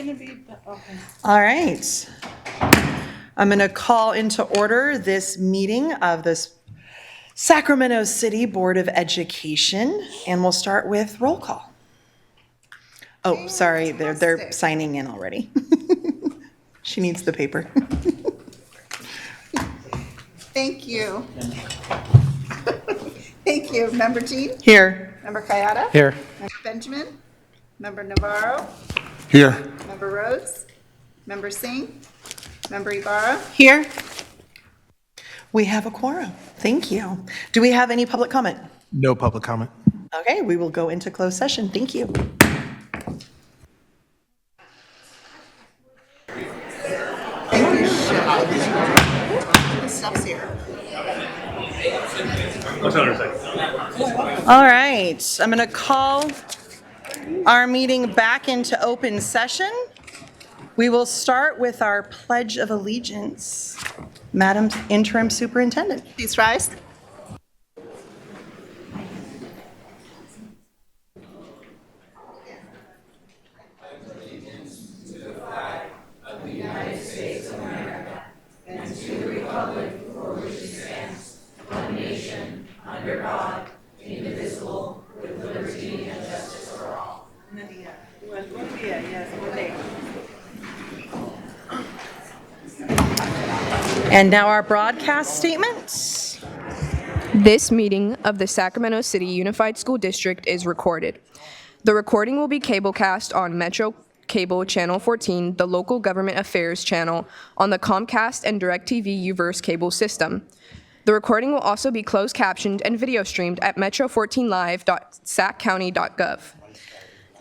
going to be, okay. All right. I'm going to call into order this meeting of this Sacramento City Board of Education, and we'll start with roll call. Oh, sorry, they're signing in already. She needs the paper. Thank you. Thank you. Member Jean? Here. Member Kayada? Here. Member Benjamin? Member Navarro? Here. Member Rhodes? Member Singh? Member Ibarra? Here. We have a quorum. Thank you. Do we have any public comment? No public comment. Okay, we will go into closed session. Thank you. The stuff's here. All right, I'm going to call our meeting back into open session. We will start with our Pledge of Allegiance. Madam Interim Superintendent. Please rise. And now our broadcast statement. This meeting of the Sacramento City Unified School District is recorded. The recording will be cablecast on Metro Cable Channel 14, the local government affairs channel, on the Comcast and DirecTV Uverse cable system. The recording will also be closed captioned and video streamed at metro14live.saccounty.gov.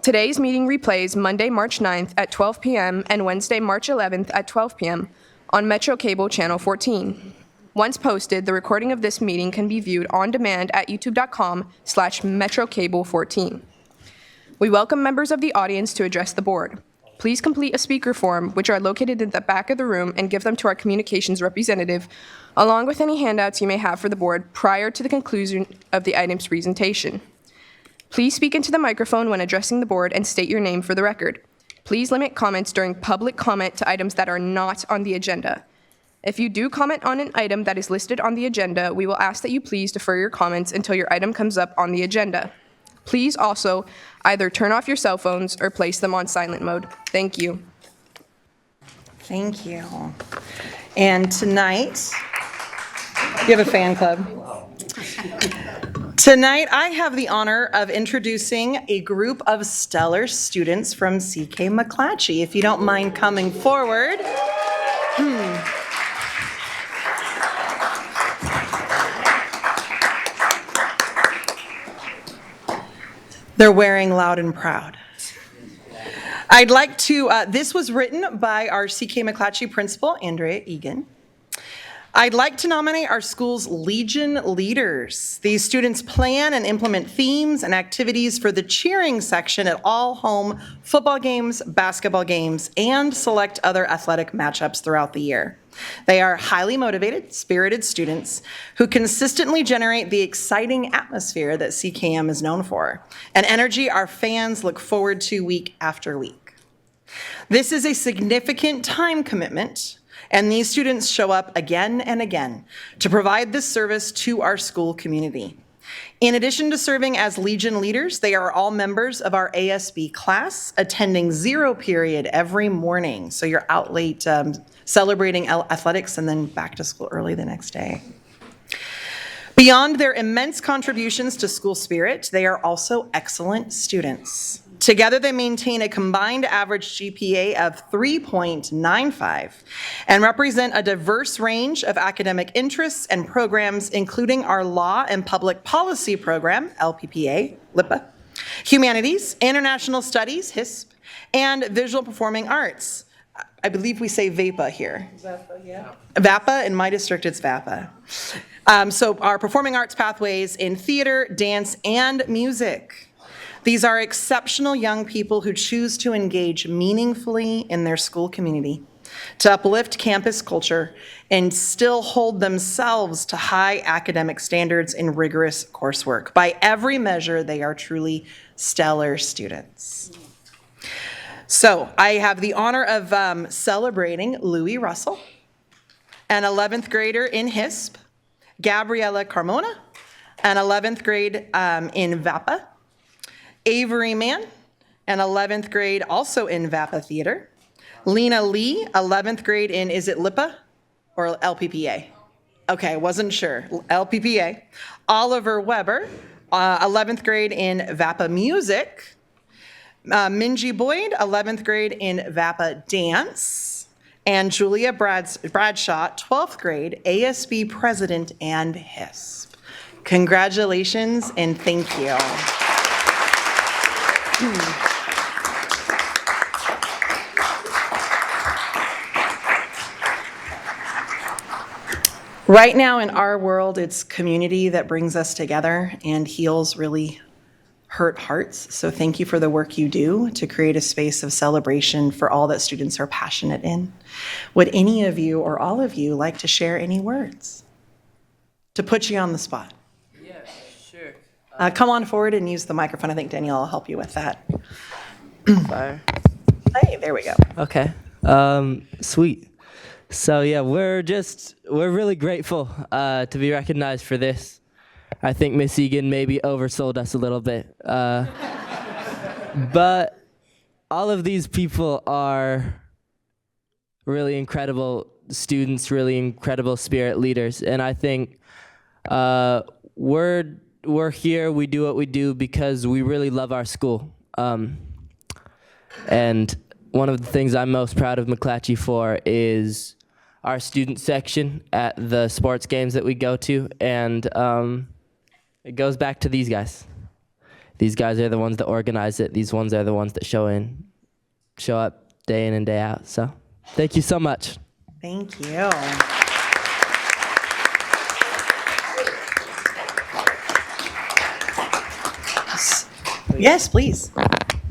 Today's meeting replays Monday, March 9th at 12 p.m. and Wednesday, March 11th at 12 p.m. on Metro Cable Channel 14. Once posted, the recording of this meeting can be viewed on demand at youtube.com/metrocable14. We welcome members of the audience to address the board. Please complete a speaker form, which are located in the back of the room, and give them to our communications representative, along with any handouts you may have for the board prior to the conclusion of the item's presentation. Please speak into the microphone when addressing the board and state your name for the record. Please limit comments during public comment to items that are not on the agenda. If you do comment on an item that is listed on the agenda, we will ask that you please defer your comments until your item comes up on the agenda. Please also either turn off your cell phones or place them on silent mode. Thank you. Thank you. And tonight, you have a fan club. Tonight, I have the honor of introducing a group of stellar students from CK McClatchy. If you don't mind coming forward. They're wearing loud and proud. I'd like to, this was written by our CK McClatchy principal, Andrea Egan. I'd like to nominate our school's Legion leaders. These students plan and implement themes and activities for the cheering section at all home football games, basketball games, and select other athletic matchups throughout the year. They are highly motivated, spirited students who consistently generate the exciting atmosphere that CKM is known for, and energy our fans look forward to week after week. This is a significant time commitment, and these students show up again and again to provide this service to our school community. In addition to serving as Legion leaders, they are all members of our ASB class, attending zero period every morning. So you're out late celebrating athletics and then back to school early the next day. Beyond their immense contributions to school spirit, they are also excellent students. Together, they maintain a combined average GPA of 3.95 and represent a diverse range of academic interests and programs, including our Law and Public Policy program, LPPA, LIPA, Humanities, International Studies, HISP, and Visual Performing Arts. I believe we say VAPA here. VAPA, yeah. VAPA, in my district it's VAPA. So our performing arts pathways in theater, dance, and music. These are exceptional young people who choose to engage meaningfully in their school community, to uplift campus culture, and still hold themselves to high academic standards in rigorous coursework. By every measure, they are truly stellar students. So I have the honor of celebrating Louis Russell, an 11th grader in HISP, Gabriella Carmona, an 11th grade in VAPA, Avery Mann, an 11th grade also in VAPA Theater, Lena Lee, 11th grade in, is it LIPA or LPPA? Okay, wasn't sure, LPPA. Oliver Weber, 11th grade in VAPA Music, Minji Boyd, 11th grade in VAPA Dance, and Julia Bradshaw, 12th grade, ASB President and HISP. Congratulations and thank you. Right now in our world, it's community that brings us together and heals really hurt hearts. So thank you for the work you do to create a space of celebration for all that students are passionate in. Would any of you or all of you like to share any words? To put you on the spot. Yeah, sure. Come on forward and use the microphone. I think Danielle will help you with that. Fire. Hey, there we go. Okay. Sweet. So yeah, we're really grateful to be recognized for this. I think Miss Egan maybe oversold us a little bit. But all of these people are really incredible students, really incredible spirit leaders. And I think we're here, we do what we do because we really love our school. And one of the things I'm most proud of McClatchy for is our student section at the sports games that we go to. And it goes back to these guys. These guys are the ones that organize it. These ones are the ones that show up day in and day out. So thank you so much. Thank you. Yes, please.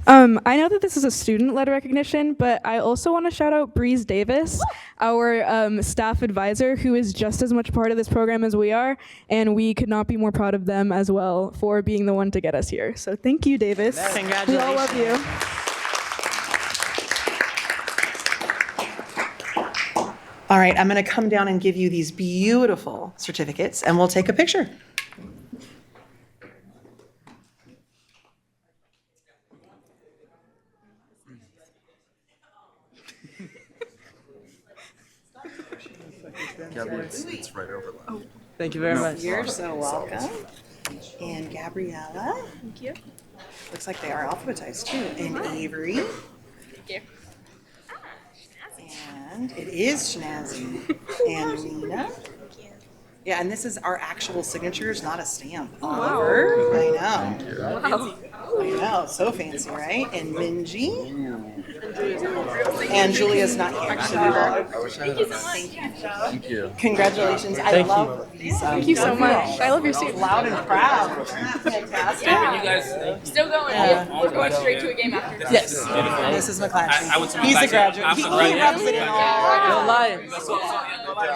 I know that this is a student-led recognition, but I also want to shout out Breeze Davis, our staff advisor, who is just as much part of this program as we are, and we could not be more proud of them as well for being the one to get us here. So thank you, Davis. Congratulations. We all love you. All right, I'm going to come down and give you these beautiful certificates, and we'll take a picture. It's right over. Thank you very much. You're so welcome. And Gabriella. Thank you. Looks like they are alphabetized too. And Avery. Thank you. And it is Shanazzy. And Lena. Yeah, and this is our actual signatures, not a stamp. Oliver. I know. Wow. I know. So fancy, right? And Minji. And Julia's not here. Thank you so much. Thank you. Congratulations. I love these. Thank you so much. I love your suit. Loud and proud. Fantastic. Still going. We're going straight to a game after this. Yes. Mrs. McClatchy. He's a graduate. He rubs it in No all. lying.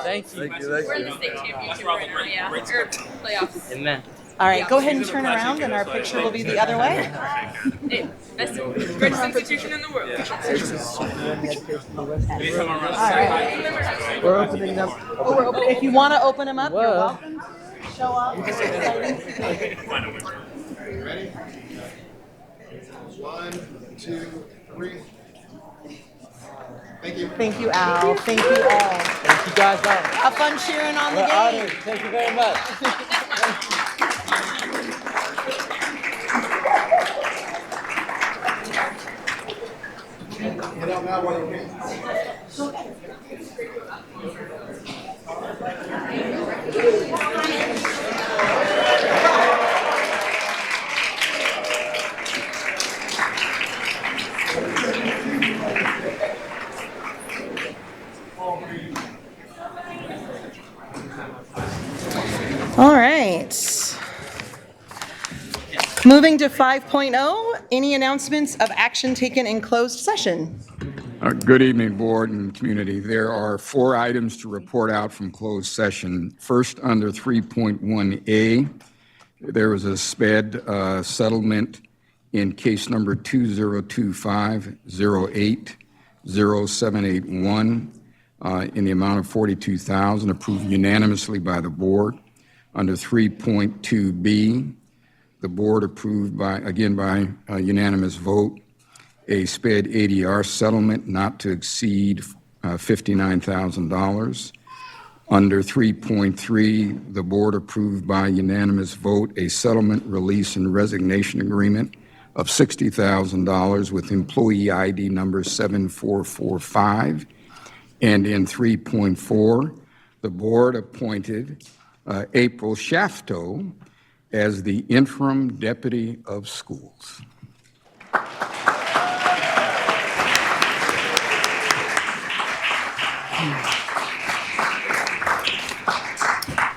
Thank you. We're in the state championship right now, yeah. Or playoffs. Amen. All right, go ahead and turn around and our picture will be the other way. Hey, best greatest institution in the world. We're opening them. If you want to open them up, you're welcome. Show up. Ready? 1, 2, 3. Thank you. Thank you, Al. Thank you all. Thank you guys all. Have fun cheering on the We're game. honored. Thank you very much. Get out now while you can. All right. Moving to 5.0, any announcements of action taken in closed session? Good evening, board and community. There are 4 items to report out from closed session. First, under 3.1A, there was a SPED settlement in case number 2025-08-0781 in the amount of $42,000, approved unanimously by the board. Under 3.2B, the board approved by unanimous vote, a SPED ADR settlement not to exceed $59,000. Under 3.3, the board approved by unanimous vote a settlement, release, and resignation agreement of $60,000 with employee ID number 7445. And in 3.4, the board appointed April Shafto as the interim deputy of schools.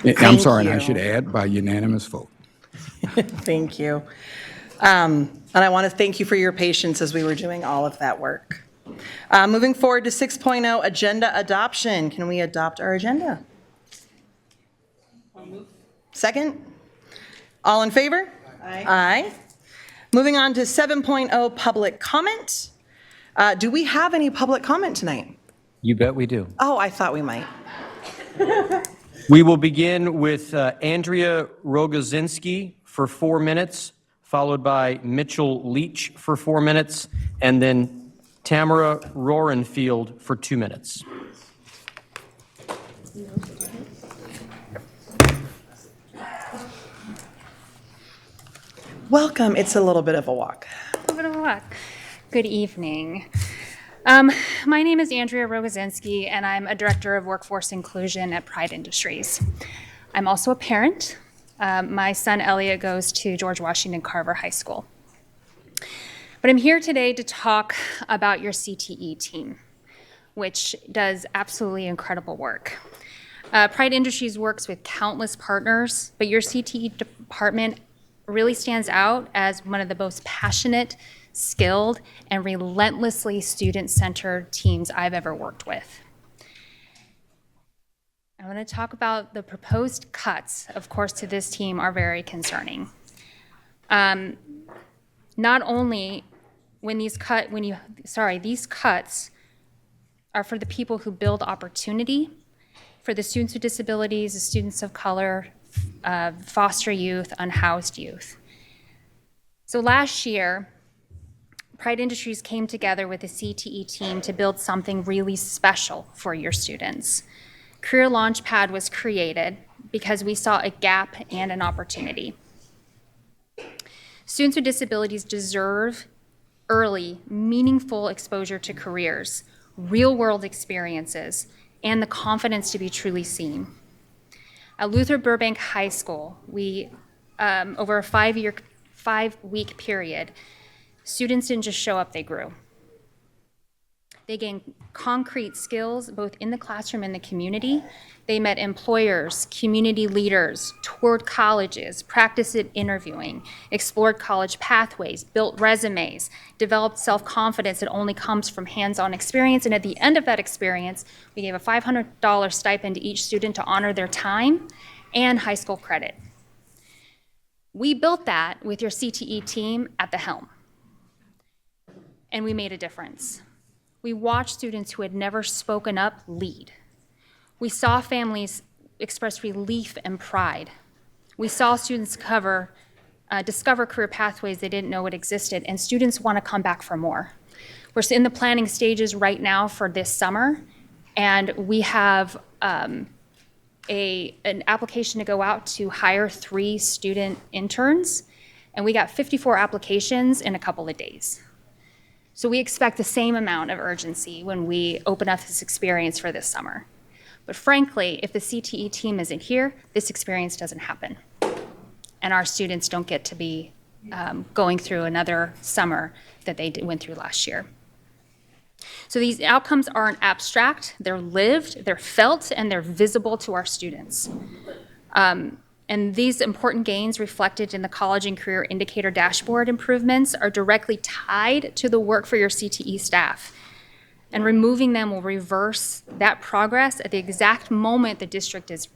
I'm sorry, and I should add, by unanimous vote. Thank you. And I want to thank you for your patience as we were doing all of that work. Moving forward to 6.0, agenda adoption. Can we adopt our agenda? Second? All in favor? Aye. Aye. Moving on to 7.0, public comment. Do we have any public comment tonight? You bet we do. Oh, I thought we might. We will begin with Andrea Rogozinski for 4 minutes, followed by Mitchell Leach for 4 minutes, and then Tamara Rorenfield for 2 minutes. Welcome. It's a little bit of a walk. A bit of a walk. Good evening. My name is Andrea Rogozinski, and I'm a director of workforce inclusion at Pride Industries. I'm also a parent. My son Elliot goes to George Washington Carver High School. But I'm here today to talk about your CTE team, which does absolutely incredible work. Pride Industries works with countless partners, but your CTE department really stands out as one of the most passionate, skilled, and relentlessly student-centered teams I've ever worked with. I want to talk about the proposed cuts, of course, to this team are very concerning. Not only these cuts are for the people who build opportunity, for the students with disabilities, the students of color, foster youth, unhoused youth. So last year, Pride Industries came together with the CTE team to build something really special for your students. Career Launchpad was created because we saw a gap and an opportunity. Students with disabilities deserve early, meaningful exposure to careers, real-world experiences, and the confidence to be truly seen. At Luther Burbank High School, we, over a 5-week period, students didn't just show up, they grew. They gained concrete skills both in the classroom and the community. They met employers, community leaders, toured colleges, practiced at interviewing, explored college pathways, built resumes, developed self-confidence that only comes from hands-on experience. And at the end of that experience, we gave a $500 stipend to each student to honor their time and high school credit. We built that with your CTE team at the helm. And we made a difference. We watched students who had never spoken up lead. We saw families express relief and pride. We saw students discover career pathways they didn't know it existed, and students want to come back for more. We're in the planning stages right now for this summer, and we have an application to go out to hire 3 student interns, and we got 54 applications in a couple of days. So we expect the same amount of urgency when we open up this experience for this summer. But frankly, if the CTE team isn't here, this experience doesn't happen. And our students don't get to be going through another summer that they went through last year. So these outcomes aren't abstract, they're lived, they're felt, and they're visible to our students. And these important gains reflected in the college and career indicator dashboard improvements are directly tied to the work for your CTE staff. And removing them will reverse that progress at the exact moment the district is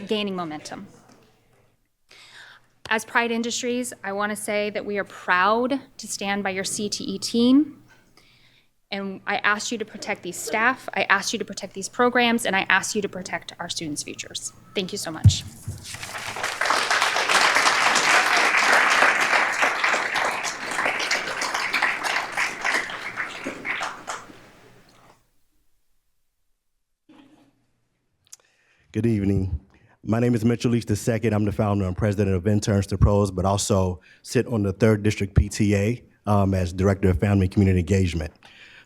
gaining momentum. As Pride Industries, I want to say that we are proud to stand by your CTE team. And I ask you to protect these staff, I ask you to protect these programs, and I ask you to protect our students' futures. Thank you so much. Good evening. My name is Mitchell Leach II. I'm the founder and president of Interns to Pros, but also sit on the 3rd District PTA as Director of Family and Community Engagement.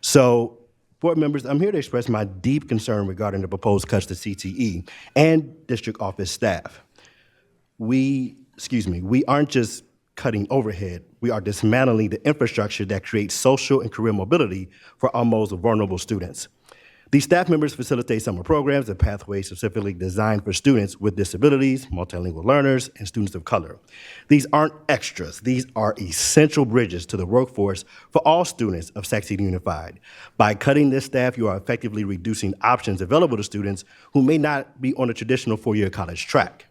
So, board members, I'm here to express my deep concern regarding the proposed cuts to CTE and district office staff. We aren't just cutting overhead, we are dismantling the infrastructure that creates social and career mobility for our most vulnerable students. These staff members facilitate summer programs and pathways specifically designed for students with disabilities, multilingual learners, and students of color. These aren't extras. These are essential bridges to the workforce for all students of Sac City Unified. By cutting this staff, you are effectively reducing options available to students who may not be on a traditional four-year college track.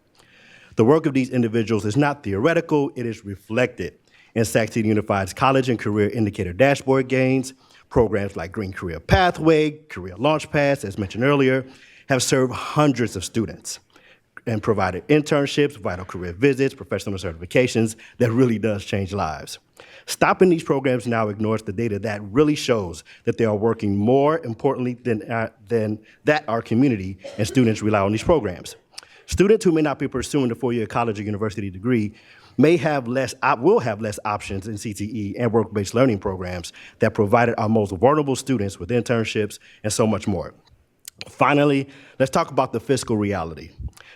The work of these individuals is not theoretical, it is reflected in Sac City Unified's college and career indicator dashboard gains. Programs like Green Career Pathway, Career Launchpads, as mentioned earlier, have served hundreds of students and provided internships, vital career visits, professional certifications that really does change lives. Stopping these programs now ignores the data that really shows that they are working more importantly than that our community and students rely on these programs. Students who may not be pursuing a four-year college or university degree will have less options in CTE and work-based learning programs that provided our most vulnerable students with internships and so much more. Finally, let's talk about the fiscal reality.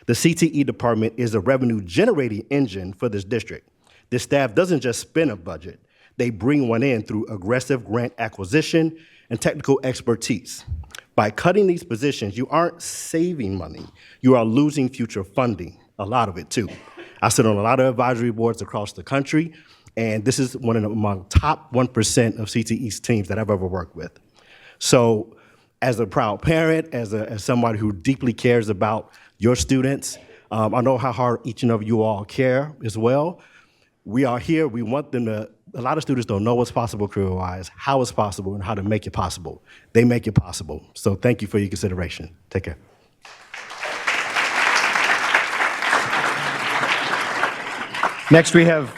The CTE department is a revenue-generating engine for this district. This staff doesn't just spend a budget, they bring one in through aggressive grant acquisition and technical expertise. By cutting these positions, you aren't saving money, you are losing future funding, a lot of it too. I sit on a lot of advisory boards across the country, and this is one of the top 1% of CTE's teams that I've ever worked with. So as a proud parent, as somebody who deeply cares about your students, I know how hard each and every you all care as well. We are here, we want them to, a lot of students don't know what's possible career-wise, how it's possible, and how to make it possible. They make it possible. So thank you for your consideration. Take care. Next, we have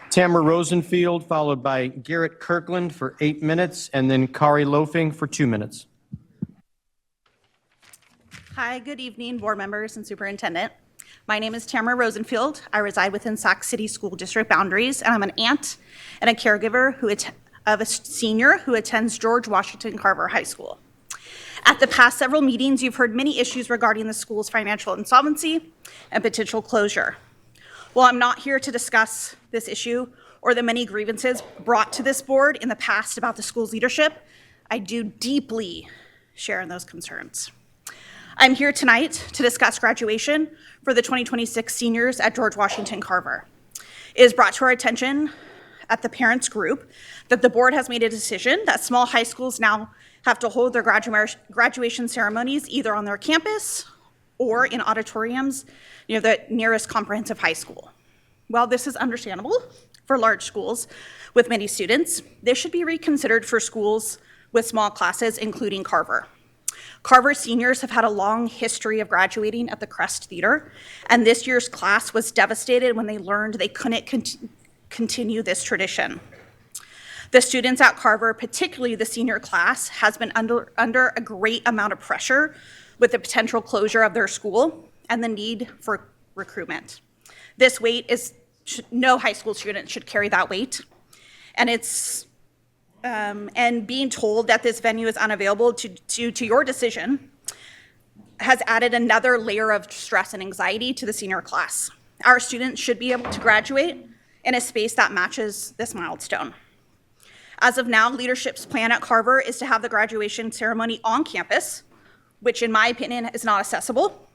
Tamara Rosenfield, followed by Garrett Kirkland for 8 minutes, and then Kari Loafing for 2 minutes. Hi, good evening, board members and superintendent. My name is Tamara Rosenfield. I reside within Sac City School District boundaries, and I'm an aunt and a caregiver of a senior who attends George Washington Carver High School. At the past several meetings, you've heard many issues regarding the school's financial insolvency and potential closure. While I'm not here to discuss this issue or the many grievances brought to this board in the past about the school's leadership, I do deeply share in those concerns. I'm here tonight to discuss graduation for the 2026 seniors at George Washington Carver. It is brought to our attention at the parents group that the board has made a decision that small high schools now have to hold their graduation ceremonies either on their campus or in auditoriums near the nearest comprehensive high school. While this is understandable for large schools with many students, this should be reconsidered for schools with small classes, including Carver. Carver seniors have had a long history of graduating at the Crest Theater, and this year's class was devastated when they learned they couldn't continue this tradition. The students at Carver, particularly the senior class, has been under a great amount of pressure with the potential closure of their school and the need for recruitment. This weight is, no high school student should carry that weight. And being told that this venue is unavailable to your decision has added another layer of stress and anxiety to the senior class. Our students should be able to graduate in a space that matches this milestone. As of now, leadership's plan at Carver is to have the graduation ceremony on campus, which in my opinion is not accessible.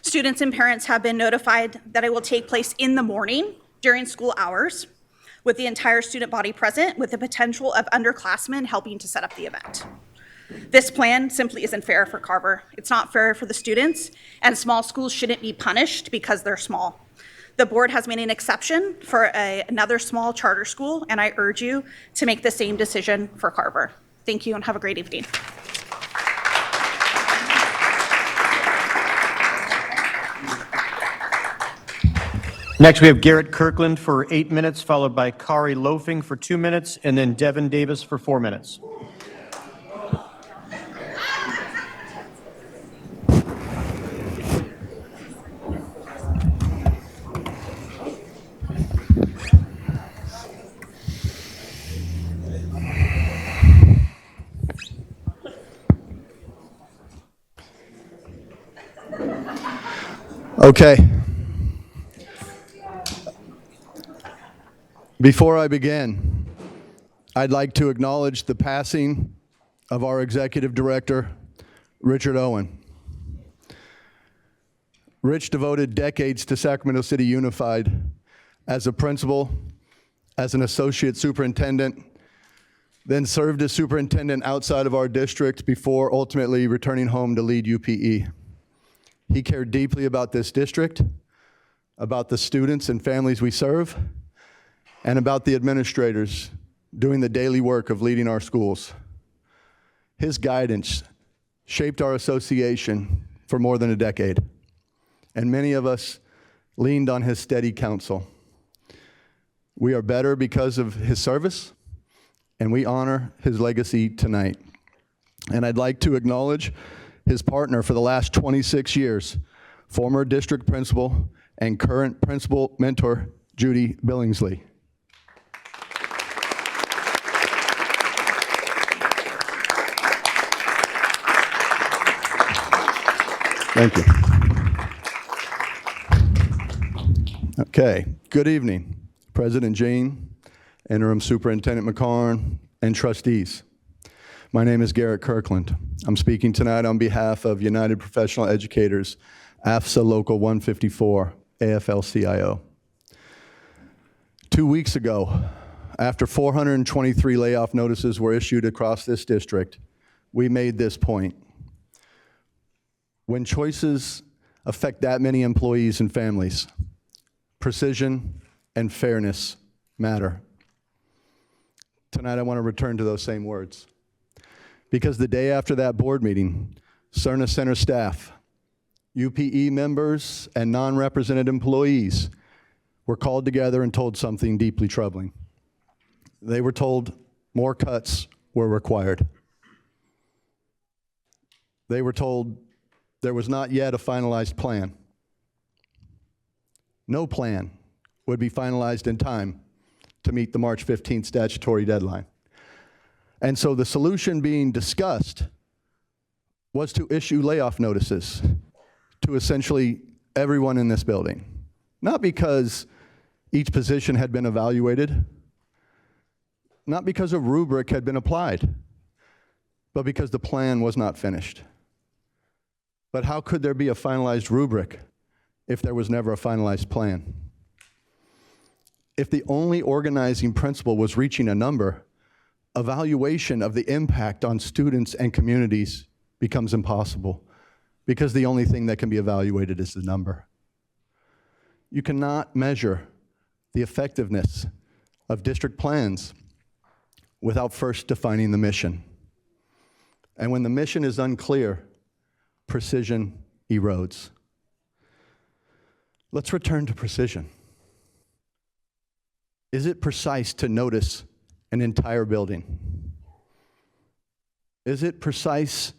Students and parents have been notified that it will take place in the morning during school hours, with the entire student body present, with the potential of underclassmen helping to set up the event. This plan simply isn't fair for Carver. It's not fair for the students, and small schools shouldn't be punished because they're small. The board has made an exception for another small charter school, and I urge you to make the same decision for Carver. Thank you and have a great evening. Next, we have Garrett Kirkland for 8 minutes, followed by Kari Loafing for 2 minutes, and then Devin Davis for 4 minutes. Okay. Before I begin, I'd like to acknowledge the passing of our executive director, Richard Owen. Rich devoted decades to Sacramento City Unified as a principal, as an associate superintendent, then served as superintendent outside of our district before ultimately returning home to lead UPE. He cared deeply about this district, about the students and families we serve, and about the administrators doing the daily work of leading our schools. His guidance shaped our association for more than a decade, and many of us leaned on his steady counsel. We are better because of his service, and we honor his legacy tonight. And I'd like to acknowledge his partner for the last 26 years, former district principal and current principal mentor, Judy Billingsley. Thank you. Okay, good evening, President Jean, Interim Superintendent McCarn, and trustees. My name is Garrett Kirkland. I'm speaking tonight on behalf of United Professional Educators, AFSA Local 154, AFL-CIO. 2 weeks ago, after 423 layoff notices were issued across this district, we made this point. When choices affect that many employees and families, precision and fairness matter. Tonight I want to return to those same words. Because the day after that board meeting, Cerna Center staff, UPE members, and non-represented employees were called together and told something deeply troubling. They were told more cuts were required. They were told there was not yet a finalized plan. No plan would be finalized in time to meet the March 15th statutory deadline. And so the solution being discussed was to issue layoff notices to essentially everyone in this building. Not because each position had been evaluated, not because a rubric had been applied, but because the plan was not finished. But how could there be a finalized rubric if there was never a finalized plan? If the only organizing principle was reaching a number, evaluation of the impact on students and communities becomes impossible because the only thing that can be evaluated is the number. You cannot measure the effectiveness of district plans without first defining the mission. And when the mission is unclear, precision erodes. Let's return to precision. Is it precise to notice an entire building? Is it precise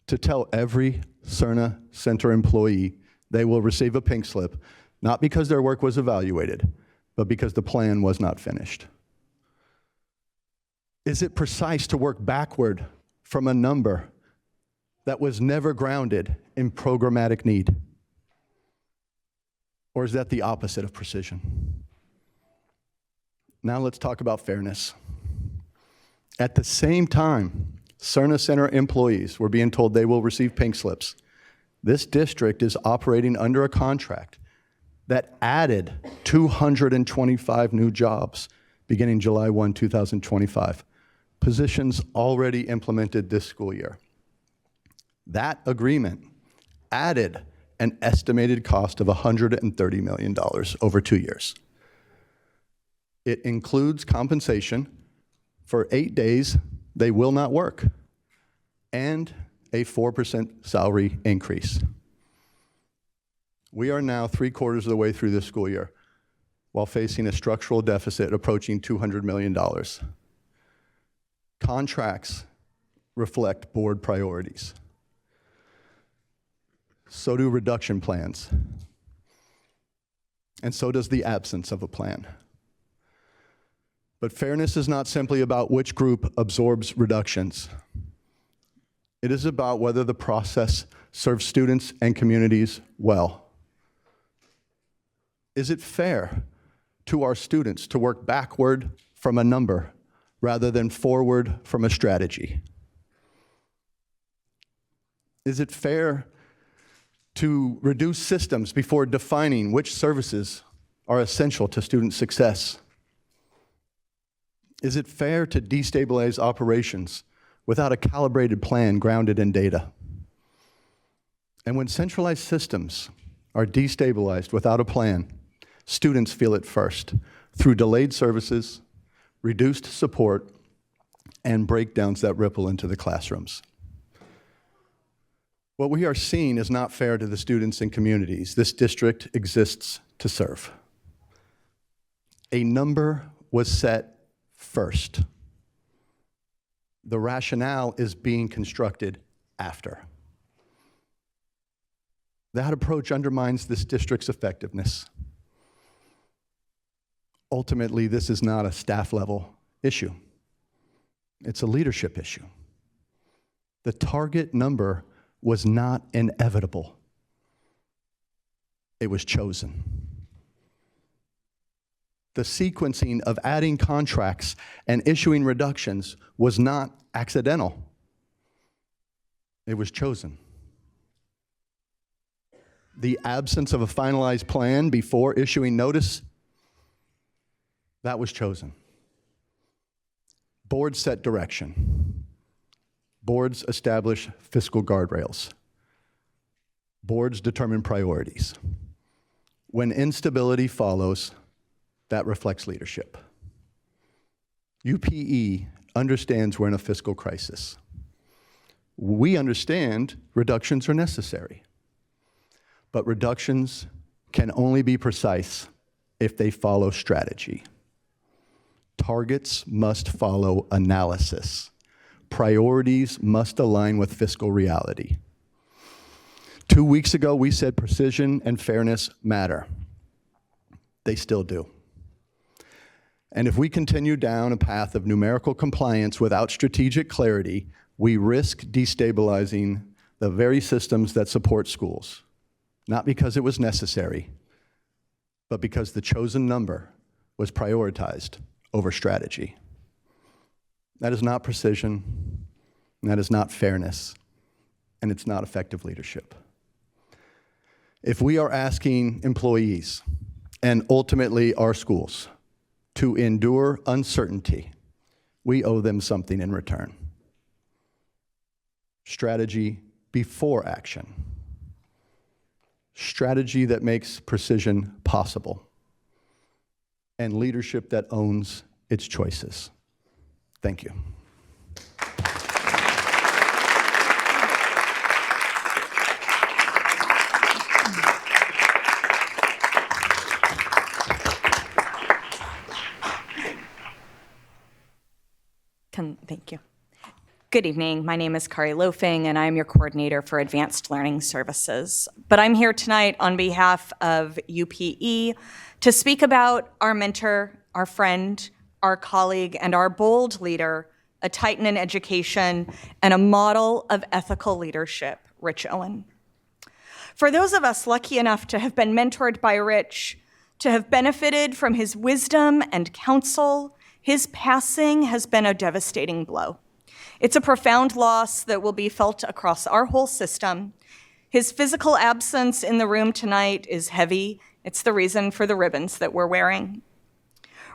to tell every Cerna Center employee they will receive a pink slip, not because their work was evaluated, but because the plan was not finished? Is it precise to work backward from a number that was never grounded in programmatic need? Or is that the opposite of precision? Now let's talk about fairness. At the same time, Cerna Center employees were being told they will receive pink slips. This district is operating under a contract that added 225 new jobs beginning July 1, 2025. Positions already implemented this school year. That agreement added an estimated cost of $130 million over 2 years. It includes compensation for 8 days they will not work and a 4% salary increase. We are now 3/4 of the way through this school year while facing a structural deficit approaching $200 million. Contracts reflect board priorities. So do reduction plans. And so does the absence of a plan. But fairness is not simply about which group absorbs reductions. It is about whether the process serves students and communities well. Is it fair to our students to work backward from a number rather than forward from a strategy? Is it fair to reduce systems before defining which services are essential to student success? Is it fair to destabilize operations without a calibrated plan grounded in data? And when centralized systems are destabilized without a plan, students feel it first through delayed services, reduced support, and breakdowns that ripple into the classrooms. What we are seeing is not fair to the students and communities this district exists to serve. A number was set first. The rationale is being constructed after. That approach undermines this district's effectiveness. Ultimately, this is not a staff level issue. It's a leadership issue. The target number was not inevitable. It was chosen. The sequencing of adding contracts and issuing reductions was not accidental. It was chosen. The absence of a finalized plan before issuing notice, that was chosen. Boards set direction. Boards establish fiscal guardrails. Boards determine priorities. When instability follows, that reflects leadership. UPE understands we're in a fiscal crisis. We understand reductions are necessary, but reductions can only be precise if they follow strategy. Targets must follow analysis. Priorities must align with fiscal reality. 2 weeks ago, we said precision and fairness matter. They still do. And if we continue down a path of numerical compliance without strategic clarity, we risk destabilizing the very systems that support schools, not because it was necessary, but because the chosen number was prioritized over strategy. That is not precision, and that is not fairness, and it's not effective leadership. If we are asking employees, and ultimately our schools, to endure uncertainty, we owe them something in return. Strategy before action. Strategy that makes precision possible. And leadership that owns its choices. Thank you. Thank you. Good evening. My name is Kari Loafing, and I'm your coordinator for Advanced Learning Services. But I'm here tonight on behalf of UPE to speak about our mentor, our friend, our colleague, and our bold leader, a titan in education, and a model of ethical leadership, Rich Owen. For those of us lucky enough to have been mentored by Rich, to have benefited from his wisdom and counsel, his passing has been a devastating blow. It's a profound loss that will be felt across our whole system. His physical absence in the room tonight is heavy. It's the reason for the ribbons that we're wearing.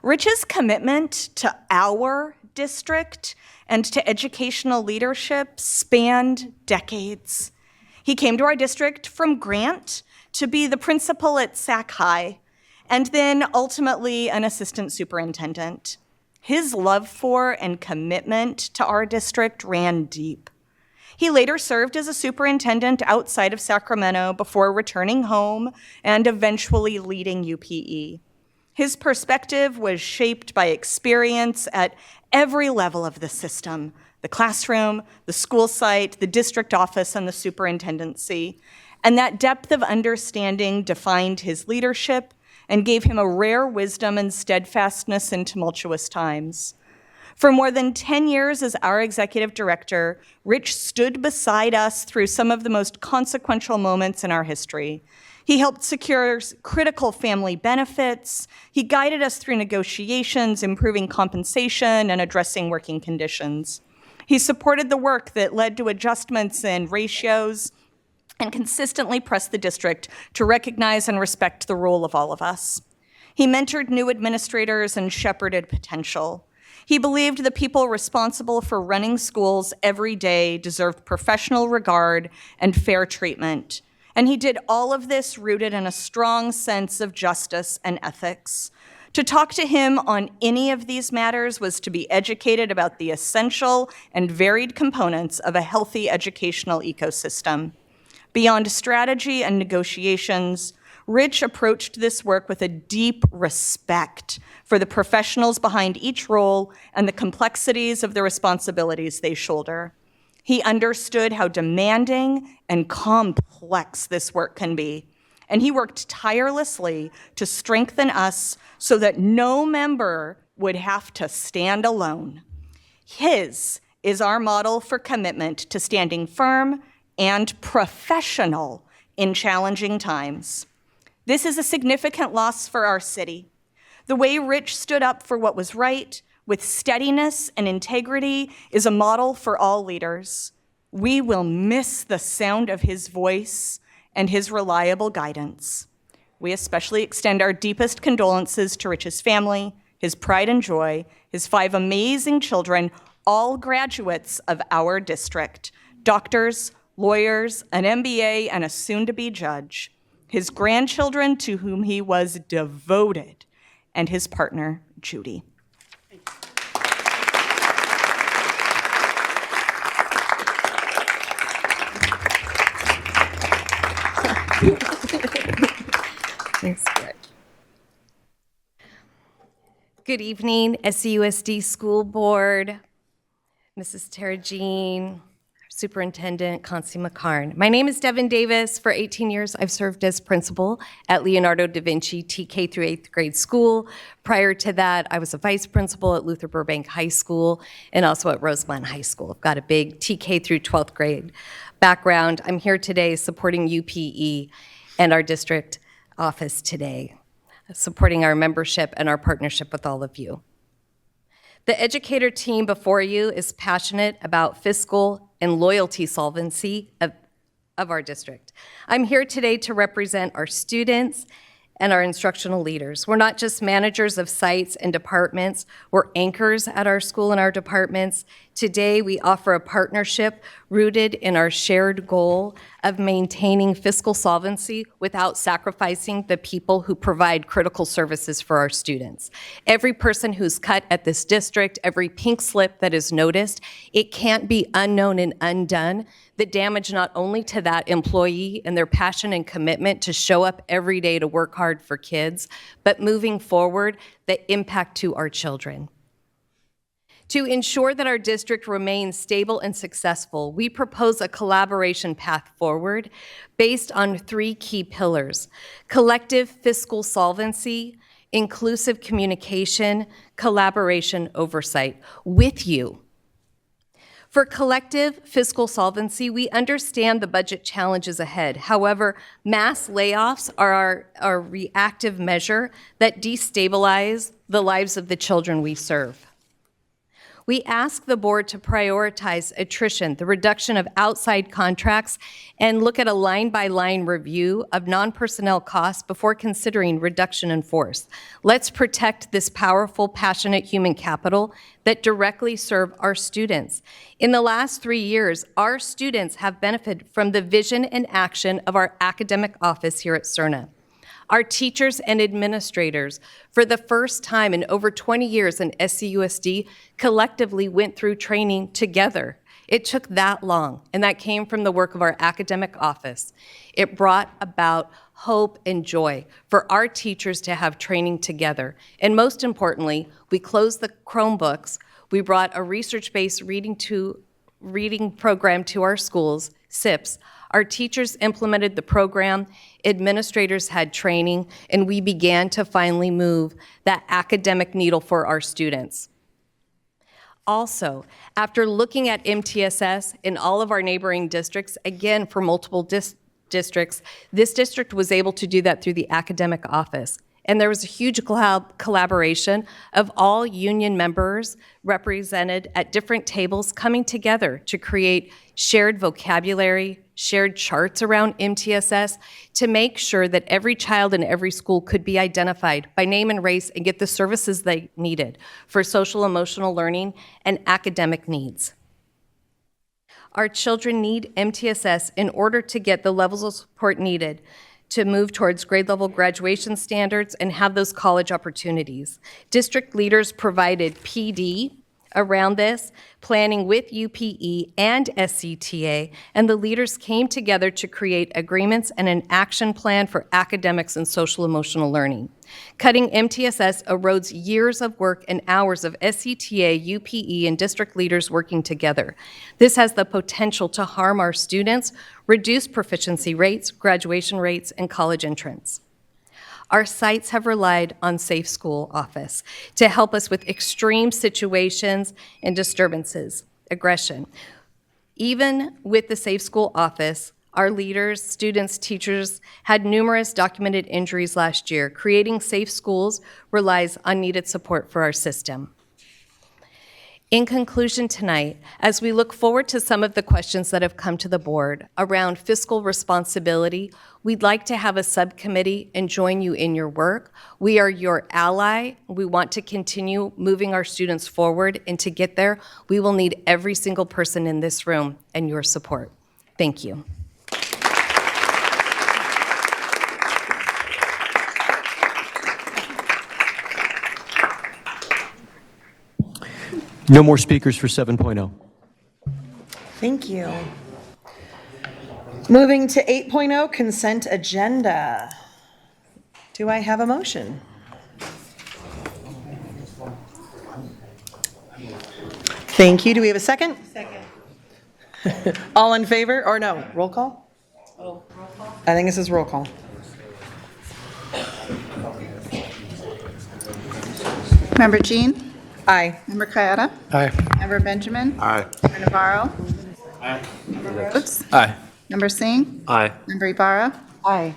Rich's commitment to our district and to educational leadership spanned decades. He came to our district from Grant to be the principal at Sac High, and then ultimately an assistant superintendent. His love for and commitment to our district ran deep. He later served as a superintendent outside of Sacramento before returning home and eventually leading UPE. His perspective was shaped by experience at every level of the system: the classroom, the school site, the district office, and the superintendency. And that depth of understanding defined his leadership and gave him a rare wisdom and steadfastness in tumultuous times. For more than 10 years as our executive director, Rich stood beside us through some of the most consequential moments in our history. He helped secure critical family benefits. He guided us through negotiations, improving compensation, and addressing working conditions. He supported the work that led to adjustments in ratios and consistently pressed the district to recognize and respect the role of all of us. He mentored new administrators and shepherded potential. He believed the people responsible for running schools every day deserved professional regard and fair treatment. And he did all of this rooted in a strong sense of justice and ethics. To talk to him on any of these matters was to be educated about the essential and varied components of a healthy educational ecosystem. Beyond strategy and negotiations, Rich approached this work with a deep respect for the professionals behind each role and the complexities of the responsibilities they shoulder. He understood how demanding and complex this work can be, and he worked tirelessly to strengthen us so that no member would have to stand alone. His is our model for commitment to standing firm and professional in challenging times. This is a significant loss for our city. The way Rich stood up for what was right with steadiness and integrity is a model for all leaders. We will miss the sound of his voice and his reliable guidance. We especially extend our deepest condolences to Rich's family, his pride and joy, his 5 amazing children, all graduates of our district, doctors, lawyers, an MBA, and a soon-to-be judge, his grandchildren to whom he was devoted, and his partner, Judy. Thanks, Greg. Good evening, SCUSD School Board, Mrs. Tara Jean, Superintendent Concy McCarn. My name is Devin Davis. For 18 years, I've served as principal at Leonardo da Vinci TK through 8th grade school. Prior to that, I was a vice principal at Luther Burbank High School and also at Roseland High School. I've got a big TK through 12th grade background. I'm here today supporting UPE and our district office today, supporting our membership and our partnership with all of you. The educator team before you is passionate about fiscal and loyalty solvency of our district. I'm here today to represent our students and our instructional leaders. We're not just managers of sites and departments, we're anchors at our school and our departments. Today, we offer a partnership rooted in our shared goal of maintaining fiscal solvency without sacrificing the people who provide critical services for our students. Every person who's cut at this district, every pink slip that is noticed, it can't be unknown and undone. The damage not only to that employee and their passion and commitment to show up every day to work hard for kids, but moving forward, the impact to our children. To ensure that our district remains stable and successful, we propose a collaboration path forward based on 3 key pillars: collective fiscal solvency, inclusive communication, collaboration oversight with you. For collective fiscal solvency, we understand the budget challenges ahead. However, mass layoffs are our reactive measure that destabilize the lives of the children we serve. We ask the board to prioritize attrition, the reduction of outside contracts, and look at a line-by-line review of non-personnel costs before considering reduction in force. Let's protect this powerful, passionate human capital that directly serve our students. In the last 3 years, our students have benefited from the vision and action of our academic office here at CERNA. Our teachers and administrators, for the first time in over 20 years in SCUSD, collectively went through training together. It took that long, and that came from the work of our academic office. It brought about hope and joy for our teachers to have training together. And most importantly, we closed the Chromebooks. We brought a research-based reading program to our schools, SIPs. Our teachers implemented the program, administrators had training, and we began to finally move that academic needle for our students. Also, after looking at MTSS in all of our neighboring districts, again for multiple districts, this district was able to do that through the academic office. And there was a huge collaboration of all union members represented at different tables coming together to create shared vocabulary, shared charts around MTSS to make sure that every child in every school could be identified by name and race and get the services they needed for social emotional learning and academic needs. Our children need MTSS in order to get the levels of support needed to move towards grade level graduation standards and have those college opportunities. District leaders provided PD around this, planning with UPE and SCTA, and the leaders came together to create agreements and an action plan for academics and social emotional learning. Cutting MTSS erodes years of work and hours of SCTA, UPE, and district leaders working together. This has the potential to harm our students, reduce proficiency rates, graduation rates, and college entrance. Our sites have relied on Safe School Office to help us with extreme situations and disturbances, aggression. Even with the Safe School Office, our leaders, students, teachers had numerous documented injuries last year. Creating safe schools relies on needed support for our system. In conclusion tonight, as we look forward to some of the questions that have come to the board around fiscal responsibility, we'd like to have a subcommittee and join you in your work. We are your ally. We want to continue moving our students forward, and to get there, we will need every single person in this room and your support. Thank you. No more speakers for 7.0. Thank you. Moving to 8.0, consent agenda. Do I have a motion? Thank you. Do we have a second? Second. All in favor, or no? Roll call? Oh, roll call? I think this is roll call. Member Jean? Aye. Member Kayada? Aye. Member Benjamin? Aye. Member Navarro? Aye. Member Rhodes? Aye. Member Singh? Aye. Member Ibarra? Aye.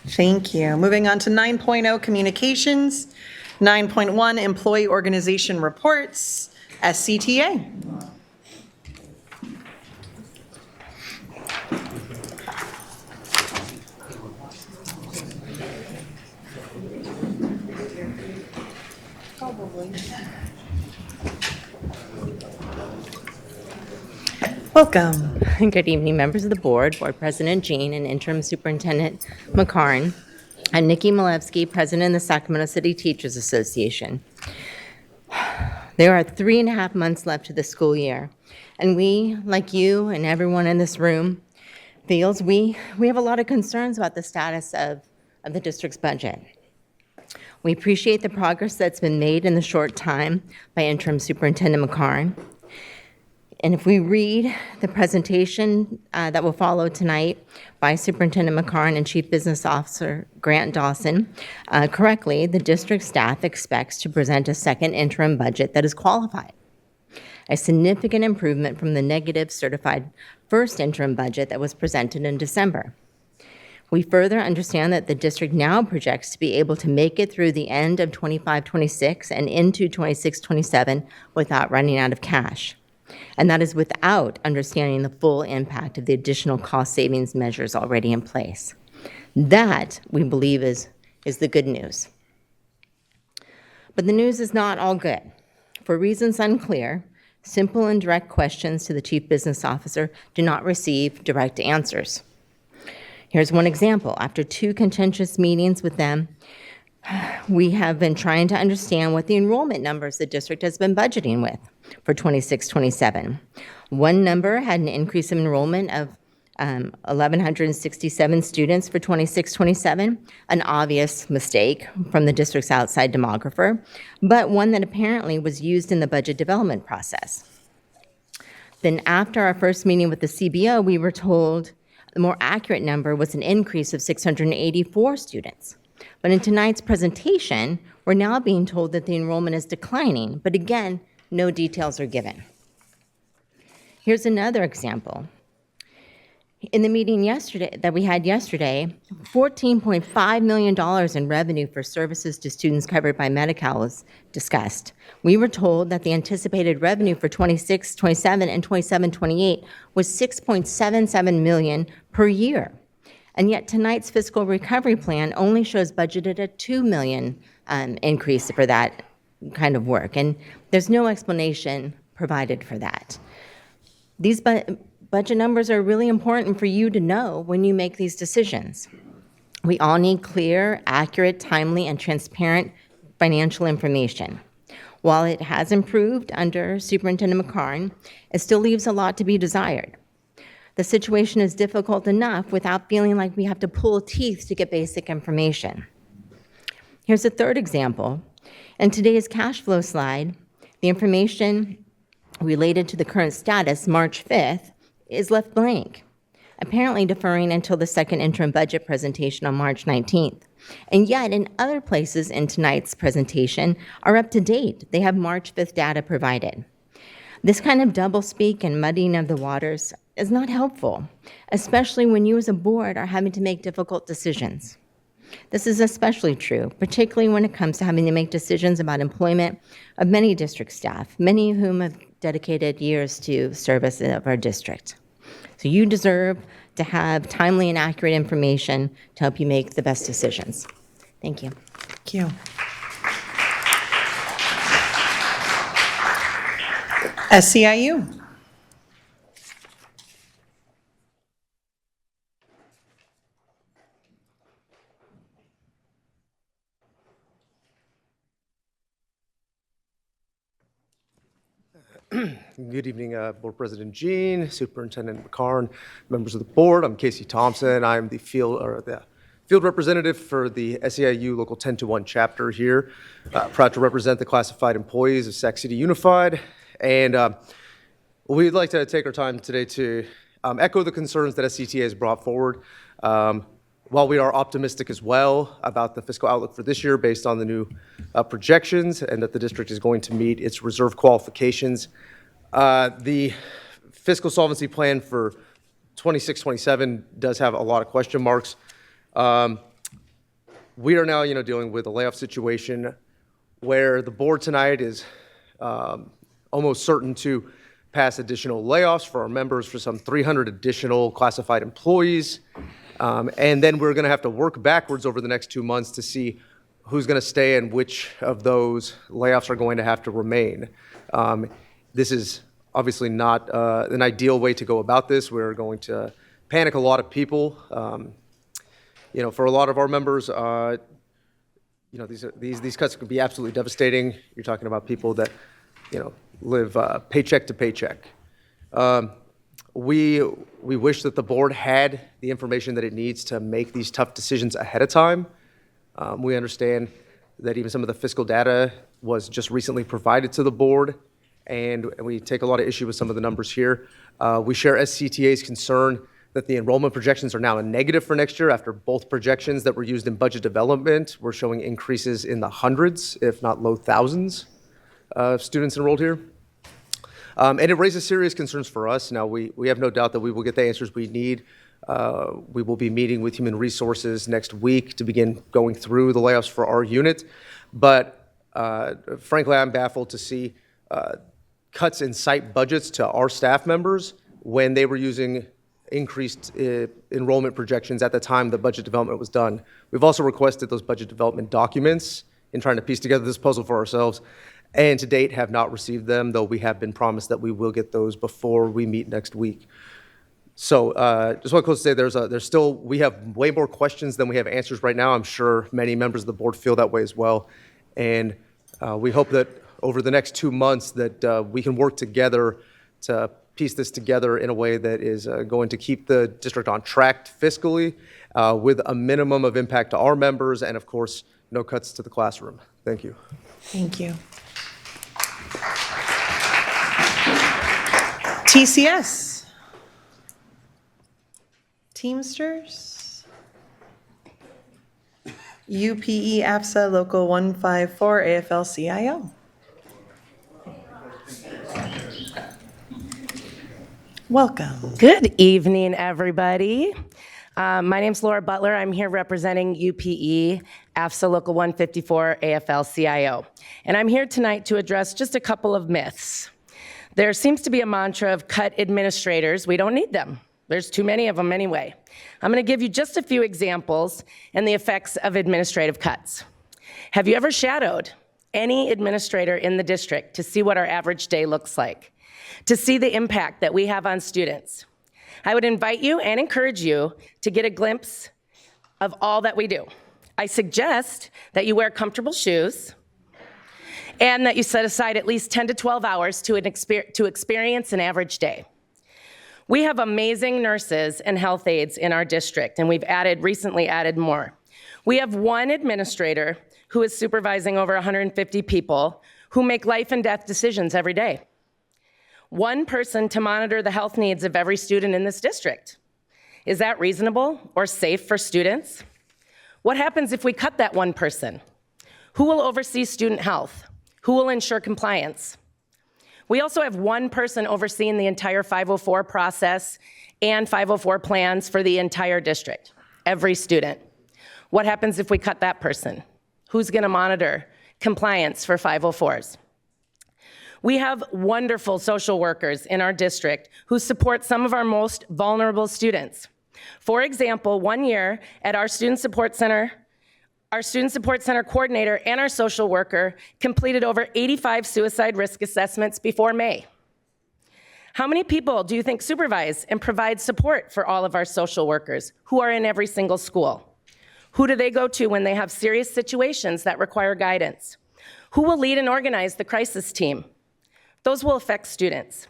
Thank you. Moving on to 9.0, communications. 9.1, employee organization reports, SCTA. Welcome. Good evening, members of the board, Board President Jean, and Interim Superintendent McCarn. I'm Nikki Malevsky, President of the Sacramento City Teachers Association. There are 3.5 months left to the school year, and we, like you and everyone in this room, feels we have a lot of concerns about the status of the district's budget. We appreciate the progress that's been made in the short time by Interim Superintendent McCarn. And if we read the presentation that will follow tonight by Superintendent McCarn and Chief Business Officer Grant Dawson correctly, the district staff expects to present a second interim budget that is qualified, a significant improvement from the negative certified first interim budget that was presented in December. We further understand that the district now projects to be able to make it through the end of 25-26 and into 26-27 without running out of cash. And that is without understanding the full impact of the additional cost savings measures already in place. That, we believe, is the good news. But the news is not all good. For reasons unclear, simple and direct questions to the Chief Business Officer do not receive direct answers. Here's one example. After 2 contentious meetings with them, we have been trying to understand what the enrollment numbers the district has been budgeting with for 26-27. One number had an increase in enrollment of 1,167 students for 26-27, an obvious mistake from the district's outside demographer, but one that apparently was used in the budget development process. Then after our first meeting with the CBO, we were told the more accurate number was an increase of 684 students. But in tonight's presentation, we're now being told that the enrollment is declining, but again, no details are given. Here's another example. In the meeting that we had yesterday, $14.5 million in revenue for services to students covered by Medi-Cal was discussed. We were told that the anticipated revenue for 26-27 and 27-28 was $6.77 million per year. And yet tonight's fiscal recovery plan only shows budgeted a $2 million increase for that kind of work. And there's no explanation provided for that. These budget numbers are really important for you to know when you make these decisions. We all need clear, accurate, timely, and transparent financial information. While it has improved under Superintendent McCarn, it still leaves a lot to be desired. The situation is difficult enough without feeling like we have to pull teeth to get basic information. Here's a third example. In today's cash flow slide, the information related to the current status, March 5th, is left blank, apparently deferring until the second interim budget presentation on March 19th. And yet, in other places in tonight's presentation are up to date. They have March 5th data provided. This kind of doublespeak and muddying of the waters is not helpful, especially when you as a board are having to make difficult decisions. This is especially true, particularly when it comes to having to make decisions about employment of many district staff, many of whom have dedicated years to service of our district. So you deserve to have timely and accurate information to help you make the best decisions. Thank you. Thank you. SEIU. Good evening, Board President Jean, Superintendent McCarn, members of the board. I'm Casey Thompson. I'm the field representative for the SEIU Local 10-1 chapter here. Proud to represent the classified employees of Sac City Unified. And we'd like to take our time today to echo the concerns that SCTA has brought forward. While we are optimistic as well about the fiscal outlook for this year based on the new projections and that the district is going to meet its reserve qualifications, the fiscal solvency plan for 26-27 does have a lot of question marks. We are now, dealing with a layoff situation where the board tonight is almost certain to pass additional layoffs for our members for some 300 additional classified employees. And then we're going to have to work backwards over the next 2 months to see who's going to stay and which of those layoffs are going to have to remain. This is obviously not an ideal way to go about this. We're going to panic a lot of people. For a lot of our members, these cuts could be absolutely devastating. You're talking about people that, live paycheck to paycheck. We wish that the board had the information that it needs to make these tough decisions ahead of time. We understand that even some of the fiscal data was just recently provided to the board, and we take a lot of issue with some of the numbers here. We share SCTA's concern that the enrollment projections are now a negative for next year after both projections that were used in budget development were showing increases in the hundreds, if not low thousands, of students enrolled here. And it raises serious concerns for us. Now, we have no doubt that we will get the answers we need We will be meeting with Human Resources next week to begin going through the layoffs for our unit. But frankly, I'm baffled to see cuts in site budgets to our staff members when they were using increased enrollment projections at the time the budget development was done. We've also requested those budget development documents in trying to piece together this puzzle for ourselves, and to date have not received them, though we have been promised that we will get those before we meet next week. So just want to close to say we have way more questions than we have answers right now. I'm sure many members of the board feel that way as well. And we hope that over the next 2 months that we can work together to piece this together in a way that is going to keep the district on track fiscally with a minimum of impact to our members and, of course, no cuts to the classroom. Thank you. Thank you. TCS. Teamsters. UPE AFSA Local 154 AFL-CIO. Welcome. Good evening, everybody. My name's Laura Butler. I'm here representing UPE, AFSA Local 154, AFL-CIO. And I'm here tonight to address just a couple of myths. There seems to be a mantra of cut administrators. We don't need them. There's too many of them anyway. I'm going to give you just a few examples and the effects of administrative cuts. Have you ever shadowed any administrator in the district to see what our average day looks like? To see the impact that we have on students? I would invite you and encourage you to get a glimpse of all that we do. I suggest that you wear comfortable shoes and that you set aside at least 10 to 12 hours to experience an average day. We have amazing nurses and health aides in our district, and we've recently added more. We have one administrator who is supervising over 150 people who make life and death decisions every day. One person to monitor the health needs of every student in this district. Is that reasonable or safe for students? What happens if we cut that one person? Who will oversee student health? Who will ensure compliance? We also have one person overseeing the entire 504 process and 504 plans for the entire district, every student. What happens if we cut that person? Who's going to monitor compliance for 504s? We have wonderful social workers in our district who support some of our most vulnerable students. For example, one year at our student support center coordinator and our social worker completed over 85 suicide risk assessments before May. How many people do you think supervise and provide support for all of our social workers who are in every single school? Who do they go to when they have serious situations that require guidance? Who will lead and organize the crisis team? Those will affect students.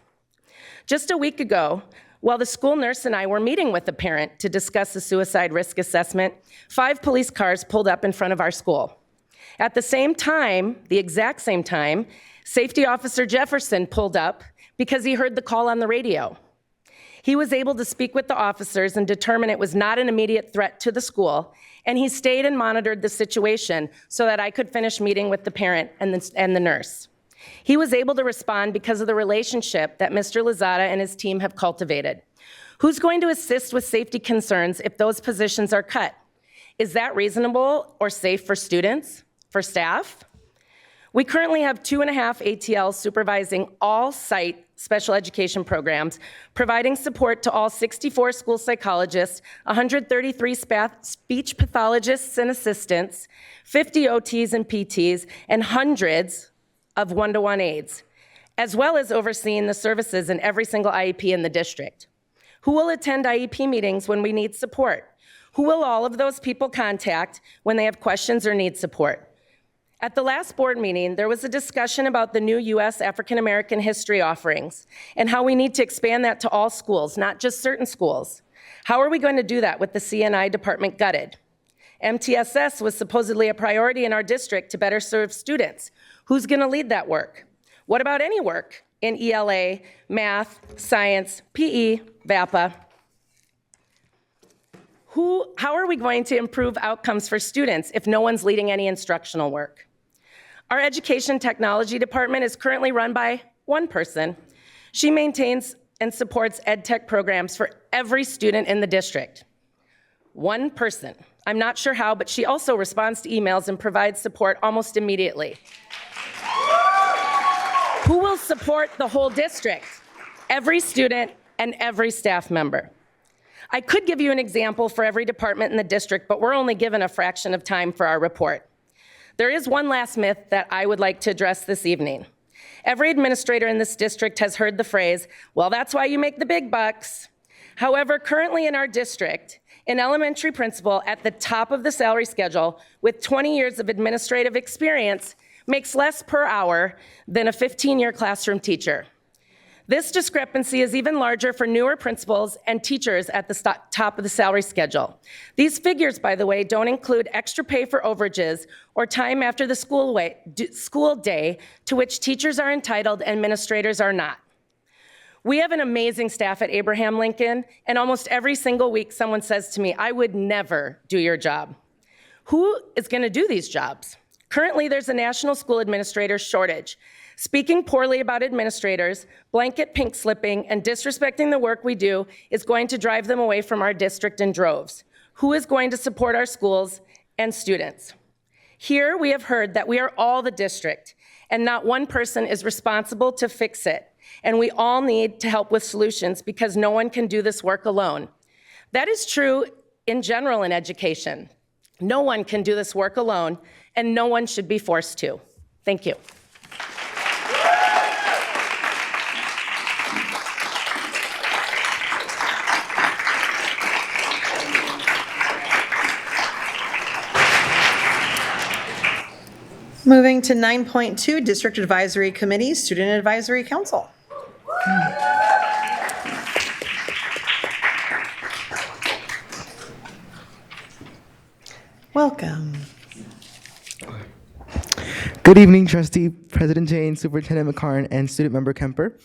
Just a week ago, while the school nurse and I were meeting with a parent to discuss the suicide risk assessment, 5 police cars pulled up in front of our school. At the same time, the exact same time, Safety Officer Jefferson pulled up because he heard the call on the radio. He was able to speak with the officers and determine it was not an immediate threat to the school, and he stayed and monitored the situation so that I could finish meeting with the parent and the nurse. He was able to respond because of the relationship that Mr. Lozada and his team have cultivated. Who's going to assist with safety concerns if those positions are cut? Is that reasonable or safe for students, for staff? We currently have 2.5 ATLs supervising all site special education programs, providing support to all 64 school psychologists, 133 speech pathologists and assistants, 50 OTs and PTs, and hundreds of one-to-one aides, as well as overseeing the services in every single IEP in the district. Who will attend IEP meetings when we need support? Who will all of those people contact when they have questions or need support? At the last board meeting, there was a discussion about the new U.S. African American history offerings and how we need to expand that to all schools, not just certain schools. How are we going to do that with the CNI department gutted? MTSS was supposedly a priority in our district to better serve students. Who's going to lead that work? What about any work in ELA, math, science, PE, VAPA? How are we going to improve outcomes for students if no one's leading any instructional work? Our education technology department is currently run by one person. She maintains and supports ed tech programs for every student in the district. One person. I'm not sure how, but she also responds to emails and provides support almost immediately. Who will support the whole district? Every student and every staff member. I could give you an example for every department in the district, but we're only given a fraction of time for our report. There is one last myth that I would like to address this evening. Every administrator in this district has heard the phrase, well, that's why you make the big bucks. However, currently in our district, an elementary principal at the top of the salary schedule with 20 years of administrative experience makes less per hour than a 15-year classroom teacher. This discrepancy is even larger for newer principals and teachers at the top of the salary schedule. These figures, by the way, don't include extra pay for overages or time after the school day to which teachers are entitled and administrators are not. We have an amazing staff at Abraham Lincoln, and almost every single week someone says to me, I would never do your job. Who is going to do these jobs? Currently, there's a national school administrator shortage. Speaking poorly about administrators, blanket pink slipping, and disrespecting the work we do is going to drive them away from our district in droves. Who is going to support our schools and students? Here, we have heard that we are all the district, and not one person is responsible to fix it. And we all need to help with solutions because no one can do this work alone. That is true in general in education. No one can do this work alone, and no one should be forced to. Thank you. Moving to 9.2, District Advisory Committee, Student Advisory Council. Welcome. Good evening, Trustee President Jane, Superintendent McCarn, and Student Member Kemper.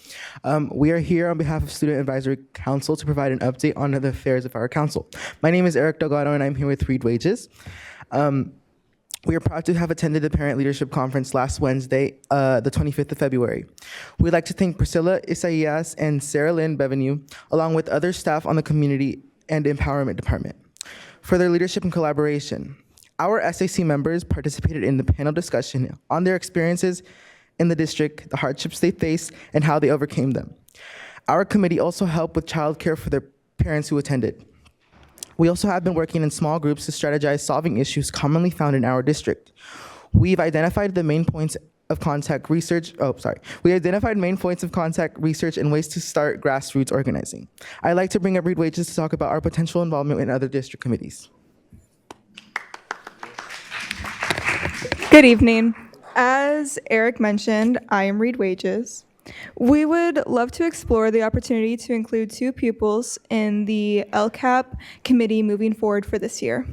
We are here on behalf of Student Advisory Council to provide an update on the affairs of our council. My name is Eric Delgado, and I'm here with Reed Wages. We are proud to have attended the Parent Leadership Conference last Wednesday, the 25th of February. We'd like to thank Priscilla Isaias and Sarah Lynn Bevenu, along with other staff on the Community and Empowerment Department, for their leadership and collaboration. Our SAC members participated in the panel discussion on their experiences in the district, the hardships they faced, and how they overcame them. Our committee also helped with childcare for their parents who attended. We also have been working in small groups to strategize solving issues commonly found in our district. We've identified the main points of contact research, We identified main points of contact research and ways to start grassroots organizing. I'd like to bring up Reed Wages to talk about our potential involvement in other district committees. Good evening. As Eric mentioned, I am Reed Wages. We would love to explore the opportunity to include 2 pupils in the LCAP committee moving forward for this year.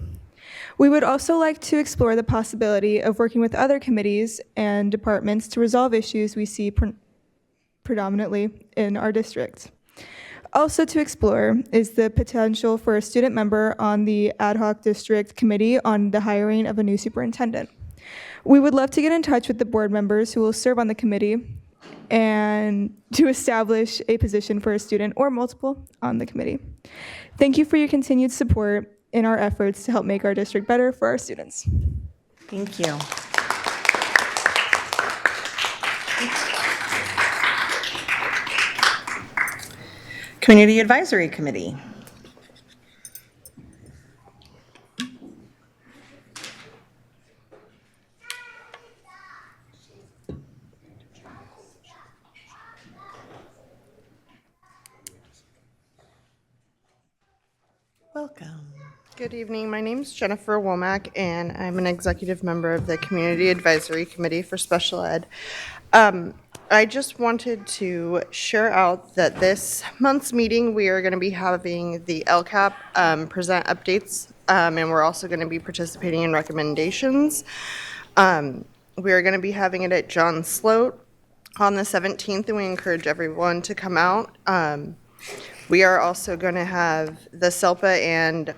We would also like to explore the possibility of working with other committees and departments to resolve issues we see predominantly in our district. Also to explore is the potential for a student member on the ad hoc district committee on the hiring of a new superintendent. We would love to get in touch with the board members who will serve on the committee and to establish a position for a student or multiple on the committee. Thank you for your continued support in our efforts to help make our district better for our students. Thank you. Community Advisory Committee. Welcome. Good evening. My name is Jennifer Womack, and I'm an executive member of the Community Advisory Committee for Special Ed. I just wanted to share out that this month's meeting, we are going to be having the LCAP present updates, and we're also going to be participating in recommendations. We are going to be having it at John Sloat on the 17th, and we encourage everyone to come out. We are also going to have the SELPA and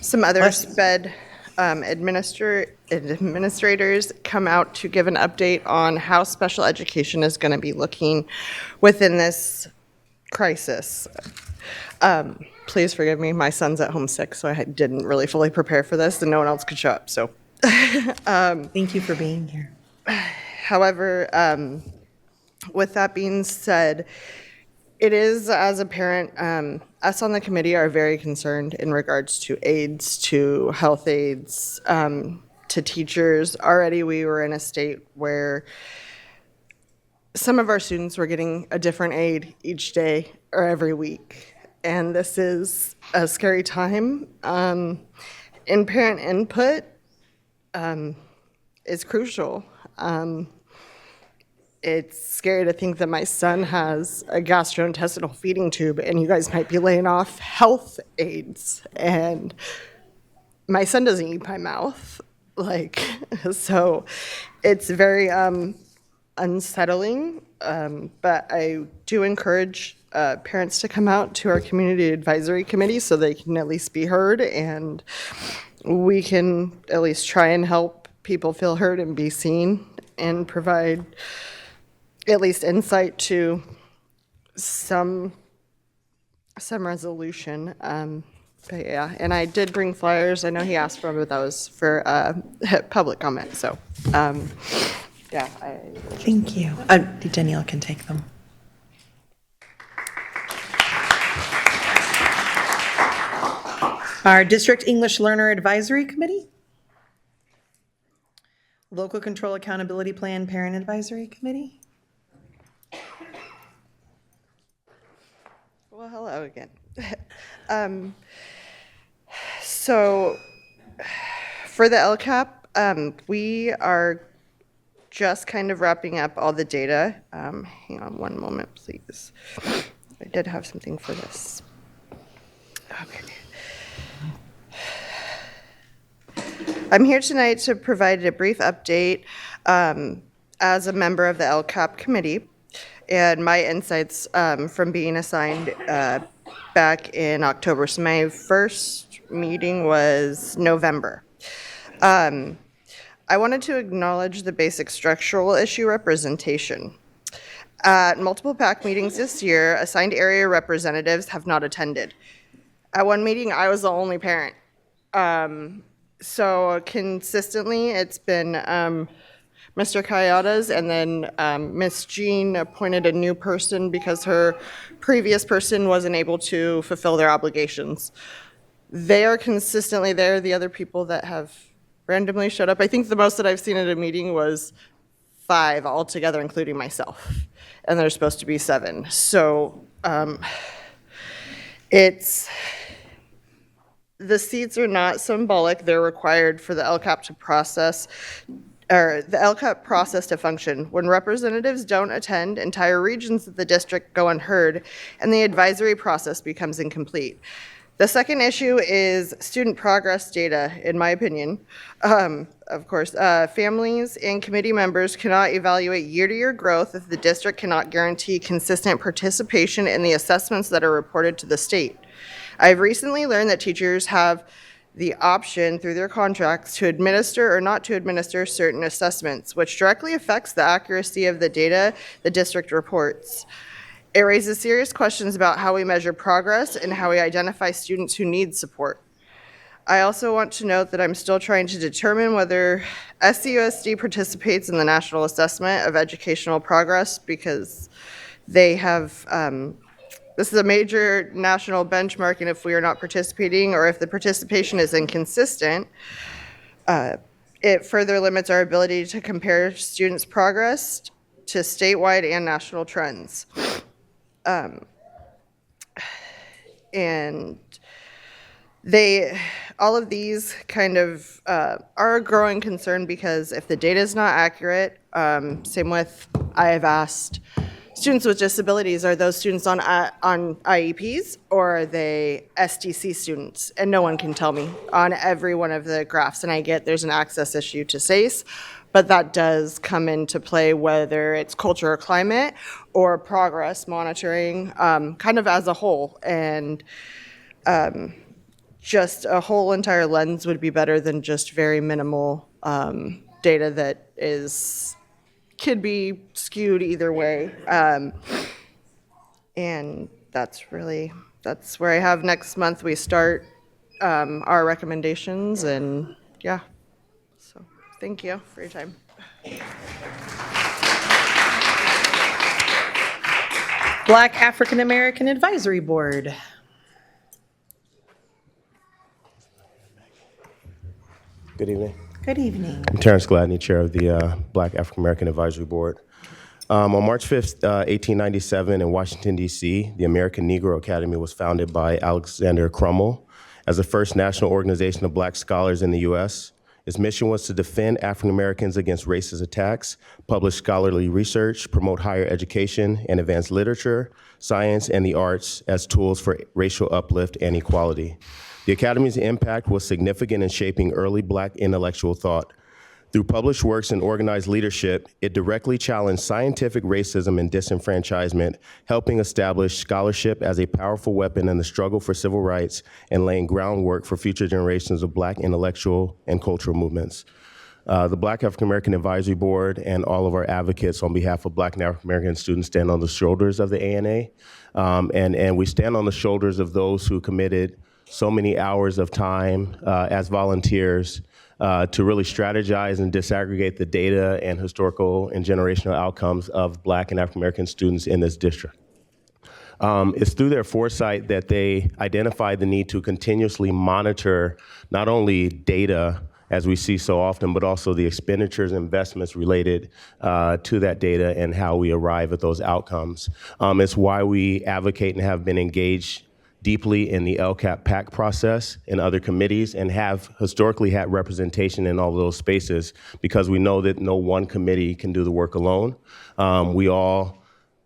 some other SPED administrators come out to give an update on how special education is going to be looking within this crisis. Please forgive me. My son's at home sick, so I didn't really fully prepare for this, and no one else could show up. So, Thank you for being here. however, with that being said, it is, as a parent, us on the committee are very concerned in regards to aides, to health aides, to teachers. Already we were in a state where some of our students were getting a different aide each day or every week. And this is a scary time. And parent input is crucial. It's scary to think that my son has a gastrointestinal feeding tube and you guys might be laying off health aides. And my son doesn't eat by mouth. So it's very unsettling. But I do encourage parents to come out to our community advisory committee so they can at least be heard, and we can at least try and help people feel heard and be seen and provide at least insight to some resolution. But yeah, and I did bring flyers. I know he asked for them, but that was for public comment. So yeah. Thank you. Danielle can take them. Our District English Learner Advisory Committee. Local Control Accountability Plan Parent Advisory Committee. Well, hello again. So for the LCAP, we are just kind of wrapping up all the data. Hang on one moment, please. I did have something for this. Okay. I'm here tonight to provide a brief update as a member of the LCAP committee and my insights from being assigned back in October. So my first meeting was November. I wanted to acknowledge the basic structural issue representation. At multiple PAC meetings this year, assigned area representatives have not attended. At one meeting, I was the only parent. So consistently, it's been Mr. Kayadas, and then Ms. Jean appointed a new person because her previous person wasn't able to fulfill their obligations. They are consistently there. The other people that have randomly showed up, I think the most that I've seen at a meeting was 5 altogether, including myself, and there's supposed to be 7. So the seats are not symbolic. They're required for the LCAP to process, or the LCAP process to function. When representatives don't attend, entire regions of the district go unheard, and the advisory process becomes incomplete. The second issue is student progress data, in my opinion. Of course, families and committee members cannot evaluate year-to-year growth if the district cannot guarantee consistent participation in the assessments that are reported to the state. I've recently learned that teachers have the option through their contracts to administer or not to administer certain assessments, which directly affects the accuracy of the data the district reports. It raises serious questions about how we measure progress and how we identify students who need support. I also want to note that I'm still trying to determine whether SCUSD participates in the National Assessment of Educational Progress, because they have this is a major national benchmark, and if we are not participating or if the participation is inconsistent, it further limits our ability to compare students' progress to statewide and national trends. And all of these kind of are a growing concern, because if the data is not accurate, same with, I have asked students with disabilities, are those students on IEPs or are they SDC students? And no one can tell me on every one of the graphs. And I get there's an access issue to SACE, but that does come into play whether it's culture or climate or progress monitoring, kind of as a whole. And just a whole entire lens would be better than just very minimal data that could be skewed either way. And that's where I have next month. We start our recommendations, and yeah. So thank you for your time. Black African American Advisory Board. Good evening. Good evening. I'm Terrence Gladney, chair of the Black African American Advisory Board. On March 5th, 1897 in Washington, D.C., the American Negro Academy was founded by Alexander Crummell as the first national organization of black scholars in the U.S. Its mission was to defend African Americans against racist attacks, publish scholarly research, promote higher education, and advance literature, science, and the arts as tools for racial uplift and equality. The Academy's impact was significant in shaping early black intellectual thought. Through published works and organized leadership, it directly challenged scientific racism and disenfranchisement, helping establish scholarship as a powerful weapon in the struggle for civil rights and laying groundwork for future generations of black intellectual and cultural movements. The Black African American Advisory Board and all of our advocates on behalf of Black and African American students stand on the shoulders of the ANA, and we stand on the shoulders of those who committed so many hours of time as volunteers to really strategize and disaggregate the data and historical and generational outcomes of Black and African American students in this district. It's through their foresight that they identified the need to continuously monitor not only data, as we see so often, but also the expenditures and investments related to that data and how we arrive at those outcomes. It's why we advocate and have been engaged deeply in the LCAP PAC process and other committees and have historically had representation in all of those spaces because we know that no one committee can do the work alone. We all,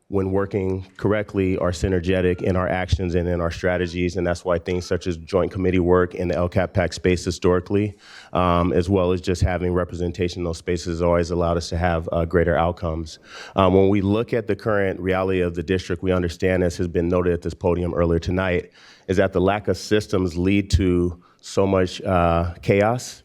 when working correctly, are synergetic in our actions and in our strategies, and that's why things such as joint committee work in the LCAP PAC space historically, as well as just having representation in those spaces, always allowed us to have greater outcomes. When we look at the current reality of the district, we understand, as has been noted at this podium earlier tonight, is that the lack of systems lead to so much chaos,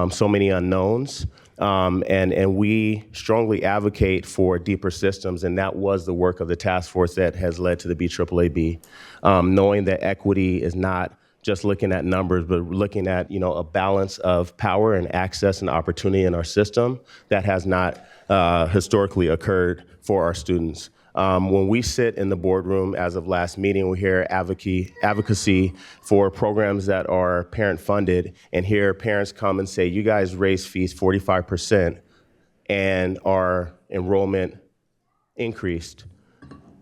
so many unknowns. And we strongly advocate for deeper systems, and that was the work of the task force that has led to the BAAB. Knowing that equity is not just looking at numbers, but looking at a balance of power and access and opportunity in our system that has not historically occurred for our students. When we sit in the boardroom as of last meeting, we hear advocacy for programs that are parent funded and hear parents come and say, you guys raise fees 45% and our enrollment increased.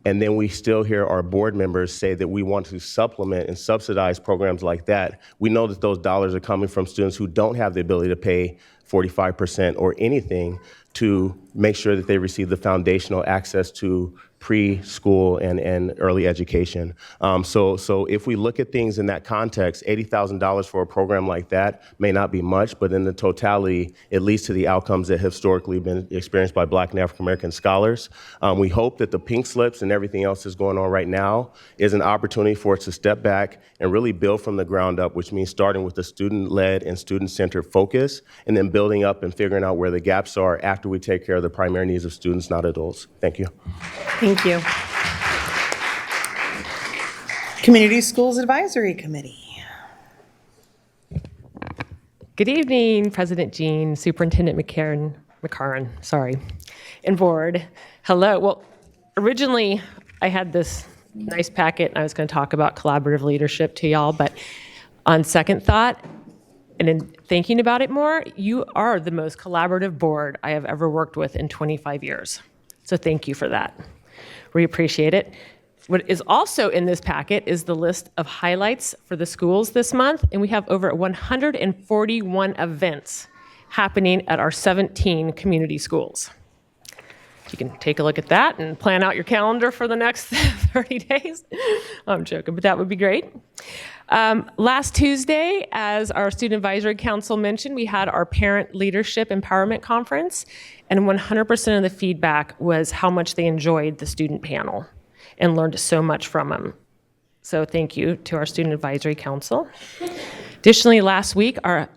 And then we still hear our board members say that we want to supplement and subsidize programs like that. We know that those dollars are coming from students who don't have the ability to pay 45% or anything to make sure that they receive the foundational access to preschool and early education. So if we look at things in that context, $80,000 for a program like that may not be much, but in the totality, it leads to the outcomes that have historically been experienced by Black and African American scholars. We hope that the pink slips and everything else that's going on right now is an opportunity for us to step back and really build from the ground up, which means starting with a student-led and student-centered focus, and then building up and figuring out where the gaps are after we take care of the primary needs of students, not adults. Thank you. Thank you. Community Schools Advisory Committee. Good evening, President Jean, Superintendent McCarn, and board. Hello. Well, originally I had this nice packet and I was going to talk about collaborative leadership to y'all, but on second thought, and in thinking about it more, you are the most collaborative board I have ever worked with in 25 years. So thank you for that. We appreciate it. What is also in this packet is the list of highlights for the schools this month, and we have over 141 events happening at our 17 community schools. You can take a look at that and plan out your calendar for the next 30 days. I'm joking, but that would be great. Last Tuesday, as our Student Advisory Council mentioned, we had our Parent Leadership Empowerment Conference, and 100% of the feedback was how much they enjoyed the student panel and learned so much from them. So thank you to our Student Advisory Council. Additionally, last week, our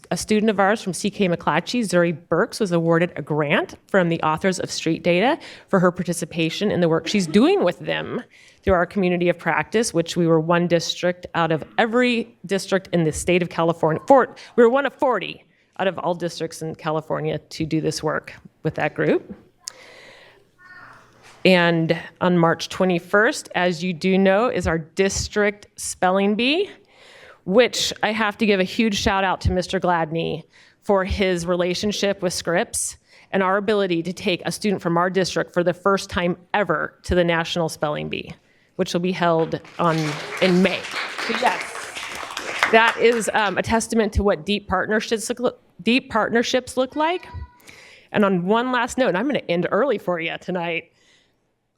a student of ours from CK McClatchy, Zuri Burks, was awarded a grant from the authors of Street Data for her participation in the work she's doing with them through our community of practice, which we were one district out of every district in the state of California. We were one of 40 out of all districts in California to do this work with that group. And on March 21st, as you do know, is our district spelling bee, which I have to give a huge shout out to Mr. Gladney for his relationship with Scripps and our ability to take a student from our district for the first time ever to the National Spelling Bee, which will be held in May. So yes, that is a testament to what deep partnerships look like. And on one last note, and I'm going to end early for you tonight.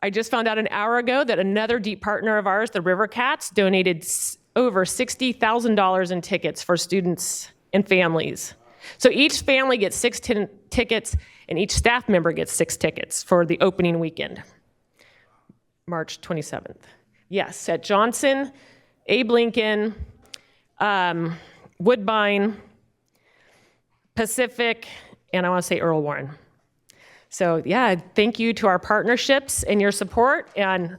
I just found out an hour ago that another deep partner of ours, the River Cats, donated over $60,000 in tickets for students and families. So each family gets 6 tickets, and each staff member gets 6 tickets for the opening weekend, March 27th. Yes, at Johnson, Abe Lincoln, Woodbine, Pacific, and I want to say Earl Warren. So yeah, thank you to our partnerships and your support, and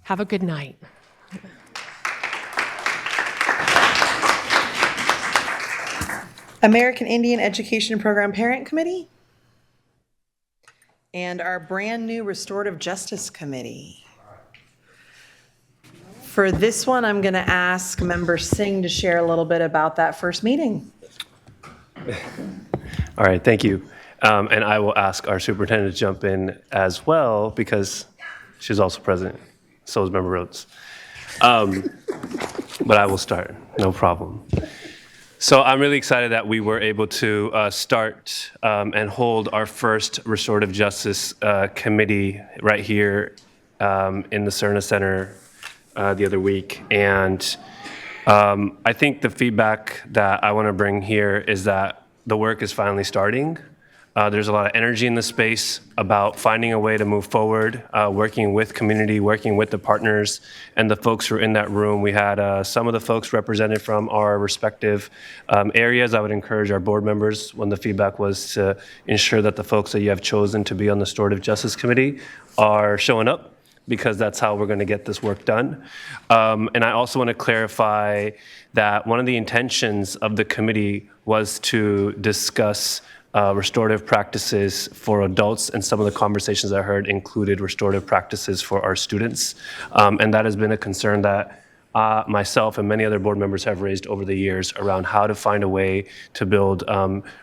have a good night. American Indian Education Program Parent Committee, and our brand new Restorative Justice Committee. For this one, I'm going to ask Member Singh to share a little bit about that first meeting. All right, thank you. And I will ask our superintendent to jump in as well because she's also present. So is Member Rhodes. But I will start, no problem. So I'm really excited that we were able to start and hold our first Restorative Justice Committee right here in the Cerna Center the other week. And I think the feedback that I want to bring here is that the work is finally starting. There's a lot of energy in the space about finding a way to move forward, working with community, working with the partners and the folks who are in that room. We had some of the folks represented from our respective areas. I would encourage our board members, when the feedback was to ensure that the folks that you have chosen to be on the Restorative Justice Committee are showing up, because that's how we're going to get this work done. And I also want to clarify that one of the intentions of the committee was to discuss restorative practices for adults, and some of the conversations I heard included restorative practices for our students. And that has been a concern that myself and many other board members have raised over the years around how to find a way to build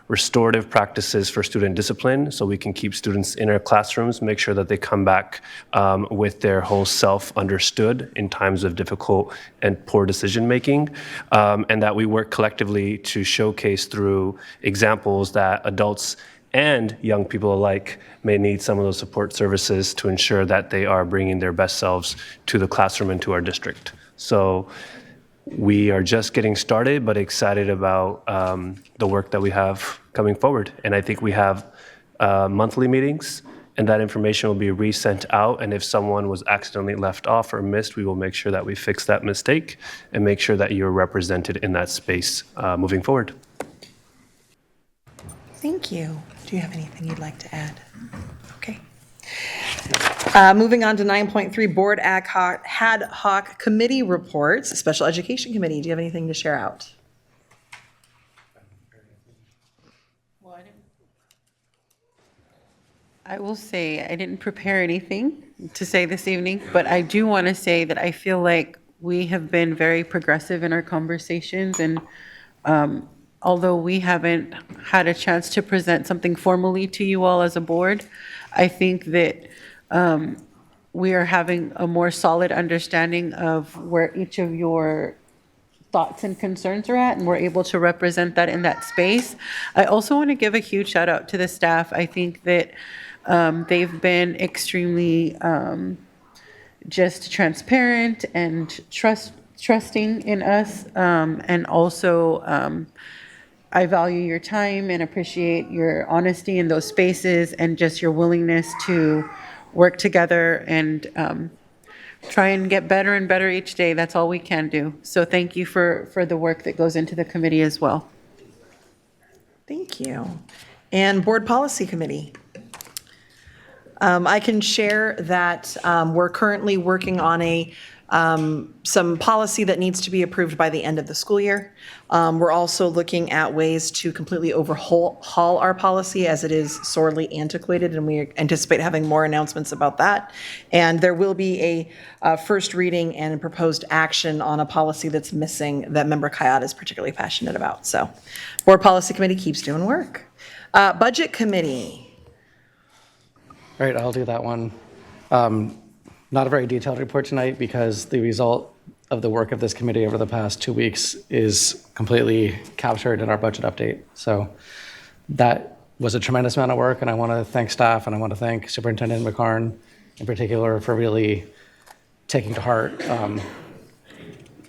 restorative practices for student discipline so we can keep students in our classrooms, make sure that they come back with their whole self understood in times of difficult and poor decision making, and that we work collectively to showcase through examples that adults and young people alike may need some of those support services to ensure that they are bringing their best selves to the classroom and to our district. So we are just getting started, but excited about the work that we have coming forward. And I think we have monthly meetings, and that information will be resent out. And if someone was accidentally left off or missed, we will make sure that we fix that mistake and make sure that you're represented in that space moving forward. Thank you. Do you have anything you'd like to add? Okay. Moving on to 9.3 Board Ad Hoc Committee Reports. Special Education Committee, do you have anything to share out? I will say I didn't prepare anything to say this evening, but I do want to say that I feel like we have been very progressive in our conversations, and although we haven't had a chance to present something formally to you all as a board, I think that we are having a more solid understanding of where each of your thoughts and concerns are at, and we're able to represent that in that space. I also want to give a huge shout out to the staff. I think that they've been extremely just transparent and trusting in us, and also I value your time and appreciate your honesty in those spaces and just your willingness to work together and try and get better and better each day. That's all we can do. So thank you for the work that goes into the committee as well. Thank you. And Board Policy Committee. I can share that we're currently working on some policy that needs to be approved by the end of the school year. We're also looking at ways to completely overhaul our policy as it is sorely antiquated, and we anticipate having more announcements about that. And there will be a first reading and proposed action on a policy that's missing that Member Kayat is particularly passionate about. So Board Policy Committee keeps doing work. Budget Committee. All right, I'll do that one. Not a very detailed report tonight because the result of the work of this committee over the past 2 weeks is completely captured in our budget update. So that was a tremendous amount of work, and I want to thank staff and I want to thank Superintendent McCarn in particular for really taking to heart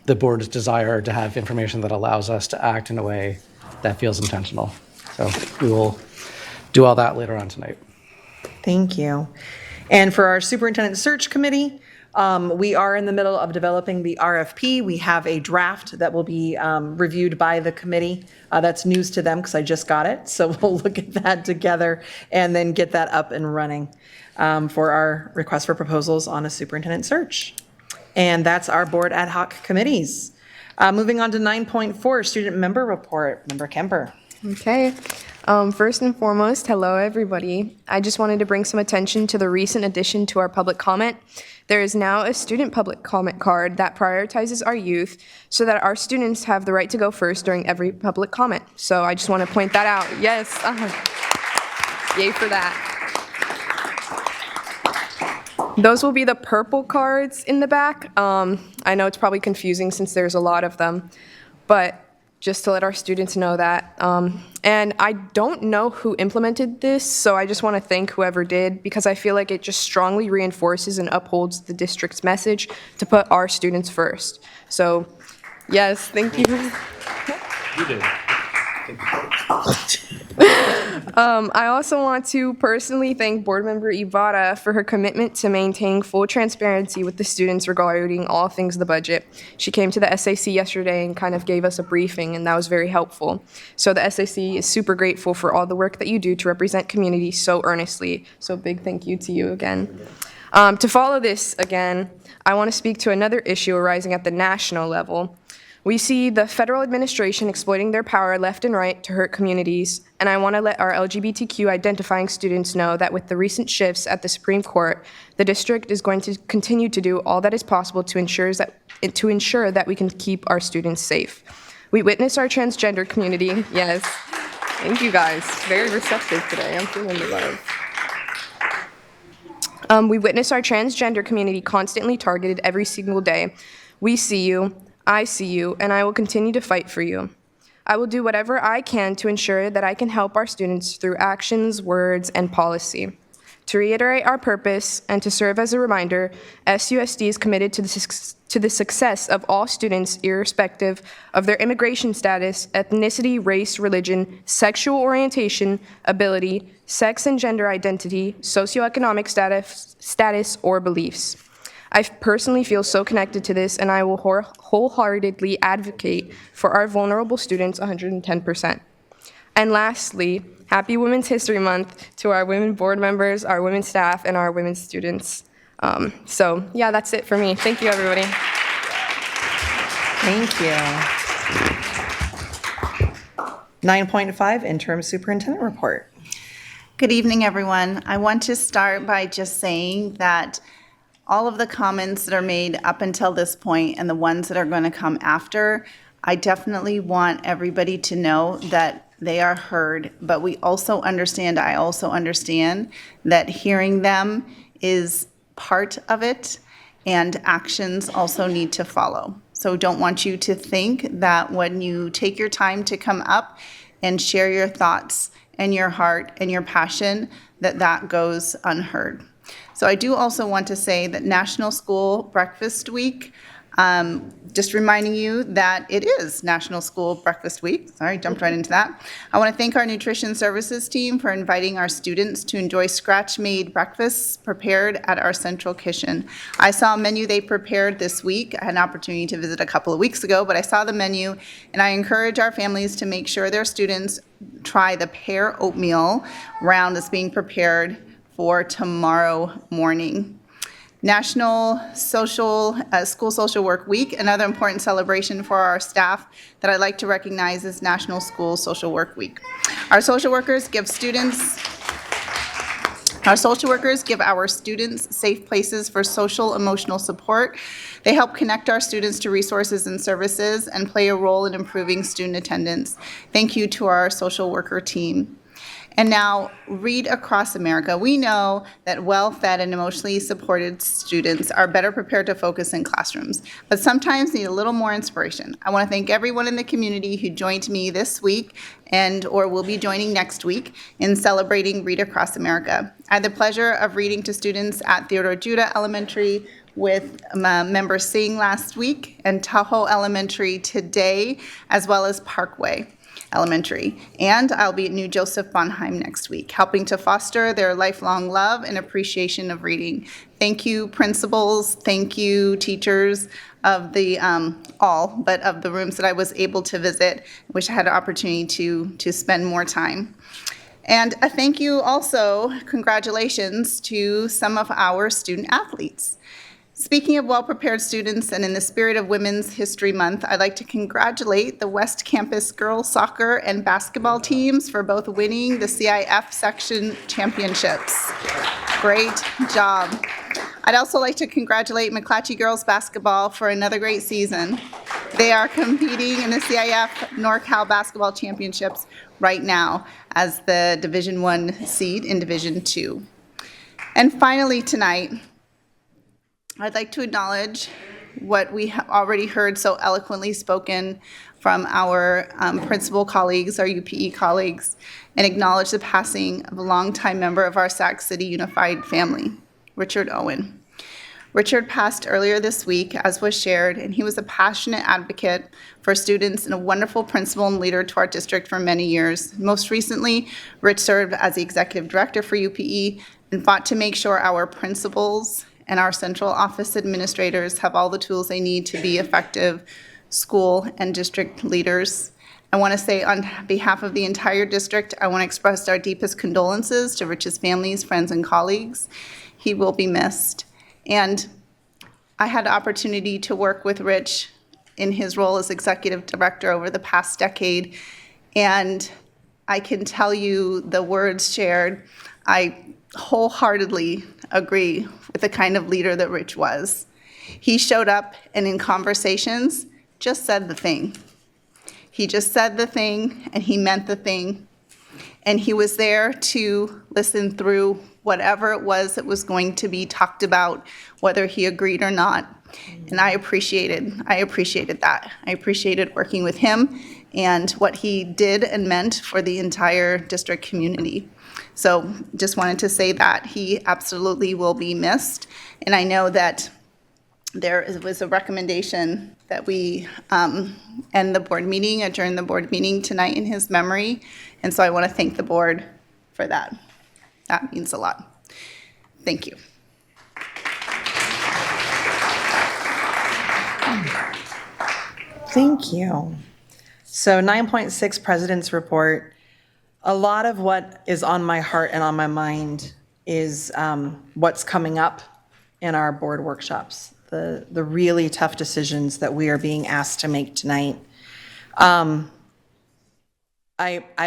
the board's desire to have information that allows us to act in a way that feels intentional. So we will do all that later on tonight. Thank you. And for our Superintendent Search Committee, we are in the middle of developing the RFP. We have a draft that will be reviewed by the committee. That's news to them because I just got it. So we'll look at that together and then get that up and running for our request for proposals on a superintendent search. And that's our board ad hoc committees. Moving on to 9.4, student member report. Member Kemper. Okay. First and foremost, hello everybody. I just wanted to bring some attention to the recent addition to our public comment. There is now a student public comment card that prioritizes our youth so that our students have the right to go first during every public comment. So I just want to point that out. Yes. Yay for that. Those will be the purple cards in the back. I know it's probably confusing since there's a lot of them, but just to let our students know that. And I don't know who implemented this, so I just want to thank whoever did, because I feel like it just strongly reinforces and upholds the district's message to put our students first. So, yes, thank you. You did. I also want to personally thank Board Member Ibarra for her commitment to maintain full transparency with the students regarding all things the budget. She came to the SAC yesterday and kind of gave us a briefing, and that was very helpful. So the SAC is super grateful for all the work that you do to represent community so earnestly. So big thank you to you again. To follow this again, I want to speak to another issue arising at the national level. We see the federal administration exploiting their power left and right to hurt communities, and I want to let our LGBTQ identifying students know that with the recent shifts at the Supreme Court, the district is going to continue to do all that is possible to ensure that we can keep our students safe. We witness our transgender community, yes, thank you guys, very receptive today, I'm feeling the love. We witness our transgender community constantly targeted every single day. We see you, I see you, and I will continue to fight for you. I will do whatever I can to ensure that I can help our students through actions, words, and policy. To reiterate our purpose and to serve as a reminder, SUSD is committed to the success of all students irrespective of their immigration status, ethnicity, race, religion, sexual orientation, ability, sex and gender identity, socioeconomic status, or beliefs. I personally feel so connected to this, and I will wholeheartedly advocate for our vulnerable students 110%. And lastly, happy Women's History Month to our women board members, our women staff, and our women students. So yeah, that's it for me. Thank you, everybody. Thank you. 9.5, interim superintendent report. Good evening, everyone. I want to start by just saying that all of the comments that are made up until this point and the ones that are going to come after, I definitely want everybody to know that they are heard, but I also understand that hearing them is part of it, and actions also need to follow. So don't want you to think that when you take your time to come up and share your thoughts and your heart and your passion, that goes unheard. So I do also want to say that National School Breakfast Week Just reminding you that it is National School Breakfast Week. Sorry, jumped right into that. I want to thank our nutrition services team for inviting our students to enjoy scratch-made breakfasts prepared at our central kitchen. I saw a menu they prepared this week. I had an opportunity to visit a couple of weeks ago, but I saw the menu, and I encourage our families to make sure their students try the pear oatmeal round that's being prepared for tomorrow morning. National School Social Work Week, another important celebration for our staff that I'd like to recognize is National School Social Work Week. Our social workers give our students safe places for social emotional support. They help connect our students to resources and services and play a role in improving student attendance. Thank you to our social worker team. And now, Read Across America. We know that well-fed and emotionally supported students are better prepared to focus in classrooms, but sometimes need a little more inspiration. I want to thank everyone in the community who joined me this week or will be joining next week in celebrating Read Across America. I had the pleasure of reading to students at Theodore Judah Elementary with Member Singh last week and Tahoe Elementary today, as well as Parkway Elementary, and I'll be at New Joseph Bonheim next week, helping to foster their lifelong love and appreciation of reading. Thank you, principals. Thank you, teachers of the of the rooms that I was able to visit. Wish I had an opportunity to spend more time. And a thank you also, congratulations to some of our student athletes. Speaking of well-prepared students, and in the spirit of Women's History Month, I'd like to congratulate the West Campus girls soccer and basketball teams for both winning the CIF section championships. Great job. I'd also like to congratulate McClatchy girls basketball for another great season. They are competing in the CIF NorCal basketball championships right now as the Division I seed in Division II. And finally tonight, I'd like to acknowledge what we have already heard so eloquently spoken from our principal colleagues, our UPE colleagues, and acknowledge the passing of a longtime member of our Sac City Unified family, Richard Owen. Richard passed earlier this week, as was shared, and he was a passionate advocate for students and a wonderful principal and leader to our district for many years. Most recently, Rich served as the executive director for UPE and fought to make sure our principals and our central office administrators have all the tools they need to be effective school and district leaders. I want to say on behalf of the entire district, I want to express our deepest condolences to Rich's families, friends, and colleagues. He will be missed. And I had the opportunity to work with Rich in his role as executive director over the past decade, and I can tell you the words shared, I wholeheartedly agree with the kind of leader that Rich was. He showed up and in conversations just said the thing. He just said the thing and he meant the thing. And he was there to listen through whatever it was that was going to be talked about, whether he agreed or not. And I appreciated that. I appreciated working with him and what he did and meant for the entire district community. So just wanted to say that he absolutely will be missed. And I know that there was a recommendation that we end the board meeting, adjourn the board meeting tonight in his memory. And so I want to thank the board for that. That means a lot. Thank you. Thank you. So 9.6 President's Report. A lot of what is on my heart and on my mind is what's coming up in our board workshops, the really tough decisions that we are being asked to make tonight. I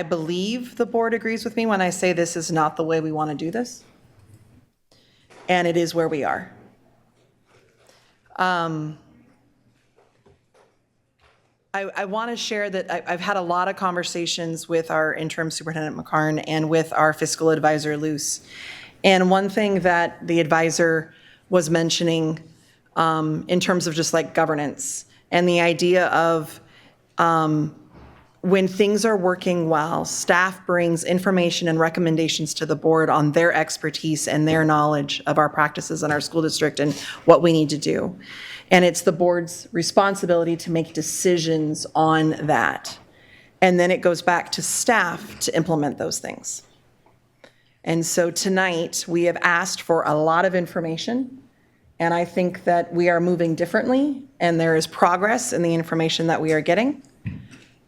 believe the board agrees with me when I say this is not the way we want to do this, and it is where we are. I want to share that I've had a lot of conversations with our interim superintendent McCarn and with our fiscal advisor Luce. And one thing that the advisor was mentioning in terms of just like governance and the idea of when things are working well, staff brings information and recommendations to the board on their expertise and their knowledge of our practices in our school district and what we need to do. And it's the board's responsibility to make decisions on that. And then it goes back to staff to implement those things. And so tonight, we have asked for a lot of information, and I think that we are moving differently, and there is progress in the information that we are getting.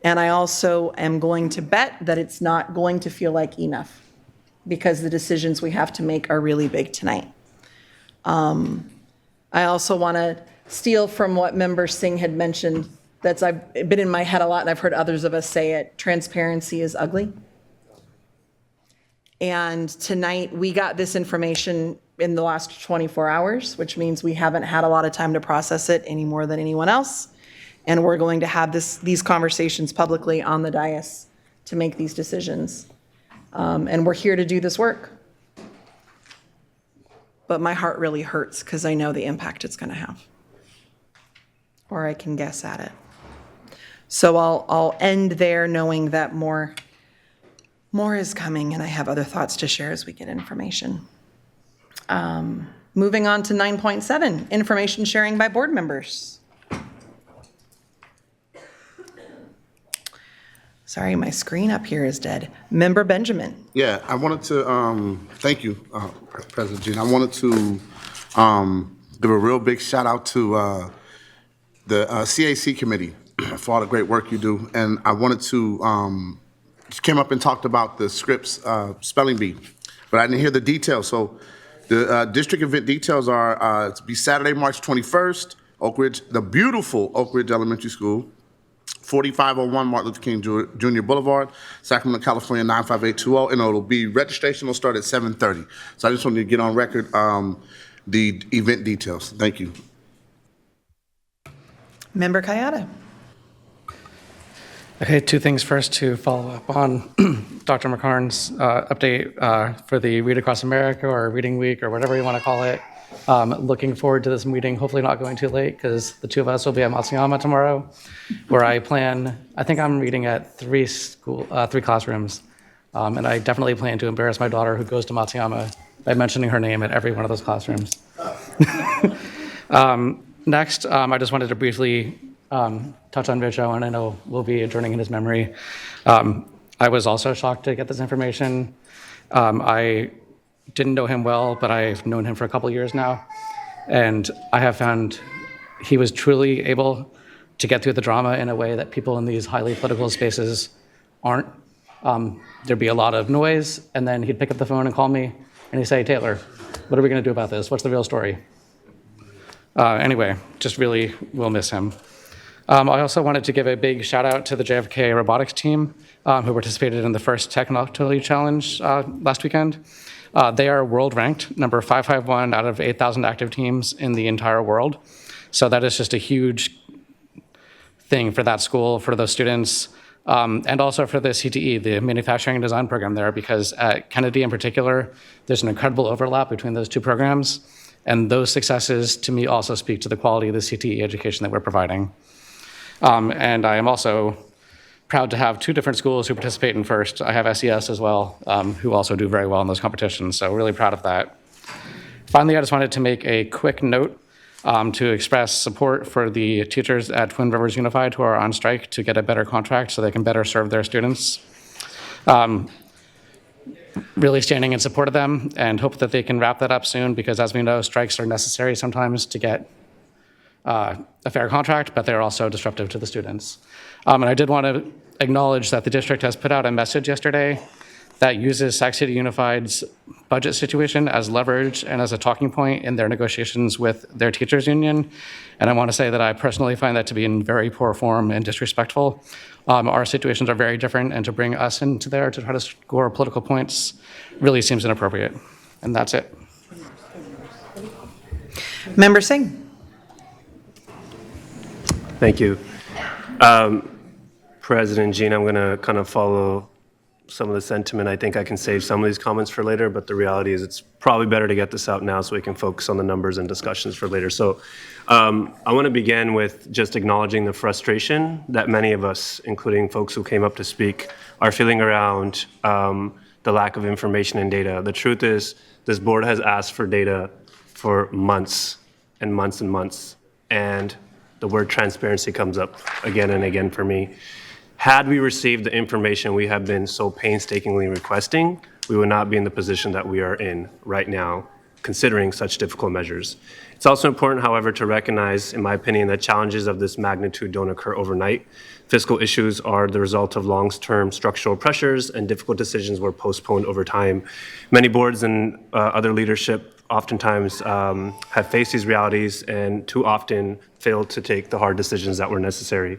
And I also am going to bet that it's not going to feel like enough, because the decisions we have to make are really big tonight. I also want to steal from what Member Singh had mentioned, that's I've been in my head a lot, and I've heard others of us say it, transparency is ugly. And tonight, we got this information in the last 24 hours, which means we haven't had a lot of time to process it any more than anyone else. And we're going to have these conversations publicly on the dais to make these decisions. And we're here to do this work. But my heart really hurts because I know the impact it's going to have. Or I can guess at it. So I'll end there knowing that more is coming, and I have other thoughts to share as we get information. Moving on to 9.7, information sharing by board members. Sorry, my screen up here is dead. Member Benjamin. Yeah, I wanted to thank you, President Jean. I wanted to give a real big shout out to the CAC committee for all the great work you do. And I wanted to, just came up and talked about the Scripps spelling bee, but I didn't hear the details. So the district event details are to be Saturday, March 21st, Oak Ridge, the beautiful Oak Ridge Elementary School, 4501 Martin Luther King Jr. Boulevard, Sacramento, California, 95820, and it'll be, registration will start at 7:30. So I just wanted to get on record the event details. Thank you. Member Kayada. Okay, two things first to follow up on Dr. McCarn's update for the Read Across America or Reading Week or whatever you want to call it. Looking forward to this meeting, hopefully not going too late because the two of us will be at Matsuyama tomorrow, where I think I'm reading at three classrooms, and I definitely plan to embarrass my daughter who goes to Matsuyama by mentioning her name at every one of those classrooms. Next, I just wanted to briefly touch on Rich Owen. I know we'll be adjourning in his memory. I was also shocked to get this information. I didn't know him well, but I've known him for a couple of years now. And I have found he was truly able to get through the drama in a way that people in these highly political spaces aren't. There'd be a lot of noise, and then he'd pick up the phone and call me, and he'd say, Taylor, what are we going to do about this? What's the real story? Anyway, just really will miss him. I also wanted to give a big shout out to the JFK robotics team who participated in the first Technology Challenge last weekend. They are world ranked, number 551 out of 8,000 active teams in the entire world. So that is just a huge thing for that school, for those students, and also for the CTE, the Manufacturing and Design program there, because at Kennedy in particular, there's an incredible overlap between those two programs. And those successes, to me, also speak to the quality of the CTE education that we're providing. And I am also proud to have two different schools who participate in FIRST. I have SES as well, who also do very well in those competitions, so really proud of that. Finally, I just wanted to make a quick note to express support for the teachers at Twin Rivers Unified who are on strike to get a better contract so they can better serve their students. Really standing in support of them and hope that they can wrap that up soon because, as we know, strikes are necessary sometimes to get a fair contract, but they're also disruptive to the students. And I did want to acknowledge that the district has put out a message yesterday that uses Sac City Unified's budget situation as leverage and as a talking point in their negotiations with their teachers union. And I want to say that I personally find that to be in very poor form and disrespectful. Our situations are very different, and to bring us into there to try to score political points really seems inappropriate. And that's it. Member Singh. Thank you. President Jean, I'm going to kind of follow some of the sentiment. I think I can save some of these comments for later, but the reality is it's probably better to get this out now so we can focus on the numbers and discussions for later. So I want to begin with just acknowledging the frustration that many of us, including folks who came up to speak, are feeling around the lack of information and data. The truth is, this board has asked for data for months and months and months, and the word transparency comes up again and again for me. Had we received the information we have been so painstakingly requesting, we would not be in the position that we are in right now, considering such difficult measures. It's also important, however, to recognize, in my opinion, that challenges of this magnitude don't occur overnight. Fiscal issues are the result of long-term structural pressures, and difficult decisions were postponed over time. Many boards and other leadership oftentimes have faced these realities and too often failed to take the hard decisions that were necessary.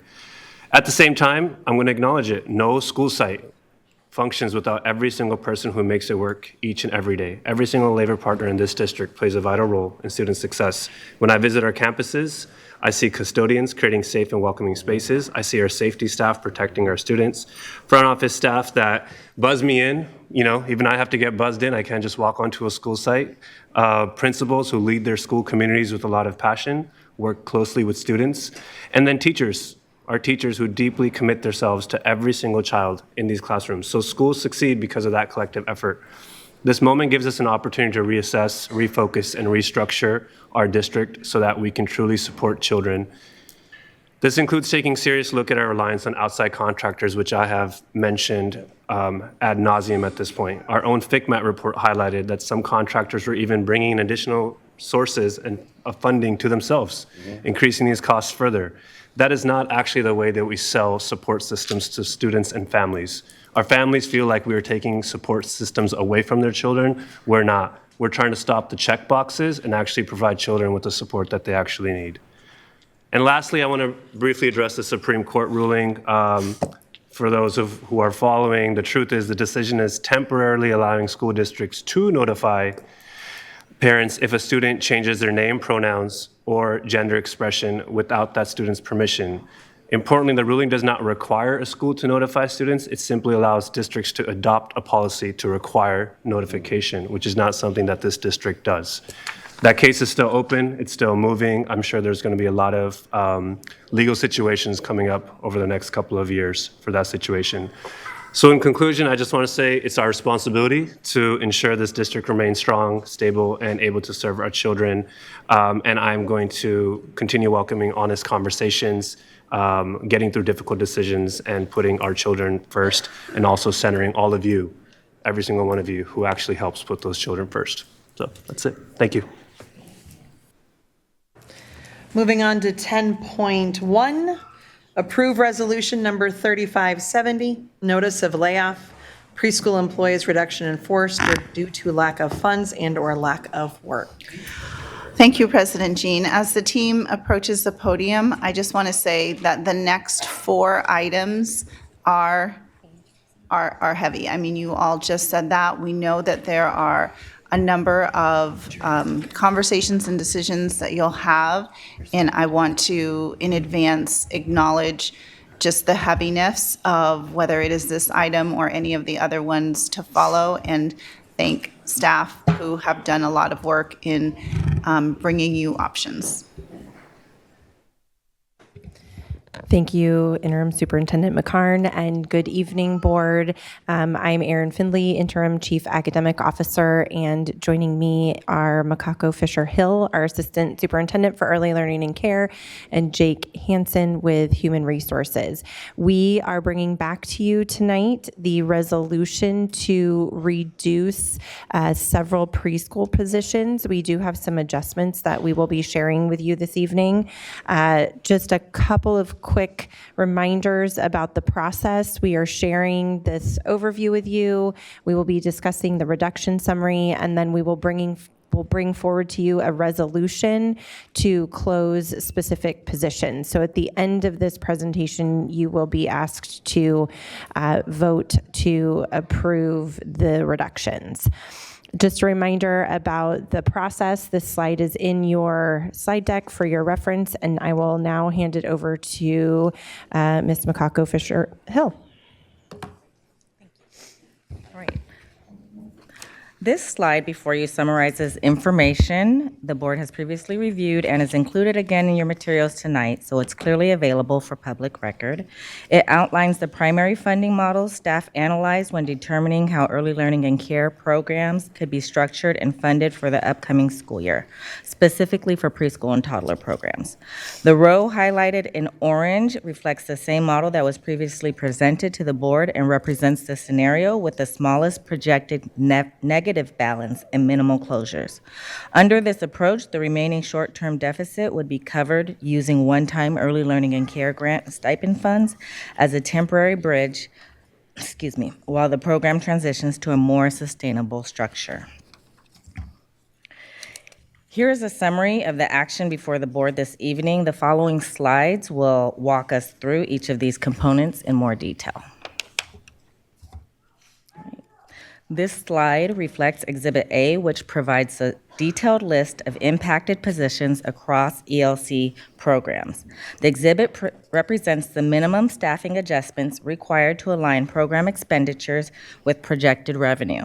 At the same time, I'm going to acknowledge it. No school site functions without every single person who makes it work each and every day. Every single labor partner in this district plays a vital role in student success. When I visit our campuses, I see custodians creating safe and welcoming spaces. I see our safety staff protecting our students, front office staff that buzz me in. You know, even I have to get buzzed in. I can't just walk onto a school site. Principals who lead their school communities with a lot of passion, work closely with students, and then teachers. Our teachers who deeply commit themselves to every single child in these classrooms. So schools succeed because of that collective effort. This moment gives us an opportunity to reassess, refocus, and restructure our district so that we can truly support children. This includes taking a serious look at our reliance on outside contractors, which I have mentioned ad nauseum at this point. Our own FICMAT report highlighted that some contractors were even bringing in additional sources of funding to themselves, increasing these costs further. That is not actually the way that we sell support systems to students and families. Our families feel like we are taking support systems away from their children. We're not. We're trying to stop the check boxes and actually provide children with the support that they actually need. And lastly, I want to briefly address the Supreme Court ruling. For those who are following, the truth is the decision is temporarily allowing school districts to notify parents if a student changes their name, pronouns, or gender expression without that student's permission. Importantly, the ruling does not require a school to notify students. It simply allows districts to adopt a policy to require notification, which is not something that this district does. That case is still open. It's still moving. I'm sure there's going to be a lot of legal situations coming up over the next couple of years for that situation. So in conclusion, I just want to say it's our responsibility to ensure this district remains strong, stable, and able to serve our children. And I'm going to continue welcoming honest conversations, getting through difficult decisions, and putting our children first, and also centering all of you, every single one of you, who actually helps put those children first. So that's it. Thank you. Moving on to 10.1. Approve resolution number 3570, notice of layoff, preschool employees reduction in force due to lack of funds and/or lack of work. Thank you, President Jean. As the team approaches the podium, I just want to say that the next 4 items are heavy. I mean, you all just said that. We know that there are a number of conversations and decisions that you'll have, and I want to, in advance, acknowledge just the heaviness of whether it is this item or any of the other ones to follow, and thank staff who have done a lot of work in bringing you options. Thank you, Interim Superintendent McCarn, and good evening, Board. I'm Erin Findley, Interim Chief Academic Officer, and joining me are Makako Fisher-Hill, our Assistant Superintendent for Early Learning and Care, and Jake Hansen with Human Resources. We are bringing back to you tonight the resolution to reduce several preschool positions. We do have some adjustments that we will be sharing with you this evening. Just a couple of quick reminders about the process. We are sharing this overview with you. We will be discussing the reduction summary, and then we'll bring forward to you a resolution to close specific positions. So at the end of this presentation, you will be asked to vote to approve the reductions. Just a reminder about the process. This slide is in your slide deck for your reference, and I will now hand it over to Ms. Makako Fisher-Hill. This slide before you summarizes information the board has previously reviewed and is included again in your materials tonight, so it's clearly available for public record. It outlines the primary funding models staff analyzed when determining how early learning and care programs could be structured and funded for the upcoming school year, specifically for preschool and toddler programs. The row highlighted in orange reflects the same model that was previously presented to the board and represents the scenario with the smallest projected negative balance and minimal closures. Under this approach, the remaining short-term deficit would be covered using one-time early learning and care grant stipend funds as a temporary bridge, while the program transitions to a more sustainable structure. Here is a summary of the action before the board this evening. The following slides will walk us through each of these components in more detail. This slide reflects Exhibit A, which provides a detailed list of impacted positions across ELC programs. The exhibit represents the minimum staffing adjustments required to align program expenditures with projected revenue.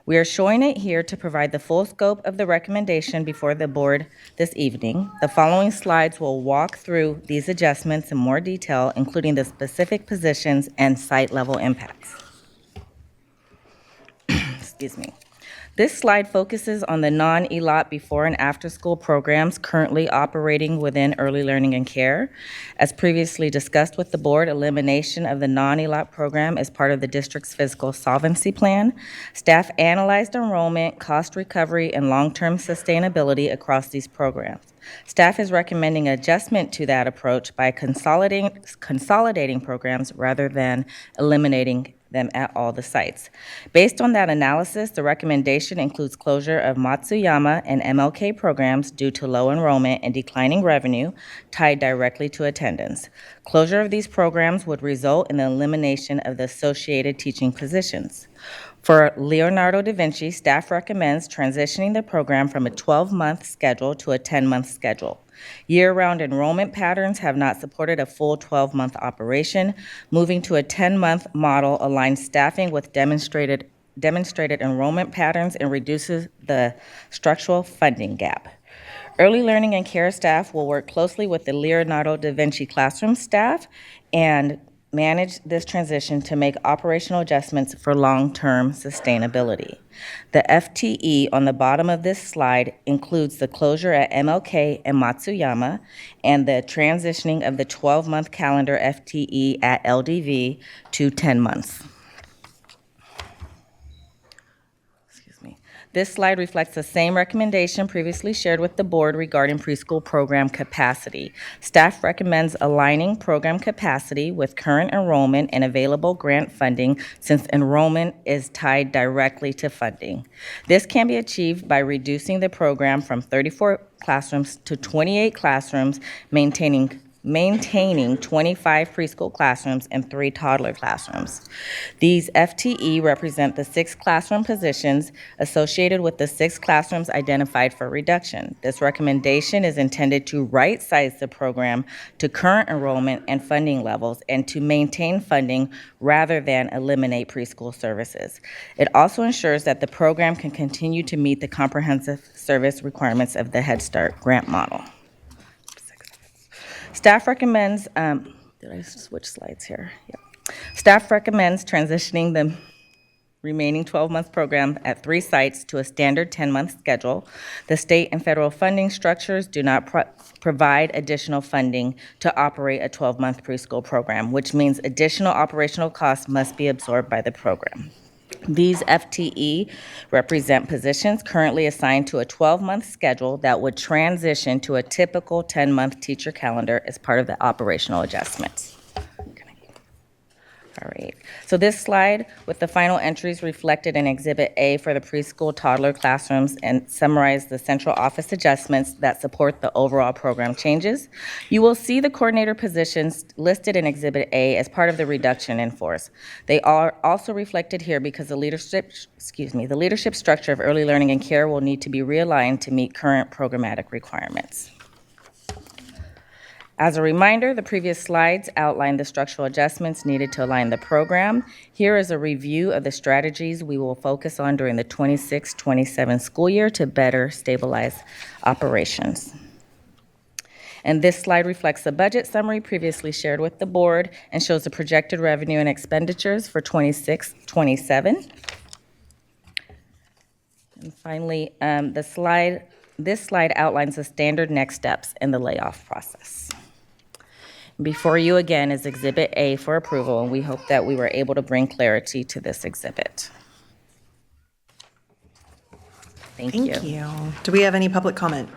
We are showing it here to provide the full scope of the recommendation before the board this evening. The following slides will walk through these adjustments in more detail, including the specific positions and site-level impacts. This slide focuses on the non-ELOT before and after school programs currently operating within early learning and care. As previously discussed with the board, elimination of the non-ELOT program is part of the district's fiscal solvency plan. Staff analyzed enrollment, cost recovery, and long-term sustainability across these programs. Staff is recommending adjustment to that approach by consolidating programs rather than eliminating them at all the sites. Based on that analysis, the recommendation includes closure of Matsuyama and MLK programs due to low enrollment and declining revenue tied directly to attendance. Closure of these programs would result in the elimination of the associated teaching positions. For Leonardo da Vinci, staff recommends transitioning the program from a 12-month schedule to a 10-month schedule. Year-round enrollment patterns have not supported a full 12-month operation. Moving to a 10-month model aligns staffing with demonstrated enrollment patterns and reduces the structural funding gap. Early learning and care staff will work closely with the Leonardo da Vinci classroom staff and manage this transition to make operational adjustments for long-term sustainability. The FTE on the bottom of this slide includes the closure at MLK and Matsuyama and the transitioning of the 12-month calendar FTE at LDV to 10 months. This slide reflects the same recommendation previously shared with the board regarding preschool program capacity. Staff recommends aligning program capacity with current enrollment and available grant funding since enrollment is tied directly to funding. This can be achieved by reducing the program from 34 classrooms to 28 classrooms, maintaining 25 preschool classrooms and 3 toddler classrooms. These FTE represent the 6 classroom positions associated with the 6 classrooms identified for reduction. This recommendation is intended to right-size the program to current enrollment and funding levels and to maintain funding rather than eliminate preschool services. It also ensures that the program can continue to meet the comprehensive service requirements of the Head Start grant model. Staff recommends, did I switch slides here? Yeah. Staff recommends transitioning the remaining 12-month program at 3 sites to a standard 10-month schedule. The state and federal funding structures do not provide additional funding to operate a 12-month preschool program, which means additional operational costs must be absorbed by the program. These FTE represent positions currently assigned to a 12-month schedule that would transition to a typical 10-month teacher calendar as part of the operational adjustments. All right, so this slide with the final entries reflected in Exhibit A for the preschool toddler classrooms and summarize the central office adjustments that support the overall program changes. You will see the coordinator positions listed in Exhibit A as part of the reduction in force. They are also reflected here because the leadership structure of early learning and care will need to be realigned to meet current programmatic requirements. As a reminder, the previous slides outlined the structural adjustments needed to align the program. Here is a review of the strategies we will focus on during the 26-27 school year to better stabilize operations. And this slide reflects the budget summary previously shared with the board and shows the projected revenue and expenditures for 26-27. And finally, this slide outlines the standard next steps in the layoff process. Before you again is Exhibit A for approval, and we hope that we were able to bring clarity to this exhibit. Thank you. Thank you. Do we have any public comment?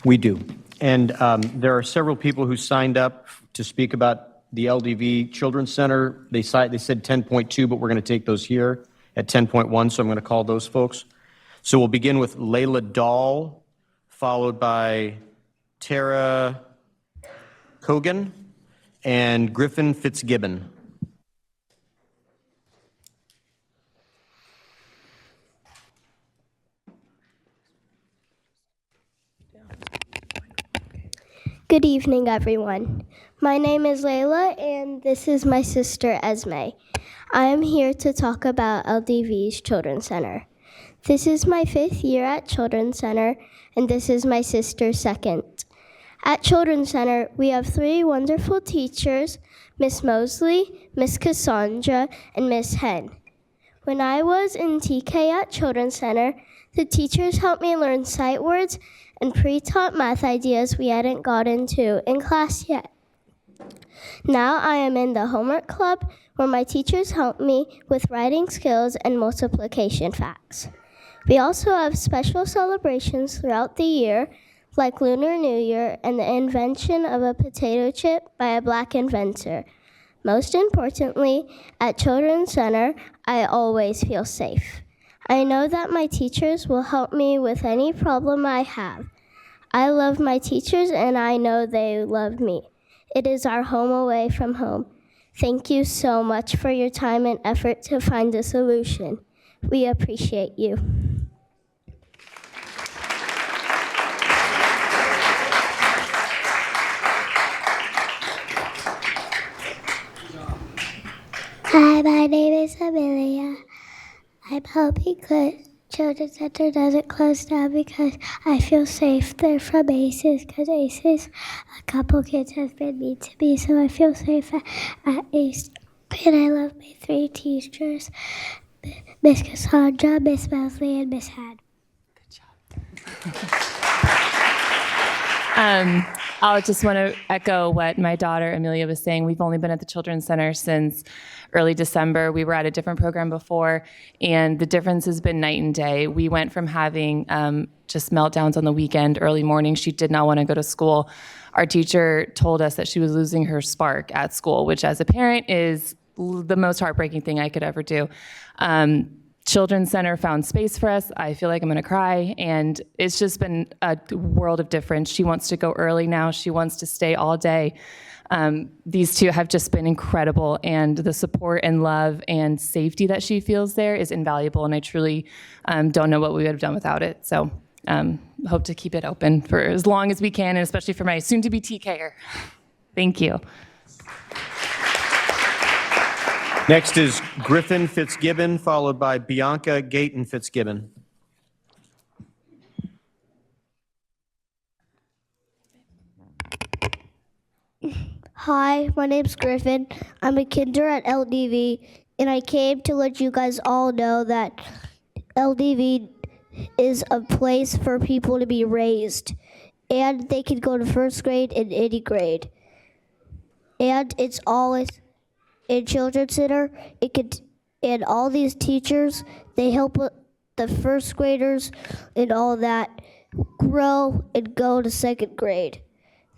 We do. And there are several people who signed up to speak about the LDV Children's Center. They said 10.2, but we're going to take those here at 10.1, so I'm going to call those folks. So we'll begin with Layla Dahl, followed by Tara Kogan and Griffin Fitzgibbon. Good evening, everyone. My name is Layla, and this is my sister, Esme. I am here to talk about LDV's Children's Center. This is my 5th year at Children's Center, and this is my sister's 2nd. At Children's Center, we have 3 wonderful teachers, Miss Mosley, Miss Cassandra, and Miss Hen. When I was in TK at Children's Center, the teachers helped me learn sight words and pre-taught math ideas we hadn't gotten to in class yet. Now I am in the homework club where my teachers help me with writing skills and multiplication facts. We also have special celebrations throughout the year, like Lunar New Year and the invention of a potato chip by a Black inventor. Most importantly, at Children's Center, I always feel safe. I know that my teachers will help me with any problem I have. I love my teachers and I know they love me. It is our home away from home. Thank you so much for your time and effort to find a solution. We appreciate you. Hi, my name is Amelia. I'm hoping that Children's Center doesn't close down because I feel safe there from ACES, because ACES, a couple kids have been mean to me, so I feel safe at ACES. And I love my 3 teachers, Miss Cassandra, Miss Mosley, and Miss Had. I just want to echo what my daughter Amelia was saying. We've only been at the Children's Center since early December. We were at a different program before, and the difference has been night and day. We went from having just meltdowns on the weekend, early morning. She did not want to go to school. Our teacher told us that she was losing her spark at school, which as a parent is the most heartbreaking thing I could ever do. Children's Center found space for us. I feel like I'm gonna cry, and it's just been a world of difference. She wants to go early now. She wants to stay all day. These 2 have just been incredible, and the support and love and safety that she feels there is invaluable, and I truly don't know what we would have done without it. So hope to keep it open for as long as we can, and especially for my soon-to-be TKer. Thank you. Next is Griffin Fitzgibbon, followed by Bianca Gayton Fitzgibbon. Hi, my name's Griffin. I'm a kinder at LDV, and I came to let you guys all know that LDV is a place for people to be raised, and they can go to 1st grade in any grade. And it's always in Children's Center. And all these teachers, they help the 1st graders and all that grow and go to 2nd grade.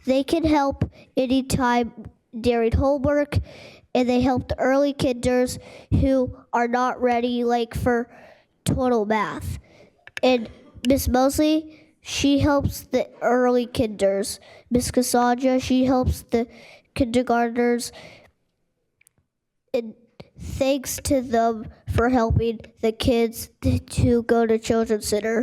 They can help anytime during homework, and they help the early kinders who are not ready, like for total math. And Miss Mosley, she helps the early kinders. Miss Cassandra, she helps the kindergartners. And thanks to them for helping the kids to go to Children's Center.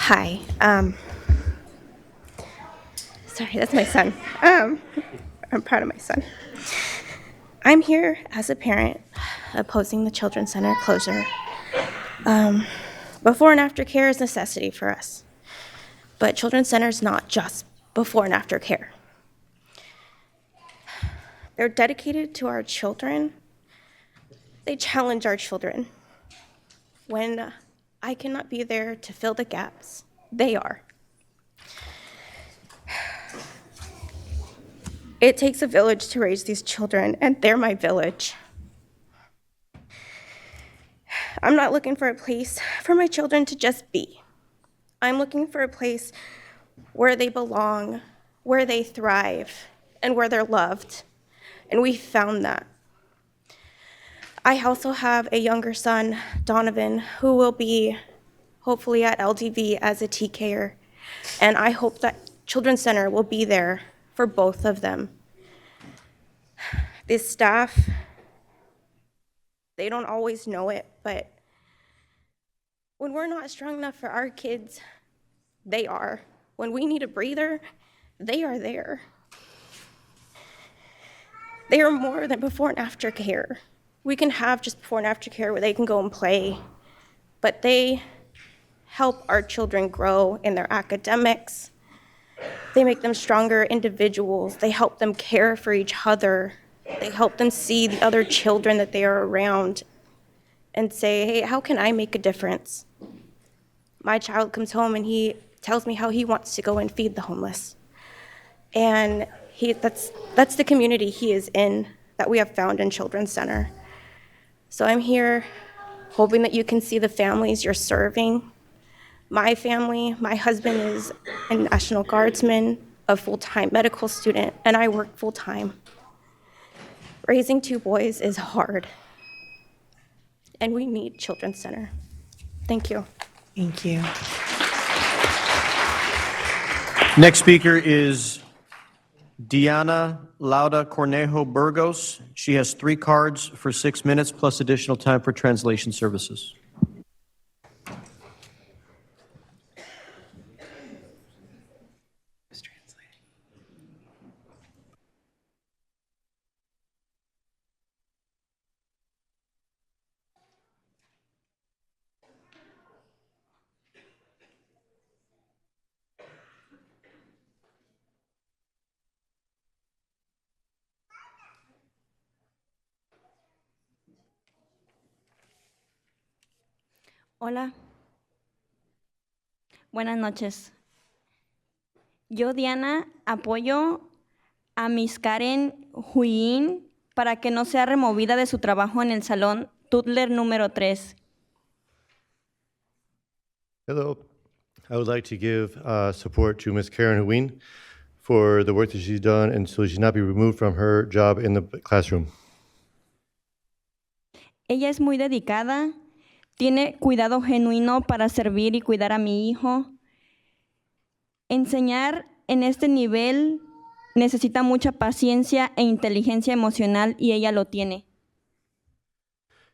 Hi. Sorry, that's my son. I'm proud of my son. I'm here as a parent opposing the Children's Center closure. Before and after care is a necessity for us. But Children's Center is not just before and after care. They're dedicated to our children. They challenge our children. When I cannot be there to fill the gaps, they are. It takes a village to raise these children, and they're my village. I'm not looking for a place for my children to just be. I'm looking for a place where they belong, where they thrive, and where they're loved. And we found that. I also have a younger son, Donovan, who will be hopefully at LDV as a TKer. And I hope that Children's Center will be there for both of them. This staff, they don't always know it, but when we're not strong enough for our kids, they are. When we need a breather, they are there. They are more than before and after care. We can have just before and after care where they can go and play, but they help our children grow in their academics. They make them stronger individuals. They help them care for each other. They help them see the other children that they are around and say, hey, how can I make a difference? My child comes home and he tells me how he wants to go and feed the homeless. And that's the community he is in that we have found in Children's Center. So I'm here hoping that you can see the families you're serving. My family, my husband is a National Guardsman, a full-time medical student, and I work full-time. Raising two boys is hard, and we need Children's Center. Thank you. Thank you. Next speaker is Diana Lauda Cornejo Burgos. She has 3 cards for 6 minutes plus additional time for translation services. Hola. Buenas noches. Yo, Diana, apoyo a Miss Karen Huyin para que no sea removida de su trabajo en el salón Tutler número 3. Hello. I would like to give support to Ms. Karen Huyn for the work that she's done and so she not be removed from her job in the classroom. Ella es muy dedicada, tiene cuidado genuino para servir y cuidar a mi hijo. Enseñar en este nivel necesita mucha paciencia e inteligencia emocional y ella lo tiene.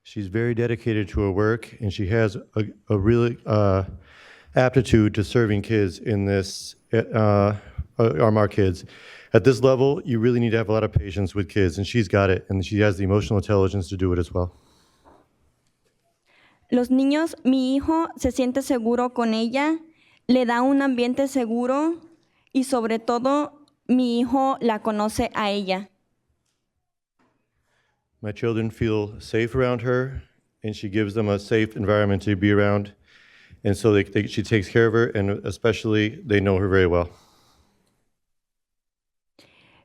She's very dedicated to her work and she has a really aptitude to serving kids in this, our kids. At this level, you really need to have a lot of patience with kids and she's got it and she has the emotional intelligence to do it as well. Los niños, mi hijo se siente seguro con ella, le da un ambiente seguro y sobre todo mi hijo la conoce a ella. My children feel safe around her and she gives them a safe environment to be around. And so she takes care of her and especially they know her very well.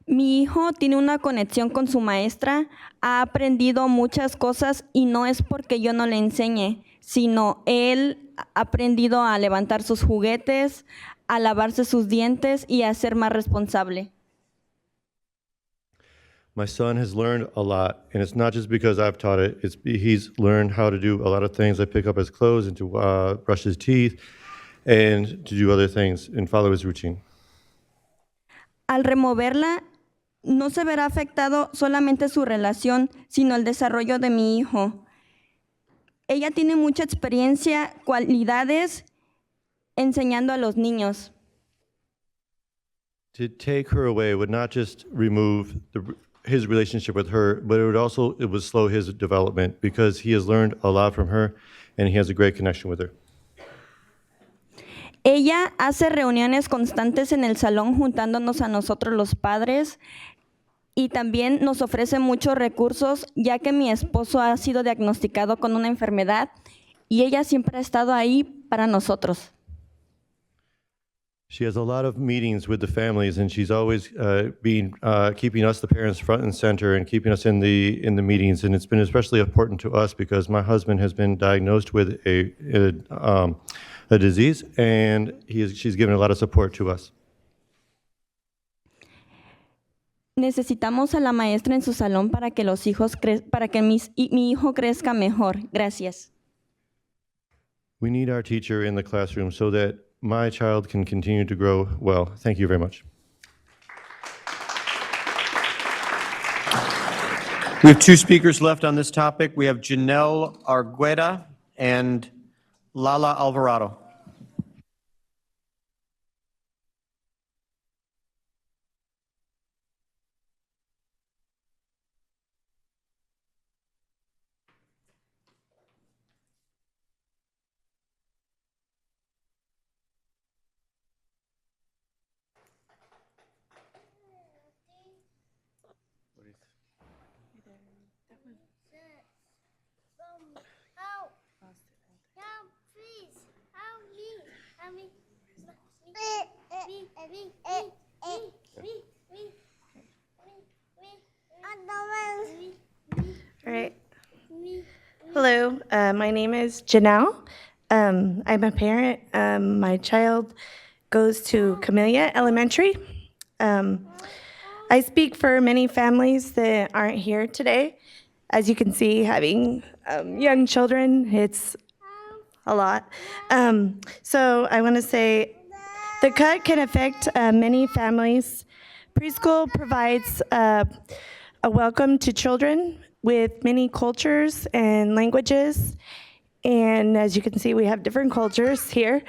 Mi hijo tiene una conexión con su maestra, ha aprendido muchas cosas y no es porque yo no le enseñe, sino él ha aprendido a levantar sus juguetes, a lavarse sus dientes y a ser más responsable. My son has learned a lot, and it's not just because I've taught it. He's learned how to do a lot of things, like pick up his clothes and to brush his teeth and to do other things and follow his routine. Al removerla, no se verá afectado solamente su relación, sino el desarrollo de mi hijo. Ella tiene mucha experiencia, cualidades enseñando a los niños. To take her away would not just remove his relationship with her, but it would slow his development because he has learned a lot from her and he has a great connection with her. Ella hace reuniones constantes en el salón juntándonos a nosotros los padres y también nos ofrece muchos recursos ya que mi esposo ha sido diagnosticado con una enfermedad y ella siempre ha estado ahí para nosotros. She has a lot of meetings with the families, and she's always keeping us, the parents, front and center, and keeping us in the meetings. And it's been especially important to us because my husband has been diagnosed with a disease, and she's given a lot of support to us. Necesitamos a la maestra en su salón para que mi hijo crezca mejor. Gracias. We need our teacher in the classroom so that my child can continue to grow well. Thank you very much. We have two speakers left on this topic. We have Janelle Argueta and Lala Alvarado. All right. Hello, my name is Janelle. I'm a parent. My child goes to Camellia Elementary. I speak for many families that aren't here today. As you can see, having young children, it's a lot. So I want to say the cut can affect many families. Preschool provides a welcome to children with many cultures and languages. And as you can see, we have different cultures here.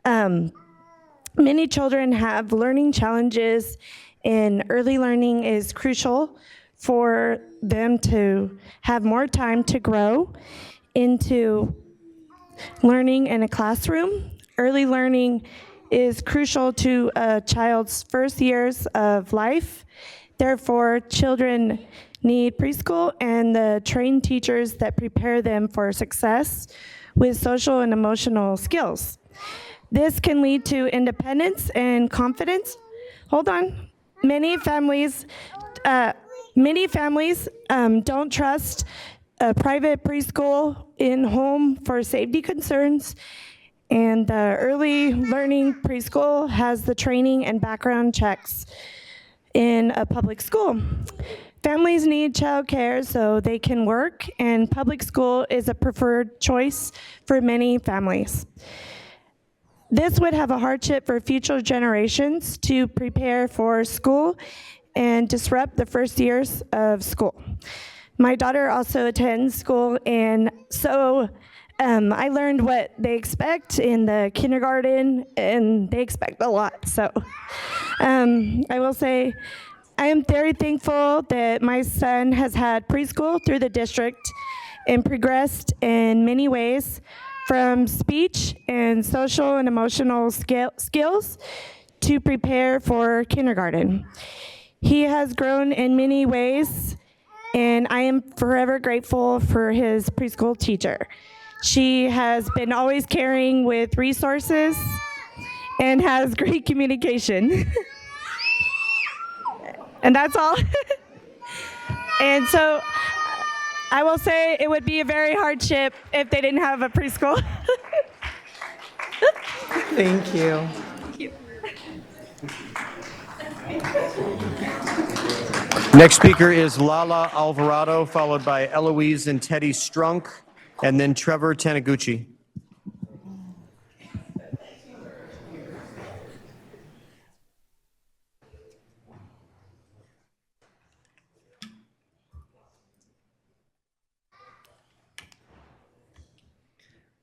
Many children have learning challenges, and early learning is crucial for them to have more time to grow into learning in a classroom. Early learning is crucial to a child's first years of life. Therefore, children need preschool and the trained teachers that prepare them for success with social and emotional skills. This can lead to independence and confidence. Hold on. Many families don't trust a private preschool in home for safety concerns, and the early learning preschool has the training and background checks in a public school. Families need childcare so they can work, and public school is a preferred choice for many families. This would have a hardship for future generations to prepare for school and disrupt the first years of school. My daughter also attends school, and so I learned what they expect in the kindergarten, and they expect a lot. So I will say I am very thankful that my son has had preschool through the district and progressed in many ways, from speech and social and emotional skills to prepare for kindergarten. He has grown in many ways, and I am forever grateful for his preschool teacher. She has been always caring with resources and has great communication. And that's all. And so I will say it would be a very hardship if they didn't have a preschool. Thank you. Next speaker is Lala Alvarado, followed by Eloise and Teddy Strunk, and then Trevor Taniguchi.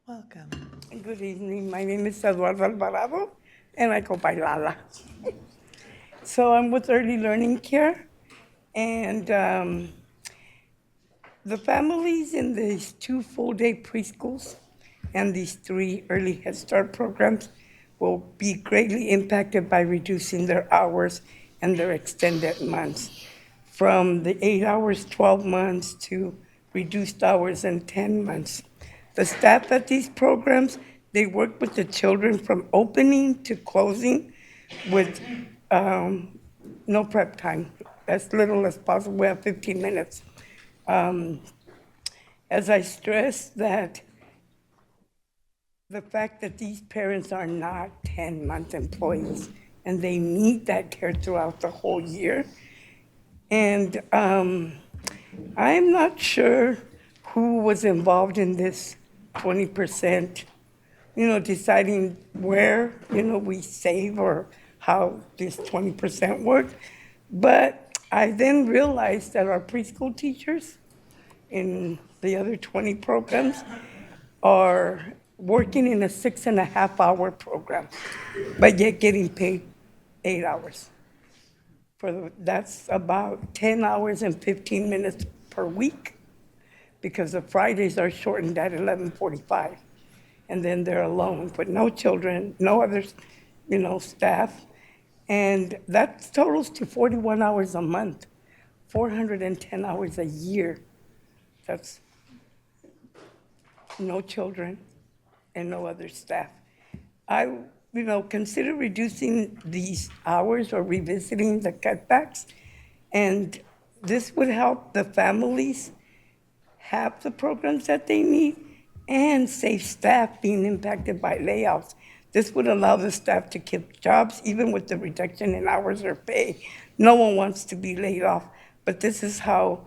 Welcome. Good evening. My name is Eduardo Alvarado, and I go by Lala. So I'm with Early Learning Care, and the families in these 2 full-day preschools and these 3 early Head Start programs will be greatly impacted by reducing their hours and their extended months from the 8 hours, 12 months to reduced hours in 10 months. The staff at these programs, they work with the children from opening to closing with no prep time, as little as possible. We have 15 minutes. As I stress that the fact that these parents are not 10-month employees and they need that care throughout the whole year. And I'm not sure who was involved in this 20%, deciding where, we save or how this 20% worked. But I then realized that our preschool teachers in the other 20 programs are working in a 6.5-hour program, but yet getting paid 8 hours. That's about 10 hours and 15 minutes per week, because the Fridays are shortened at 11:45, and then they're alone with no children, no other, staff, and that totals to 41 hours a month, 410 hours a year. That's no children and no other staff. I, consider reducing these hours or revisiting the cutbacks, and this would help the families have the programs that they need and save staff being impacted by layoffs. This would allow the staff to keep jobs even with the reduction in hours or pay. No one wants to be laid off, but this is how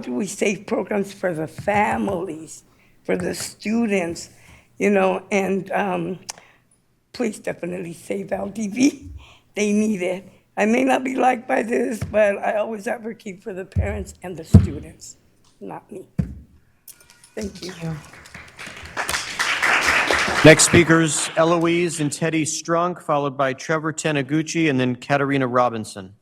do we save programs for the families, for the students, and please definitely save LDV. They need it. I may not be liked by this, but I always advocate for the parents and the students, not me. Thank you. Next speakers, Eloise and Teddy Strunk, followed by Trevor Taniguchi, and then Katarina Robinson.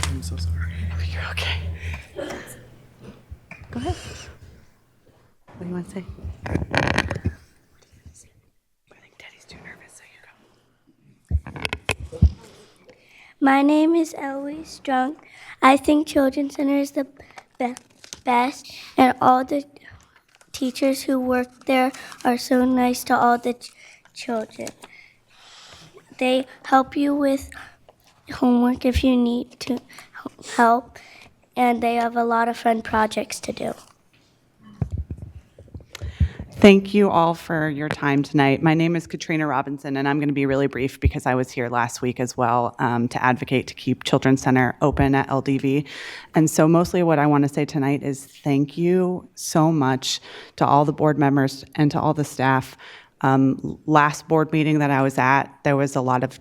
I'm so sorry. You're okay. Go ahead. What do you want to say? I think Teddy's too nervous, so you go. My name is Eloise Strunk. I think Children's Center is the best, and all the teachers who work there are so nice to all the children. They help you with homework if you need to help, and they have a lot of fun projects to do. Thank you all for your time tonight. My name is Katrina Robinson, and I'm going to be really brief because I was here last week as well to advocate to keep Children's Center open at LDV. And so mostly what I want to say tonight is thank you so much to all the board members and to all the staff. Last board meeting that I was at, there were a lot of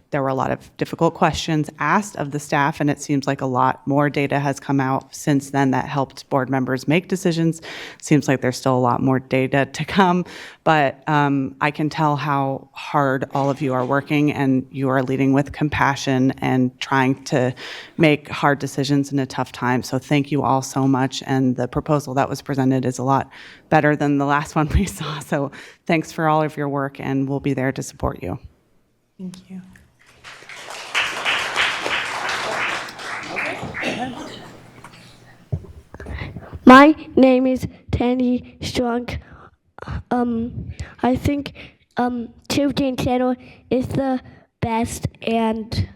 difficult questions asked of the staff, and it seems like a lot more data has come out since then that helped board members make decisions. Seems like there's still a lot more data to come, but I can tell how hard all of you are working, and you are leading with compassion and trying to make hard decisions in a tough time. So thank you all so much, and the proposal that was presented is a lot better than the last one we saw. So thanks for all of your work, and we'll be there to support you. Thank you. My name is Tanny Strunk. I think Children's Center is the best, and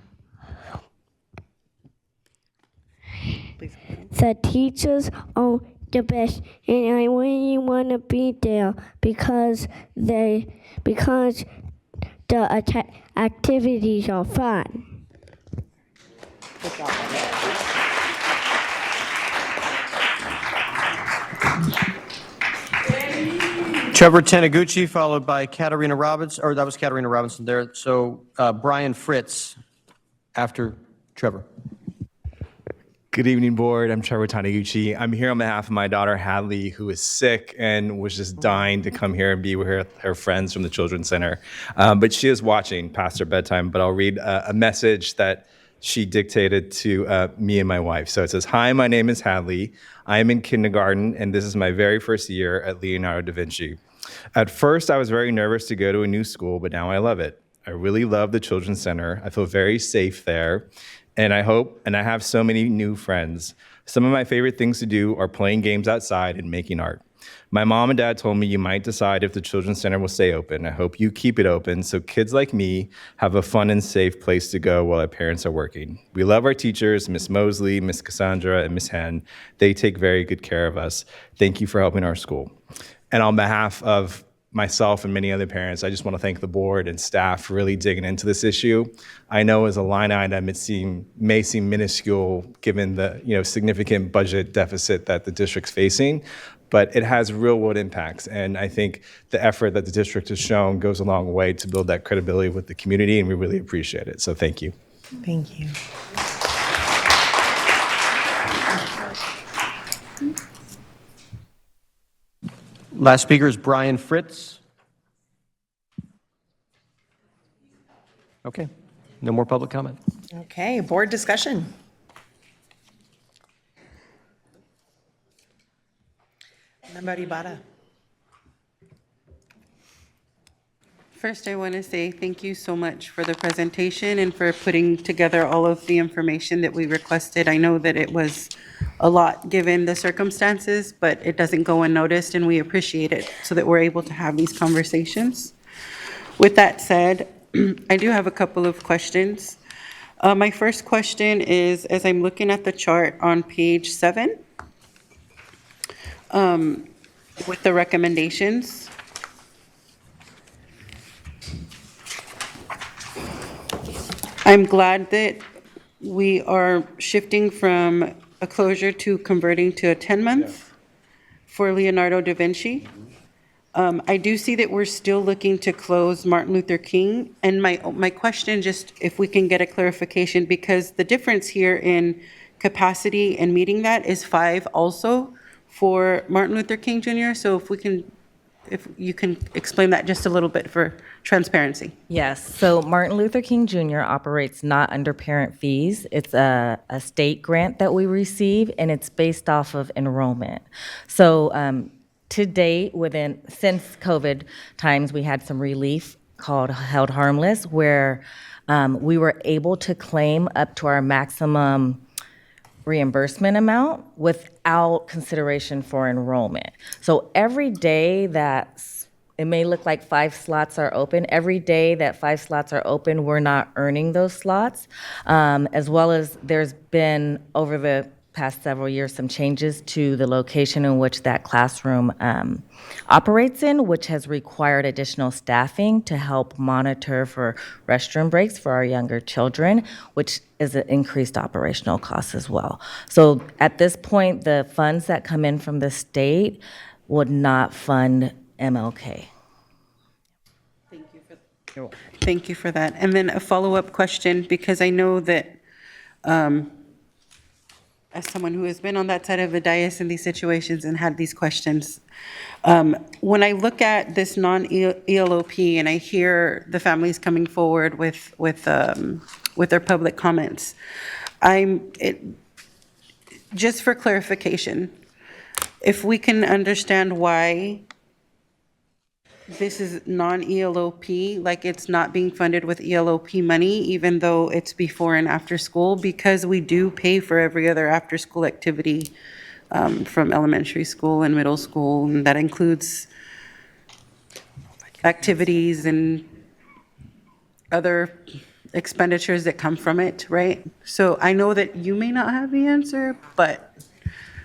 the teachers are the best, and I really want to be there because the activities are fun. Good job. Trevor Taniguchi, followed by Katarina Robinson, or that was Katarina Robinson there. So Brian Fritz. after Trevor. Good evening, board. I'm Trevor Taniguchi. I'm here on behalf of my daughter, Hadley, who is sick and was just dying to come here and be with her friends from the Children's Center. But she is watching past her bedtime, but I'll read a message that she dictated to me and my wife. So it says, "Hi, my name is Hadley. I am in kindergarten, and this is my very first year at Leonardo da Vinci. At first, I was very nervous to go to a new school, but now I love it. I really love the Children's Center. I feel very safe there. And I have so many new friends. Some of my favorite things to do are playing games outside and making art. My mom and dad told me you might decide if the Children's Center will stay open. I hope you keep it open so kids like me have a fun and safe place to go while our parents are working. We love our teachers, Miss Mosley, Miss Cassandra, and Miss Hen. They take very good care of us. Thank you for helping our school." And on behalf of myself and many other parents, I just want to thank the board and staff for really digging into this issue. I know as a line item, may seem minuscule given the significant budget deficit that the district's facing, but it has real world impacts. And I think the effort that the district has shown goes a long way to build that credibility with the community, and we really appreciate it. So thank you. Thank you. Last speaker is Brian Fritz. Okay, no more public comment. Okay, board discussion. Member Ibarra. First, I want to say thank you so much for the presentation and for putting together all of the information that we requested. I know that it was a lot given the circumstances, but it doesn't go unnoticed, and we appreciate it so that we're able to have these conversations. With that said, I do have a couple of questions. My first question is, as I'm looking at the chart on page 7, with the recommendations, I'm glad that we are shifting from a closure to converting to a 10-month for Leonardo da Vinci. I do see that we're still looking to close Martin Luther King. And my question, just if we can get a clarification, because the difference here in capacity and meeting that is 5 also for Martin Luther King Jr. So if you can explain that just a little bit for transparency. Yes, so Martin Luther King Jr. operates not under parent fees. It's a state grant that we receive, and it's based off of enrollment. So to date, since COVID times, we had some relief called Held Harmless, where we were able to claim up to our maximum reimbursement amount without consideration for enrollment. So every day it may look like 5 slots are open. Every day that 5 slots are open, we're not earning those slots, as well as there's been, over the past several years, some changes to the location in which that classroom operates in, which has required additional staffing to help monitor for restroom breaks for our younger children, which is an increased operational cost as well. So at this point, the funds that come in from the state would not fund MLK. Thank you for that. And then a follow-up question, because I know that as someone who has been on that side of the dais in these situations and had these questions, when I look at this non-ELOP and I hear the families coming forward with their public comments, just for clarification, if we can understand why this is non-ELOP, like it's not being funded with ELOP money, even though it's before and after school, because we do pay for every other after-school activity from elementary school and middle school, and that includes activities and other expenditures that come from it, right? So I know that you may not have the answer, but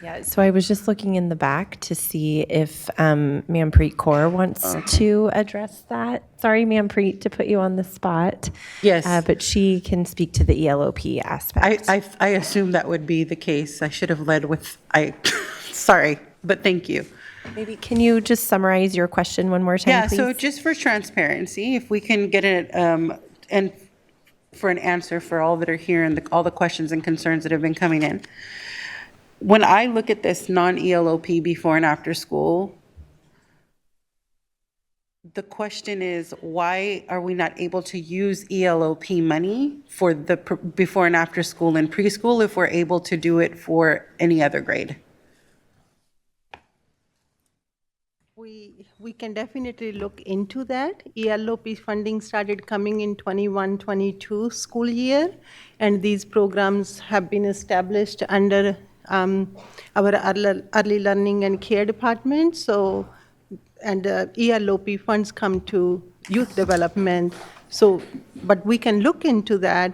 Yeah, so I was just looking in the back to see if Manpreet Kaur wants to address that. Sorry, Manpreet, to put you on the spot. Yes. But she can speak to the ELOP aspect. I assume that would be the case. I should have led with, sorry, but thank you. Maybe can you just summarize your question one more time, Yeah, please? so just for transparency, if we can get it, and for an answer for all that are here and all the questions and concerns that have been coming in. When I look at this non-ELOP before and after school, the question is, why are we not able to use ELOP money for the before and after school and preschool if we're able to do it for any other grade? We can definitely look into that. ELOP funding started coming in 21-22 school year, and these programs have been established under our early learning and care department. So, and ELOP funds come to youth development. So, but we can look into that.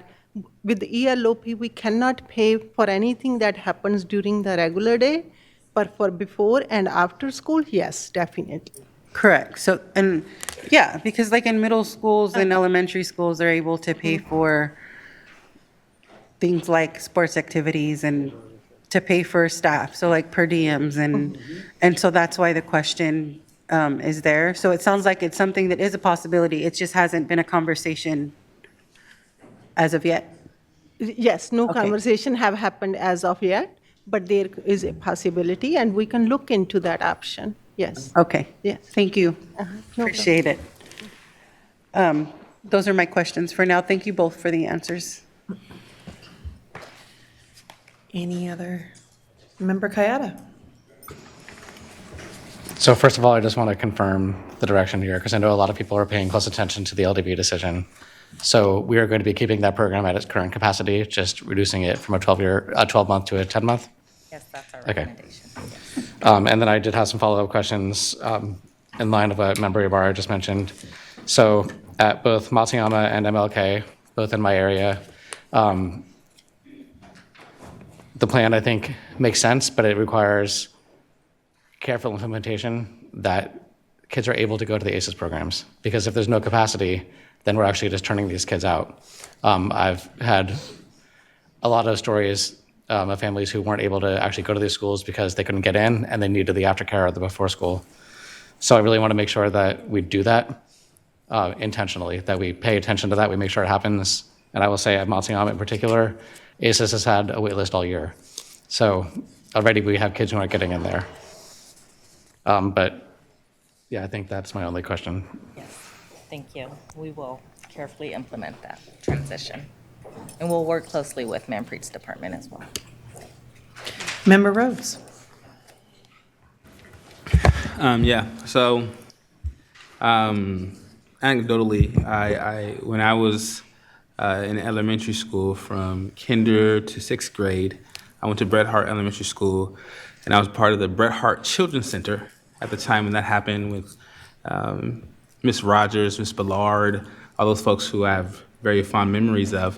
With the ELOP, we cannot pay for anything that happens during the regular day, but for before and after school, yes, definitely. Correct. So, and yeah, because like in middle schools and elementary schools, they're able to pay for things like sports activities and to pay for staff, so like per diems, and so that's why the question is there. So it sounds like it's something that is a possibility. It just hasn't been a conversation as of yet. Yes, no Okay. conversation have happened as of yet, but there is a possibility, and we can look into that option. Yes. Okay. Yes. Thank you. No Appreciate it. Those are my questions for now. Thank you both for the answers. Any other? Member Kayada? So first of all, I just want to confirm the direction here, because I know a lot of people are paying close attention to the LDB decision. So we are going to be keeping that program at its current capacity, just reducing it from a 12-month to a 10-month? Yes, that's our Okay. recommendation. And then I did have some follow-up questions in line of what Member Ibarra just mentioned. So at both Matsuyama and MLK, both in my area, the plan, I think, makes sense, but it requires careful implementation that kids are able to go to the ACES programs. Because if there's no capacity, then we're actually just turning these kids out. I've had a lot of stories of families who weren't able to actually go to these schools because they couldn't get in and they needed the aftercare or the before school. So I really want to make sure that we do that intentionally, that we pay attention to that, we make sure it happens. And I will say at Matsuyama in particular, ACES has had a wait list all year. So already we have kids who aren't getting in there. But yeah, I think that's my only question. Yes, thank you. We will carefully implement that transition. And we'll work closely with Manpreet's department as well. Member Rhodes? Yeah, so anecdotally, I when I was in elementary school from kinder to 6th grade, I went to Bret Harte Elementary School, and I was part of the Bret Harte Children's Center at the time when that happened with Miss Rogers, Miss Ballard, all those folks who I have very fond memories of.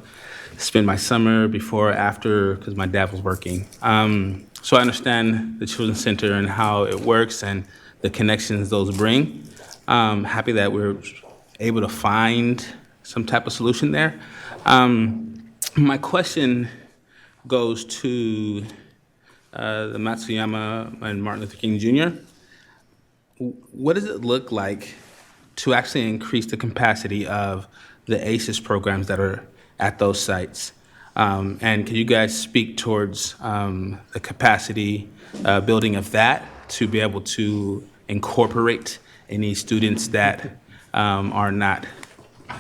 Spent my summer before, after, because my dad was working. So I understand the Children's Center and how it works and the connections those bring. Happy that we're able to find some type of solution there. My question goes to the Matsuyama and Martin Luther King Jr. What does it look like to actually increase the capacity of the ACES programs that are at those sites? And can you guys speak towards the capacity building of that to be able to incorporate any students that are not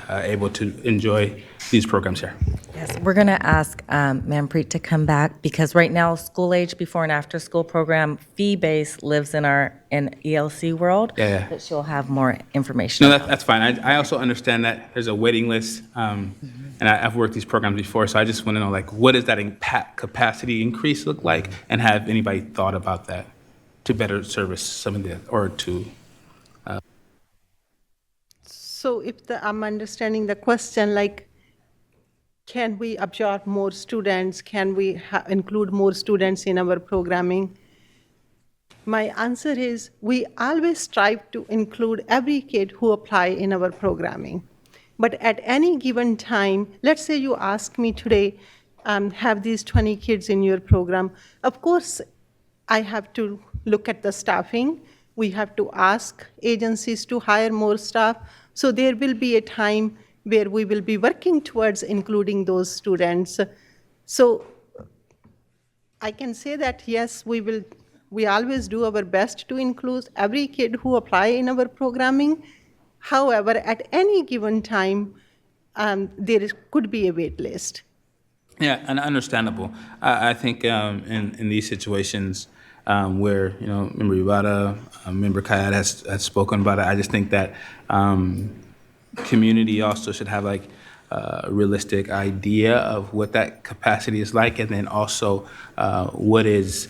able to enjoy these programs here? Yes, we're going to ask Manpreet to come back because right now, school age before and after school program, fee-based lives in our ELC world. Yeah. But she'll have more information. No, that's fine. I also understand that there's a waiting list, and I've worked these programs before, so I just want to know, like, what does that capacity increase look like, and have anybody thought about that to better service some of the, or to... So if I'm understanding the question, like, can we absorb more students? Can we include more students in our programming? My answer is we always strive to include every kid who apply in our programming. But at any given time, let's say you ask me today, have these 20 kids in your program. Of course, I have to look at the staffing. We have to ask agencies to hire more staff. So there will be a time where we will be working towards including those students. So I can say that yes, we always do our best to include every kid who apply in our programming. However, at any given time, could be a wait list. Yeah, and understandable. I think in these situations where, Member Yubata, Member Kayat has spoken about it, I just think that community also should have like a realistic idea of what that capacity is like, and then also what is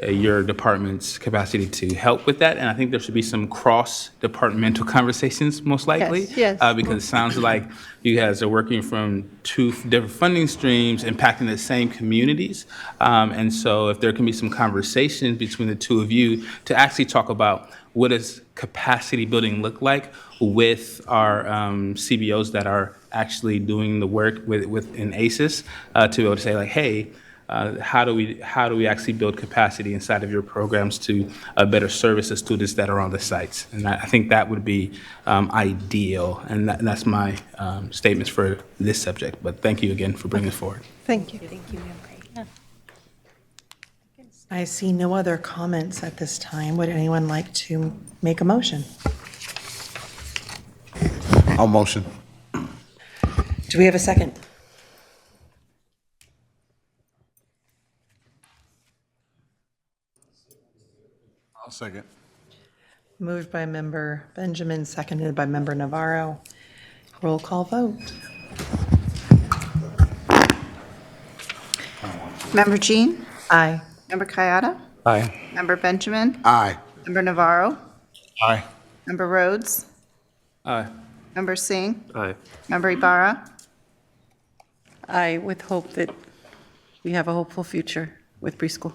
your department's capacity to help with that. And I think there should be some cross-departmental conversations, most likely. Yes. Because it sounds like you guys are working from two different funding streams impacting the same communities. And so if there can be some conversation between the two of you to actually talk about what does capacity building look like with our CBOs that are actually doing the work within ACES, to be able to say like, hey, how do we actually build capacity inside of your programs to better service the students that are on the sites? And I think that would be ideal, and that's my statements for this subject. But thank you again for bringing it forward. Thank you. I see no other comments at this time. Would anyone like to make a motion? I'll motion. Do we have a second? I'll second. Moved by Member Benjamin, seconded by Member Navarro. Roll call vote. Member Jean? Aye. Member Kayada? Aye. Member Benjamin? Aye. Member Navarro? Aye. Member Rhodes? Aye. Member Singh? Aye. Member Ibarra? I with hope that we have a hopeful future with preschool.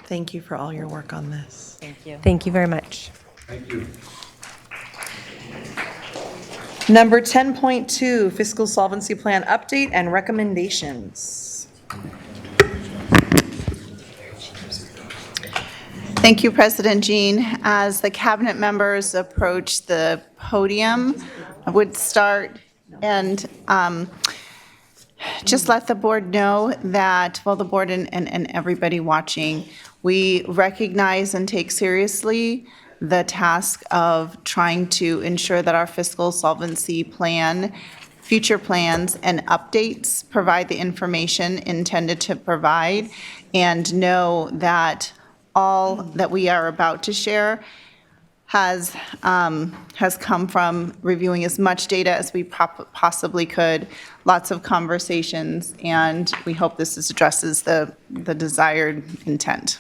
Thank you for all your work on this. Thank you. Thank you very much. Thank you. Number 10.2, Fiscal Solvency Plan Update and Recommendations. Thank you, President Jean. As the cabinet members approach the podium, I would start and just let the board know that, well, the board and everybody watching, we recognize and take seriously the task of trying to ensure that our fiscal solvency plan, future plans, and updates provide the information intended to provide, and know that all that we are about to share has come from reviewing as much data as we possibly could, lots of conversations, and we hope this addresses the desired intent.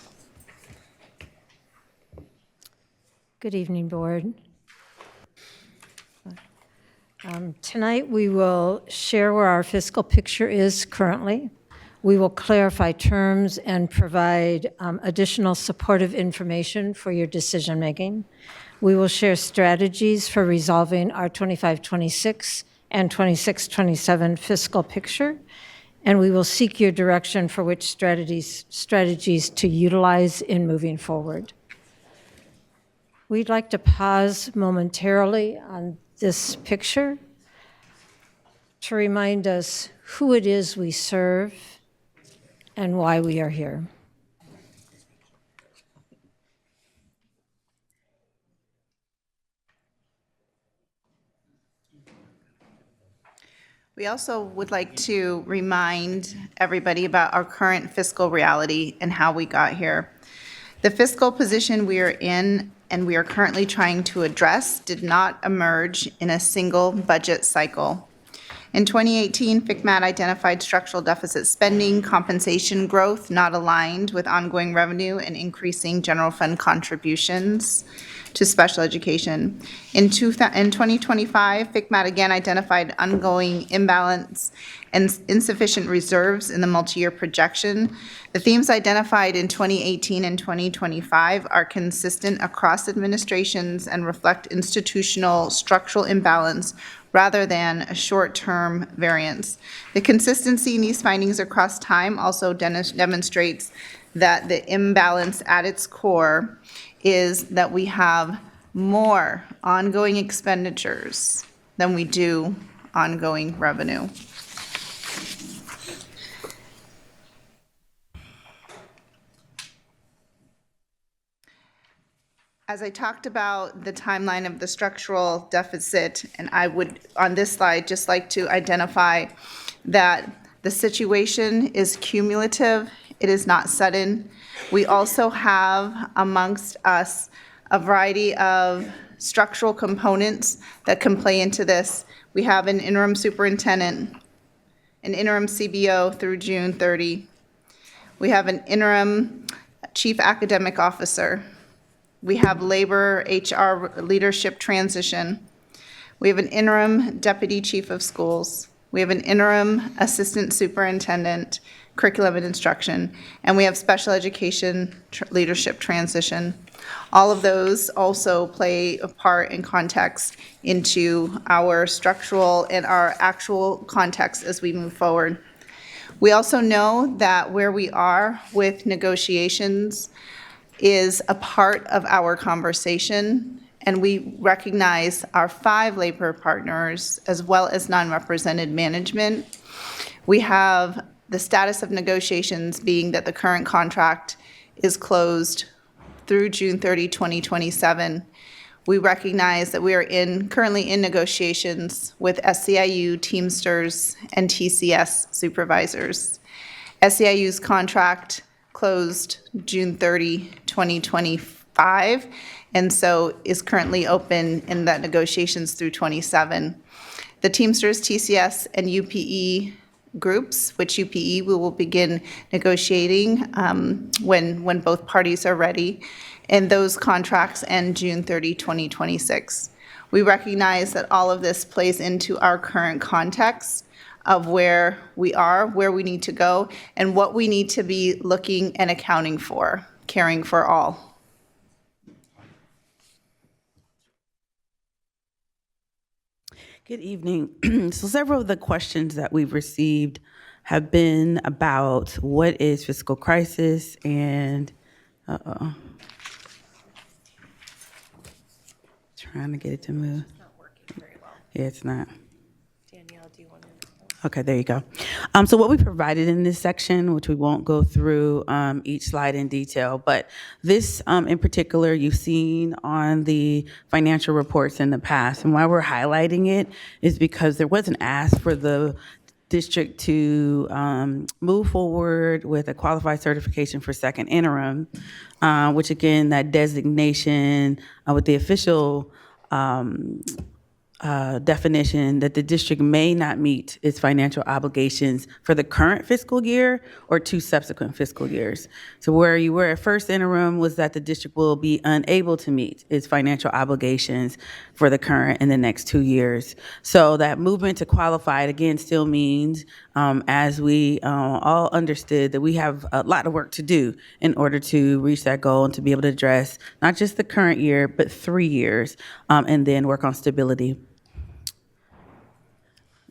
Good evening, Board. Tonight, we will share where our fiscal picture is currently. We will clarify terms and provide additional supportive information for your decision-making. We will share strategies for resolving our 25-26 and 26-27 fiscal picture, and we will seek your direction for which strategies to utilize in moving forward. We'd like to pause momentarily on this picture to remind us who it is we serve and why we are here. We also would like to remind everybody about our current fiscal reality and how we got here. The fiscal position we are in and we are currently trying to address did not emerge in a single budget cycle. In 2018, FCMAT identified structural deficit spending, compensation growth not aligned with ongoing revenue, and increasing general fund contributions to special education. In 2025, FCMAT again identified ongoing imbalance and insufficient reserves in the multi-year projection. The themes identified in 2018 and 2025 are consistent across administrations and reflect institutional structural imbalance rather than a short-term variance. The consistency in these findings across time also demonstrates that the imbalance at its core is that we have more ongoing expenditures than we do ongoing revenue. As I talked about the timeline of the structural deficit, and I would, on this slide, just like to identify that the situation is cumulative, it is not sudden. We also have amongst us a variety of structural components that can play into this. We have an interim superintendent, an interim CBO through June 30. We have an interim chief academic officer. We have labor HR leadership transition. We have an interim deputy chief of schools. We have an interim assistant superintendent, curriculum and instruction, and we have special education leadership transition. All of those also play a part in context into our structural and our actual context as we move forward. We also know that where we are with negotiations is a part of our conversation, and we recognize our 5 labor partners as well as non-represented management. We have the status of negotiations being that the current contract is closed through June 30, 2027. We recognize that we are currently in negotiations with SEIU, Teamsters, and TCS supervisors. SEIU's contract closed June 30, 2025, and so is currently open in that negotiations through 27. The Teamsters, TCS, and UPE groups, which UPE we will begin negotiating when both parties are ready, and those contracts end June 30, 2026. We recognize that all of this plays into our current context of where we are, where we need to go, and what we need to be looking and accounting for, caring for all. Good evening. So several of the questions that we've received have been about what is fiscal crisis and, trying to get it to move. It's not working very well. Yeah, it's not. Danielle, do you want to? Okay, there you go. So what we provided in this section, which we won't go through each slide in detail, but this in particular you've seen on the financial reports in the past. And why we're highlighting it is because there was an ask for the district to move forward with a qualified certification for second interim, which again, that designation with the official definition that the district may not meet its financial obligations for the current fiscal year or 2 subsequent fiscal years. So where you were at first interim was that the district will be unable to meet its financial obligations for the current and the next 2 years. So that movement to qualified again still means, as we all understood, that we have a lot of work to do in order to reach that goal and to be able to address not just the current year, but 3 years, and then work on stability.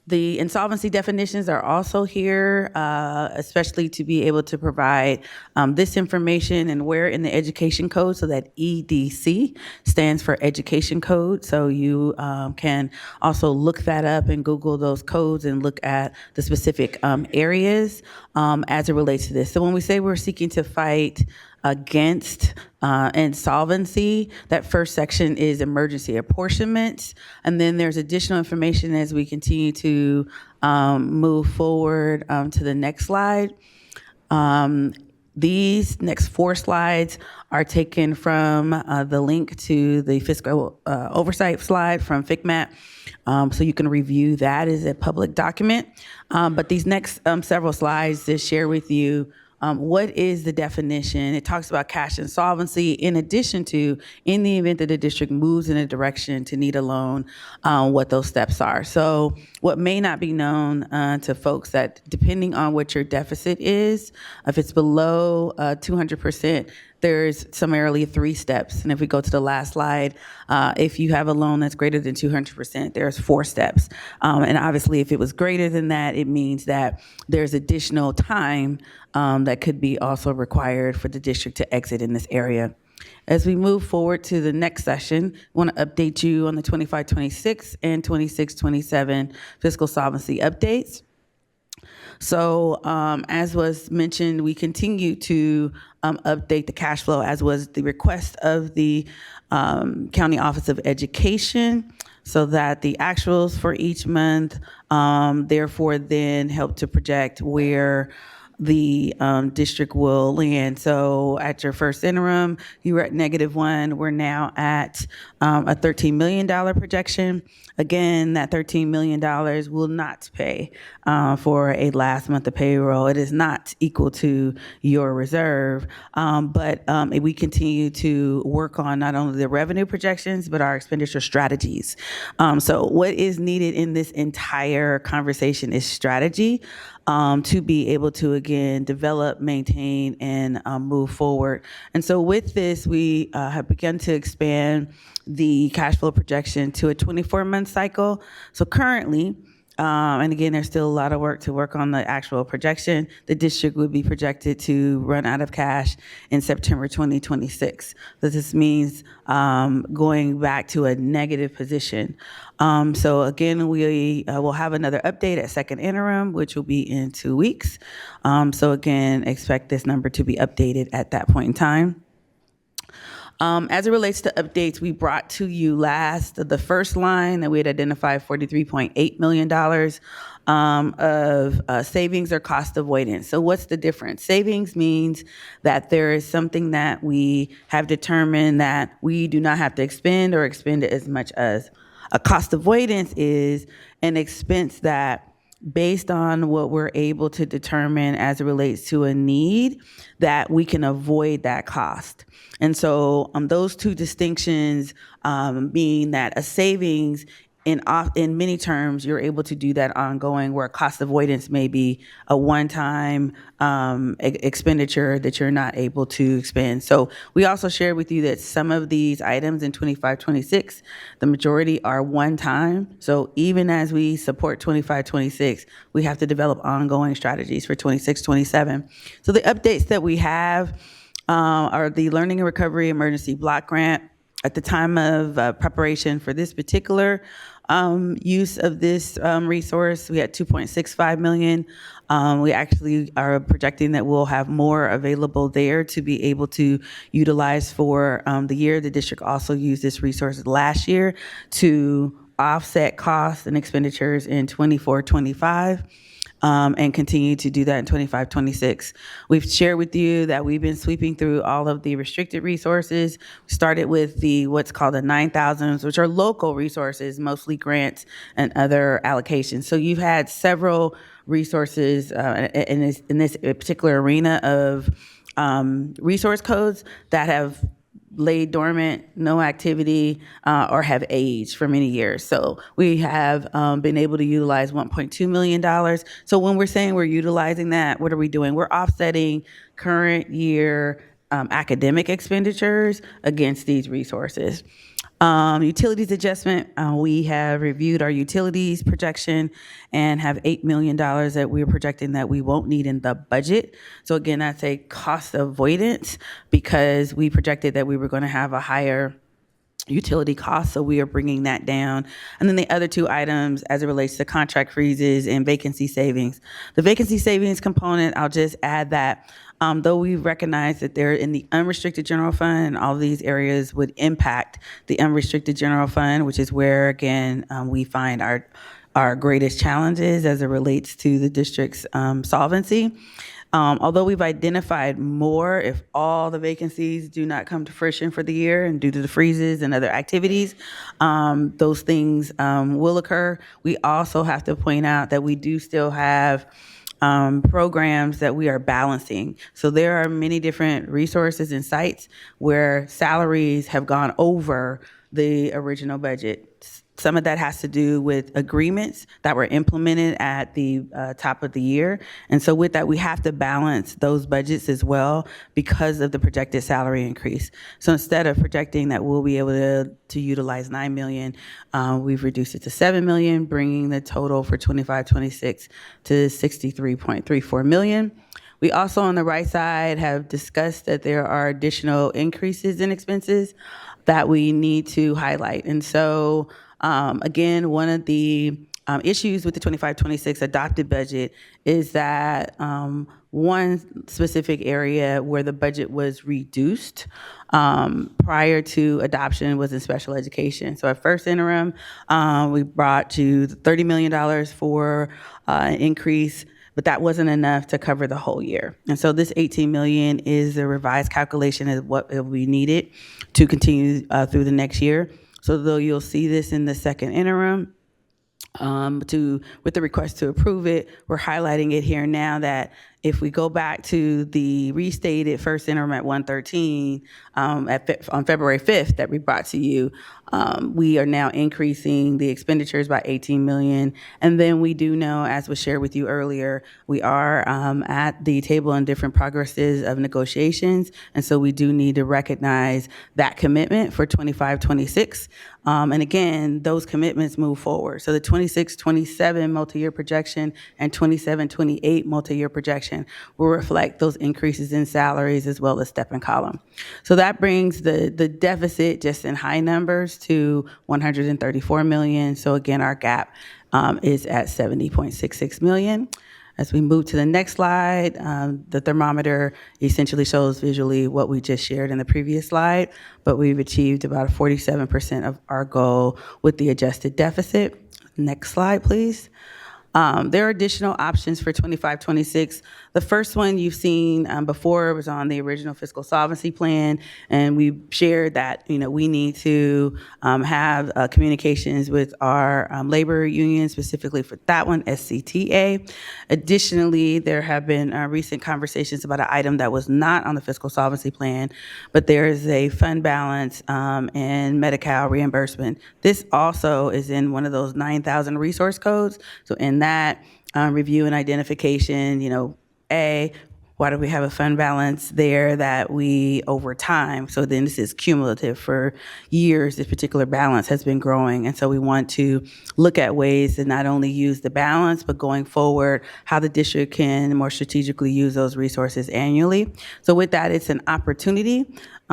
The insolvency definitions are also here, especially to be able to provide this information and where in the education code, so that EDC stands for education code. So you can also look that up and Google those codes and look at the specific areas as it relates to this. So when we say we're seeking to fight against insolvency, that first section is emergency apportionment, and then there's additional information as we continue to move forward to the next slide. These next 4 slides are taken from the link to the fiscal oversight slide from FICMAT, so you can review that as a public document. But these next several slides just share with you what is the definition. It talks about cash insolvency in addition to, in the event that the district moves in a direction to need a loan, what those steps are. So what may not be known to folks, that depending on what your deficit is, if it's below 200%, there's summarily 3 steps. And if we go to the last slide, if you have a loan that's greater than 200%, there's 4 steps. And obviously, if it was greater than that, it means that there's additional time that could be also required for the district to exit in this area. As we move forward to the next session, I want to update you on the 25-26 and 26-27 fiscal solvency updates. So as was mentioned, we continue to update the cash flow, as was the request of the County Office of Education, so that the actuals for each month therefore then help to project where the district will land. So at your first interim, you were at -1. We're now at a $13 million projection. Again, that $13 million will not pay for a last month of payroll. It is not equal to your reserve, but we continue to work on not only the revenue projections, but our expenditure strategies. So what is needed in this entire conversation is strategy. To be able to, again, develop, maintain, and move forward. And so with this, we have begun to expand the cash flow projection to a 24-month cycle. So currently, and again, there's still a lot of work to work on the actual projection, the district would be projected to run out of cash in September 2026. So this means going back to a negative position. So again, we will have another update at second interim, which will be in 2 weeks. So again, expect this number to be updated at that point in time. As it relates to updates, we brought to you last the first line that we had identified $43.8 million of savings or cost avoidance. So what's the difference? Savings means that there is something that we have determined that we do not have to expend or expend it as much as. A cost avoidance is an expense that, based on what we're able to determine as it relates to a need, that we can avoid that cost. And so those two distinctions being that a savings, in many terms, you're able to do that ongoing, where cost avoidance may be a one-time expenditure that you're not able to expend. So we also shared with you that some of these items in 25-26, the majority are one-time. So even as we support 25-26, we have to develop ongoing strategies for 26-27. So the updates that we have are the Learning and Recovery Emergency Block Grant. At the time of preparation for this particular use of this resource, we had $2.65 million. We actually are projecting that we'll have more available there to be able to utilize for the year. The district also used this resource last year to offset costs and expenditures in 24-25. And continue to do that in 25-26. We've shared with you that we've been sweeping through all of the restricted resources. We started with the what's called the 9,000s, which are local resources, mostly grants and other allocations. So you've had several resources in this particular arena of resource codes that have laid dormant, no activity, or have aged for many years. So we have been able to utilize $1.2 million. So when we're saying we're utilizing that, what are we doing? We're offsetting current year academic expenditures against these resources. Utilities adjustment, we have reviewed our utilities projection and have $8 million that we're projecting that we won't need in the budget. So again, that's a cost avoidance because we projected that we were going to have a higher utility cost, so we are bringing that down. And then the other two items as it relates to contract freezes and vacancy savings. The vacancy savings component, I'll just add that though we recognize that they're in the unrestricted general fund and all of these areas would impact the unrestricted general fund, which is where, again, we find our greatest challenges as it relates to the district's solvency. Although we've identified more, if all the vacancies do not come to fruition for the year and due to the freezes and other activities, those things will occur. We also have to point out that we do still have programs that we are balancing. So there are many different resources and sites where salaries have gone over the original budget. Some of that has to do with agreements that were implemented at the top of the year. And so with that, we have to balance those budgets as well because of the projected salary increase. So instead of projecting that we'll be able to utilize $9 million, we've reduced it to $7 million, bringing the total for 25-26 to $63.34 million. We also, on the right side, have discussed that there are additional increases in expenses that we need to highlight. And so, again, one of the issues with the 25-26 adopted budget is that one specific area where the budget was reduced prior to adoption was in special education. So at first interim, we brought to $30 million for an increase, but that wasn't enough to cover the whole year. And so this 18 million is a revised calculation of what we needed to continue through the next year. So though you'll see this in the second interim, with the request to approve it, we're highlighting it here now that if we go back to the restated first interim at 113 on February 5th that we brought to you, we are now increasing the expenditures by 18 million. And then we do know, as was shared with you earlier, we are at the table in different progresses of negotiations. And so we do need to recognize that commitment for 25-26. And again, those commitments move forward. So the 26-27 multi-year projection and 27-28 multi-year projection will reflect those increases in salaries as well as step and column. So that brings the deficit just in high numbers to 134 million. So again, our gap is at 70.66 million. As we move to the next slide, the thermometer essentially shows visually what we just shared in the previous slide, but we've achieved about 47% of our goal with the adjusted deficit. Next slide, please. There are additional options for 25-26. The first one you've seen before was on the original fiscal solvency plan, and we shared that we need to have communications with our labor union, specifically for that one, SCTA. Additionally, there have been recent conversations about an item that was not on the fiscal solvency plan, but there is a fund balance and Medi-Cal reimbursement. This also is in one of those 9,000 resource codes. So in that review and identification, why do we have a fund balance there that we over time? So then this is cumulative for years. This particular balance has been growing. And so we want to look at ways to not only use the balance, but going forward, how the district can more strategically use those resources annually. So with that, it's an opportunity.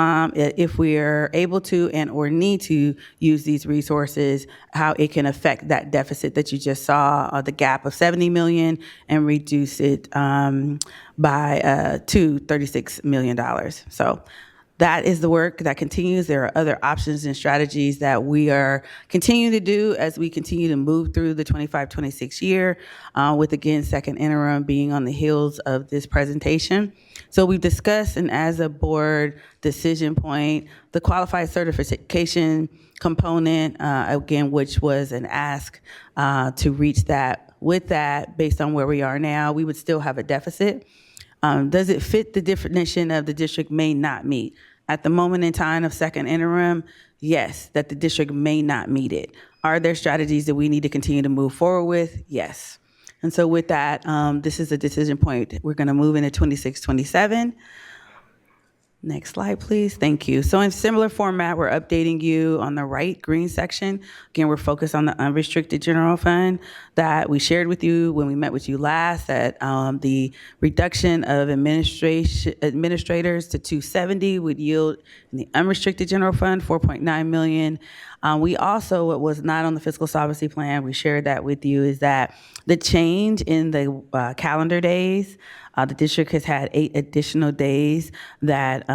If we are able to and or need to use these resources, how it can affect that deficit that you just saw, the gap of 70 million, and reduce it by to $36 million. So that is the work that continues. There are other options and strategies that we are continuing to do as we continue to move through the 25-26 year, with, again, second interim being on the heels of this presentation. So we've discussed, and as a board decision point, the qualified certification component, again, which was an ask to reach that. With that, based on where we are now, we would still have a deficit. Does it fit the definition of the district may not meet? At the moment in time of second interim, yes, that the district may not meet it. Are there strategies that we need to continue to move forward with? Yes. And so with that, this is a decision point. We're going to move into 26-27. Next slide, please. Thank you. So in similar format, we're updating you on the right green section. Again, we're focused on the unrestricted general fund that we shared with you when we met with you last, that the reduction of administrators to 270 would yield in the unrestricted general fund 4.9 million. We also, what was not on the fiscal solvency plan, we shared that with you, is that the change in the calendar days, the district has had 8 additional days that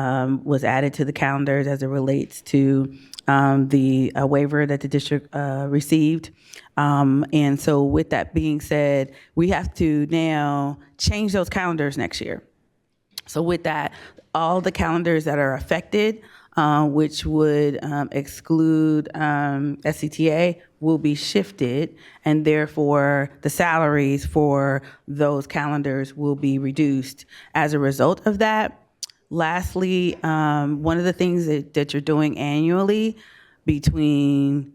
was added to the calendars as it relates to the waiver that the district received. And so with that being said, we have to now change those calendars next year. So with that, all the calendars that are affected, which would exclude SCTA, will be shifted, and therefore the salaries for those calendars will be reduced as a result of that. Lastly, one of the things that you're doing annually between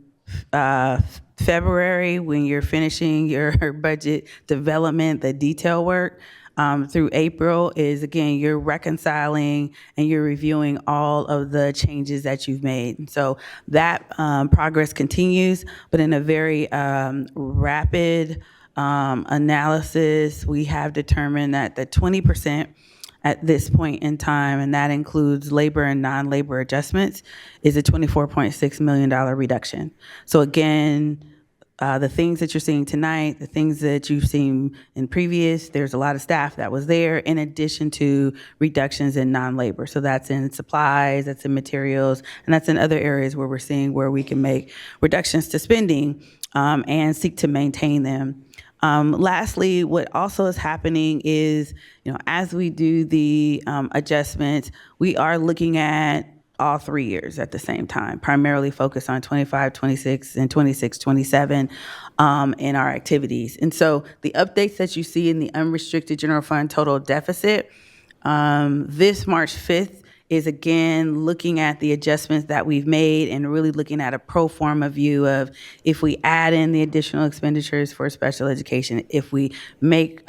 February, when you're finishing your budget development, the detail work, through April is, again, you're reconciling and you're reviewing all of the changes that you've made. And so that progress continues, but in a very rapid analysis, we have determined that the 20% at this point in time, and that includes labor and non-labor adjustments, is a $24.6 million reduction. So again, the things that you're seeing tonight, the things that you've seen in previous, there's a lot of staff that was there in addition to reductions in non-labor. So that's in supplies, that's in materials, and that's in other areas where we're seeing where we can make reductions to spending and seek to maintain them. Lastly, what also is happening is, as we do the adjustments, we are looking at all 3 years at the same time, primarily focused on 25, 26, and 26, 27 in our activities. And so the updates that you see in the unrestricted general fund total deficit, this March 5th is again looking at the adjustments that we've made and really looking at a pro forma view of if we add in the additional expenditures for special education, if we make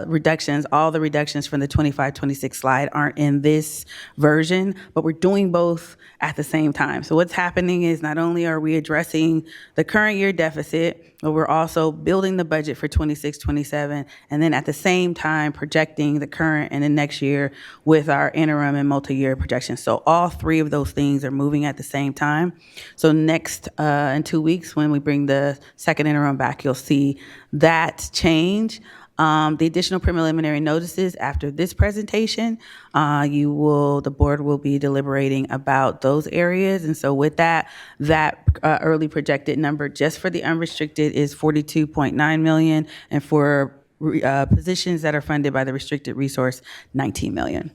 reductions, all the reductions from the 25-26 slide aren't in this version, but we're doing both at the same time. So what's happening is not only are we addressing the current year deficit, but we're also building the budget for 26, 27, and then at the same time projecting the current and the next year with our interim and multi-year projections. So all three of those things are moving at the same time. So next, in 2 weeks, when we bring the second interim back, you'll see that change. The additional preliminary notices after this presentation, the board will be deliberating about those areas. And so with that early projected number just for the unrestricted is 42.9 million, and for positions that are funded by the restricted resource, 19 million.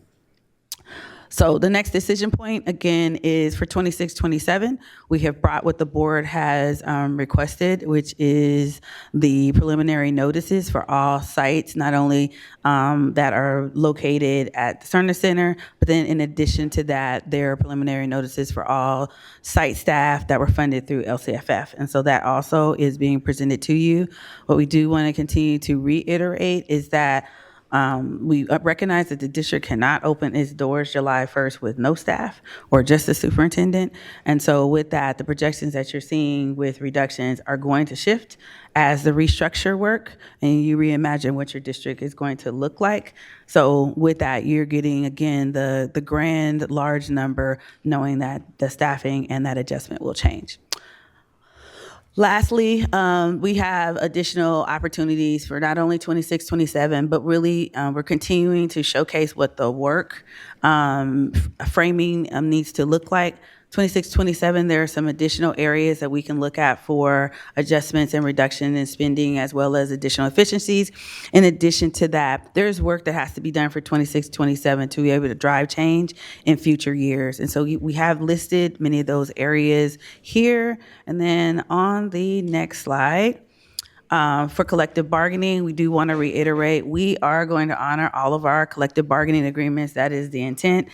So the next decision point, again, is for 26, 27. We have brought what the board has requested, which is the preliminary notices for all sites, not only that are located at the Cerner Center, but then in addition to that, there are preliminary notices for all site staff that were funded through LCFF. And so that also is being presented to you. What we do want to continue to reiterate is that we recognize that the district cannot open its doors July 1st with no staff or just the superintendent. And so with that, the projections that you're seeing with reductions are going to shift as the restructure work and you reimagine what your district is going to look like. So with that, you're getting, again, the grand, large number, knowing that the staffing and that adjustment will change. Lastly, we have additional opportunities for not only 26, 27, but really we're continuing to showcase what the work framing needs to look like. 26, 27, there are some additional areas that we can look at for adjustments and reduction in spending as well as additional efficiencies. In addition to that, there's work that has to be done for 26, 27 to be able to drive change in future years. And so we have listed many of those areas here. And then on the next slide, for collective bargaining, we do want to reiterate, we are going to honor all of our collective bargaining agreements. That is the intent.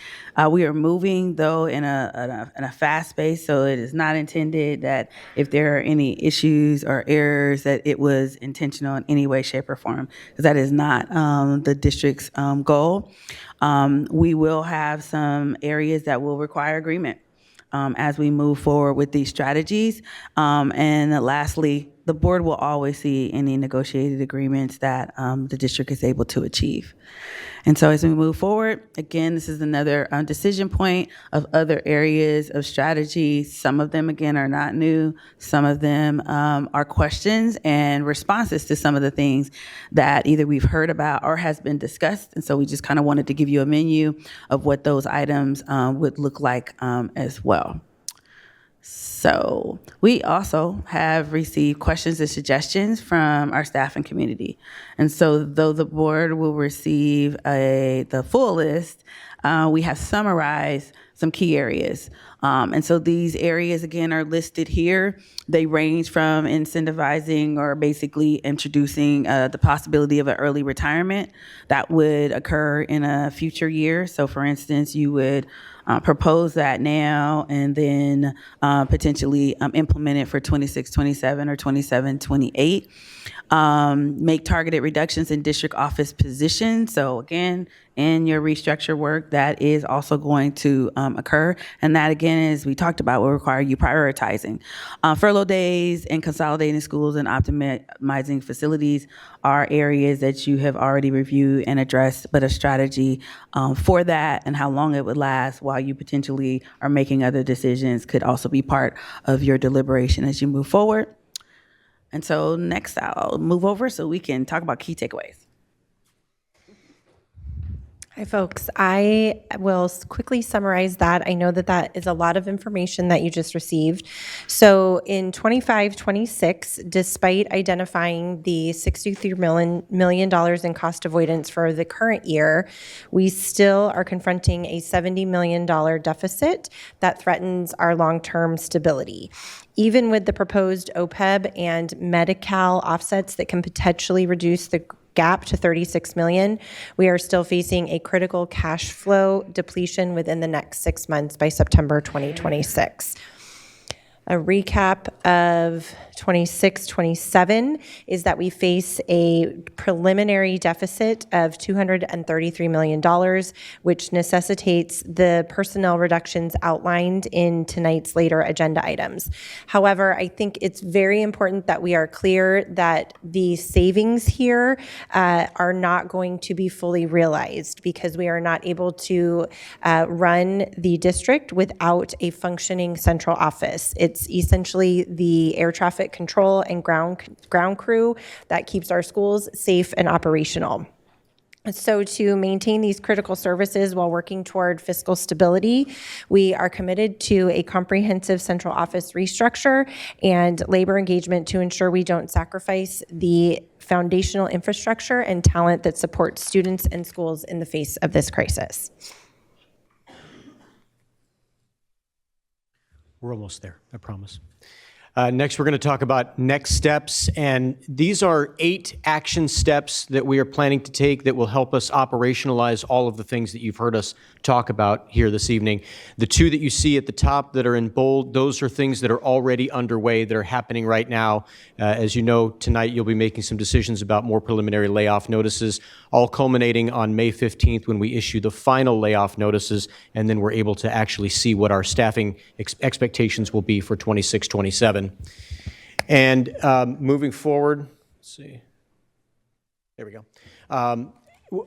We are moving, though, in a fast pace, so it is not intended that if there are any issues or errors that it was intentional in any way, shape, or form, because that is not the district's goal. We will have some areas that will require agreement as we move forward with these strategies. And lastly, the board will always see any negotiated agreements that the district is able to achieve. And so as we move forward, again, this is another decision point of other areas of strategy. Some of them, again, are not new. Some of them are questions and responses to some of the things that either we've heard about or has been discussed. And so we just kind of wanted to give you a menu of what those items would look like as well. So we also have received questions and suggestions from our staff and community. And so though the board will receive the full list, we have summarized some key areas. And so these areas, again, are listed here. They range from incentivizing or basically introducing the possibility of an early retirement that would occur in a future year. So for instance, you would propose that now and then potentially implement it for 26, 27 or 27, 28. Make targeted reductions in district office positions. So again, in your restructure work, that is also going to occur. And that, again, as we talked about, will require you prioritizing. Furlough days and consolidating schools and optimizing facilities are areas that you have already reviewed and addressed, but a strategy for that and how long it would last while you potentially are making other decisions could also be part of your deliberation as you move forward. And so next I'll move over so we can talk about key takeaways. Hi, folks. I will quickly summarize that. I know that that is a lot of information that you just received. So in 25-26, despite identifying the $63 million in cost avoidance for the current year, we still are confronting a $70 million deficit that threatens our long-term stability. Even with the proposed OPEB and Medi-Cal offsets that can potentially reduce the gap to $36 million, we are still facing a critical cash flow depletion within the next 6 months by September 2026. A recap of 26-27 is that we face a preliminary deficit of $233 million, which necessitates the personnel reductions outlined in tonight's later agenda items. However, I think it's very important that we are clear that the savings here are not going to be fully realized because we are not able to run the district without a functioning central office. It's essentially the air traffic control and ground crew that keeps our schools safe and operational. So to maintain these critical services while working toward fiscal stability, we are committed to a comprehensive central office restructure and labor engagement to ensure we don't sacrifice the foundational infrastructure and talent that supports students and schools in the face of this crisis. We're almost there, I promise. Next, we're going to talk about next steps, and these are 8 action steps that we are planning to take that will help us operationalize all of the things that you've heard us talk about here this evening. The 2 that you see at the top that are in bold, those are things that are already underway, that are happening right now. As you know, tonight you'll be making some decisions about more preliminary layoff notices, all culminating on May 15th when we issue the final layoff notices, and then we're able to actually see what our staffing expectations will be for 26-27. And moving forward, let's see. There we go.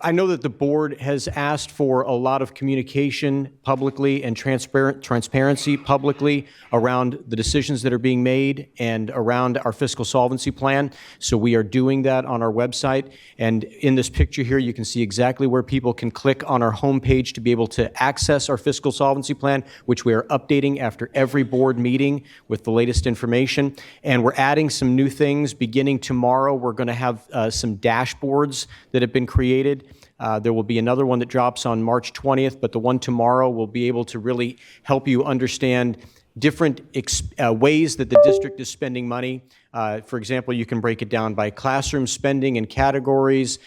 I know that the board has asked for a lot of communication publicly and transparency publicly around the decisions that are being made and around our fiscal solvency plan. So we are doing that on our website. And in this picture here, you can see exactly where people can click on our homepage to be able to access our fiscal solvency plan, which we are updating after every board meeting with the latest information. And we're adding some new things beginning tomorrow. We're going to have some dashboards that have been created. There will be another one that drops on March 20th, but the one tomorrow will be able to really help you understand different ways that the district is spending money. For example, you can break it down by classroom spending and categories.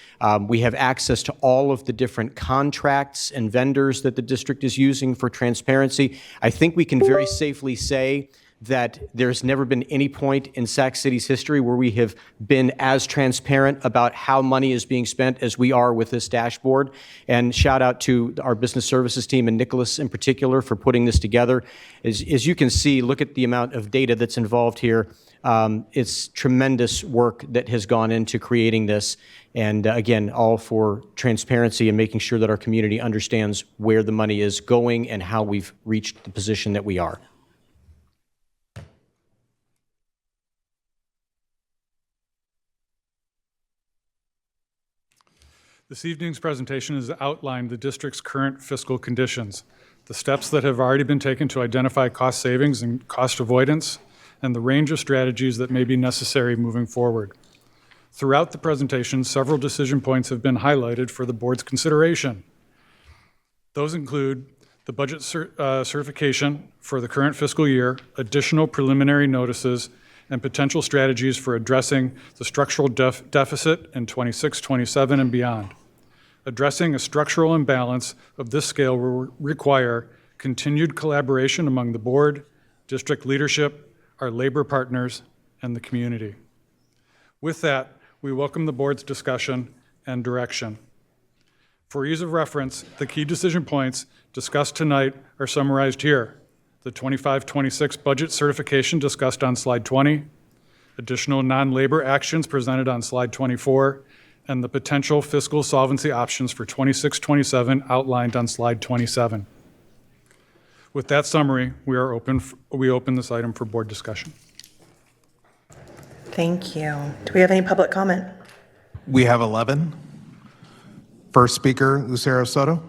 We have access to all of the different contracts and vendors that the district is using for transparency. I think we can very safely say that there's never been any point in Sac City's history where we have been as transparent about how money is being spent as we are with this dashboard. And shout out to our business services team and Nicholas in particular for putting this together. As you can see, look at the amount of data that's involved here. It's tremendous work that has gone into creating this. And again, all for transparency and making sure that our community understands where the money is going and how we've reached the position that we are. This evening's presentation has outlined the district's current fiscal conditions, the steps that have already been taken to identify cost savings and cost avoidance, and the range of strategies that may be necessary moving forward. Throughout the presentation, several decision points have been highlighted for the board's consideration. Those include the budget certification for the current fiscal year, additional preliminary notices, and potential strategies for addressing the structural deficit in 26-27 and beyond. Addressing a structural imbalance of this scale will require continued collaboration among the board, district leadership, our labor partners, and the community. With that, we welcome the board's discussion and direction. For ease of reference, the key decision points discussed tonight are summarized here. The 25-26 budget certification discussed on slide 20, additional non-labor actions presented on slide 24, and the potential fiscal solvency options for 26-27 outlined on slide 27. With that summary, we open this item for board discussion. Thank you. Do we have any public comment? We have 11. First speaker, Lucero Soto.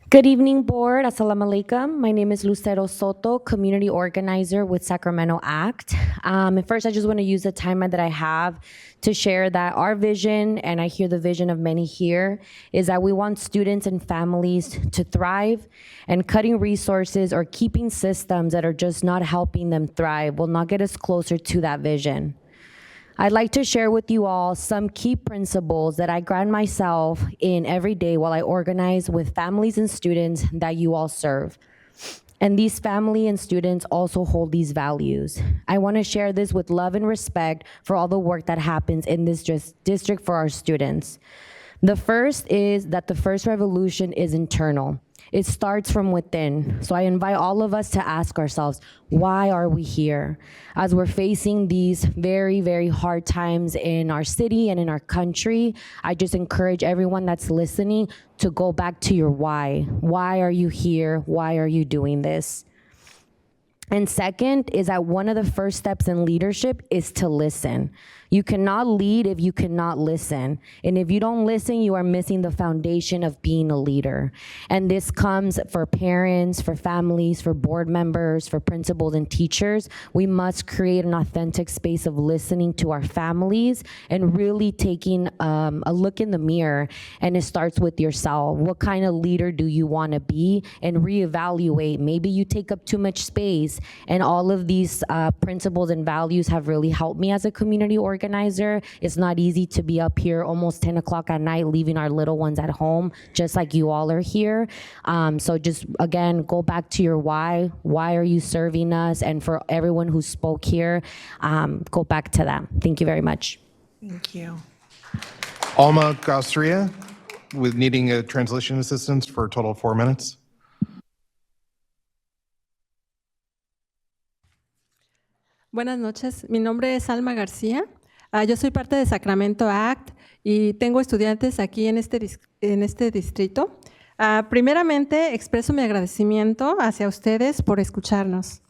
Good evening, board. Assalamu alaikum. My name is Lucero Soto, community organizer with Sacramento ACT. And first, I just want to use the time that I have to share that our vision, and I hear the vision of many here, is that we want students and families to thrive, and cutting resources or keeping systems that are just not helping them thrive will not get us closer to that vision. I'd like to share with you all some key principles that I ground myself in every day while I organize with families and students that you all serve. And these family and students also hold these values. I want to share this with love and respect for all the work that happens in this district for our students. The first is that the first revolution is internal. It starts from within. So I invite all of us to ask ourselves, why are we here? As we're facing these very, very hard times in our city and in our country, I just encourage everyone that's listening to go back to your why. Why are you here? Why are you doing this? And second is that one of the first steps in leadership is to listen. You cannot lead if you cannot listen. And if you don't listen, you are missing the foundation of being a leader. And this comes for parents, for families, for board members, for principals and teachers. We must create an authentic space of listening to our families and really taking a look in the mirror. And it starts with yourself. What kind of leader do you want to be? And reevaluate. Maybe you take up too much space. And all of these principles and values have really helped me as a community organizer. It's not easy to be up here almost 10 o'clock at night, leaving our little ones at home, just like you all are here. So just, again, go back to your why. Why are you serving us? And for everyone who spoke here, go back to that. Thank you very much. Thank you. Alma Gastria, with needing a translation assistance for a total of 4 minutes. Buenas noches, mi nombre es Alma García. Yo soy parte de Sacramento ACT y tengo estudiantes aquí en este distrito. Primeramente, expreso mi agradecimiento hacia ustedes por escucharnos.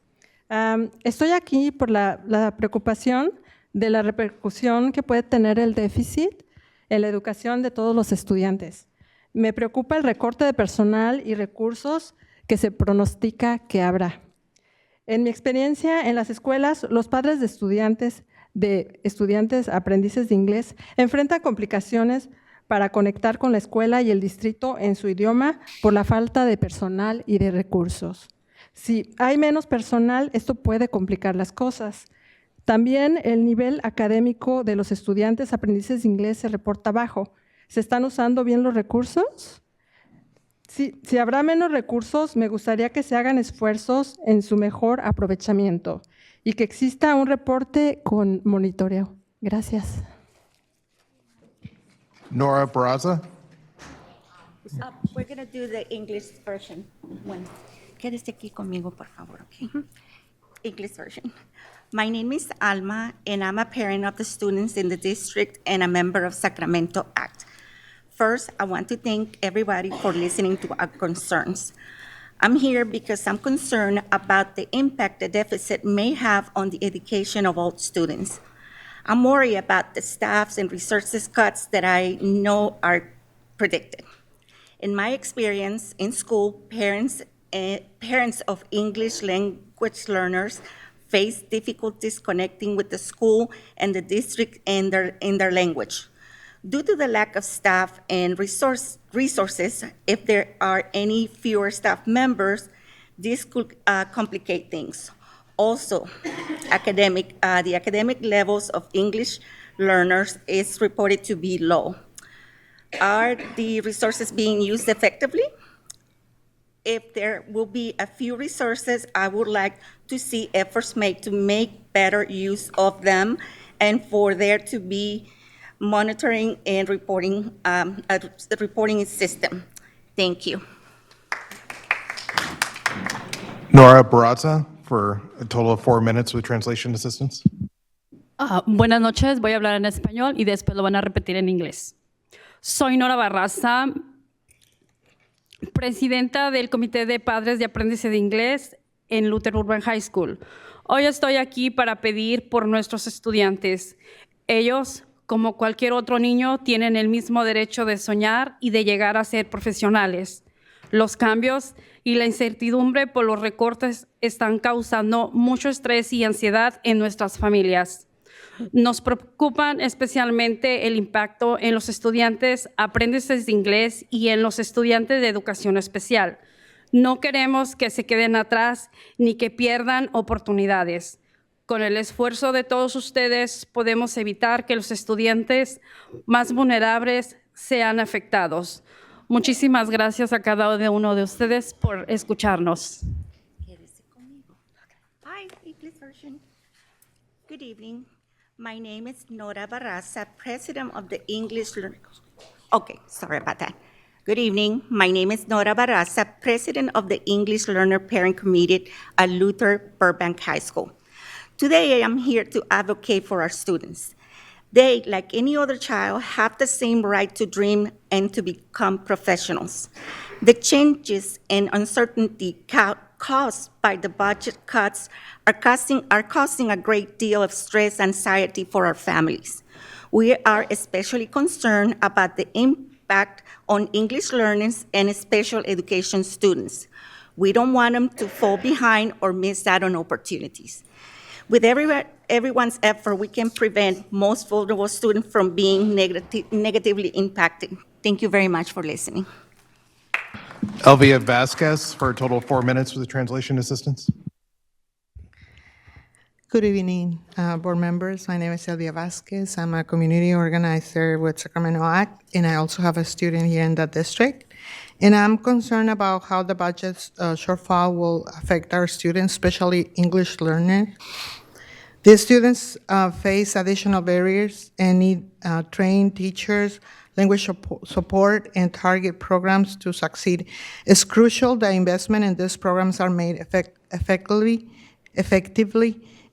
Estoy aquí por la preocupación de la repercusión que puede tener el déficit en la educación de todos los estudiantes. Me preocupa el recorte de personal y recursos que se pronostica que habrá. En mi experiencia en las escuelas, los padres de estudiantes aprendices de inglés enfrentan complicaciones para conectar con la escuela y el distrito en su idioma por la falta de personal y de recursos. Si hay menos personal, esto puede complicar las cosas. También el nivel académico de los estudiantes aprendices de inglés se reporta bajo. ¿Se están usando bien los recursos? Si habrá menos recursos, me gustaría que se hagan esfuerzos en su mejor aprovechamiento y que exista un reporte con monitoreo. Gracias. Nora Barraza. We're going to do the English version. Bueno, quédese aquí conmigo, por favor, okay? English version. My name is Alma, and I'm a parent of the students in the district and a member of Sacramento ACT. First, I want to thank everybody for listening to our concerns. I'm here because I'm concerned about the impact the deficit may have on the education of all students. I'm worried about the staffs and resources cuts that I know are predicted. In my experience in school, parents of English language learners face difficulties connecting with the school and the district in their language. Due to the lack of staff and resources, if there are any fewer staff members, this could complicate things. Also, the academic levels of English learners is reported to be low. Are the resources being used effectively? If there will be a few resources, I would like to see efforts made to make better use of them and for there to be monitoring and reporting, a reporting system. Thank you. Nora Barraza for a total of 4 minutes with translation assistance. Buenas noches, voy a hablar en español y después lo van a repetir en inglés. Soy Nora Barraza, presidenta del Comité de Padres de Aprendices de Inglés en Luther Urban High School. Hoy estoy aquí para pedir por nuestros estudiantes. Ellos, como cualquier otro niño, tienen el mismo derecho de soñar y de llegar a ser profesionales. Los cambios y la incertidumbre por los recortes están causando mucho estrés y ansiedad en nuestras familias. Nos preocupan especialmente el impacto en los estudiantes aprendices de inglés y en los estudiantes de educación especial. No queremos que se queden atrás ni que pierdan oportunidades. Con el esfuerzo de todos ustedes podemos evitar que los estudiantes más vulnerables sean afectados. Muchísimas gracias a cada uno de ustedes por escucharnos. Hi, English version. Good evening. My name is Nora Barraza, president of the English Learner. Okay, sorry about that. Good evening. My name is Nora Barraza, president of the English Learner Parent Committee at Luther Burbank High School. Today, I am here to advocate for our students. They, like any other child, have the same right to dream and to become professionals. The changes and uncertainty caused by the budget cuts are causing a great deal of stress and anxiety for our families. We are especially concerned about the impact on English learners and special education students. We don't want them to fall behind or miss out on opportunities. With everyone's effort, we can prevent most vulnerable students from being negatively impacted. Thank you very much for listening. Elvia Vasquez for a total of 4 minutes with translation assistance. Good evening, board members. My name is Elvia Vasquez. I'm a community organizer with Sacramento Act, and I also have a student here in that district. And I'm concerned about how the budget shortfall will affect our students, especially English learners. These students face additional barriers and need trained teachers, language support, and target programs to succeed. It's crucial that investment in these programs are made effectively,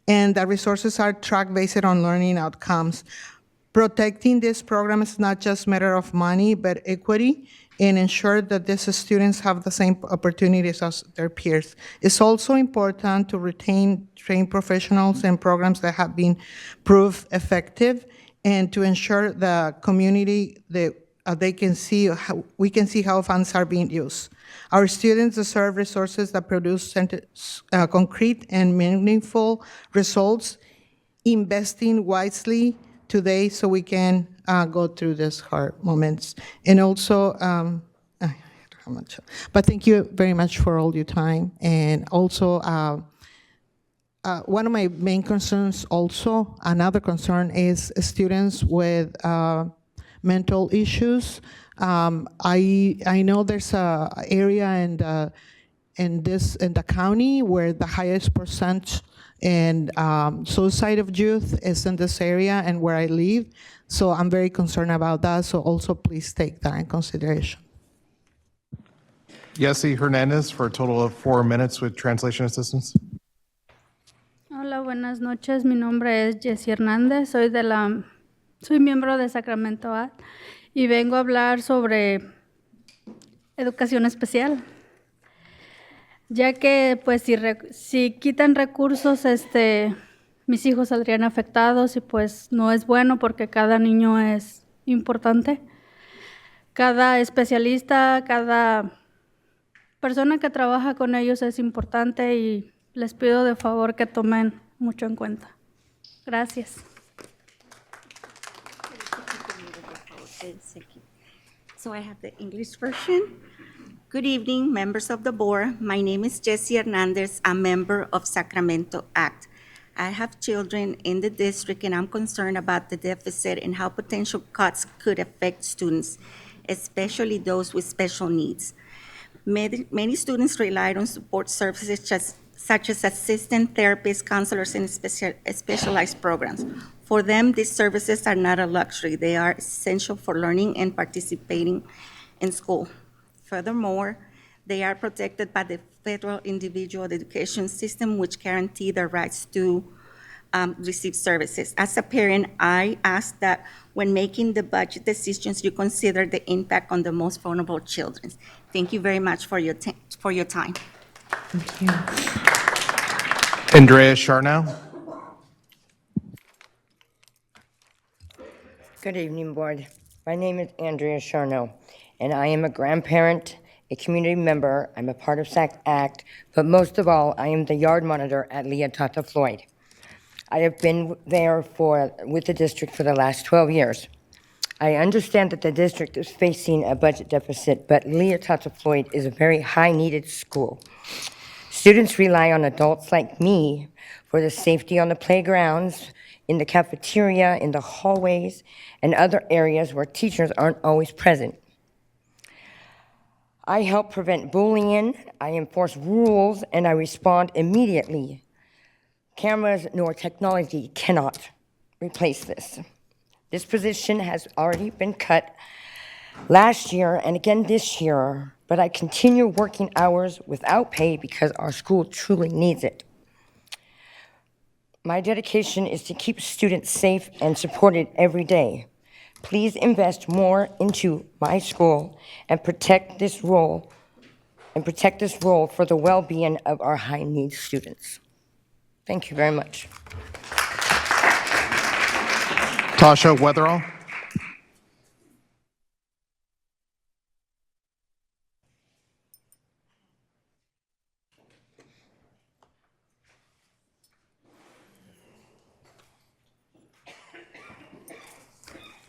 and that resources are tracked based on learning outcomes. Protecting this program is not just a matter of money, but equity, and ensure that these students have the same opportunities as their peers. It's also important to retain trained professionals and programs that have been proved effective, and to ensure the community that we can see how funds are being used. Our students deserve resources that produce concrete and meaningful results, investing wisely today so we can go through these hard moments. And also, but thank you very much for all your time. And also, one of my main concerns also, another concern is students with mental issues. I know there's a area in the county where the highest percent and suicide of youth is in this area and where I live. So I'm very concerned about that. So also please take that in consideration. Yessi Hernandez for a total of 4 minutes with translation assistance. Hola, buenas noches. Mi nombre es Jessie Hernández. Soy miembro de Sacramento Act y vengo a hablar sobre educación especial. Ya que pues si quitan recursos, mis hijos saldrían afectados y pues no es bueno porque cada niño es importante. Cada especialista, cada persona que trabaja con ellos es importante y les pido de favor que tomen mucho en cuenta. Gracias. So I have the English version. Good evening, members of the board. My name is Jessie Hernandez, a member of Sacramento Act. I have children in the district, and I'm concerned about the deficit and how potential cuts could affect students. especially those with special needs. Many students relied on support services such as assistant therapists, counselors, and specialized programs. For them, these services are not a luxury. They are essential for learning and participating in school. Furthermore, they are protected by the federal individual education system, which guarantee their rights to receive services. As a parent, I ask that when making the budget decisions, you consider the impact on the most vulnerable children. Thank you very much for your time. Thank you. Andrea Charnow. Good evening, Board. My name is Andrea Charnow, and I am a grandparent, a community member. I'm a part of SAC Act, but most of all, I am the yard monitor at Leah Tata Floyd. I have been there with the district for the last 12 years. I understand that the district is facing a budget deficit, but Leah Tata Floyd is a very high-needed school. Students rely on adults like me for the safety on the playgrounds, in the cafeteria, in the hallways, and other areas where teachers aren't always present. I help prevent bullying, I enforce rules, and I respond immediately. Cameras nor technology cannot replace this. This position has already been cut last year and again this year, but I continue working hours without pay because our school truly needs it. My dedication is to keep students safe and supported every day. Please invest more into my school and protect this role for the well-being of our high-needs students. Thank you very much. Tasha Weatherall.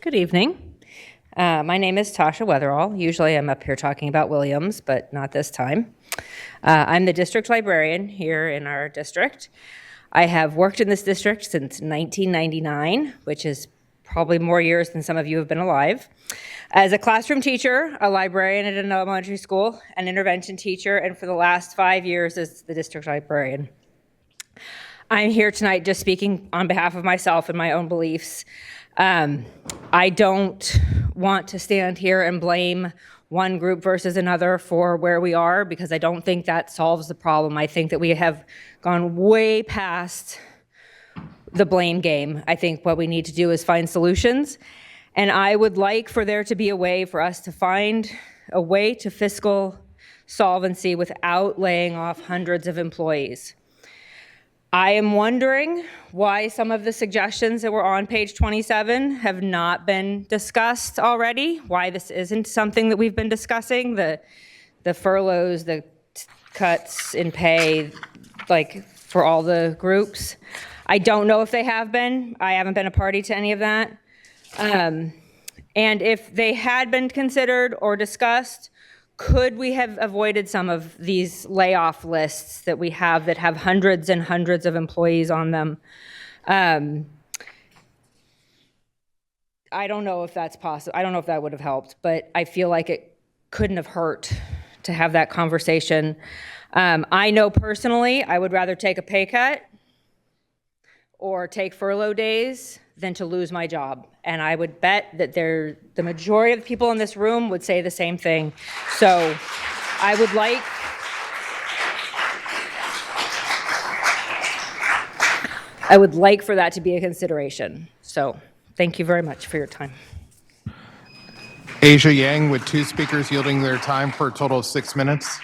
Good evening. My name is Tasha Weatherall. Usually I'm up here talking about Williams, but not this time. I'm the district librarian here in our district. I have worked in this district since 1999, which is probably more years than some of you have been alive. As a classroom teacher, a librarian at an elementary school, an intervention teacher, and for the last 5 years as the district librarian. I'm here tonight just speaking on behalf of myself and my own beliefs. I don't want to stand here and blame one group versus another for where we are, because I don't think that solves the problem. I think that we have gone way past the blame game. I think what we need to do is find solutions. And I would like for there to be a way for us to find a way to fiscal solvency without laying off hundreds of employees. I am wondering why some of the suggestions that were on page 27 have not been discussed already, why this isn't something that we've been discussing, the furloughs, the cuts in pay, like for all the groups. I don't know if they have been. I haven't been a party to any of that. And if they had been considered or discussed, could we have avoided some of these layoff lists that we have that have hundreds and hundreds of employees on them? I don't know if that's possible. I don't know if that would have helped, but I feel like it couldn't have hurt to have that conversation. I know personally I would rather take a pay cut or take furlough days than to lose my job. And I would bet that the majority of the people in this room would say the same thing. So I would like for that to be a consideration. So thank you very much for your time. Asia Yang, with 2 speakers yielding their time for a total of 6 minutes.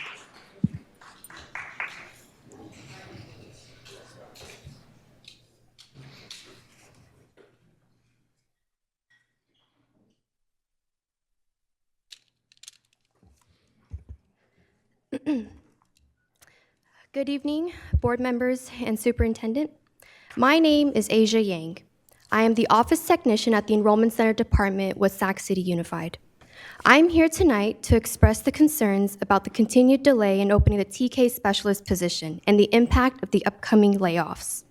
Good evening, board members and superintendent. My name is Asia Yang. I am the office technician at the Enrollment Center Department with Sac City Unified. I'm here tonight to express the concerns about the continued delay in opening the TK specialist position and the impact of the upcoming layoffs.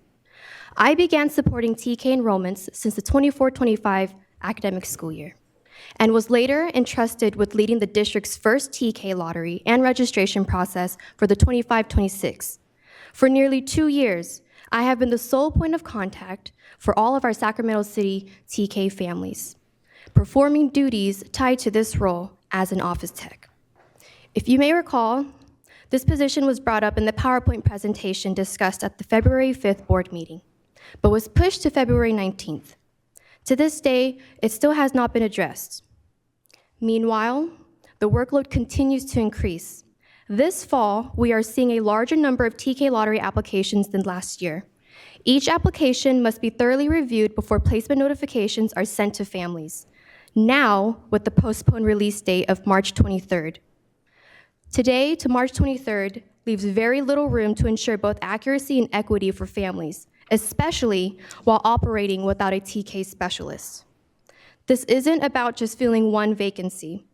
I began supporting TK enrollments since the 24-25 academic school year. and was later entrusted with leading the district's first TK lottery and registration process for the 25-26. For nearly 2 years, I have been the sole point of contact for all of our Sacramento City TK families, performing duties tied to this role as an office tech. If you may recall, this position was brought up in the PowerPoint presentation discussed at the February 5th board meeting, but was pushed to February 19th. To this day, it still has not been addressed. Meanwhile, the workload continues to increase. This fall, we are seeing a larger number of TK lottery applications than last year. Each application must be thoroughly reviewed before placement notifications are sent to families, now with the postponed release date of March 23rd. Today to March 23rd leaves very little room to ensure both accuracy and equity for families, especially while operating without a TK specialist. This isn't about just filling one vacancy.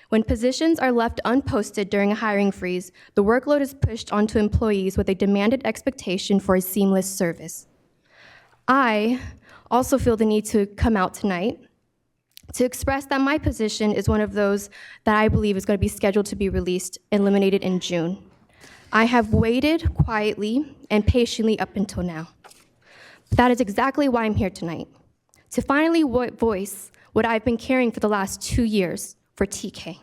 When positions are left unposted during a hiring freeze, the workload is pushed onto employees with a demanded expectation for a seamless service. I also feel the need to come out tonight to express that my position is one of those that I believe is going to be scheduled to be released and eliminated in June. I have waited quietly and patiently up until now. That is exactly why I'm here tonight, to finally voice what I've been carrying for the last 2 years for TK.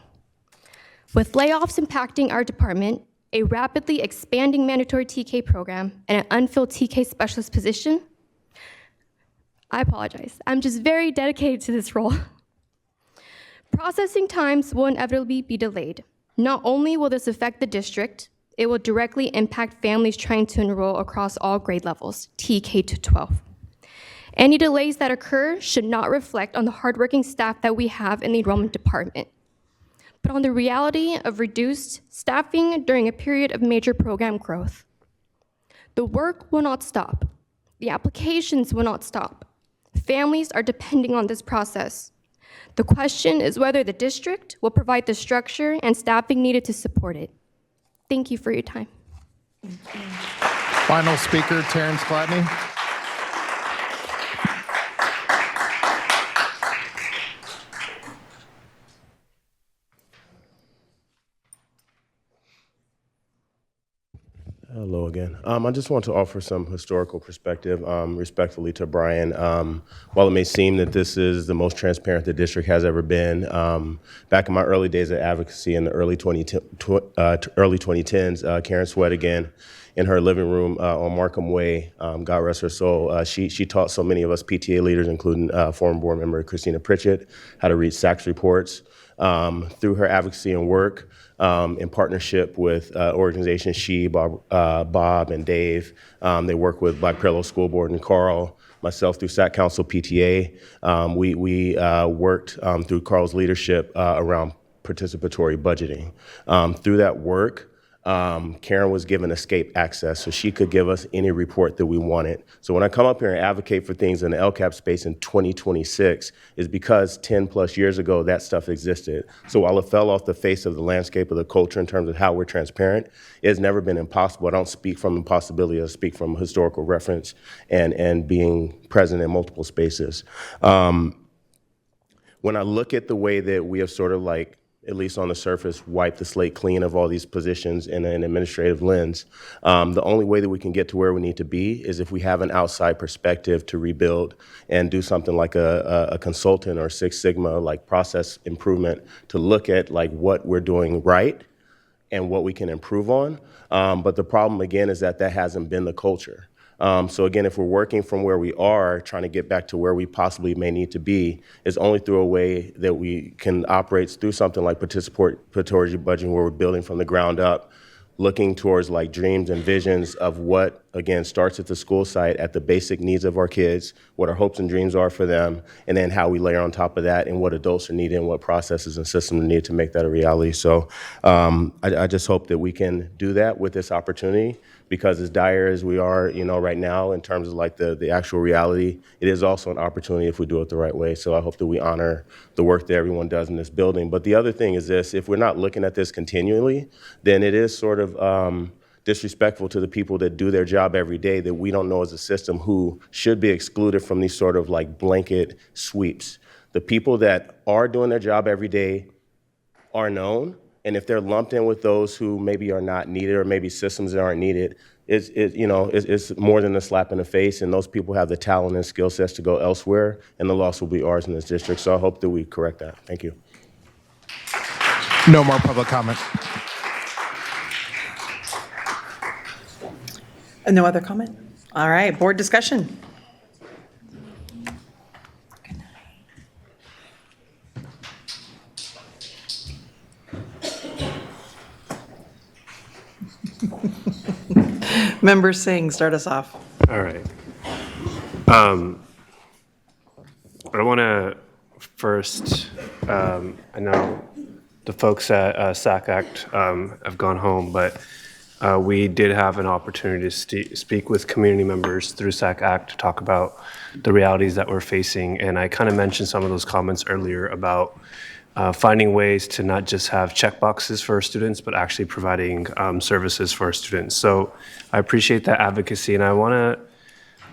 With layoffs impacting our department, a rapidly expanding mandatory TK program, and an unfilled TK specialist position, I apologize. I'm just very dedicated to this role. Processing times will inevitably be delayed. Not only will this affect the district, it will directly impact families trying to enroll across all grade levels, TK to 12. Any delays that occur should not reflect on the hardworking staff that we have in the enrollment department, but on the reality of reduced staffing during a period of major program growth. The work will not stop. The applications will not stop. Families are depending on this process. The question is whether the district will provide the structure and staffing needed to support it. Thank you for your time. Final speaker, Terrence Gladney. Hello again. I just want to offer some historical perspective, respectfully to Brian. While it may seem that this is the most transparent the district has ever been, back in my early days of advocacy in the early 2010s, Karen Sweat again, in her living room on Markham Way, God rest her soul, she taught so many of us PTA leaders, including former board member Christina Pritchett, how to read SACS reports. Through her advocacy and work, in partnership with organizations Bob, and Dave. They work with Black Parallel School Board and Carl, myself through SAC Council PTA. We worked through Carl's leadership around participatory budgeting. Through that work, Karen was given escape access, so she could give us any report that we wanted. So when I come up here and advocate for things in the LCAP space in 2026, is because 10 plus years ago, that stuff existed. So while it fell off the face of the landscape of the culture in terms of how we're transparent, it's never been impossible. I don't speak from impossibility, I speak from historical reference and being present in multiple spaces. When I look at the way that we have sort of like, at least on the surface, wipe the slate clean of all these positions in an administrative lens. The only way that we can get to where we need to be is if we have an outside perspective to rebuild and do something like a consultant or Six Sigma like process improvement to look at like what we're doing right and what we can improve on. But the problem again is that hasn't been the culture. So again, if we're working from where we are, trying to get back to where we possibly may need to be, is only through a way that we can operate through something like participatory budgeting, where we're building from the ground up, looking towards like dreams and visions of what, again, starts at the school site at the basic needs of our kids, what our hopes and dreams are for them, and then how we layer on top of that and what adults are needed and what processes and systems are needed to make that a reality. So I just hope that we can do that with this opportunity, because as dire as we are, right now in terms of like the actual reality, it is also an opportunity if we do it the right way. So I hope that we honor the work that everyone does in this building. But the other thing is this: if we're not looking at this continually, then it is sort of disrespectful to the people that do their job every day that we don't know as a system who should be excluded from these sort of like blanket sweeps. The people that are doing their job every day are known, and if they're lumped in with those who maybe are not needed or maybe systems that aren't needed, it's more than a slap in the face, and those people have the talent and skill sets to go elsewhere, and the loss will be ours in this district. So I hope that we correct that. Thank you. No more public comment. No other comment? All right, board discussion. Member Singh, start us off. All right. I want to first, I know the folks at SAC Act have gone home, but we did have an opportunity to speak with community members through SAC Act to talk about the realities that we're facing. And I kind of mentioned some of those comments earlier about finding ways to not just have checkboxes for our students, but actually providing services for our students. So I appreciate that advocacy, and I want to,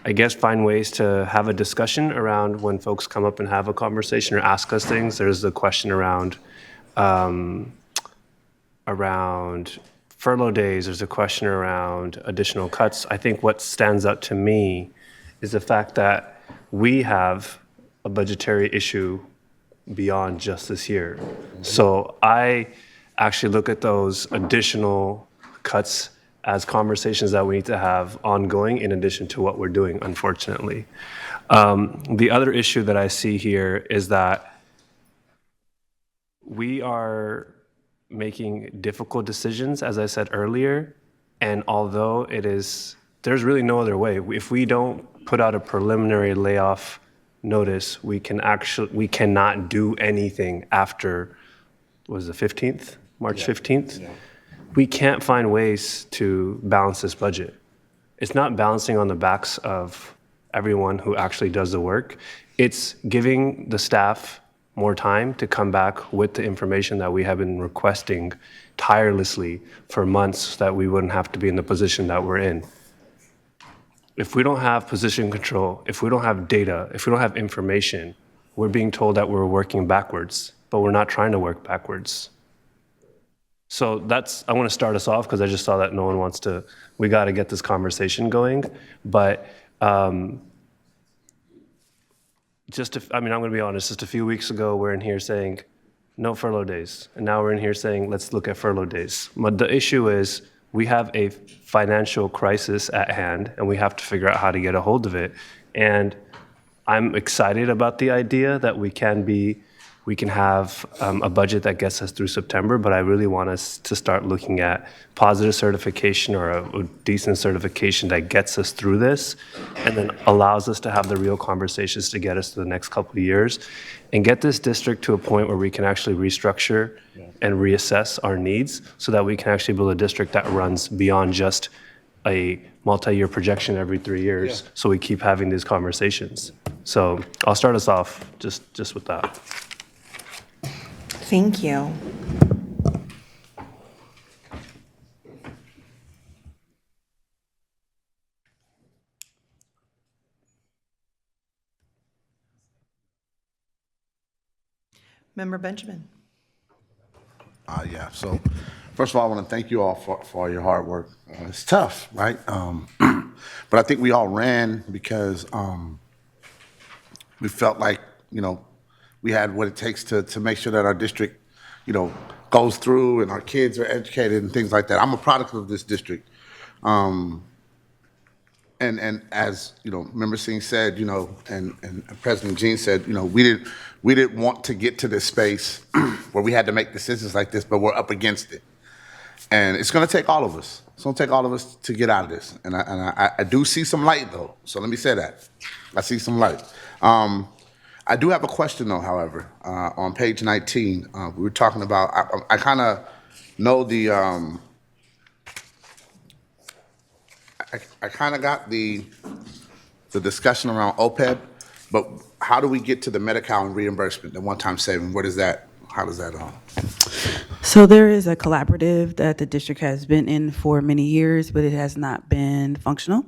I guess, find ways to have a discussion around when folks come up and have a conversation or ask us things. There's the question around furlough days. There's a question around additional cuts. I think what stands out to me is the fact that we have a budgetary issue beyond just this year. So I actually look at those additional cuts as conversations that we need to have ongoing in addition to what we're doing, unfortunately. The other issue that I see here is that we are making difficult decisions, as I said earlier, and although there's really no other way. If we don't put out a preliminary layoff notice, we cannot do anything after, was the 15th, March 15th? Yeah. We can't find ways to balance this budget. It's not balancing on the backs of everyone who actually does the work. It's giving the staff more time to come back with the information that we have been requesting tirelessly for months so that we wouldn't have to be in the position that we're in. If we don't have position control, if we don't have data, if we don't have information, we're being told that we're working backwards, but we're not trying to work backwards. So I want to start us off because I just saw that no one wants to, we got to get this conversation going. But I'm going to be honest, just a few weeks ago, we're in here saying no furlough days. And now we're in here saying, let's look at furlough days. But the issue is, we have a financial crisis at hand, and we have to figure out how to get a hold of it. And I'm excited about the idea that we can have a budget that gets us through September, but I really want us to start looking at positive certification or a decent certification that gets us through this and then allows us to have the real conversations to get us to the next couple of years and get this district to a point where we can actually restructure and reassess our needs so that we can actually build a district that runs beyond just a multi-year projection every 3 years. Yeah. So we keep having these conversations. So I'll start us off just with that. Thank you. Member Benjamin. Yeah, so first of all, I want to thank you all for all your hard work. It's tough, right? But I think we all ran because we felt like, we had what it takes to make sure that our district, goes through and our kids are educated and things like that. I'm a product of this district. And as, Member Singh said, and President Jean said, we didn't want to get to this space where we had to make decisions like this, but we're up against it. And it's going to take all of us. It's going to take all of us to get out of this. And I do see some light, though. So let me say that. I see some light. I do have a question, though, however. On page 19, we were talking about, I kind of know the, I kind of got the discussion around OPEB, but how do we get to the Medi-Cal and reimbursement, the one-time saving? What is that? How does that So there is a collaborative that the district has been in for many years, but it has not been functional.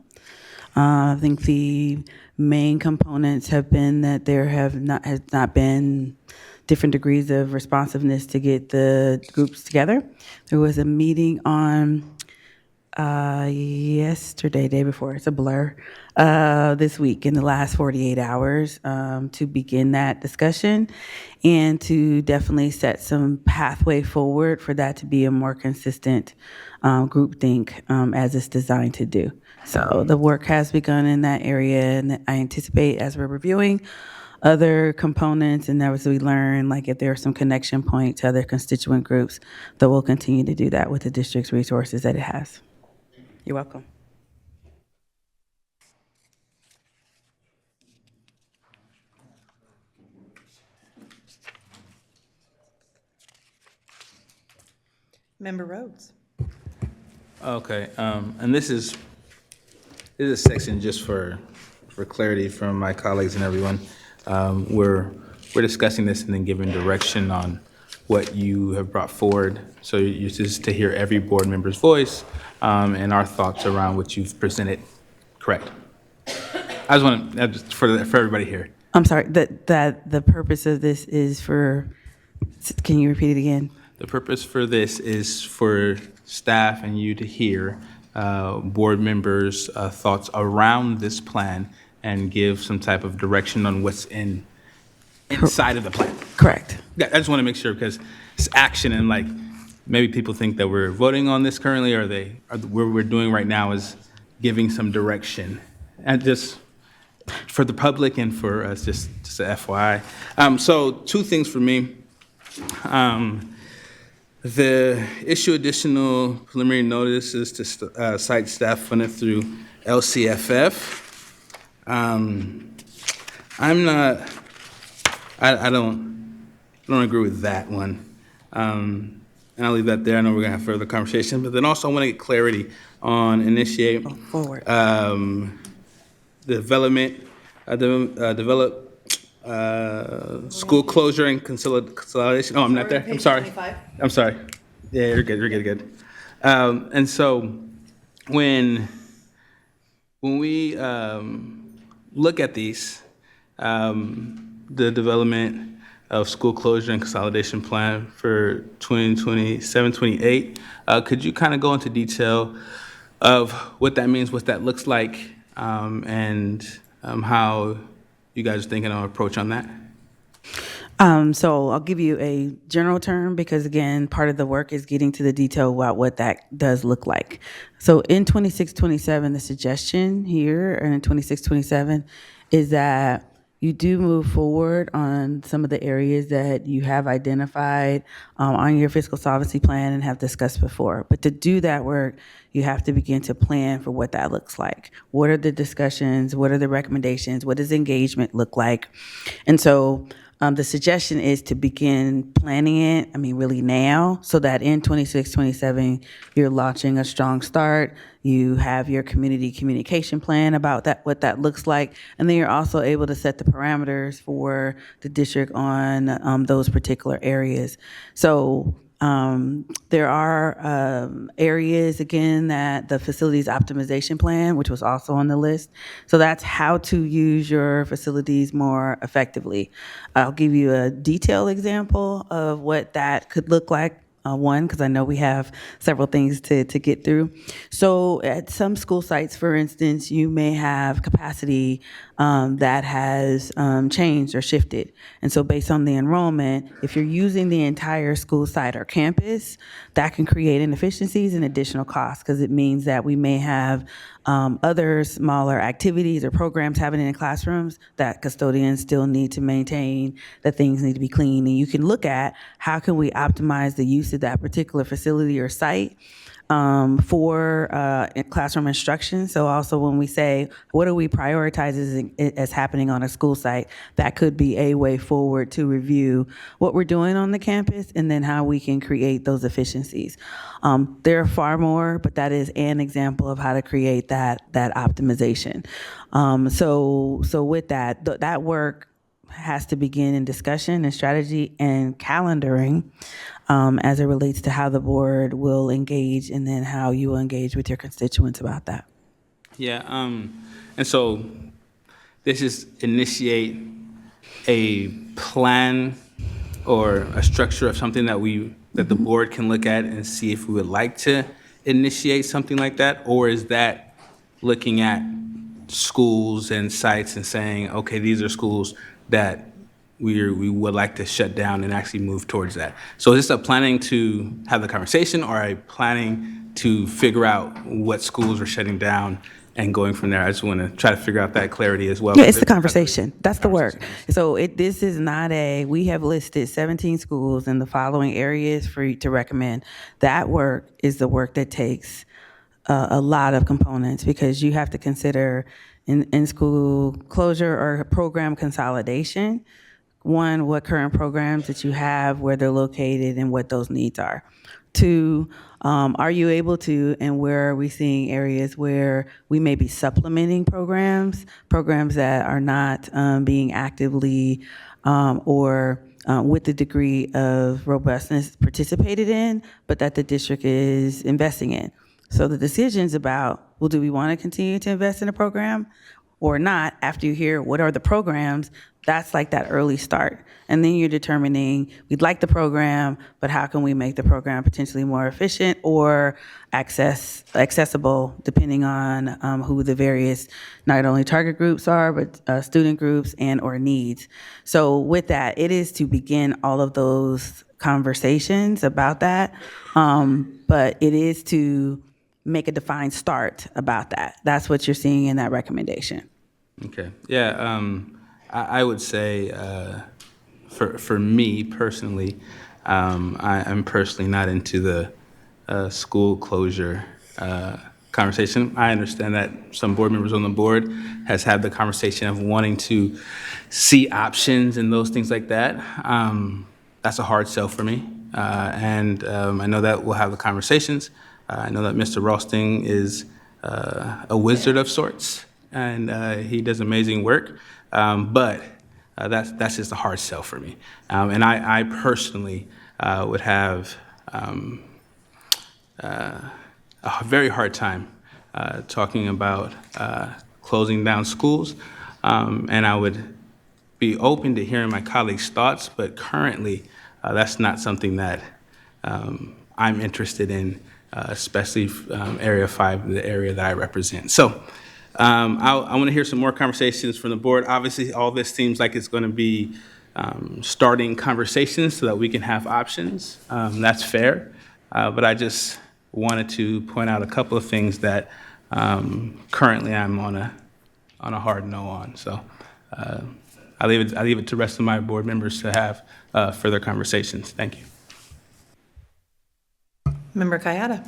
I think the main components have been that there has not been different degrees of responsiveness to get the groups together. There was a meeting on yesterday, day before, it's a blur, this week in the last 48 hours to begin that discussion and to definitely set some pathway forward for that to be a more consistent groupthink as it's designed to do. So the work has begun in that area, and I anticipate as we're reviewing other components and as we learn, like if there are some connection point to other constituent groups, that we'll continue to do that with the district's resources that it has. You're welcome. Member Rhodes. Okay, and this is a section just for clarity from my colleagues and everyone. We're discussing this and then giving direction on what you have brought forward. So you just to hear every board member's voice and our thoughts around what you've presented. Correct. I just want to for everybody here. I'm sorry, that the purpose of this is for, can you repeat it again? The purpose for this is for staff and you to hear board members' thoughts around this plan and give some type of direction on what's inside of the plan. Correct. Yeah, I just want to make sure because it's action and like maybe people think that we're voting on this currently or what we're doing right now is giving some direction. And just for the public and for us, just a FYI. So 2 things for me. The issue additional preliminary notices to site staff funded through LCFF. I don't agree with that one. And I'll leave that there. I know we're gonna have further conversation, but then also I want to get clarity on initiate develop school closure and consolidation. Oh, I'm not there. I'm sorry. I'm sorry. Yeah, you're good. And so when we look at these, the development of school closure and consolidation plan for 2027-28, could you kind of go into detail of what that means, what that looks like, and how you guys are thinking of approach on that? So I'll give you a general term because, again, part of the work is getting to the detail about what that does look like. So in 26-27, the suggestion here, and in 26-27, is that you do move forward on some of the areas that you have identified on your fiscal solvency plan and have discussed before. But to do that work, you have to begin to plan for what that looks like. What are the discussions? What are the recommendations? What does engagement look like? And so the suggestion is to begin planning it, really now, so that in 26-27, you're launching a strong start. You have your community communication plan about that, what that looks like, and then you're also able to set the parameters for the district on those particular areas. So there are areas, again, that the facilities optimization plan, which was also on the list. So that's how to use your facilities more effectively. I'll give you a detailed example of what that could look like. One, because I know we have several things to get through. So at some school sites, for instance, you may have capacity that has changed or shifted. And so based on the enrollment, if you're using the entire school site or campus, that can create inefficiencies and additional costs because it means that we may have other smaller activities or programs happening in classrooms that custodians still need to maintain, that things need to be clean. And you can look at how can we optimize the use of that particular facility or site for classroom instruction. So also when we say, what do we prioritize as happening on a school site, that could be a way forward to review what we're doing on the campus and then how we can create those efficiencies. There are far more, but that is an example of how to create that optimization. So with that work has to begin in discussion and strategy and calendaring as it relates to how the board will engage and then how you will engage with your constituents about that. Yeah, and so this is initiate a plan or a structure of something that the board can look at and see if we would like to initiate something like that? Or is that looking at schools and sites and saying, okay, these are schools that we would like to shut down and actually move towards that? So is this a planning to have the conversation, or a planning to figure out what schools are shutting down and going from there? I just want to try to figure out that clarity as well. Yeah, it's the conversation. That's the work. So this is not we have listed 17 schools in the following areas for you to recommend. That work is the work that takes a lot of components, because you have to consider in school closure or program consolidation, one, what current programs that you have, where they're located, and what those needs are. Two, are you able to, and where are we seeing areas where we may be supplementing programs that are not being actively or with the degree of robustness participated in, but that the district is investing in. So the decisions about, well, do we want to continue to invest in a program or not, after you hear what are the programs, that's like that early start. And then you're determining, we'd like the program, but how can we make the program potentially more efficient or accessible, depending on who the various, not only target groups are, but student groups and or needs. So with that, it is to begin all of those conversations about that, but it is to make a defined start about that. That's what you're seeing in that recommendation. Okay. Yeah. I would say for me personally, I'm personally not into the school closure conversation. I understand that some board members on the board has had the conversation of wanting to see options and those things like that. That's a hard sell for me. And I know that we'll have the conversations. I know that Mr. Ralston is a wizard of sorts, and he does amazing work. But that's just a hard sell for me. And I personally would have a very hard time talking about closing down schools. And I would be open to hearing my colleagues' thoughts, but currently that's not something that I'm interested in, especially Area 5, the area that I represent. So I want to hear some more conversations from the board. Obviously, all this seems like it's going to be starting conversations so that we can have options. That's fair. But I just wanted to point out a couple of things that currently I'm on a hard no on. So I leave it to the rest of my board members to have further conversations. Thank you. Member Kayada.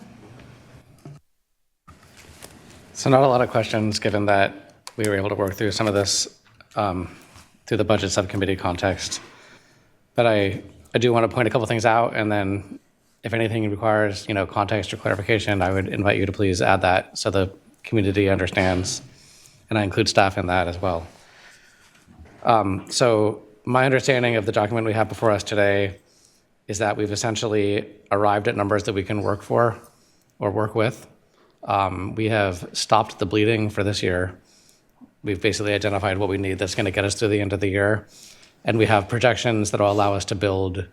So not a lot of questions, given that we were able to work through some of this through the budget subcommittee context. But I do want to point a couple things out, and then if anything requires context or clarification, I would invite you to please add that so the community understands, and I include staff in that as well. So my understanding of the document we have before us today is that we've essentially arrived at numbers that we can work for or work with. We have stopped the bleeding for this year. We've basically identified what we need that's going to get us through the end of the year. And we have projections that will allow us to build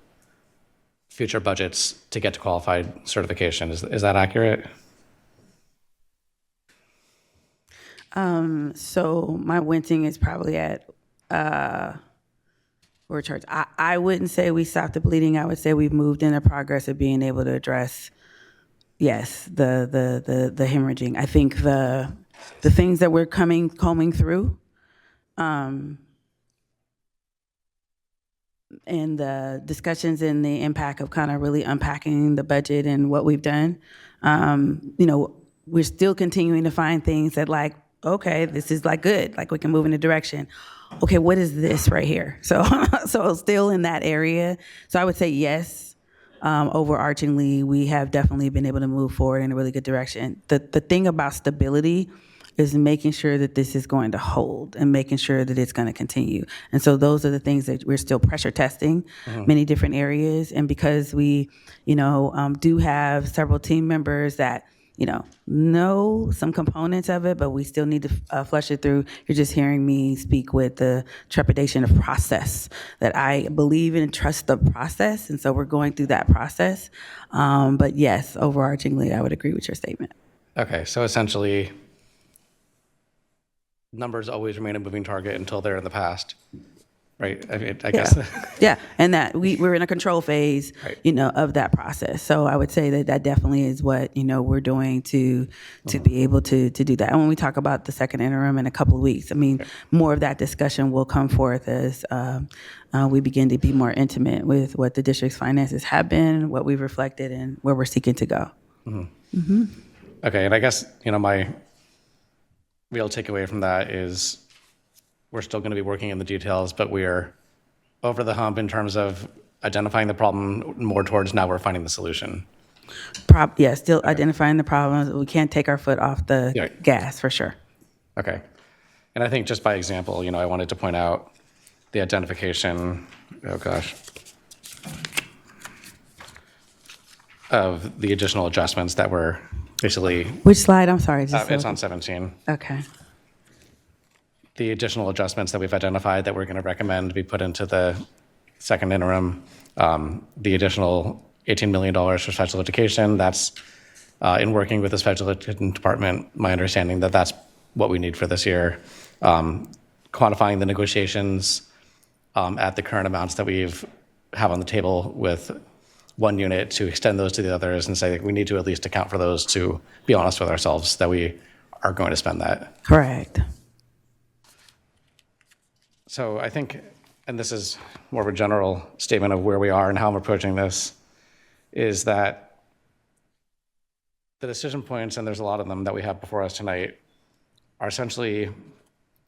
future budgets to get to qualified certification. Is that accurate? So my wincing is probably at or church. I wouldn't say we stopped the bleeding. I would say we've moved in the progress of being able to address, yes, the hemorrhaging. I think the things that we're combing through, and the discussions and the impact of kind of really unpacking the budget and what we've done, we're still continuing to find things that like, okay, this is like good, like we can move in a direction. Okay, what is this right here? So still in that area. So I would say yes, overarchingly, we have definitely been able to move forward in a really good direction. The thing about stability is making sure that this is going to hold and making sure that it's going to continue. And so those are the things that we're still pressure testing, many different areas. And because we, do have several team members that know some components of it, but we still need to flush it through. You're just hearing me speak with the trepidation of process, that I believe in and trust the process, and so we're going through that process. But yes, overarchingly, I would agree with your statement. Okay, so essentially, numbers always remain a moving target until they're in the past, right? I mean, I guess. Yeah, and that we're in a control phase, of that process. So I would say that definitely is what, we're doing to be able to do that. And when we talk about the second interim in a couple of weeks, I mean, more of that discussion will come forth as we begin to be more intimate with what the district's finances have been, what we've reflected, and where we're seeking to go. Okay, and I guess, my real takeaway from that is we're still going to be working in the details, but we're over the hump in terms of identifying the problem, more towards now we're finding the solution. Still identifying the problems. We can't take our foot off the gas, for sure. Okay. And I think just by example, I wanted to point out the identification, of the additional adjustments that were basically. Which slide? I'm sorry. It's on 17. Okay. The additional adjustments that we've identified that we're going to recommend be put into the second interim, the additional $18 million for special education, that's in working with the special education department, my understanding that that's what we need for this year. Quantifying the negotiations at the current amounts that have on the table with one unit to extend those to the others and say we need to at least account for those to be honest with ourselves that we are going to spend that. Correct. So I think, and this is more of a general statement of where we are and how I'm approaching this, is that the decision points, and there's a lot of them that we have before us tonight, are essentially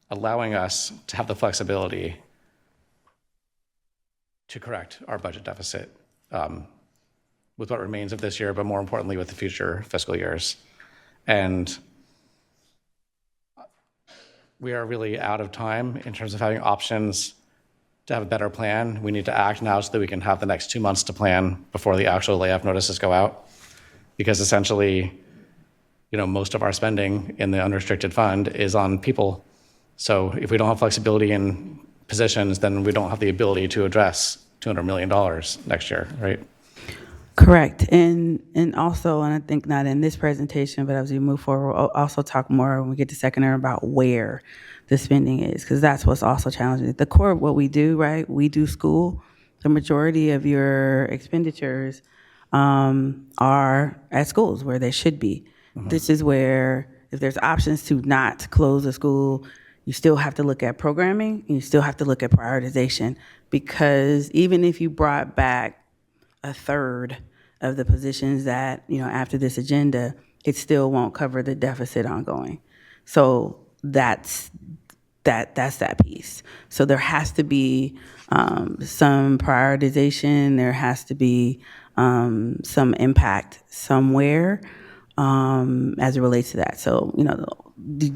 allowing us to have the flexibility to correct our budget deficit with what remains of this year, but more importantly with the future fiscal years. And we are really out of time in terms of having options to have a better plan. We need to act now so that we can have the next 2 months to plan before the actual layoff notices go out. Because essentially, most of our spending in the unrestricted fund is on people. So if we don't have flexibility in positions, then we don't have the ability to address $200 million next year, right? Correct. And also, and I think not in this presentation, but as we move forward, we'll also talk more when we get to second interim about where the spending is, because that's what's also challenging. The core of what we do, right? We do school. The majority of your expenditures are at schools where they should be. This is where, if there's options to not close a school, you still have to look at programming, and you still have to look at prioritization, because even if you brought back a third of the positions that, after this agenda, it still won't cover the deficit ongoing. So that's that piece. So there has to be some prioritization. There has to be some impact somewhere as it relates to that. So,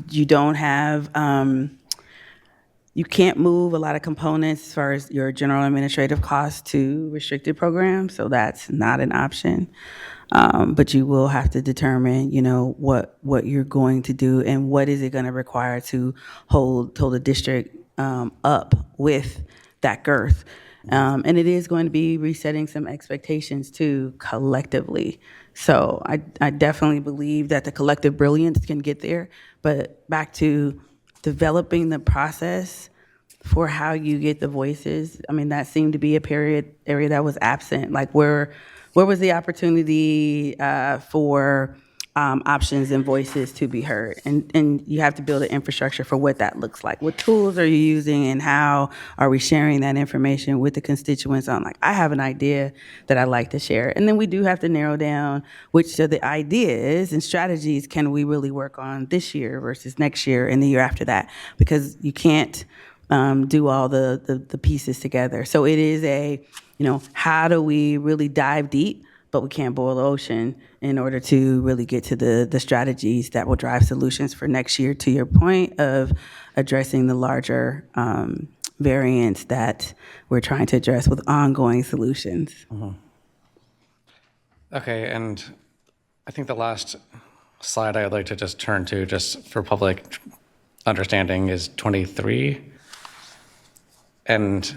you don't have, you can't move a lot of components as far as your general administrative costs to restricted programs, so that's not an option. But you will have to determine, what you're going to do and what is it going to require to hold the district up with that girth. And it is going to be resetting some expectations too collectively. So I definitely believe that the collective brilliance can get there, but back to developing the process for how you get the voices. I mean, that seemed to be area that was absent. Like where was the opportunity for options and voices to be heard? And you have to build an infrastructure for what that looks like. What tools are you using, and how are we sharing that information with the constituents on, like, I have an idea that I'd like to share. And then we do have to narrow down which of the ideas and strategies can we really work on this year versus next year and the year after that, because you can't do all the pieces together. So it is how do we really dive deep, but we can't boil the ocean in order to really get to the strategies that will drive solutions for next year, to your point of addressing the larger variants that we're trying to address with ongoing solutions. Okay, and I think the last slide I'd like to just turn to, just for public understanding, is 23. And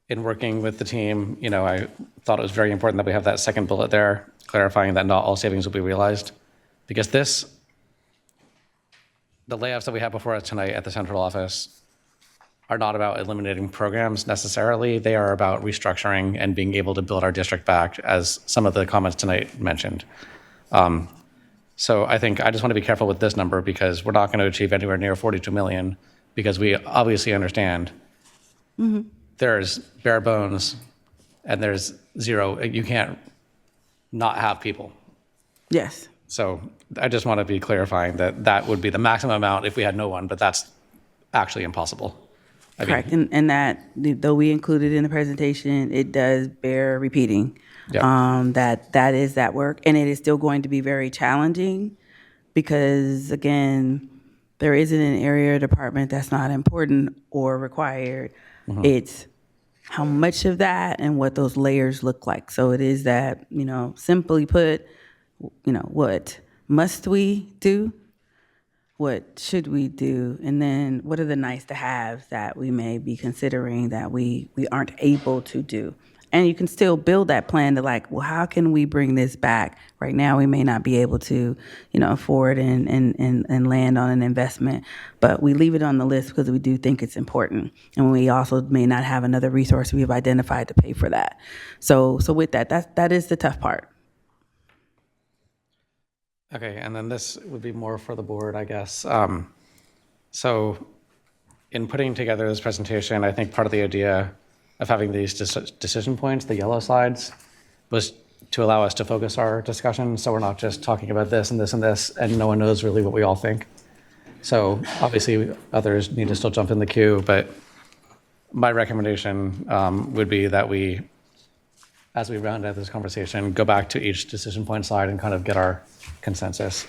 in working with the team, I thought it was very important that we have that second bullet there, clarifying that not all savings will be realized. Because the layoffs that we have before us tonight at the central office are not about eliminating programs necessarily. They are about restructuring and being able to build our district back, as some of the comments tonight mentioned. So I think I just want to be careful with this number, because we're not going to achieve anywhere near 42 million, because we obviously understand there's bare bones and there's zero. You can't not have people. Yes. So I just want to be clarifying that that would be the maximum amount if we had no one, but that's actually impossible. Correct. And that, though we included in the presentation, it does bear repeating. Yeah. That is that work, and it is still going to be very challenging, because again, there isn't an area or department that's not important or required. It's how much of that and what those layers look like. So it is that, simply put, what must we do? What should we do? And then what are the nice to haves that we may be considering that we aren't able to do? And you can still build that plan to how can we bring this back? Right now, we may not be able to, afford and land on an investment, but we leave it on the list because we do think it's important. And we also may not have another resource we've identified to pay for that. So with that is the tough part. Okay, and then this would be more for the board, I guess. So in putting together this presentation, I think part of the idea of having these decision points, the yellow slides, was to allow us to focus our discussion, so we're not just talking about this and this and this, and no one knows really what we all think. So obviously, others need to still jump in the queue, but my recommendation would be that we, as we round out this conversation, go back to each decision point slide and kind of get our consensus.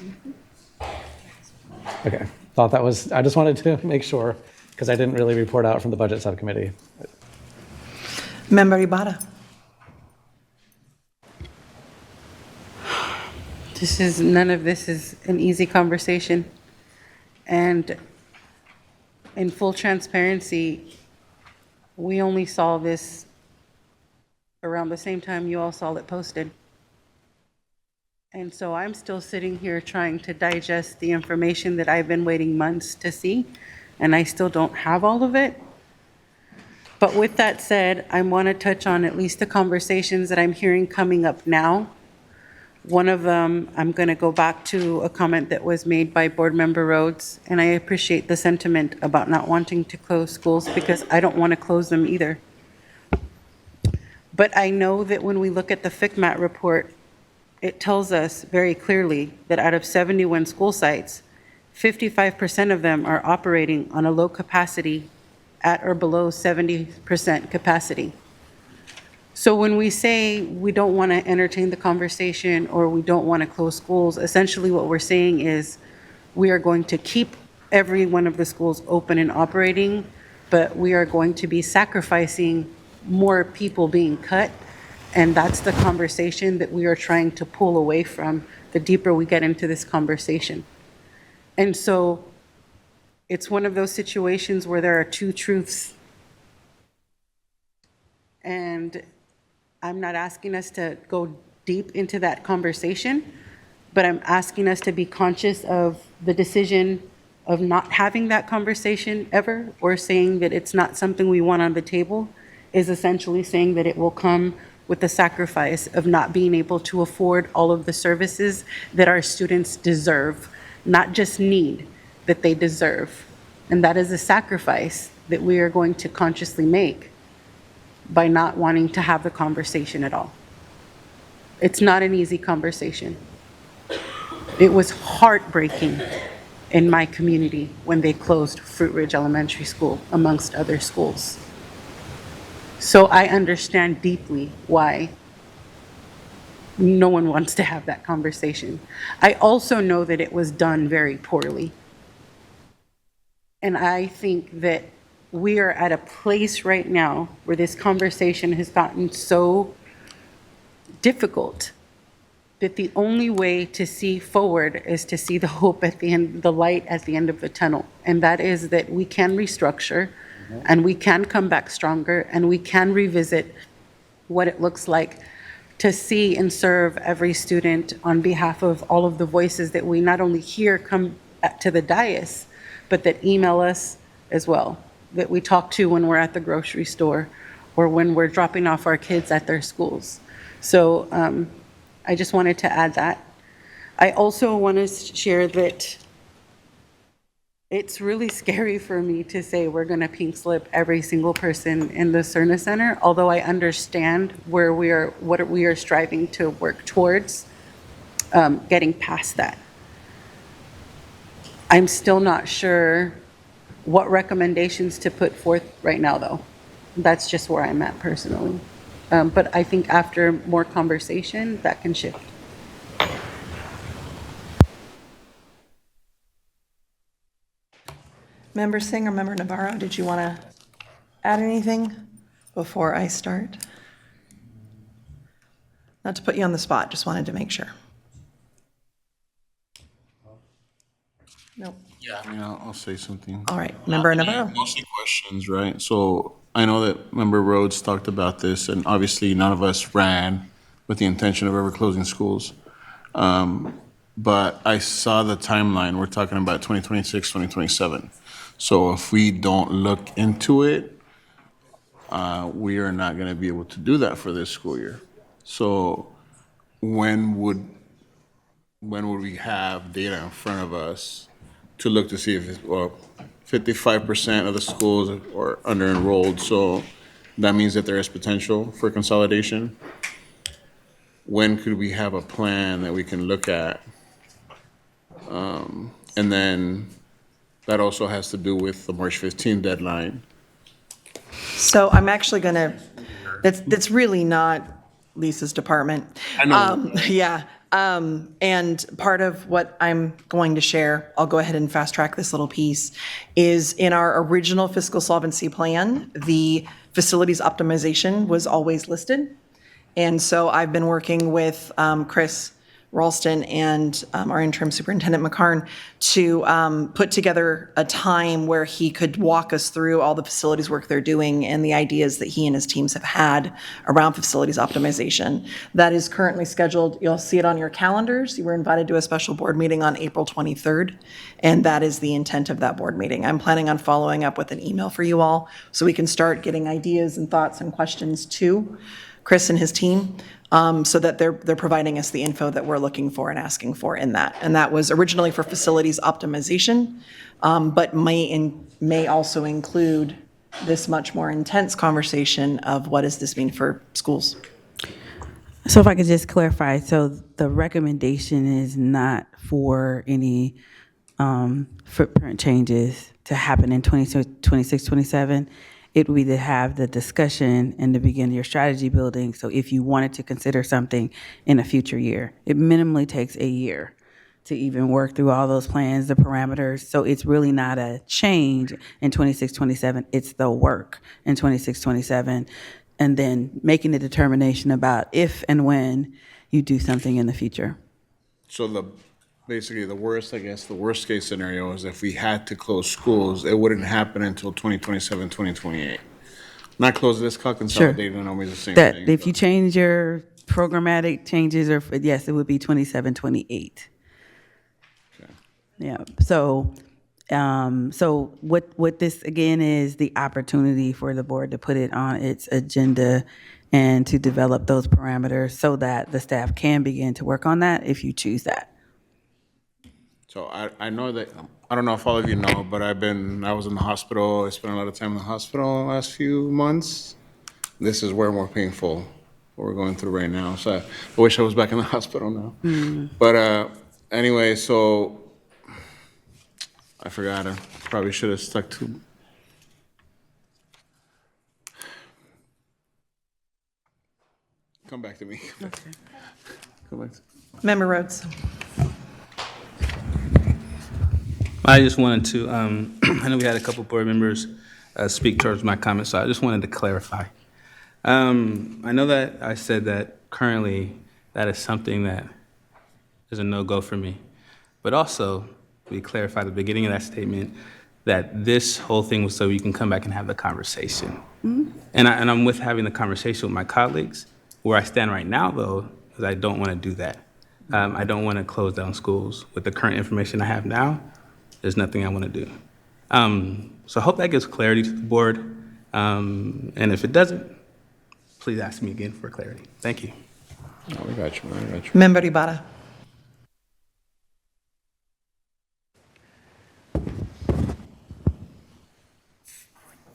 Okay, I just wanted to make sure, because I didn't really report out from the budget subcommittee. Member Ibarra. None of this is an easy conversation. And in full transparency, we only saw this around the same time you all saw it posted. And so I'm still sitting here trying to digest the information that I've been waiting months to see, and I still don't have all of it. But with that said, I want to touch on at least the conversations that I'm hearing coming up now. One of them, I'm going to go back to a comment that was made by Board Member Rhodes, and I appreciate the sentiment about not wanting to close schools, because I don't want to close them either. But I know that when we look at the FCMAT report, it tells us very clearly that out of 71 school sites, 55% of them are operating on a low capacity at or below 70% capacity. So when we say we don't want to entertain the conversation or we don't want to close schools, essentially what we're saying is we are going to keep every one of the schools open and operating, but we are going to be sacrificing more people being cut. And that's the conversation that we are trying to pull away from the deeper we get into this conversation. And so it's one of those situations where there are two truths. And I'm not asking us to go deep into that conversation, but I'm asking us to be conscious of the decision of not having that conversation ever, or saying that it's not something we want on the table, is essentially saying that it will come with the sacrifice of not being able to afford all of the services that our students deserve, not just need, that they deserve. And that is a sacrifice that we are going to consciously make by not wanting to have the conversation at all. It's not an easy conversation. It was heartbreaking in my community when they closed Fruit Ridge Elementary School, amongst other schools. So I understand deeply why no one wants to have that conversation. I also know that it was done very poorly. And I think that we are at a place right now where this conversation has gotten so difficult that the only way to see forward is to see the hope at the end, the light at the end of the tunnel. And that is that we can restructure and we can come back stronger and we can revisit what it looks like to see and serve every student on behalf of all of the voices that we not only hear come to the dais, but that email us as well, that we talk to when we're at the grocery store or when we're dropping off our kids at their schools. So I just wanted to add that. I also want to share that it's really scary for me to say we're going to pink slip every single person in the Cerna Center, although I understand what we are striving to work towards, getting past that. I'm still not sure what recommendations to put forth right now, though. That's just where I'm at personally. But I think after more conversation, that can shift. Member Singh or Member Navarro, did you want to add anything before I start? Not to put you on the spot, just wanted to make sure. Nope. Yeah, I mean, I'll say something. All right, Member Navarro. Mostly questions, right? So I know that Member Rhodes talked about this, and obviously none of us ran with the intention of ever closing schools. But I saw the timeline. We're talking about 2026, 2027. So if we don't look into it, we are not going to be able to do that for this school year. So when would we have data in front of us to look to see if it's, well, 55% of the schools are under-enrolled, so that means that there is potential for consolidation. When could we have a plan that we can look at? And then that also has to do with the March 15 deadline. So I'm actually going to, that's really not Lisa's department. I know. Yeah. And part of what I'm going to share, I'll go ahead and fast track this little piece, is in our original fiscal solvency plan, the facilities optimization was always listed. And so I've been working with Chris Ralston and our interim superintendent McCarn to put together a time where he could walk us through all the facilities work they're doing and the ideas that he and his teams have had around facilities optimization. That is currently scheduled. You'll see it on your calendars. You were invited to a special board meeting on April 23rd, and that is the intent of that board meeting. I'm planning on following up with an email for you all so we can start getting ideas and thoughts and questions to Chris and his team, so that they're providing us the info that we're looking for and asking for in that. And that was originally for facilities optimization, but may also include this much more intense conversation of what does this mean for schools. So if I could just clarify, so the recommendation is not for any footprint changes to happen in 26, 27. It would be to have the discussion and to begin your strategy building. So if you wanted to consider something in a future year, it minimally takes a year to even work through all those plans, the parameters. So it's really not a change in 26, 27. It's the work in 26, 27, and then making the determination about if and when you do something in the future. So basically the worst case scenario is if we had to close schools, it wouldn't happen until 2027, 2028. Not close, let's call consolidated and always the same That thing. if you change your programmatic changes, or yes, it would be 27, 28. Okay. Yeah. So, so what this again is the opportunity for the board to put it on its agenda and to develop those parameters so that the staff can begin to work on that if you choose that. So I know that, I don't know if all of you know, but I was in the hospital. I spent a lot of time in the hospital the last few months. This is way more painful, what we're going through right now. So I wish I was back in the hospital now. But anyway, so I forgot. I probably should have stuck to. Come back to me. Okay. Come back to Member Rhodes. I just wanted to, I know we had a couple board members speak towards my comments, so I just wanted to clarify. I know that I said that currently that is something that is a no-go for me. But also, we clarified at the beginning of that statement that this whole thing was so we can come back and have the conversation. And I'm with having the conversation with my colleagues. Where I stand right now, though, is I don't want to do that. I don't want to close down schools. With the current information I have now, there's nothing I want to do. So I hope that gives clarity to the board. And if it doesn't, please ask me again for clarity. Thank you. We got you, man. We got you. Member Ibarra.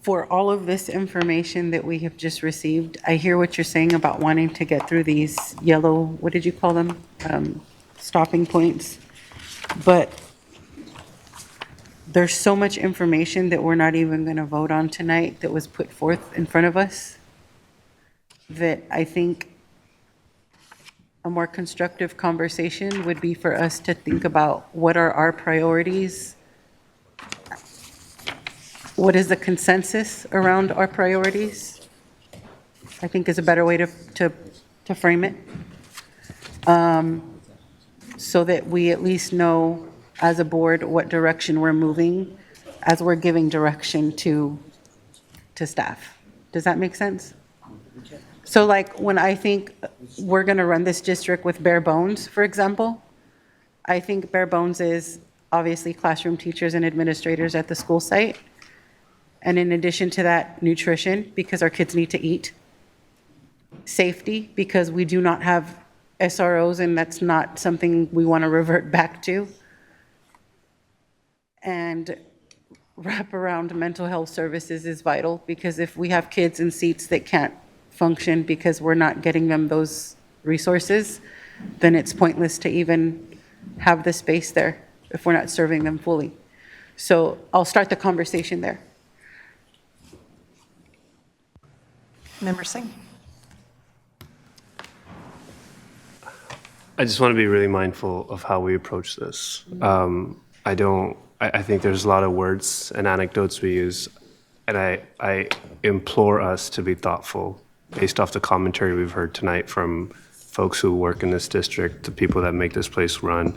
For all of this information that we have just received, I hear what you're saying about wanting to get through these yellow, what did you call them? Stopping points. But there's so much information that we're not even going to vote on tonight that was put forth in front of us that I think a more constructive conversation would be for us to think about what are our priorities. What is the consensus around our priorities? I think is a better way to frame it. So that we at least know as a board what direction we're moving as we're giving direction to staff. Does that make sense? So like when I think we're gonna run this district with bare bones, for example, I think bare bones is obviously classroom teachers and administrators at the school site. And in addition to that, nutrition, because our kids need to eat. Safety, because we do not have SROs and that's not something we want to revert back to. And wraparound mental health services is vital because if we have kids in seats that can't function because we're not getting them those resources, then it's pointless to even have the space there if we're not serving them fully. So I'll start the conversation there. Member Singh. I just want to be really mindful of how we approach this. I think there's a lot of words and anecdotes we use, and I implore us to be thoughtful based off the commentary we've heard tonight from folks who work in this district, the people that make this place run.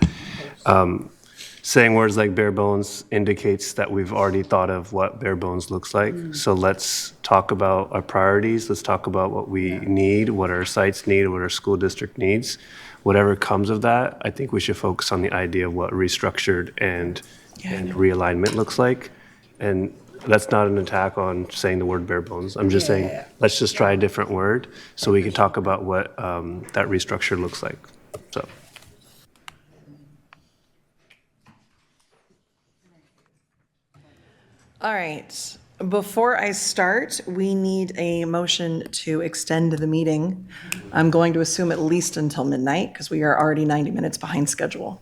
Saying words like bare bones indicates that we've already thought of what bare bones looks like. So let's talk about our priorities. Let's talk about what we need, what our sites need, what our school district needs. Whatever comes of that, I think we should focus on the idea of what restructured and realignment looks like. And that's not an attack on saying the word bare bones. I'm just saying, let's just try a different word so we can talk about what that restructure looks like. So. All right. Before I start, we need a motion to extend the meeting. I'm going to assume at least until midnight because we are already 90 minutes behind schedule.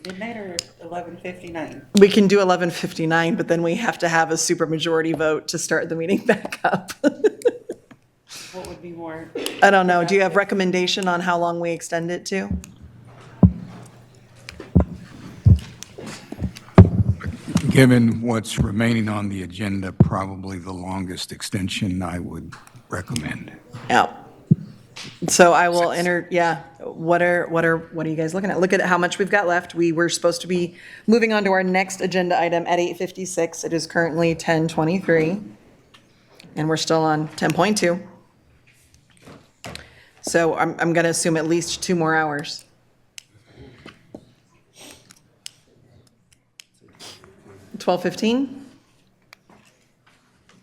Midnight or 11:59? We can do 11:59, but then we have to have a supermajority vote to start the meeting back up. What would be more? I don't know. Do you have recommendation on how long we extend it to? Given what's remaining on the agenda, probably the longest extension I would recommend. Yeah. So I will enter, what are you guys looking at? Look at how much we've got left. We were supposed to be moving on to our next agenda item at 8:56. It is currently 10:23. And we're still on 10.2. So I'm going to assume at least 2 more hours. $12:15?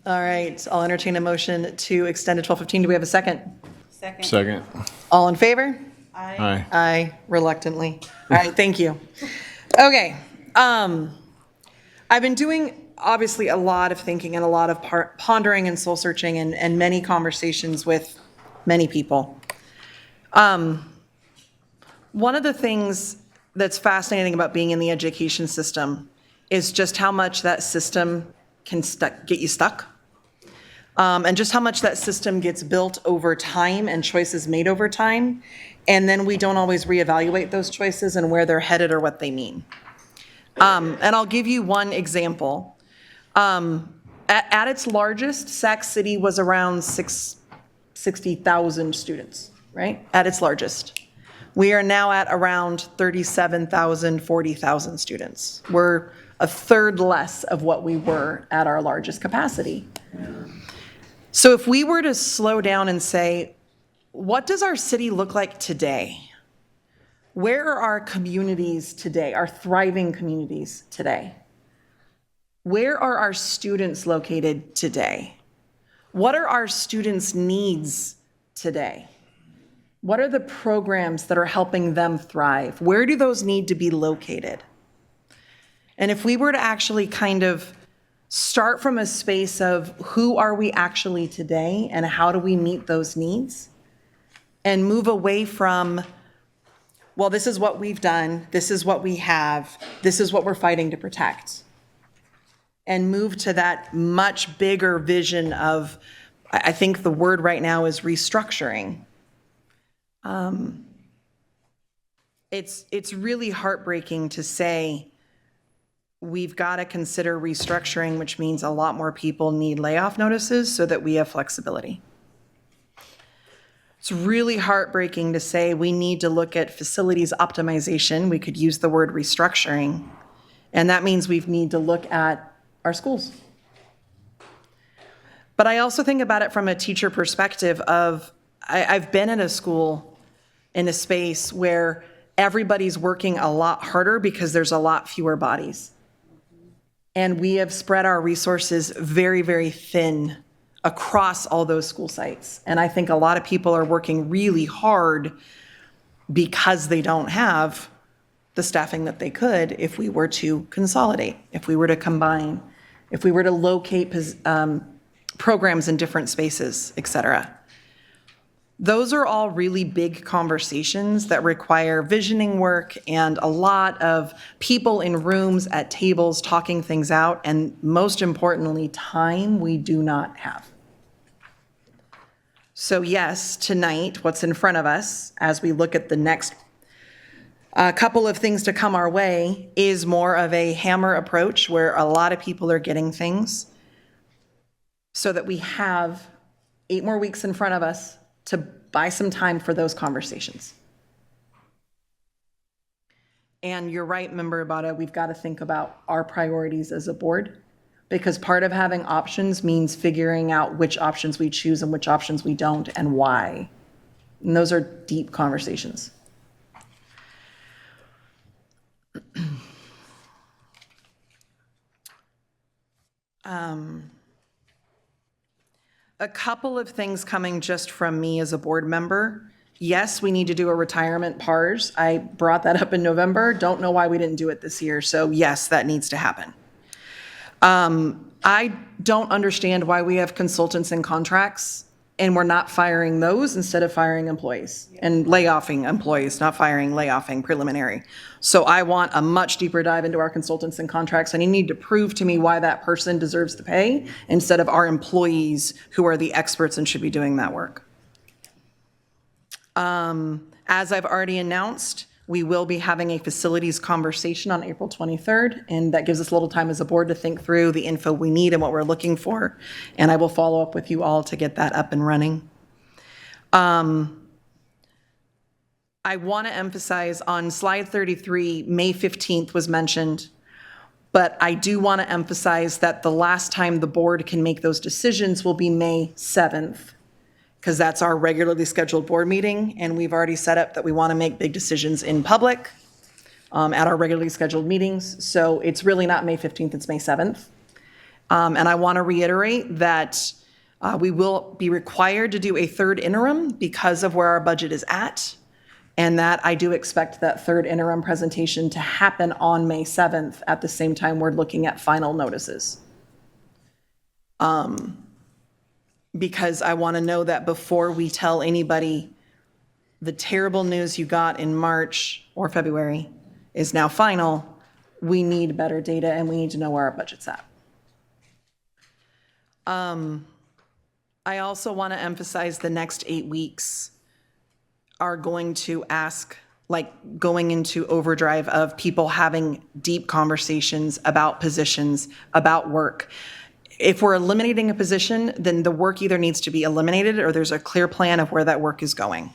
All right, I'll entertain a motion to extend to 12:15. Do we have a second? Second. All in favor? Aye. Aye, reluctantly. All right, thank you. Okay, I've been doing obviously a lot of thinking and a lot of pondering and soul searching and many conversations with many people. One of the things that's fascinating about being in the education system is just how much that system can get you stuck. And just how much that system gets built over time and choices made over time. And then we don't always reevaluate those choices and where they're headed or what they mean. And I'll give you one example. At its largest, Sac City was around 60,000 students, right? At its largest. We are now at around 37,000, 40,000 students. We're a third less of what we were at our largest capacity. So if we were to slow down and say, what does our city look like today? Where are our communities today, our thriving communities today? Where are our students located today? What are our students' needs today? What are the programs that are helping them thrive? Where do those need to be located? And if we were to actually kind of start from a space of who are we actually today and how do we meet those needs, and move away from, well, this is what we've done, this is what we have, this is what we're fighting to protect, and move to that much bigger vision of, I think the word right now is restructuring. It's really heartbreaking to say we've got to consider restructuring, which means a lot more people need layoff notices so that we have flexibility. It's really heartbreaking to say we need to look at facilities optimization. We could use the word restructuring, and that means we need to look at our schools. But I also think about it from a teacher perspective of, I've been in a school in a space where everybody's working a lot harder because there's a lot fewer bodies. And we have spread our resources very, very thin across all those school sites. And I think a lot of people are working really hard because they don't have the staffing that they could if we were to consolidate, if we were to combine, if we were to locate programs in different spaces, et cetera. Those are all really big conversations that require visioning work and a lot of people in rooms at tables talking things out, and most importantly, time we do not have. So yes, tonight, what's in front of us as we look at the next couple of things to come our way is more of a hammer approach where a lot of people are getting things so that we have 8 more weeks in front of us to buy some time for those conversations. And you're right, Member Abada, we've got to think about our priorities as a board, because part of having options means figuring out which options we choose and which options we don't and why. And those are deep conversations. A couple of things coming just from me as a board member. Yes, we need to do a retirement PARS. I brought that up in November. Don't know why we didn't do it this year. So yes, that needs to happen. I don't understand why we have consultants and contracts and we're not firing those instead of firing employees and layoffing employees, not firing, layoffing, preliminary. So I want a much deeper dive into our consultants and contracts, and you need to prove to me why that person deserves the pay instead of our employees who are the experts and should be doing that work. As I've already announced, we will be having a facilities conversation on April 23rd, and that gives us a little time as a board to think through the info we need and what we're looking for, and I will follow up with you all to get that up and running. I want to emphasize on slide 33, May 15th was mentioned, but I do want to emphasize that the last time the board can make those decisions will be May 7th, because that's our regularly scheduled board meeting, and we've already set up that we want to make big decisions in public at our regularly scheduled meetings. So it's really not May 15th, it's May 7th. And I want to reiterate that we will be required to do a third interim because of where our budget is at, and that I do expect that third interim presentation to happen on May 7th at the same time we're looking at final notices. Because I want to know that before we tell anybody the terrible news you got in March or February is now final, we need better data and we need to know where our budget's at. I also want to emphasize the next 8 weeks are going to ask, like going into overdrive of people having deep conversations about positions, about work. If we're eliminating a position, then the work either needs to be eliminated or there's a clear plan of where that work is going.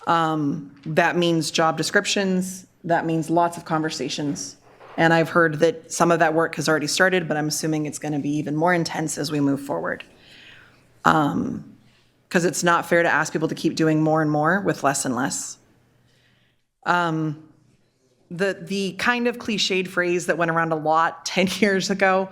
That means job descriptions, that means lots of conversations. And I've heard that some of that work has already started, but I'm assuming it's going to be even more intense as we move forward. Because it's not fair to ask people to keep doing more and more with less and less. The kind of cliched phrase that went around a lot 10 years ago,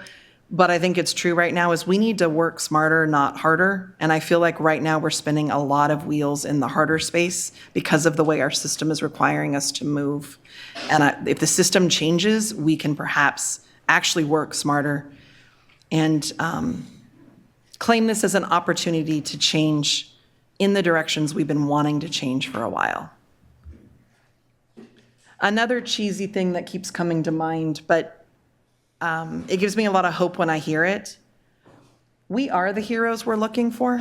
but I think it's true right now, is we need to work smarter, not harder. And I feel like right now we're spinning a lot of wheels in the harder space because of the way our system is requiring us to move. And if the system changes, we can perhaps actually work smarter and claim this as an opportunity to change in the directions we've been wanting to change for a while. Another cheesy thing that keeps coming to mind, but it gives me a lot of hope when I hear it. We are the heroes we're looking for.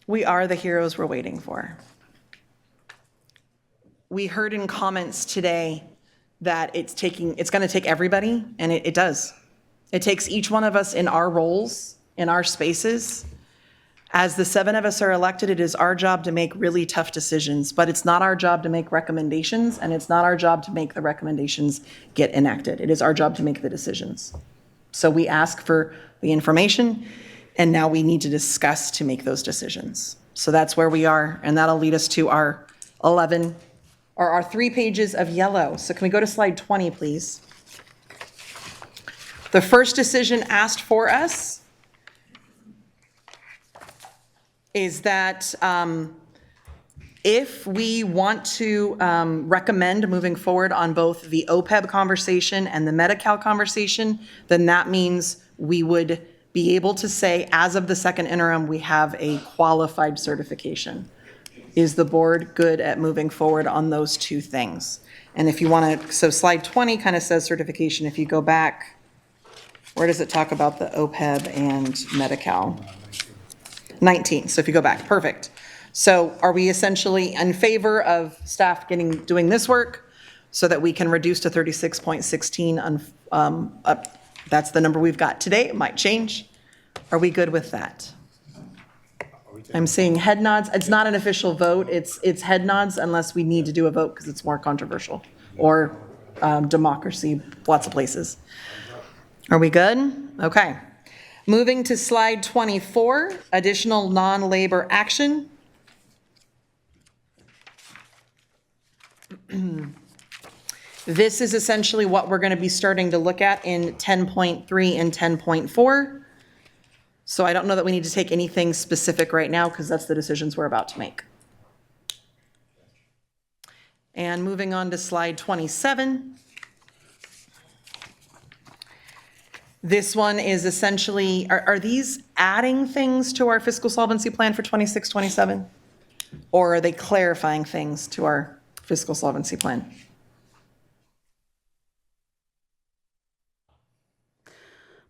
We are the heroes we're waiting for. We heard in comments today that it's going to take everybody, and it does. It takes each one of us in our roles, in our spaces. As the 7 of us are elected, it is our job to make really tough decisions, but it's not our job to make recommendations, and it's not our job to make the recommendations get enacted. It is our job to make the decisions. So we ask for the information, and now we need to discuss to make those decisions. So that's where we are, and that'll lead us to our 11, or our 3 pages of yellow. So can we go to slide 20, please? The first decision asked for us is that if we want to recommend moving forward on both the OPEB conversation and the Medi-Cal conversation, then that means we would be able to say, as of the second interim, we have a qualified certification. Is the board good at moving forward on those 2 things? And if you want to, so slide 20 kind of says certification. If you go back, where does it talk about the OPEB and Medi-Cal? 19, so if you go back, perfect. So are we essentially in favor of staff doing this work so that we can reduce to 36.16? That's the number we've got today, it might change. Are we good with that? I'm seeing head nods. It's not an official vote, it's head nods unless we need to do a vote because it's more controversial, or democracy, lots of places. Are we good? Okay. Moving to slide 24, additional non-labor action. This is essentially what we're going to be starting to look at in 10.3 and 10.4. So I don't know that we need to take anything specific right now because that's the decisions we're about to make. And moving on to slide 27. This one is essentially, are these adding things to our fiscal solvency plan for 26, 27? Or are they clarifying things to our fiscal solvency plan?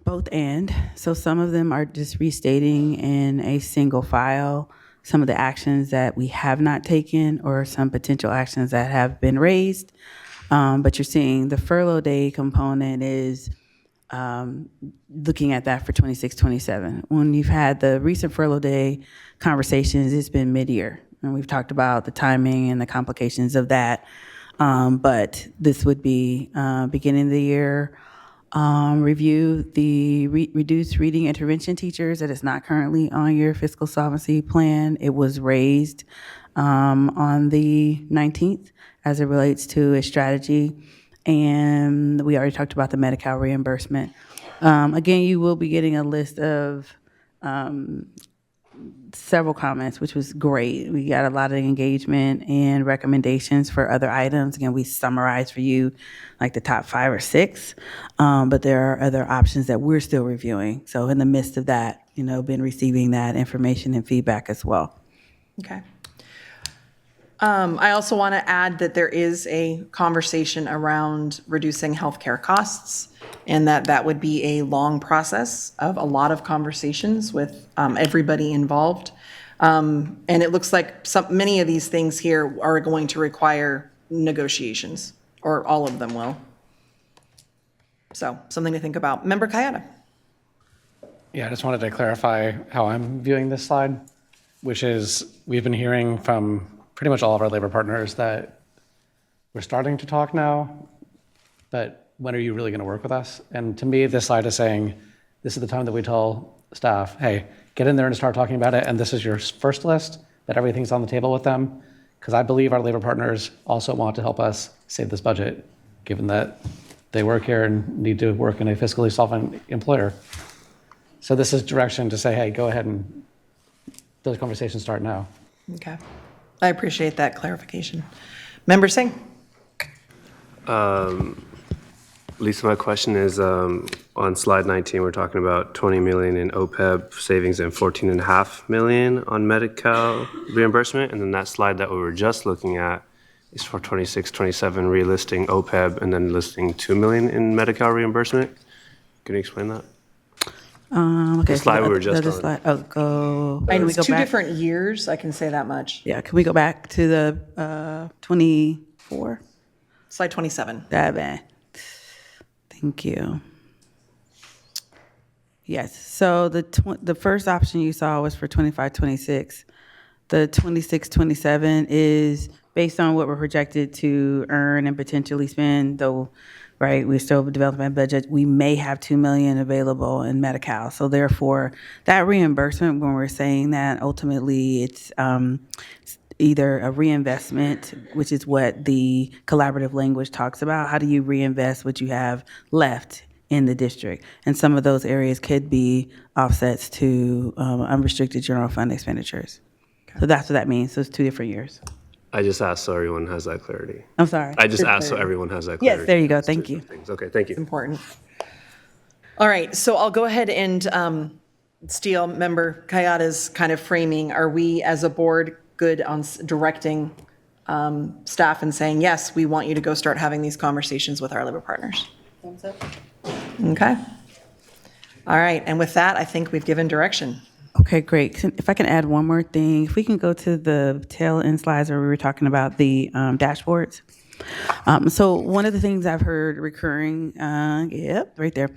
Both and. So some of them are just restating in a single file some of the actions that we have not taken or some potential actions that have been raised. But you're seeing the furlough day component is looking at that for 26, 27. When you've had the recent furlough day conversations, it's been mid-year. And we've talked about the timing and the complications of that. But this would be beginning of the year review the reduced reading intervention teachers that is not currently on your fiscal solvency plan. It was raised on the 19th as it relates to a strategy. And we already talked about the Medi-Cal reimbursement. Again, you will be getting a list of several comments, which was great. We got a lot of engagement and recommendations for other items. Again, we summarized for you like the top 5 or 6, but there are other options that we're still reviewing. So in the midst of that, been receiving that information and feedback as well. Okay. I also want to add that there is a conversation around reducing healthcare costs, and that would be a long process of a lot of conversations with everybody involved. And it looks like many of these things here are going to require negotiations, or all of them will. So something to think about. Member Kayada. Yeah, I just wanted to clarify how I'm viewing this slide, which is we've been hearing from pretty much all of our labor partners that we're starting to talk now, but when are you really going to work with us? And to me, this slide is saying, this is the time that we tell staff, hey, get in there and start talking about it, and this is your first list, that everything's on the table with them, because I believe our labor partners also want to help us save this budget, given that they work here and need to work in a fiscally solvent employer. So this is direction to say, hey, go ahead and those conversations start now. Okay. I appreciate that clarification. Member Singh? Lisa, my question is, on slide 19, we're talking about 20 million in OPEB savings and 14.5 million on Medi-Cal reimbursement. And then that slide that we were just looking at is for 26, 27, relisting OPEB and then listing 2 million in Medi-Cal reimbursement. Can you explain that? Okay. The slide we were just the on. slide, go. And Can we it's go two back? different years, I can say that much. Yeah, can we go back to the 24? Slide 27. That bad. Thank you. Yes, so the first option you saw was for 25, 26. The 26, 27 is based on what we're projected to earn and potentially spend, though, right, we're still developing a budget. We may have 2 million available in Medi-Cal. So therefore, that reimbursement, when we're saying that, ultimately it's either a reinvestment, which is what the collaborative language talks about. How do you reinvest what you have left in the district? And some of those areas could be offsets to unrestricted general fund expenditures. Okay. So that's what that means. So it's 2 different years. I just asked so everyone has that clarity. I'm sorry. I just Good asked so clarity. everyone has that clarity. Yes, there you go. Thank you. Okay, thank you. Important. All right, so I'll go ahead and steal Member Kayada's kind of framing. Are we as a board good on directing staff and saying, yes, we want you to go start having these conversations with our labor partners? Thumbs up. Okay. All right, and with that, I think we've given direction. Okay, great. If I can add one more thing, if we can go to the tail end slides where we were talking about the dashboards. So one of the things I've heard recurring, yep, right there.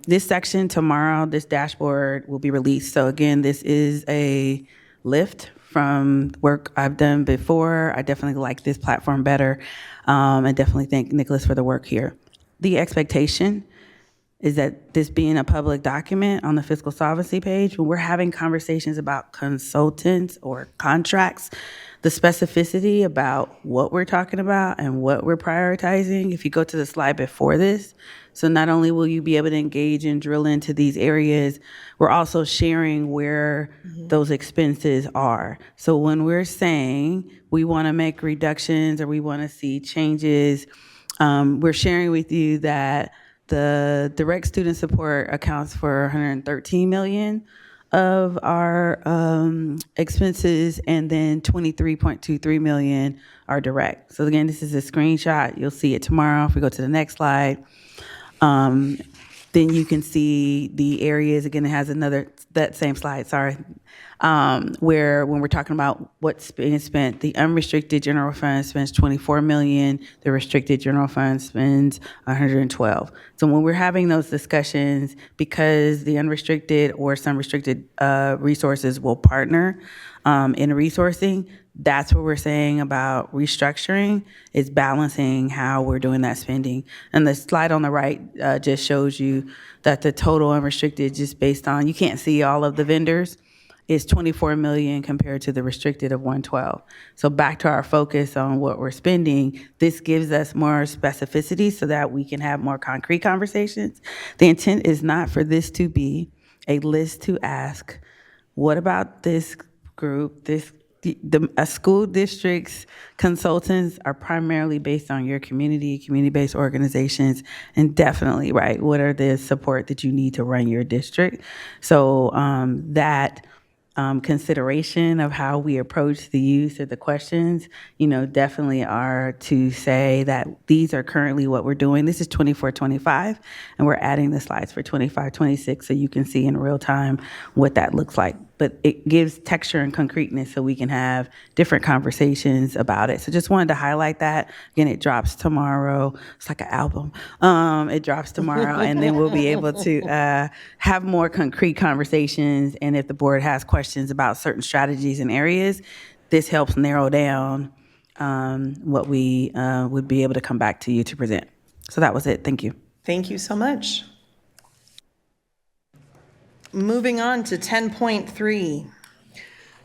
This section tomorrow, this dashboard will be released. So again, this is a lift from work I've done before. I definitely like this platform better. And definitely thank Nicholas for the work here. The expectation is that this being a public document on the fiscal solvency page, when we're having conversations about consultants or contracts, the specificity about what we're talking about and what we're prioritizing, if you go to the slide before this, so not only will you be able to engage and drill into these areas, we're also sharing where those expenses are. So when we're saying we want to make reductions or we want to see changes, we're sharing with you that the direct student support accounts for 113 million of our expenses, and then 23.23 million are direct. So again, this is a screenshot. You'll see it tomorrow. If we go to the next slide, then you can see the areas. Again, it has that same slide, sorry, where when we're talking about what's being spent, the unrestricted general fund spends 24 million, the restricted general fund spends 112. So when we're having those discussions, because the unrestricted or some restricted resources will partner in resourcing, that's what we're saying about restructuring, is balancing how we're doing that spending. And the slide on the right just shows you that the total unrestricted, just based on, you can't see all of the vendors, is 24 million compared to the restricted of 112. So back to our focus on what we're spending, this gives us more specificity so that we can have more concrete conversations. The intent is not for this to be a list to ask, what about this group, a school district's consultants are primarily based on your community-based organizations, and definitely, right, what are the support that you need to run your district? So that consideration of how we approach the use of the questions, definitely are to say that these are currently what we're doing. This is 24-25, and we're adding the slides for 25-26 so you can see in real time what that looks like. But it gives texture and concreteness so we can have different conversations about it. So just wanted to highlight that. Again, it drops tomorrow. It's like an album. It drops tomorrow, and then we'll be able to have more concrete conversations. And if the board has questions about certain strategies and areas, this helps narrow down what we would be able to come back to you to present. So that was it. Thank you. Thank you so much. Moving on to 10.3.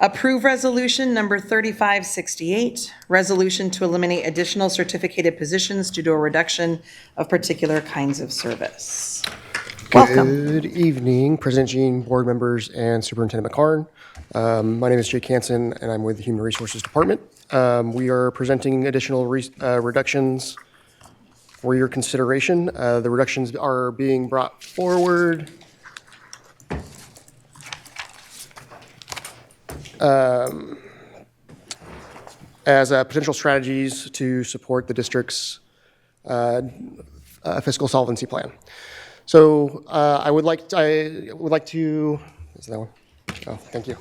Approve resolution number 3568, resolution to eliminate additional certificated positions due to a reduction of particular kinds of service. Welcome. Good evening, President Jean, board members, and Superintendent McCarn. My name is Jake Hansen, and I'm with the Human Resources Department. We are presenting additional reductions for your consideration. The reductions are being brought forward as potential strategies to support the district's fiscal solvency plan. So I would like to, is that one? Oh, thank you.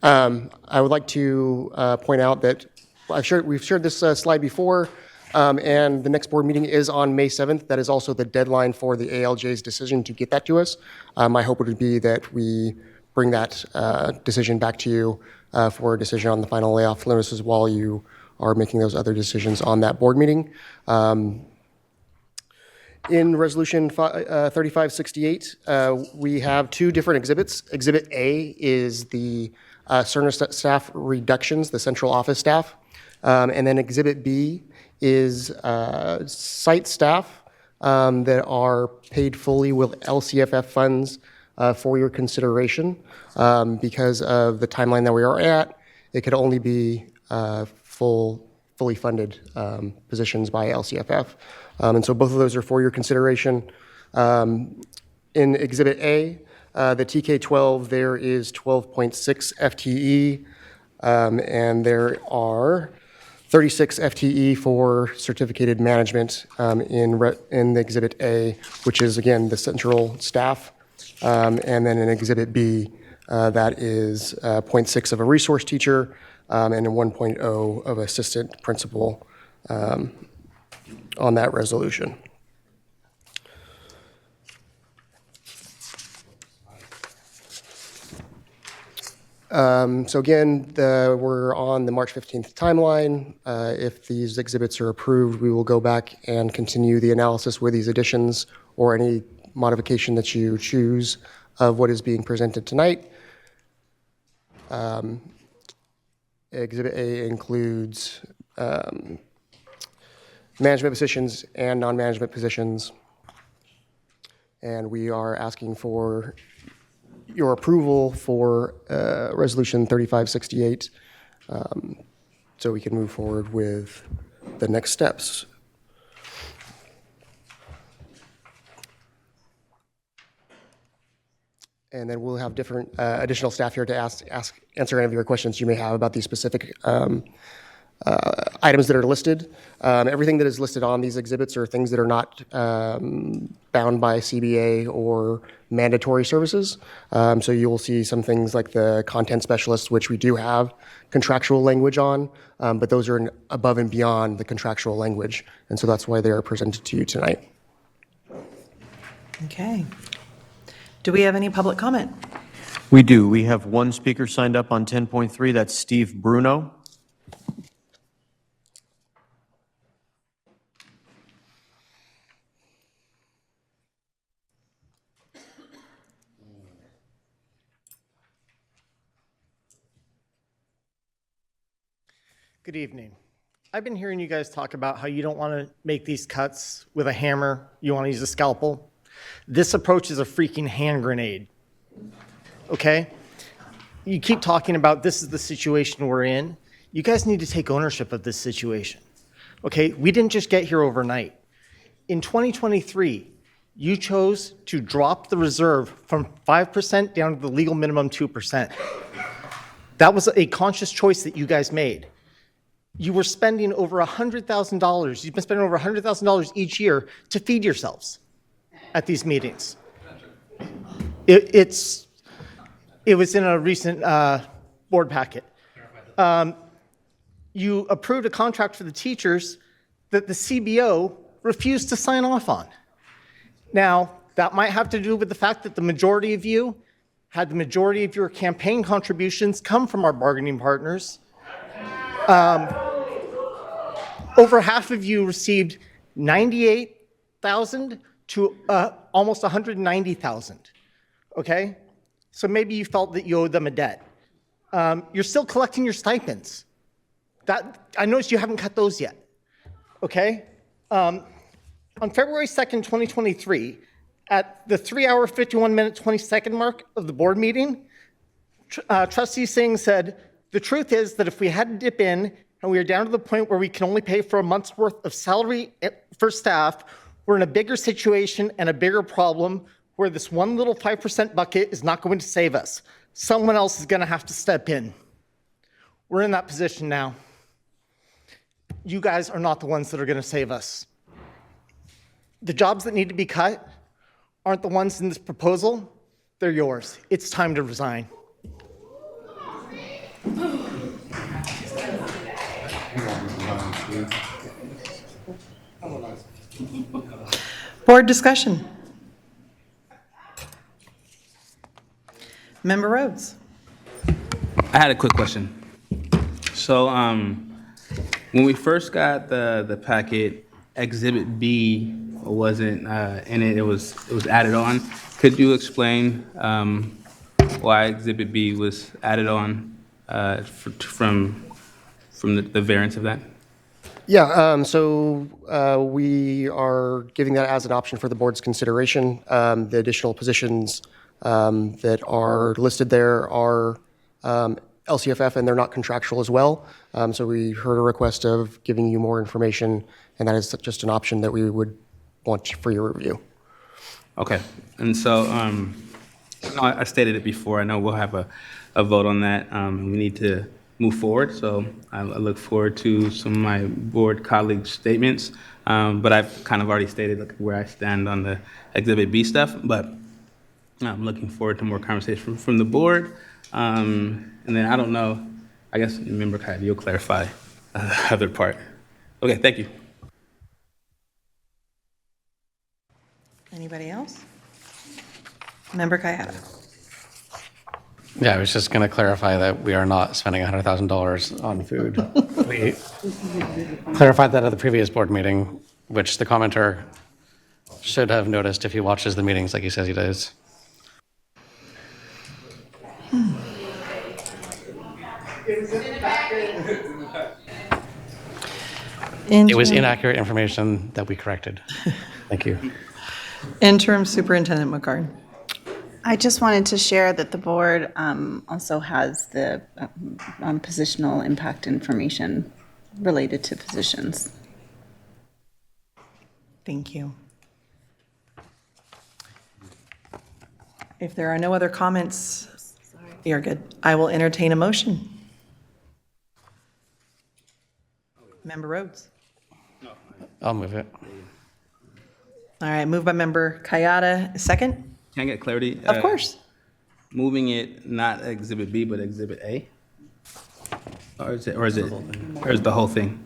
I would like to point out that we've shared this slide before, and the next board meeting is on May 7th. That is also the deadline for the ALJ's decision to get that to us. My hope would be that we bring that decision back to you for a decision on the final layoff notices while you are making those other decisions on that board meeting. In Resolution 3568, we have two different exhibits. Exhibit A is the CERNA staff reductions, the central office staff. And then Exhibit B is site staff that are paid fully with LCFF funds for your consideration. Because of the timeline that we are at, it could only be fully funded positions by LCFF. And so both of those are for your consideration. In Exhibit A, the TK12, there is 12.6 FTE, and there are 36 FTE for certificated management in the Exhibit A, which is, again, the central staff. And then in Exhibit B, that is 0.6 of a resource teacher and a 1.0 of assistant principal on that resolution. So again, we're on the March 15th timeline. If these exhibits are approved, we will go back and continue the analysis with these additions or any modification that you choose of what is being presented tonight. Exhibit A includes management positions and non-management positions. And we are asking for your approval for Resolution 3568 so we can move forward with the next steps. And then we'll have different additional staff here to answer any of your questions you may have about these specific items that are listed. Everything that is listed on these exhibits are things that are not bound by CBA or mandatory services. So you will see some things like the content specialists, which we do have contractual language on, but those are above and beyond the contractual language. And so that's why they are presented to you tonight. Okay. Do we have any public comment? We do. We have one speaker signed up on 10.3. That's Steve Bruno. Good evening. I've been hearing you guys talk about how you don't want to make these cuts with a hammer. You want to use a scalpel. This approach is a freaking hand grenade. Okay? You keep talking about this is the situation we're in. You guys need to take ownership of this situation. Okay? We didn't just get here overnight. In 2023, you chose to drop the reserve from 5% down to the legal minimum 2%. That was a conscious choice that you guys made. You were spending over $100,000. You've been spending over $100,000 each year to feed yourselves at these meetings. It was in a recent board packet. You approved a contract for the teachers that the CBO refused to sign off on. Now, that might have to do with the fact that the majority of you had the majority of your campaign contributions come from our bargaining partners, Over half of you received 98,000 to almost 190,000. Okay? So maybe you felt that you owed them a debt. You're still collecting your stipends. I noticed you haven't cut those yet. Okay? On February 2nd, 2023, at the 3-hour, 51-minute, 20-second mark of the board meeting, Trustee Singh said, "The truth is that if we had to dip in and we are down to the point where we can only pay for a month's worth of salary for staff, we're in a bigger situation and a bigger problem where this one little 5% bucket is not going to save us. Someone else is going to have to step in." We're in that position now. You guys are not the ones that are going to save us. The jobs that need to be cut aren't the ones in this proposal. They're yours. It's time to resign. Board discussion. Member Rhodes. I had a quick question. So when we first got the packet, Exhibit B wasn't in it. It was added on. Could you explain why Exhibit B was added on from the variance of that? Yeah, so we are giving that as an option for the board's consideration. The additional positions that are listed there are LCFF, and they're not contractual as well. So we heard a request of giving you more information, and that is just an option that we would want for your review. Okay, and so I stated it before. I know we'll have a vote on that. We need to move forward, so I look forward to some of my board colleagues' statements. But I've kind of already stated where I stand on the Exhibit B stuff, but I'm looking forward to more conversation from the board. And then I don't know, I guess Member Kayada, you'll clarify the other part. Okay, thank you. Anybody else? Member Kayada. Yeah, I was just going to clarify that we are not spending $100,000 on food. We clarified that at the previous board meeting, which the commenter should have noticed if he watches the meetings like he says he does. It was inaccurate information that we corrected. Thank you. Interim Superintendent McCarn. I just wanted to share that the board also has the positional impact information related to positions. Thank you. If there are no other comments, you're good. I will entertain a motion. Member Rhodes. I'll move it. All right, moved by Member Kayada. Second? Can I get clarity? Of course. Moving it not Exhibit B, but Exhibit A? Or is the whole thing?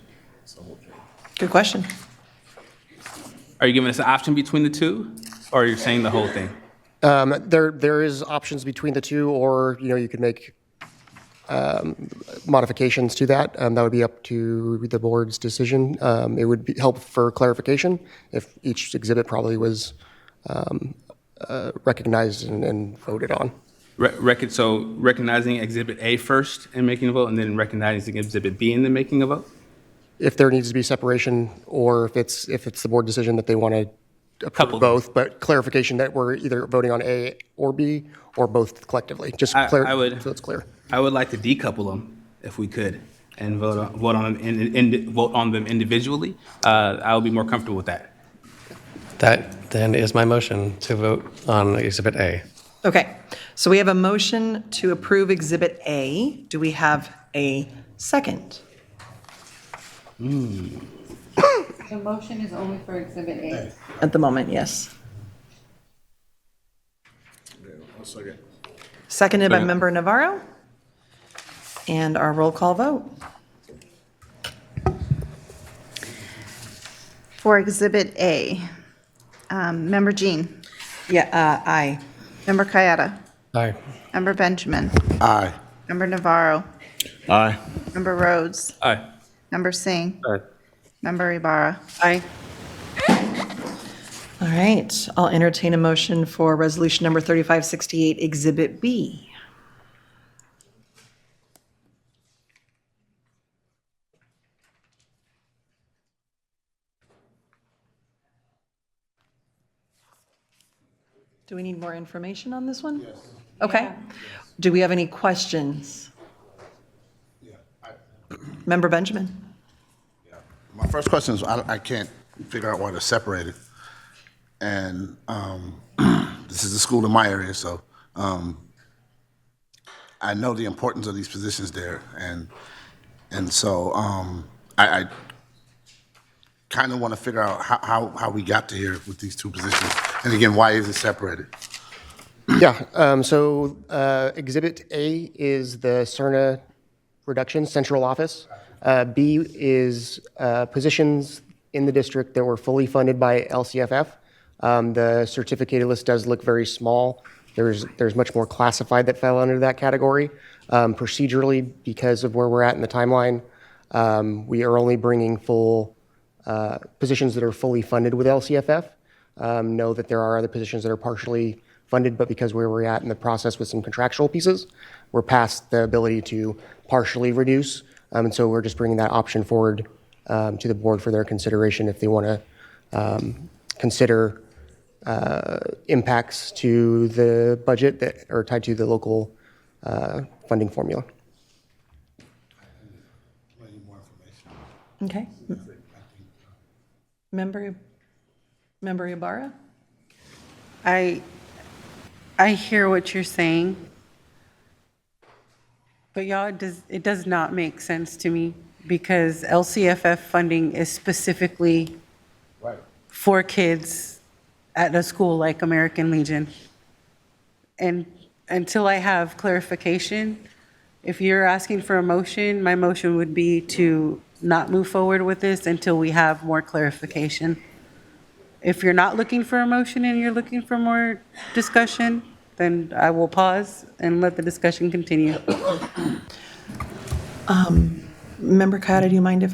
Good question. Are you giving us an option between the two, or are you saying the whole thing? There is options between the two, or you could make modifications to that. That would be up to the board's decision. It would help for clarification if each exhibit probably was recognized and voted on. So recognizing Exhibit A first and making a vote, and then recognizing Exhibit B and then making a vote? If there needs to be separation, or if it's the board decision that they want to approve both, but clarification that we're either voting on A or B or both collectively, just so it's clear. I would like to decouple them if we could and vote on them individually. I would be more comfortable with that. That then is my motion to vote on Exhibit A. Okay, so we have a motion to approve Exhibit A. Do we have a second? The motion is only for Exhibit A. At the moment, yes. Seconded by Member Navarro. And our roll call vote. For Exhibit A, Member Jean. Yeah, aye. Member Kayada. Aye. Member Benjamin. Aye. Member Navarro. Aye. Member Rhodes? Aye. Member Singh? Aye. Member Ibarra? Aye. All right, I'll entertain a motion for resolution number 3568, Exhibit B. Do we need more information on this one? Yes. Okay. Do we have any questions? Member Benjamin? My first question is, I can't figure out why they're separated. And this is the school in my area, so I know the importance of these positions there. And so I kind of want to figure out how we got to here with these two positions. And again, why is it separated? Yeah, so Exhibit A is the CERNA reduction, central office. B is positions in the district that were fully funded by LCFF. The certificated list does look very small. There's much more classified that fell under that category. Procedurally, because of where we're at in the timeline, we are only bringing full positions that are fully funded with LCFF. Know that there are other positions that are partially funded, but because where we're at in the process with some contractual pieces, we're past the ability to partially reduce. And so we're just bringing that option forward to the board for their consideration if they want to consider impacts to the budget that are tied to the local funding formula. Okay. Member Ibarra? I hear what you're saying, but y'all, it does not make sense to me because LCFF funding is specifically for kids at a school like American Legion. And until I have clarification, if you're asking for a motion, my motion would be to not move forward with this until we have more clarification. If you're not looking for a motion and you're looking for more discussion, then I will pause and let the discussion continue. Member Kayada, do you mind if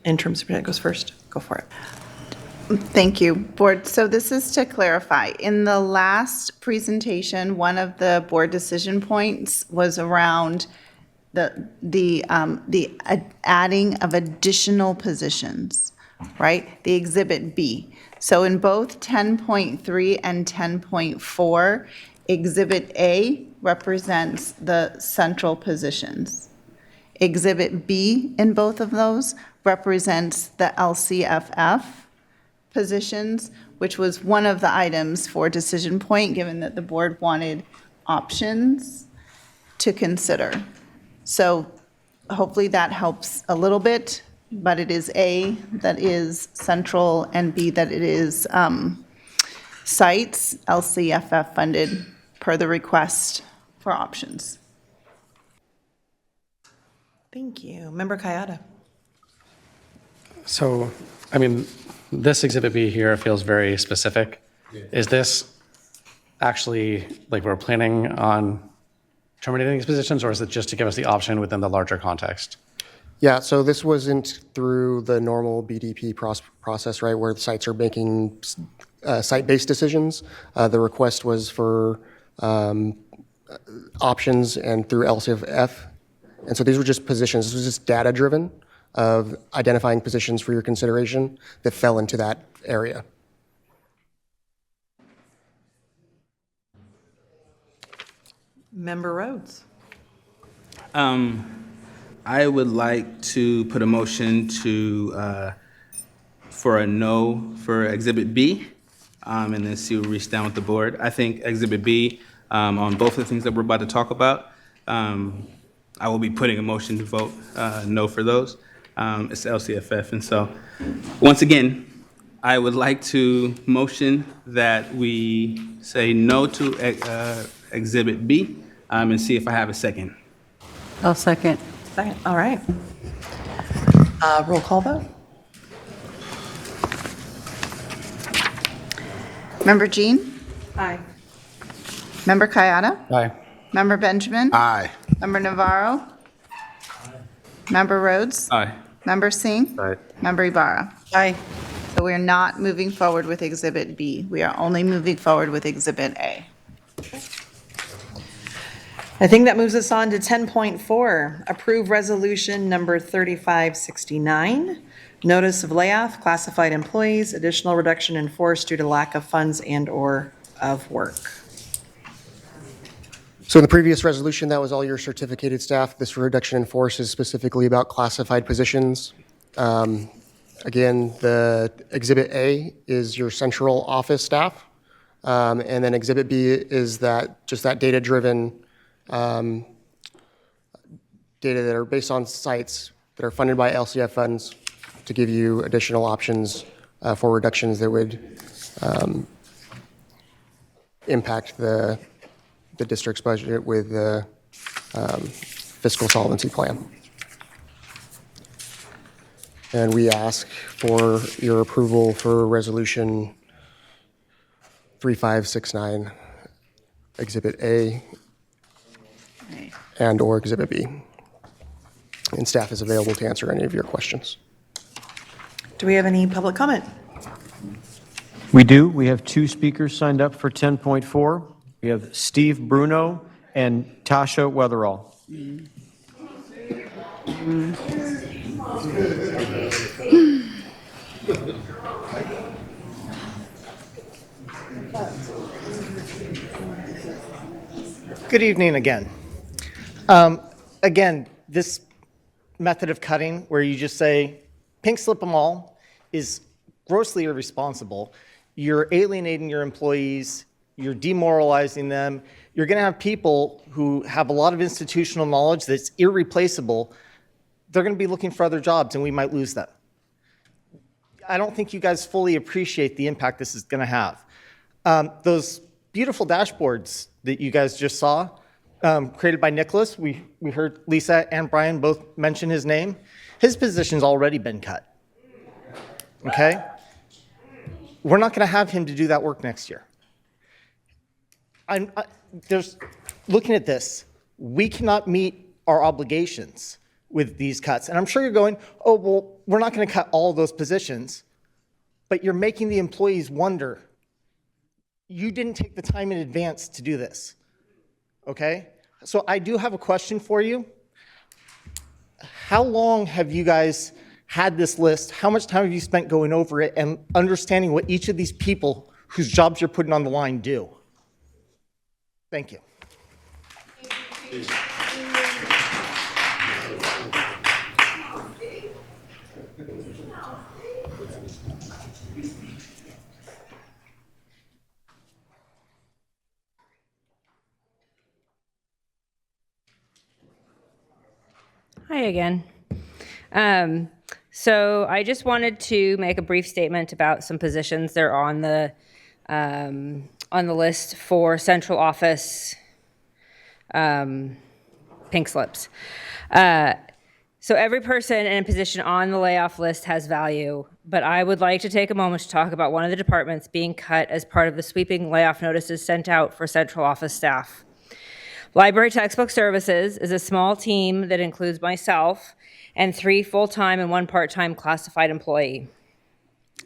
interim superintendent goes first? Go for it. Thank you, board. So this is to clarify. In the last presentation, one of the board decision points was around the adding of additional positions, right? The Exhibit B. So in both 10.3 and 10.4, Exhibit A represents the central positions. Exhibit B in both of those represents the LCFF positions, which was one of the items for decision point, given that the board wanted options to consider. So hopefully that helps a little bit, but it is A that is central and B that it is sites, LCFF funded per the request for options. Thank you. Member Kayada. So, I mean, this Exhibit B here feels very specific. Is this actually, like, we're planning on terminating these positions, or is it just to give us the option within the larger context? Yeah, so this wasn't through the normal BDP process, right, where the sites are making site-based decisions. The request was for options and through LCFF. And so these were just positions. This was just data-driven of identifying positions for your consideration that fell into that area. Member Rhodes. I would like to put a motion to for a no for Exhibit B, and then see what we reach down with the board. I think Exhibit B, on both of the things that we're about to talk about, I will be putting a motion to vote no for those. It's LCFF, and so once again, I would like to motion that we say no to Exhibit B, and see if I have a second. I'll second. Second, all right. Roll call vote. Member Jean? Aye. Member Kayada? Aye. Member Benjamin? Aye. Member Navarro? Member Rhodes? Aye. Member Singh? Aye. Member Ibarra? Aye. So we're not moving forward with Exhibit B. We are only moving forward with Exhibit A. I think that moves us on to 10.4, approve resolution number 3569, notice of layoff, classified employees, additional reduction in force due to lack of funds and/or of work. So in the previous resolution, that was all your certificated staff. This reduction in force is specifically about classified positions. Again, the Exhibit A is your central office staff. And then Exhibit B is just that data-driven data that are based on sites that are funded by LCF funds to give you additional options for reductions that would impact the district's budget with the fiscal solvency plan. And we ask for your approval for Resolution 3569, Exhibit A and/or Exhibit B. And staff is available to answer any of your questions. Do we have any public comment? We do. We have two speakers signed up for 10.4. We have Steve Bruno and Tasha Weatherall. Good evening again. Again, this method of cutting where you just say, pink slip them all, is grossly irresponsible. You're alienating your employees, you're demoralizing them. You're going to have people who have a lot of institutional knowledge that's irreplaceable. They're going to be looking for other jobs and we might lose them. I don't think you guys fully appreciate the impact this is going to have. Those beautiful dashboards that you guys just saw, created by Nicholas, we heard Lisa and Brian both mention his name. His position's already been cut. Okay? We're not going to have him to do that work next year. Looking at this, we cannot meet our obligations with these cuts. And I'm sure you're going, oh, well, we're not going to cut all those positions, but you're making the employees wonder, you didn't take the time in advance to do this, okay? So I do have a question for you. How long have you guys had this list? How much time have you spent going over it and understanding what each of these people whose jobs you're putting on the line do? Thank you. Hi again. So I just wanted to make a brief statement about some positions that are on the list for central office pink slips. So every person in a position on the layoff list has value, but I would like to take a moment to talk about one of the departments being cut as part of the sweeping layoff notices sent out for central office staff. Library Textbook Services is a small team that includes myself and 3 full-time and 1 part-time classified employee.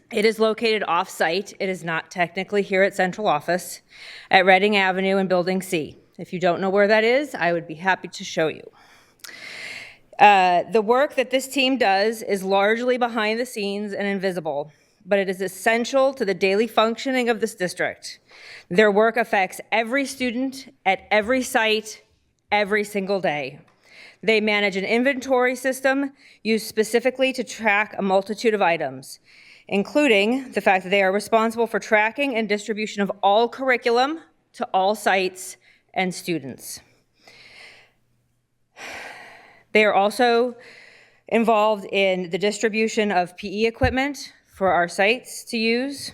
It is located off-site. It is not technically here at central office at Reading Avenue in Building C. If you don't know where that is, I would be happy to show you. The work that this team does is largely behind the scenes and invisible, but it is essential to the daily functioning of this district. Their work affects every student at every site, every single day. They manage an inventory system used specifically to track a multitude of items, including the fact that they are responsible for tracking and distribution of all curriculum to all sites and students. They are also involved in the distribution of PE equipment for our sites to use.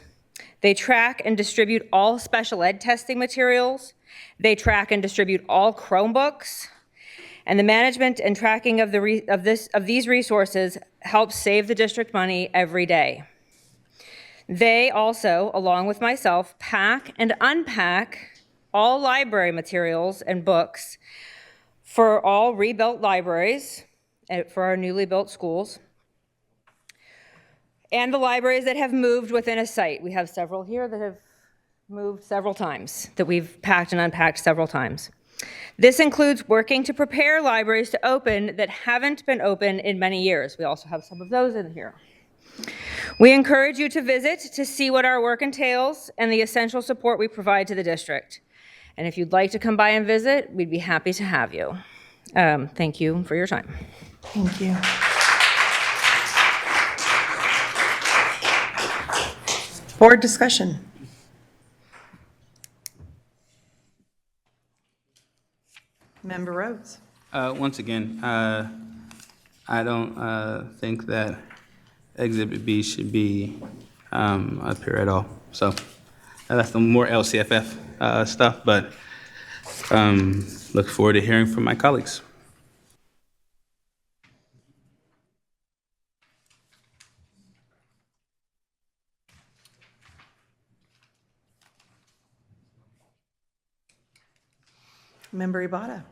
They track and distribute all special ed testing materials. They track and distribute all Chromebooks. And the management and tracking of these resources helps save the district money every day. They also, along with myself, pack and unpack all library materials and books for all rebuilt libraries for our newly built schools, and the libraries that have moved within a site. We have several here that have moved several times, that we've packed and unpacked several times. This includes working to prepare libraries to open that haven't been open in many years. We also have some of those in here. We encourage you to visit to see what our work entails and the essential support we provide to the district. And if you'd like to come by and visit, we'd be happy to have you. Thank you for your time. Thank you. Board discussion. Member Rhodes. Once again, I don't think that Exhibit B should be up here at all. So that's the more LCFF stuff, but look forward to hearing from my colleagues. Member Ibarra.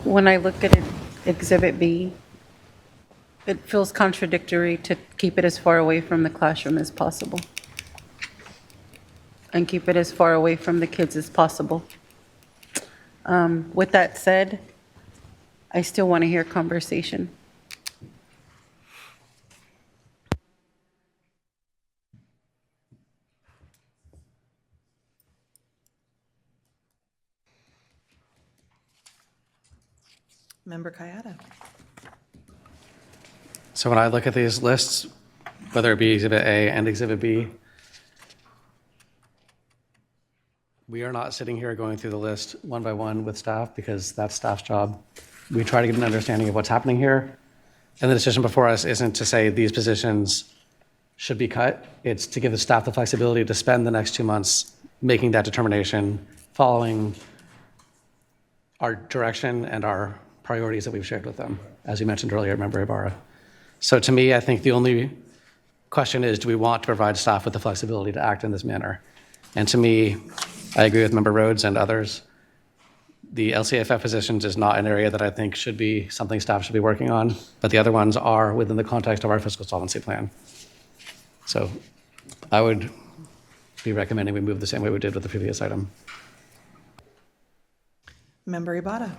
When I look at it, Exhibit B, it feels contradictory to keep it as far away from the classroom as possible and keep it as far away from the kids as possible. With that said, I still want to hear conversation. Member Kayada. So when I look at these lists, whether it be Exhibit A and Exhibit B, we are not sitting here going through the list one by one with staff because that's staff's job. We try to get an understanding of what's happening here. And the decision before us isn't to say these positions should be cut. It's to give the staff the flexibility to spend the next 2 months making that determination, following our direction and our priorities that we've shared with them, as you mentioned earlier, Member Ibarra. So to me, I think the only question is, do we want to provide staff with the flexibility to act in this manner? And to me, I agree with Member Rhodes and others. The LCFF positions is not an area that I think should be something staff should be working on, but the other ones are within the context of our fiscal solvency plan. So I would be recommending we move the same way we did with the previous item. Member Ibarra.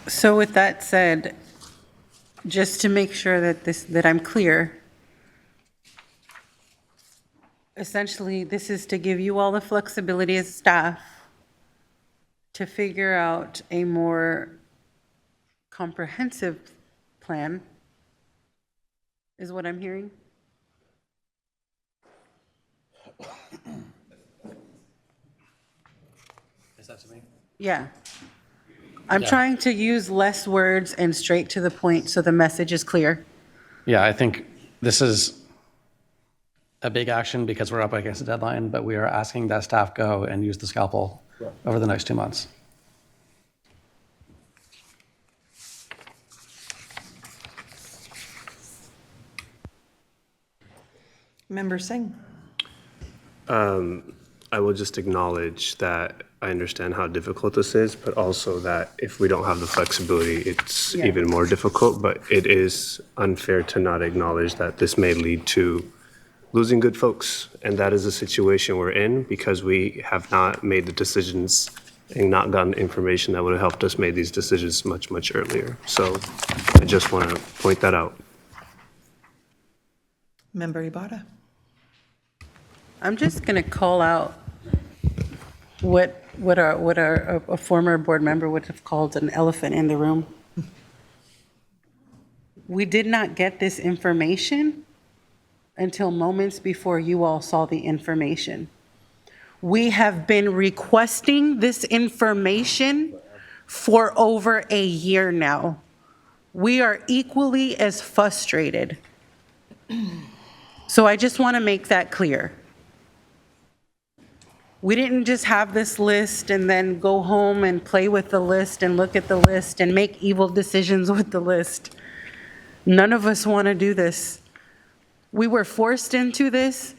So with that said, just to make sure that I'm clear, essentially this is to give you all the flexibility as staff to figure out a more comprehensive plan, is what I'm hearing? Is that to me? Yeah. I'm Yeah. trying to use less words and straight to the point so the message is clear. Yeah, I think this is a big action because we're up against a deadline, but we are asking that staff go and use the scalpel over the next 2 months. Member Singh. I will just acknowledge that I understand how difficult this is, but also that if we don't have the flexibility, it's Yeah. even more difficult. But it is unfair to not acknowledge that this may lead to losing good folks. And that is a situation we're in because we have not made the decisions and not gotten information that would have helped us make these decisions much, much earlier. So I just want to point that out. Member Ibarra. I'm just going to call out what a former board member would have called an elephant in the room. We did not get this information until moments before you all saw the information. We have been requesting this information for over a year now. We are equally as frustrated. So I just want to make that clear. We didn't just have this list and then go home and play with the list and look at the list and make evil decisions with the list. None of us want to do this. We were forced into this,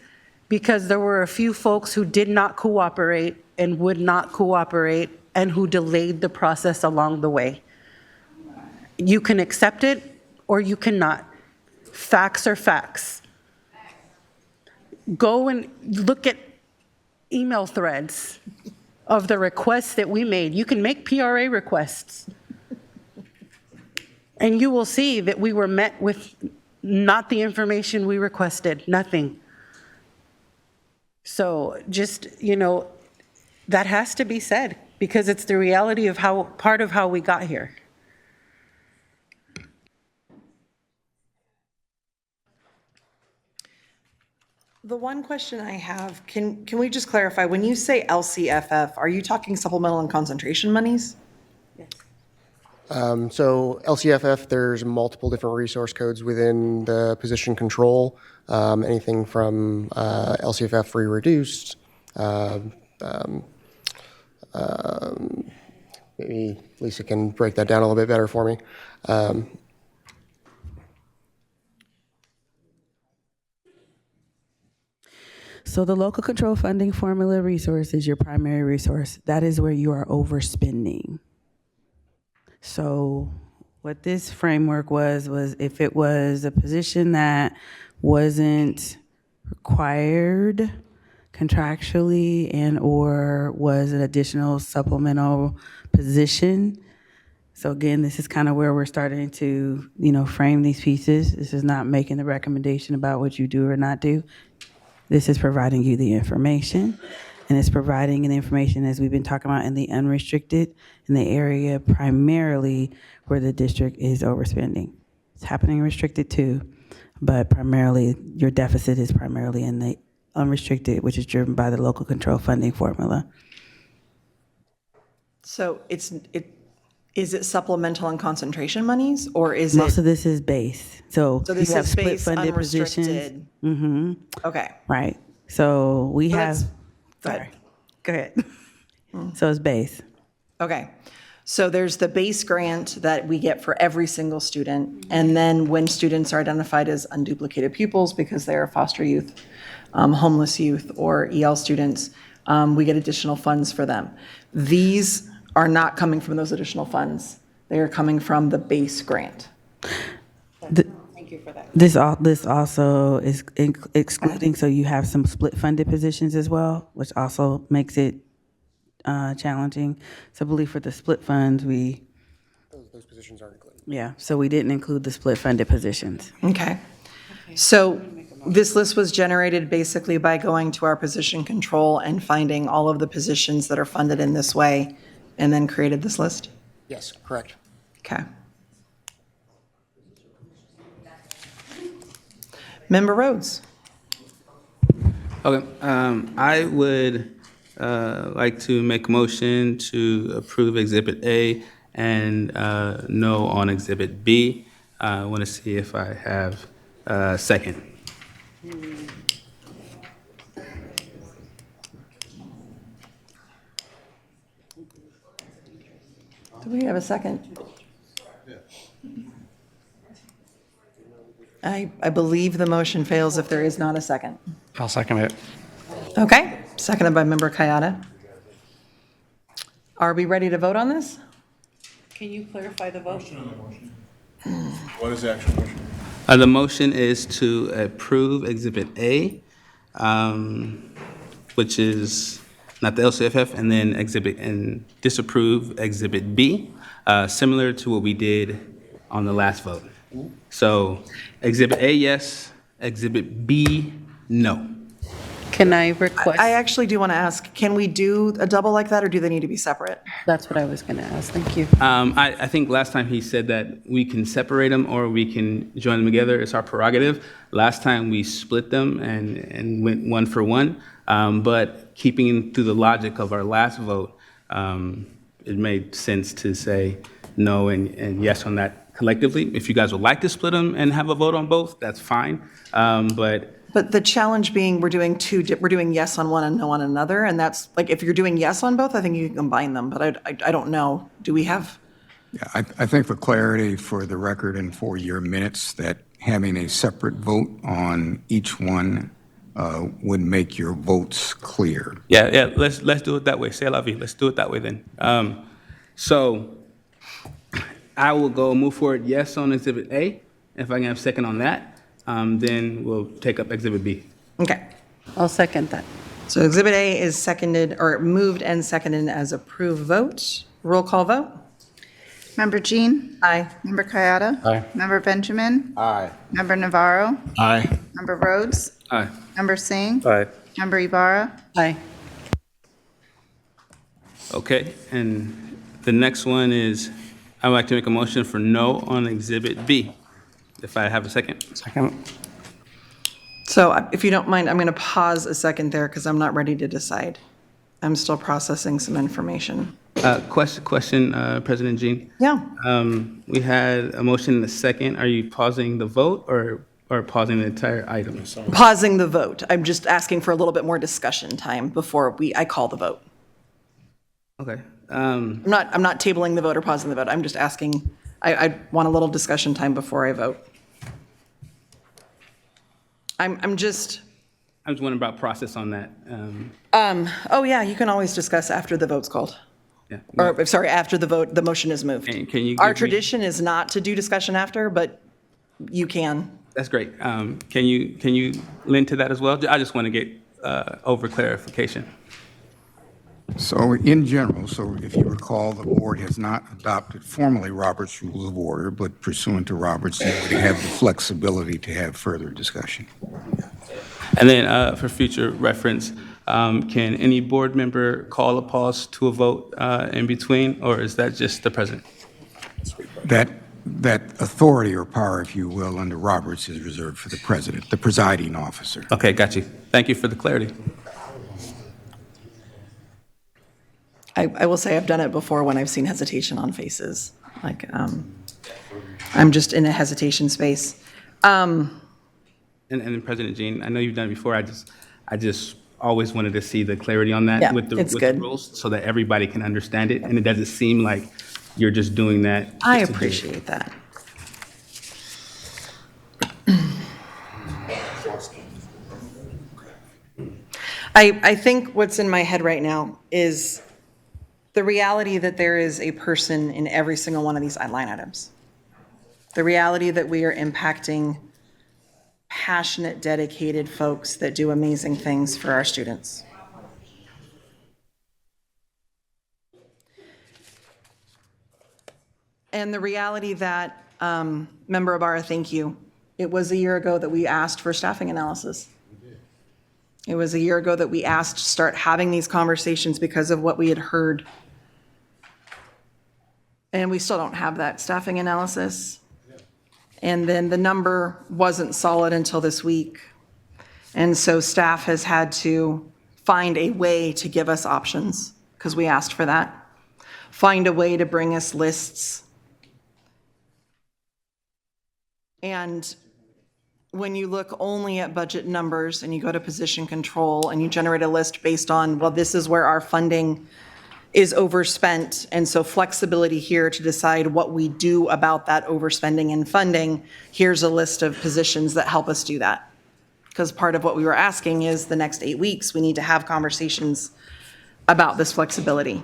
because there were a few folks who did not cooperate and would not cooperate and who delayed the process along the way. You can accept it or you cannot. Facts are facts. Go and look at email threads of the requests that we made. You can make PRA requests. And you will see that we were met with not the information we requested, nothing. So just, that has to be said because it's the reality of part of how we got here. The one question I have, can we just clarify, when you say LCFF, are you talking supplemental and concentration monies? So LCFF, there's multiple different resource codes within the position control, anything from LCFF free reduced, maybe Lisa can break that down a little bit better for me. So the local control funding formula resource is your primary resource. That is where you are overspending. So what this framework was if it was a position that wasn't required contractually and or was an additional supplemental position. So again, this is kind of where we're starting to, frame these pieces. This is not making the recommendation about what you do or not do. This is providing you the information, and it's providing the information as we've been talking about in the unrestricted, in the area primarily where the district is overspending. It's happening restricted too, but primarily your deficit is primarily in the unrestricted, which is driven by the local control funding formula. So is it supplemental and concentration monies, or is Most it? of this is base. So This you have is split base funded positions. unrestricted. Mm-hmm. Okay. Right. So we So have. Go ahead. Go ahead. So it's base. Okay. So there's the base grant that we get for every single student. And then when students are identified as unduplicated pupils because they are foster youth, homeless youth, or EL students, we get additional funds for them. These are not coming from those additional funds. They are coming from the base grant. Thank you for that. This also is excluding, so you have some split funded positions as well, which also makes it challenging. So I believe for the split funds, Those positions aren't included. yeah, so we didn't include the split funded positions. Okay. So this list was generated basically by going to our position control and finding all of the positions that are funded in this way, and then created this list? Yes, correct. Okay. Member Rhodes? Okay, I would like to make a motion to approve Exhibit A and no on Exhibit B. I want to see if I have a second. Do we have a second? I believe the motion fails if there is not a second. I'll second it. Okay, seconded by Member Kayada. Are we ready to vote on this? Can you clarify the vote? What is the actual motion? The motion is to approve Exhibit A, which is not the LCFF, and then disapprove Exhibit B, similar to what we did on the last vote. So Exhibit A, yes. Exhibit B, no. Can I request? I actually do want to ask, can we do a double like that, or do they need to be separate? That's what I was going to ask. Thank you. I think last time he said that we can separate them or we can join them together. It's our prerogative. Last time we split them and went one for one. But keeping through the logic of our last vote, it made sense to say no and yes on that collectively. If you guys would like to split them and have a vote on both, that's fine. But the challenge being, we're doing yes on one and no on another, and that's, like, if you're doing yes on both, I think you can combine them, but I don't know. Do we have? Yeah, I think for clarity for the record and for your minutes, that having a separate vote on each one would make your votes clear. Yeah, let's do it that way. C'est la vie. Let's do it that way then. So I will go move forward yes on Exhibit A. If I can have a second on that, then we'll take up Exhibit B. Okay. I'll second that. So Exhibit A is seconded, or moved and seconded as approved vote. Roll call vote. Member Jean? Aye. Member Kayada? Aye. Member Benjamin? Aye. Member Navarro? Aye. Member Rhodes? Aye. Member Singh? Aye. Member Ibarra? Aye. Okay, and the next one is, I would like to make a motion for no on Exhibit B. If I have a second. Second. So if you don't mind, I'm going to pause a second there because I'm not ready to decide. I'm still processing some information. Question, President Jean. Yeah. We had a motion and a second. Are you pausing the vote or pausing the entire item? Pausing the vote. I'm just asking for a little bit more discussion time before I call the vote. Okay. I'm not tabling the vote or pausing the vote. I'm just asking, I want a little discussion time before I vote. I'm just wondering about process on that. oh yeah, you can always discuss after the vote's called. Yeah. Or, sorry, after the motion is moved. Can you Our give me- tradition is not to do discussion after, but you can. That's great. Can you lend to that as well? I just want to get over clarification. So in general, so if you recall, the board has not adopted formally Robert's Rules of Order, but pursuant to Robert's, you would have the flexibility to have further discussion. And then for future reference, can any board member call a pause to a vote in between, or is that just the president? That authority or power, if you will, under Roberts is reserved for the president, the presiding officer. Okay, got you. Thank you for the clarity. I will say I've done it before when I've seen hesitation on faces. Like, I'm just in a hesitation space. And President Jean, I know you've done it before. I just always wanted to see the clarity on that Yeah, with the it's with good. the rules so that everybody can understand it, and it doesn't seem like you're just doing that. I just to do it. appreciate that. I think what's in my head right now is the reality that there is a person in every single one of these line items. The reality that we are impacting passionate, dedicated folks that do amazing things for our students. And the reality that, Member Ibarra, thank you. It was a year ago that we asked for staffing analysis. It was a year ago that we asked to start having these conversations because of what we had heard. And we still don't have that staffing analysis. And then the number wasn't solid until this week. And so staff has had to find a way to give us options, because we asked for that. Find a way to bring us lists. And when you look only at budget numbers and you go to position control and you generate a list based on, well, this is where our funding is overspent, and so flexibility here to decide what we do about that overspending and funding, here's a list of positions that help us do that. Because part of what we were asking is the next 8 weeks, we need to have conversations about this flexibility.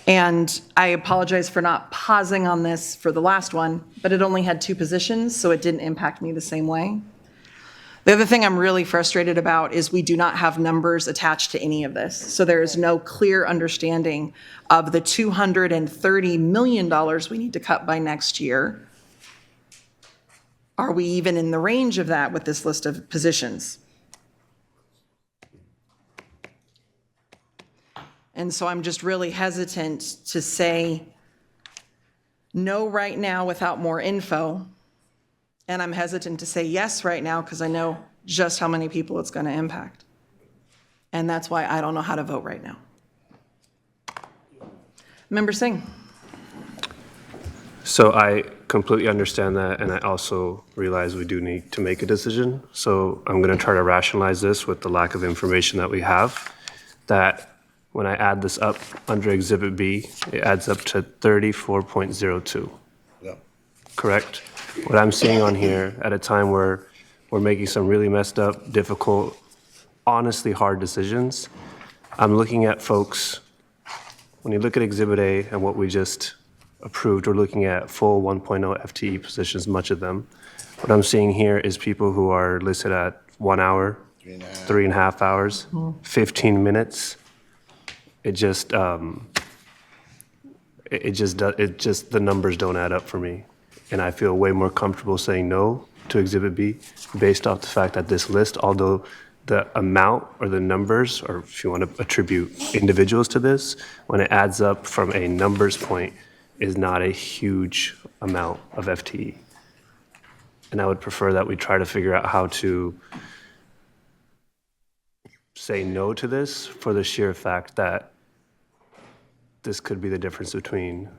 And I apologize for not pausing on this for the last one, but it only had 2 positions, so it didn't impact me the same way. The other thing I'm really frustrated about is we do not have numbers attached to any of this. So there is no clear understanding of the $230 million we need to cut by next year. Are we even in the range of that with this list of positions? And so I'm just really hesitant to say no right now without more info. And I'm hesitant to say yes right now because I know just how many people it's going to impact. And that's why I don't know how to vote right now. Member Singh. So I completely understand that, and I also realize we do need to make a decision. So I'm going to try to rationalize this with the lack of information that we have, that when I add this up under Exhibit B, it adds up to 34.02. Yeah. Correct? What I'm seeing on here at a time where We're making some really messed up, difficult, honestly hard decisions. I'm looking at folks, when you look at Exhibit A and what we just approved, we're looking at full 1.0 FTE positions, much of them. What I'm seeing here is people who are listed at 1 hour, 3.5 hours, 15 minutes. It just, the numbers don't add up for me. And I feel way more comfortable saying no to Exhibit B based off the fact that this list, although the amount or the numbers, or if you want to attribute individuals to this, when it adds up from a numbers point, is not a huge amount of FTE. And I would prefer that we try to figure out how to say no to this for the sheer fact that this could be the difference between,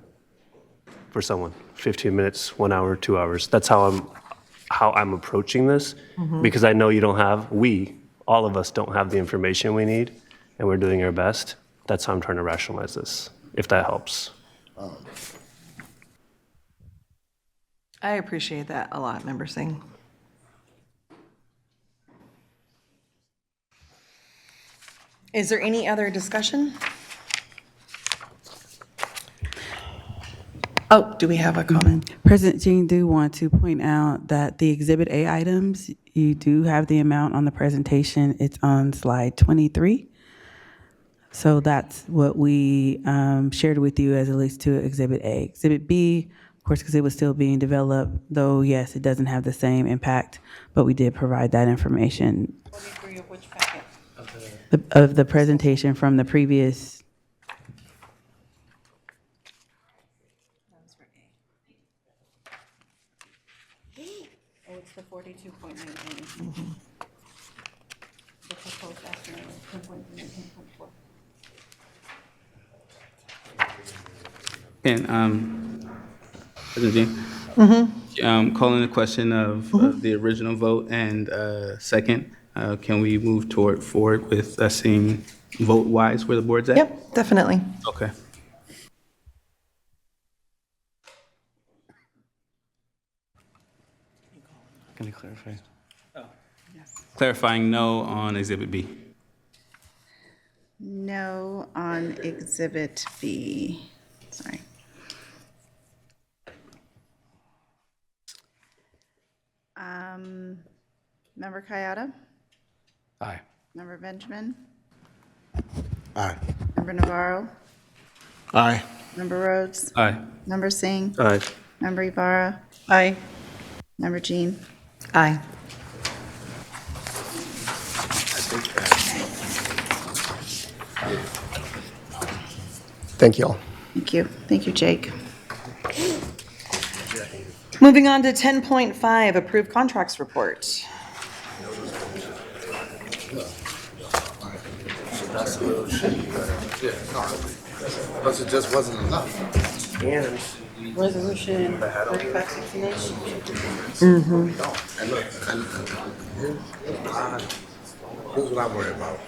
for someone, 15 minutes, 1 hour, 2 hours. That's how I'm approaching this, because I know all of us don't have the information we need, and we're doing our best. That's how I'm trying to rationalize this, if that helps. I appreciate that a lot, Member Singh. Is there any other discussion? Oh, do we have a comment? President Jean, do want to point out that the Exhibit A items, you do have the amount on the presentation. It's on slide 23. So that's what we shared with you as it relates to Exhibit A. Exhibit B, of course, because it was still being developed, though, yes, it doesn't have the same impact, but we did provide that information. 23 of which packet? Of the presentation from the previous. Oh, it's the 42.9 million. The proposed estimate is 10.4. And President Jean, calling the question of the original vote and second, can we move forward with seeing vote-wise where the board's at? Yep, definitely. Okay. Can you clarify? Oh, yes. Clarifying no on Exhibit B. No on Exhibit B. Sorry. Member Kayada? Aye. Member Benjamin? Aye. Member Navarro? Aye. Member Rhodes? Aye. Member Singh? Aye. Member Ibarra? Aye. Member Jean? Aye. Thank you all. Thank you. Thank you, Jake. Moving on to 10.5, approved contracts report. Plus it just wasn't enough. Resolution 3569. And look, here's what I worry about.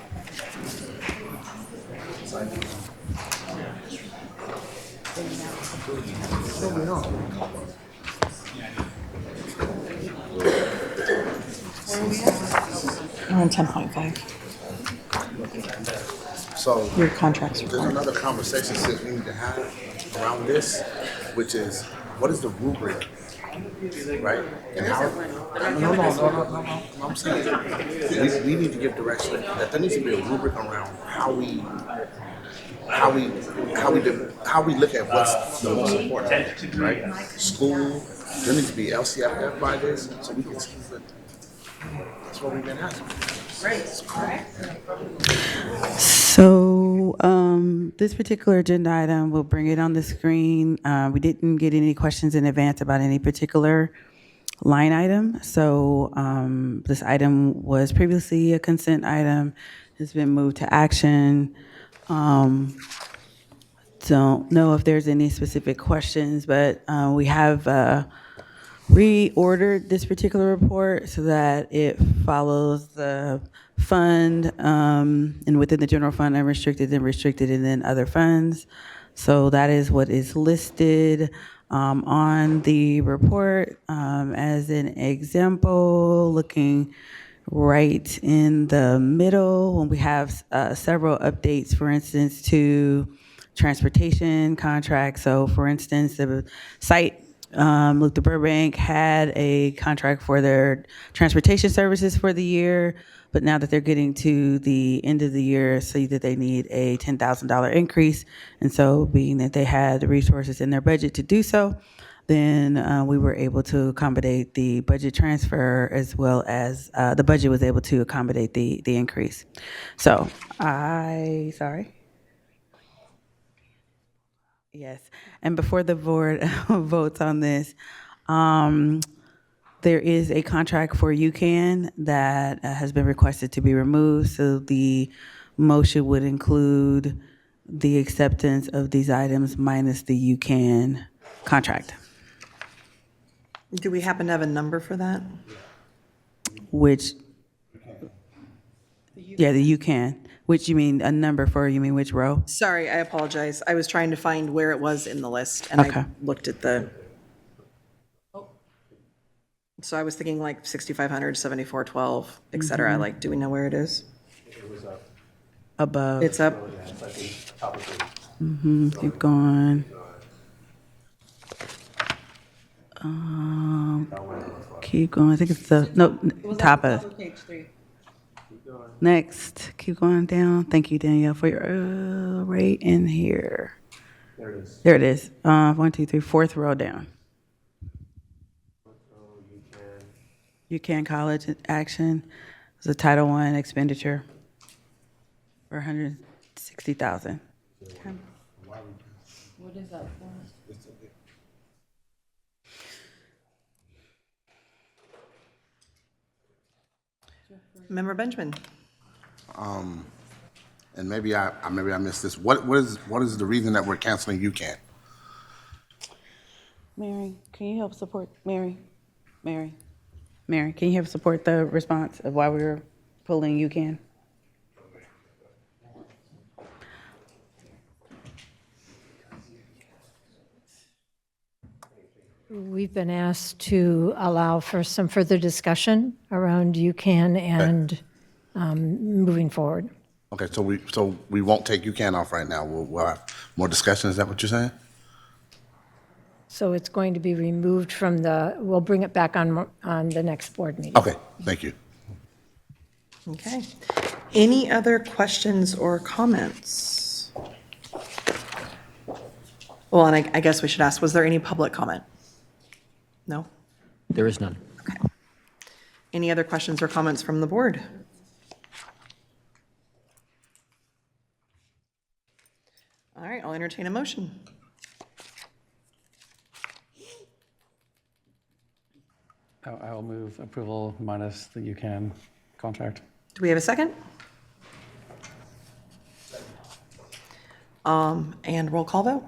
We're on 10.5. So Your contracts there's report. another conversation that we need to have around this, which is, what is the rubric, right? And how? No, I'm saying, we need to give direction. That there needs to be a rubric around how we look at what's the most important, right? School, there needs to be LCFF by this, so we can see that. That's what we've been asking. So this particular agenda item, we'll bring it on the screen. We didn't get any questions in advance about any particular line item. So this item was previously a consent item. It's been moved to action. Don't know if there's any specific questions, but we have reordered this particular report so that it follows the fund and within the general fund, unrestricted and restricted, and then other funds. So that is what is listed. On the report, as an example, looking right in the middle, when we have several updates, for instance, to transportation contracts. So for instance, the site, Luther Burbank had a contract for their transportation services for the year, but now that they're getting to the end of the year, see that they need a $10,000 increase. And so being that they had the resources in their budget to do so, then we were able to accommodate the budget transfer as well as the budget was able to accommodate the increase. So sorry. Yes, and before the board votes on this, there is a contract for UCAN that has been requested to be removed. So the motion would include the acceptance of these items minus the UCAN contract, Do we happen to have a number for that? which, yeah, the UCAN, which you mean a number for, you mean which row? Sorry, I apologize. I was trying to find where it was in the list, and I Okay. looked at the, so I was thinking like 6,500, 7,412, et cetera. Like, do we know where it is? Above. It's up. Keep going. Keep going. I think it's the, no, top of. Page 3. Next, keep going down. Thank you, Danielle, for your, right in here. There it is. There it is. 1, 2, 3, fourth row down. UCAN College Action is a Title I expenditure for $160,000. What is that for? Member Benjamin? And maybe I missed this. What is the reason that we're canceling UCAN? Mary, can you help support, Mary, can you help support the response of why we were pulling UCAN? We've been asked to allow for some further discussion around UCAN and moving forward. Okay, so we won't take UCAN off right now. We'll have more discussion. Is that what you're saying? So it's going to be removed from we'll bring it back on the next board meeting. Okay, thank you. Okay. Any other questions or comments? Well, and I guess we should ask, was there any public comment? No? There is none. Okay. Any other questions or comments from the board? All right, I'll entertain a motion. I will move approval minus the UCAN contract. Do we have a second? And roll call vote?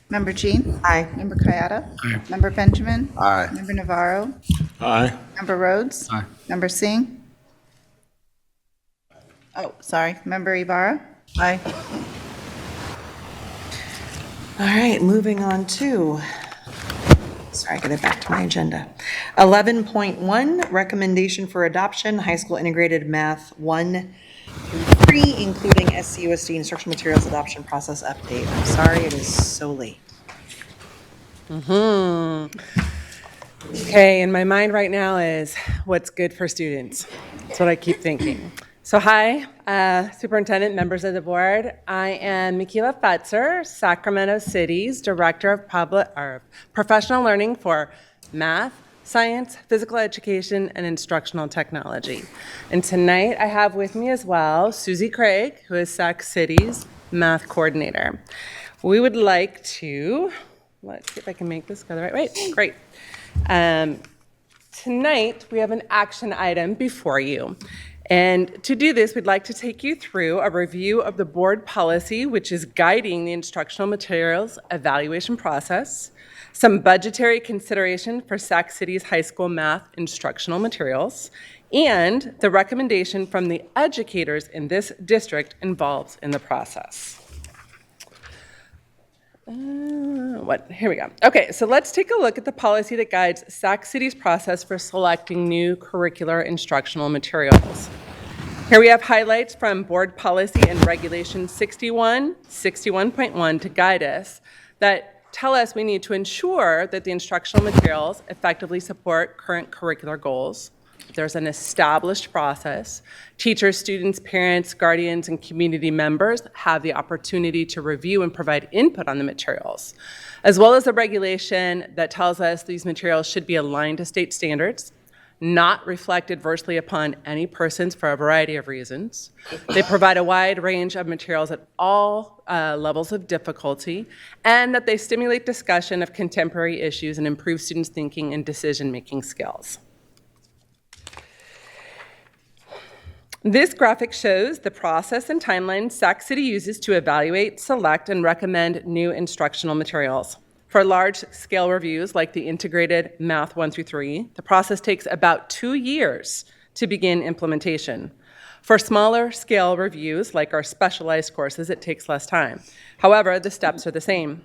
Member Jean? Aye. Member Kayada? Aye. Member Benjamin? Aye. Member Navarro? Aye. Member Rhodes? Aye. Member Singh? Oh, sorry, Member Ibarra? Aye. All right, moving on to, sorry, I got it back to my agenda. 11.1, recommendation for adoption, high school integrated math 1 through 3, including SCUSD instructional materials adoption process update. I'm sorry, it is so late. Okay, in my mind right now is what's good for students. That's what I keep thinking. So hi, Superintendent, members of the board. I am Mikila Fetzer, Sacramento City's Director of Professional Learning for Math, Science, Physical Education, and Instructional Technology. And tonight I have with me as well Susie Craig, who is Sac City's Math Coordinator. We would like to, let's see if I can make this go the right way. Great. Tonight we have an action item before you. And to do this, we'd like to take you through a review of the board policy, which is guiding the instructional materials evaluation process, some budgetary consideration for Sac City's high school math instructional materials, and the recommendation from the educators in this district involved in the process. Here we go. Okay, so let's take a look at the policy that guides Sac City's process for selecting new curricular instructional materials. Here we have highlights from Board Policy and Regulation 61.1 to guide us that tell us we need to ensure that the instructional materials effectively support current curricular goals. There's an established process. Teachers, students, parents, guardians, and community members have the opportunity to review and provide input on the materials, as well as a regulation that tells us these materials should be aligned to state standards, not reflect adversely upon any persons for a variety of reasons. They provide a wide range of materials at all levels of difficulty, and that they stimulate discussion of contemporary issues and improve students' thinking and decision-making skills. This graphic shows the process and timeline Sac City uses to evaluate, select, and recommend new instructional materials. For large-scale reviews like the integrated Math 1 through 3, the process takes about 2 years to begin implementation. For smaller scale reviews like our specialized courses, it takes less time. However, the steps are the same.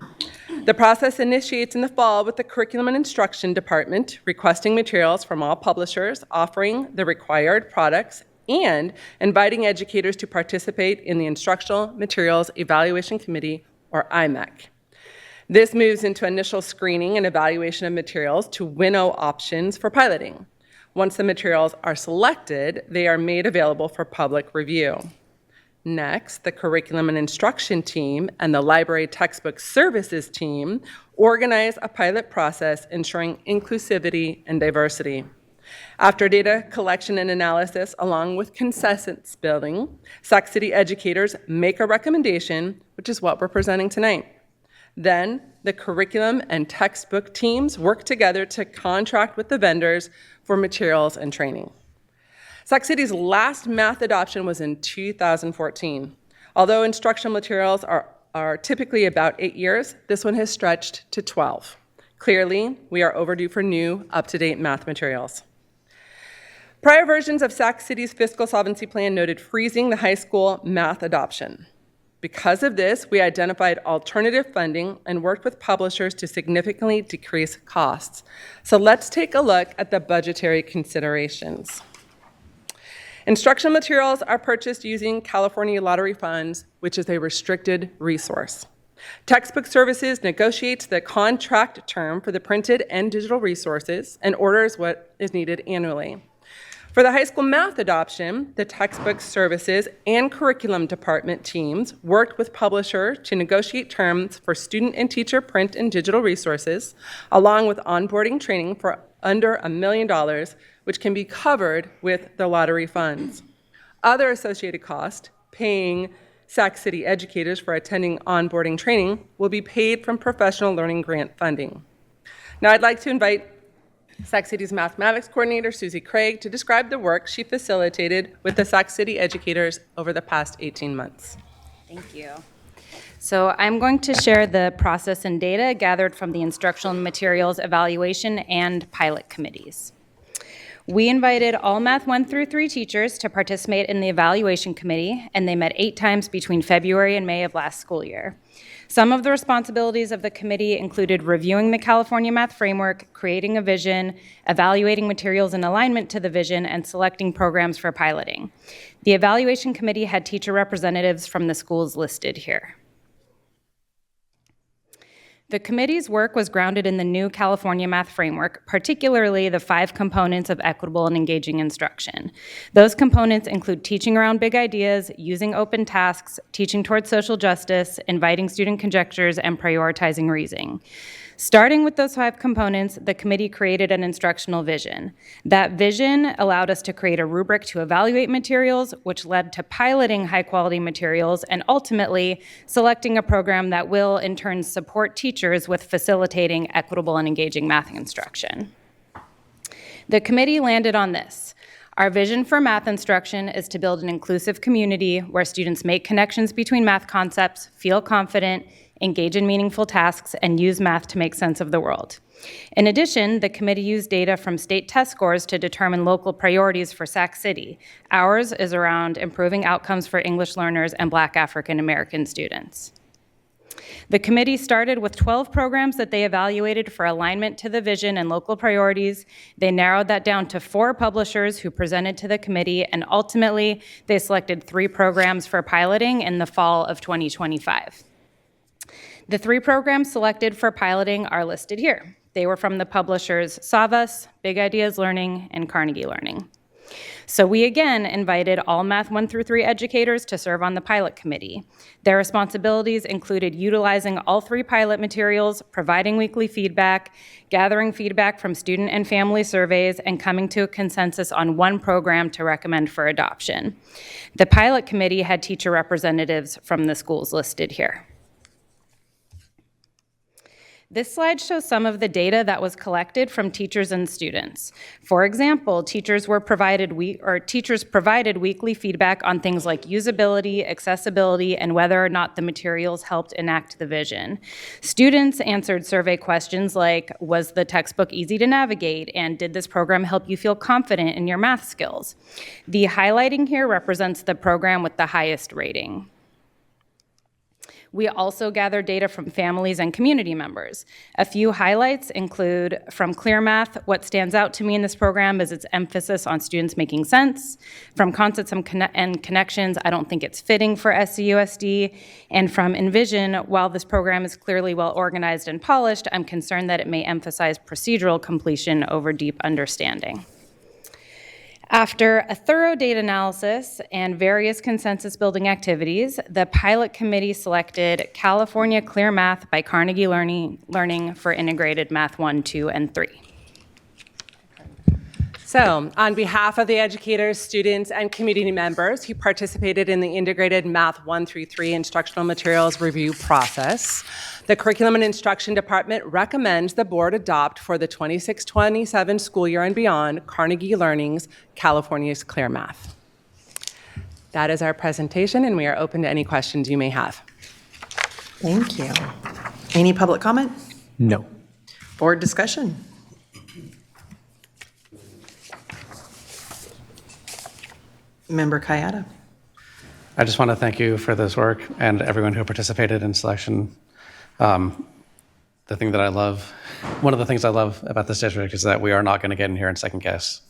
The process initiates in the fall with the Curriculum and Instruction Department requesting materials from all publishers, offering the required products, and inviting educators to participate in the Instructional Materials Evaluation Committee, or IMEC. This moves into initial screening and evaluation of materials to winnow options for piloting. Once the materials are selected, they are made available for public review. Next, the Curriculum and Instruction team and the Library Textbook Services team organize a pilot process ensuring inclusivity and diversity. After data collection and analysis, along with consensus building, Sac City educators make a recommendation, which is what we're presenting tonight. Then, the curriculum and textbook teams work together to contract with the vendors for materials and training. Sac City's last math adoption was in 2014. Although instructional materials are typically about 8 years, this one has stretched to 12. Clearly, we are overdue for new, up-to-date math materials. Prior versions of Sac City's fiscal solvency plan noted freezing the high school math adoption. Because of this, we identified alternative funding and worked with publishers to significantly decrease costs. So let's take a look at the budgetary considerations. Instructional materials are purchased using California lottery funds, which is a restricted resource. Textbook Services negotiates the contract term for the printed and digital resources and orders what is needed annually. For the high school math adoption, the Textbook Services and Curriculum Department teams worked with publishers to negotiate terms for student and teacher print and digital resources, along with onboarding training for under $1 million, which can be covered with the lottery funds. Other associated costs, paying Sac City educators for attending onboarding training, will be paid from professional learning grant funding. Now I'd like to invite Sac City's mathematics coordinator, Susie Craig, to describe the work she facilitated with the Sac City educators over the past 18 months. Thank you. So I'm going to share the process and data gathered from the instructional materials evaluation and pilot committees. We invited all Math 1 through 3 teachers to participate in the evaluation committee, and they met 8 times between February and May of last school year. Some of the responsibilities of the committee included reviewing the California Math Framework, creating a vision, evaluating materials in alignment to the vision, and selecting programs for piloting. The evaluation committee had teacher representatives from the schools listed here. The committee's work was grounded in the new California Math Framework, particularly the 5 components of equitable and engaging instruction. Those components include teaching around big ideas, using open tasks, teaching towards social justice, inviting student conjectures, and prioritizing reasoning. Starting with those 5 components, the committee created an instructional vision. That vision allowed us to create a rubric to evaluate materials, which led to piloting high-quality materials and ultimately selecting a program that will, in turn, support teachers with facilitating equitable and engaging math instruction. The committee landed on this. Our vision for math instruction is to build an inclusive community where students make connections between math concepts, feel confident, engage in meaningful tasks, and use math to make sense of the world. In addition, the committee used data from state test scores to determine local priorities for Sac City. Ours is around improving outcomes for English learners and Black African American students. The committee started with 12 programs that they evaluated for alignment to the vision and local priorities. They narrowed that down to 4 publishers who presented to the committee, and ultimately, they selected 3 programs for piloting in the fall of 2025. The 3 programs selected for piloting are listed here. They were from the publishers Savas, Big Ideas Learning, and Carnegie Learning. So we again invited all Math 1 through 3 educators to serve on the pilot committee. Their responsibilities included utilizing all 3 pilot materials, providing weekly feedback, gathering feedback from student and family surveys, and coming to a consensus on 1 program to recommend for adoption. The pilot committee had teacher representatives from the schools listed here. This slide shows some of the data that was collected from teachers and students. For example, teachers provided weekly feedback on things like usability, accessibility, and whether or not the materials helped enact the vision. Students answered survey questions like, was the textbook easy to navigate, and did this program help you feel confident in your math skills? The highlighting here represents the program with the highest rating. We also gathered data from families and community members. A few highlights include from Clear Math, what stands out to me in this program is its emphasis on students making sense. From Concepts and Connections, I don't think it's fitting for SCUSD. And from Envision, while this program is clearly well organized and polished, I'm concerned that it may emphasize procedural completion over deep understanding. After a thorough data analysis and various consensus building activities, the pilot committee selected California Clear Math by Carnegie Learning for integrated Math 1, 2, and 3. So, on behalf of the educators, students, and community members who participated in the integrated Math 1 through 3 instructional materials review process, the Curriculum and Instruction Department recommends the board adopt for the 26-27 school year and beyond Carnegie Learning's California's Clear Math. That is our presentation, and we are open to any questions you may have. Thank you. Any public comment? No. Board discussion? Member Kayada. I just want to thank you for this work and everyone who participated in selection. One of the things I love about this district is that we are not going to get in here and second guess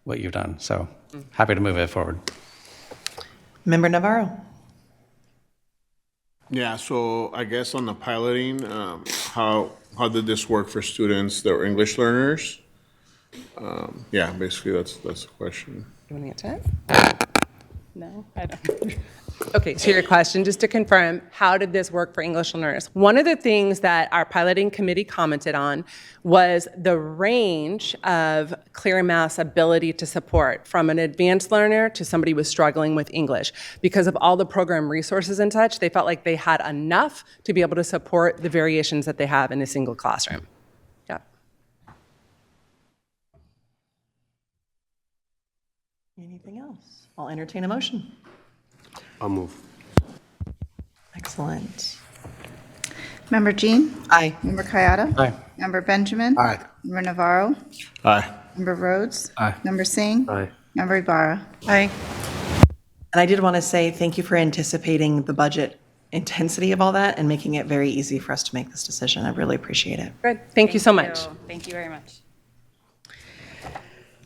what you've done. So happy to move it forward. Member Navarro. Yeah, so I guess on the piloting, how did this work for students that were English learners? Yeah, basically that's the question. You want to answer it? No, I don't. Okay, so your question, just to confirm, how did this work for English learners? One of the things that our piloting committee commented on was the range of Clear Math's ability to support from an advanced learner to somebody who was struggling with English. Because of all the program resources and such, they felt like they had enough to be able to support the variations that they have in a single classroom. Yeah. Anything else? I'll entertain a motion. I'll move. Excellent. Member Jean? Aye. Member Kayada? Aye. Member Benjamin? Aye. Member Navarro? Aye. Member Rhodes? Aye. Member Singh? Aye. Member Ibarra? Aye. And I did want to say thank you for anticipating the budget intensity of all that and making it very easy for us to make this decision. I really appreciate it. Good. Thank you so much. Thank you very much.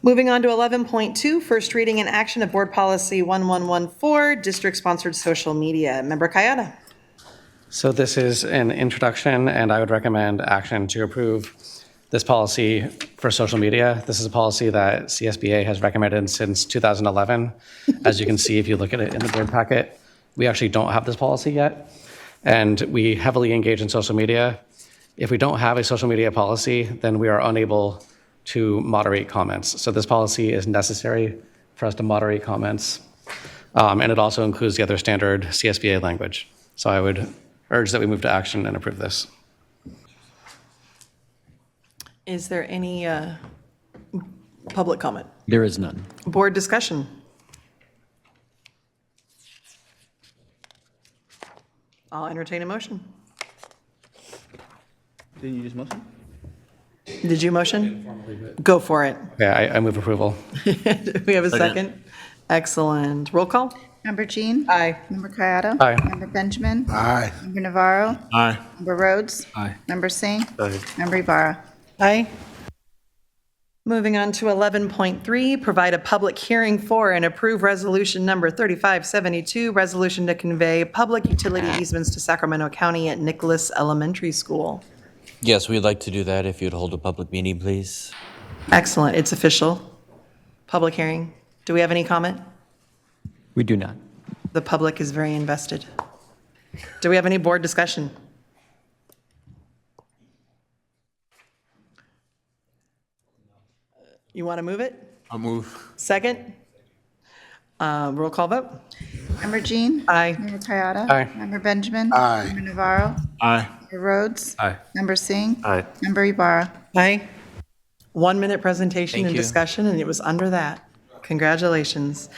Moving on to 11.2, first reading and action of Board Policy 1114, district-sponsored social media. Member Kayada. So this is an introduction, and I would recommend action to approve this policy for social media. This is a policy that CSBA has recommended since 2011. As you can see, if you look at it in the board packet, we actually don't have this policy yet, and we heavily engage in social media. If we don't have a social media policy, then we are unable to moderate comments. So this policy is necessary for us to moderate comments. And it also includes the other standard CSBA language. So I would urge that we move to action and approve this. Is there any public comment? There is none. Board discussion? I'll entertain a motion. Did you just motion? Did you motion? Go for it. Yeah, I move approval. Do we have a second? Excellent. Roll call? Member Jean? Aye. Member Kayada? Aye. Member Benjamin? Aye. Member Navarro? Aye. Member Rhodes? Aye. Member Singh? Aye. Member Ibarra? Aye. Moving on to 11.3, provide a public hearing for and approve resolution number 3572, resolution to convey public utility easements to Sacramento County at Nicholas Elementary School. Yes, we'd like to do that if you'd hold a public meeting, please. Excellent, it's official. Public hearing. Do we have any comment? We do not. The public is very invested. Do we have any board discussion? You want to move it? I'll move. Second? Roll call vote? Member Jean? Aye. Member Kayada? Aye. Member Benjamin? Aye. Member Navarro? Aye. Member Rhodes? Aye. Member Singh? Aye. Member Ibarra? Aye. 1 minute presentation Thank and you. discussion, and it was under that. Congratulations.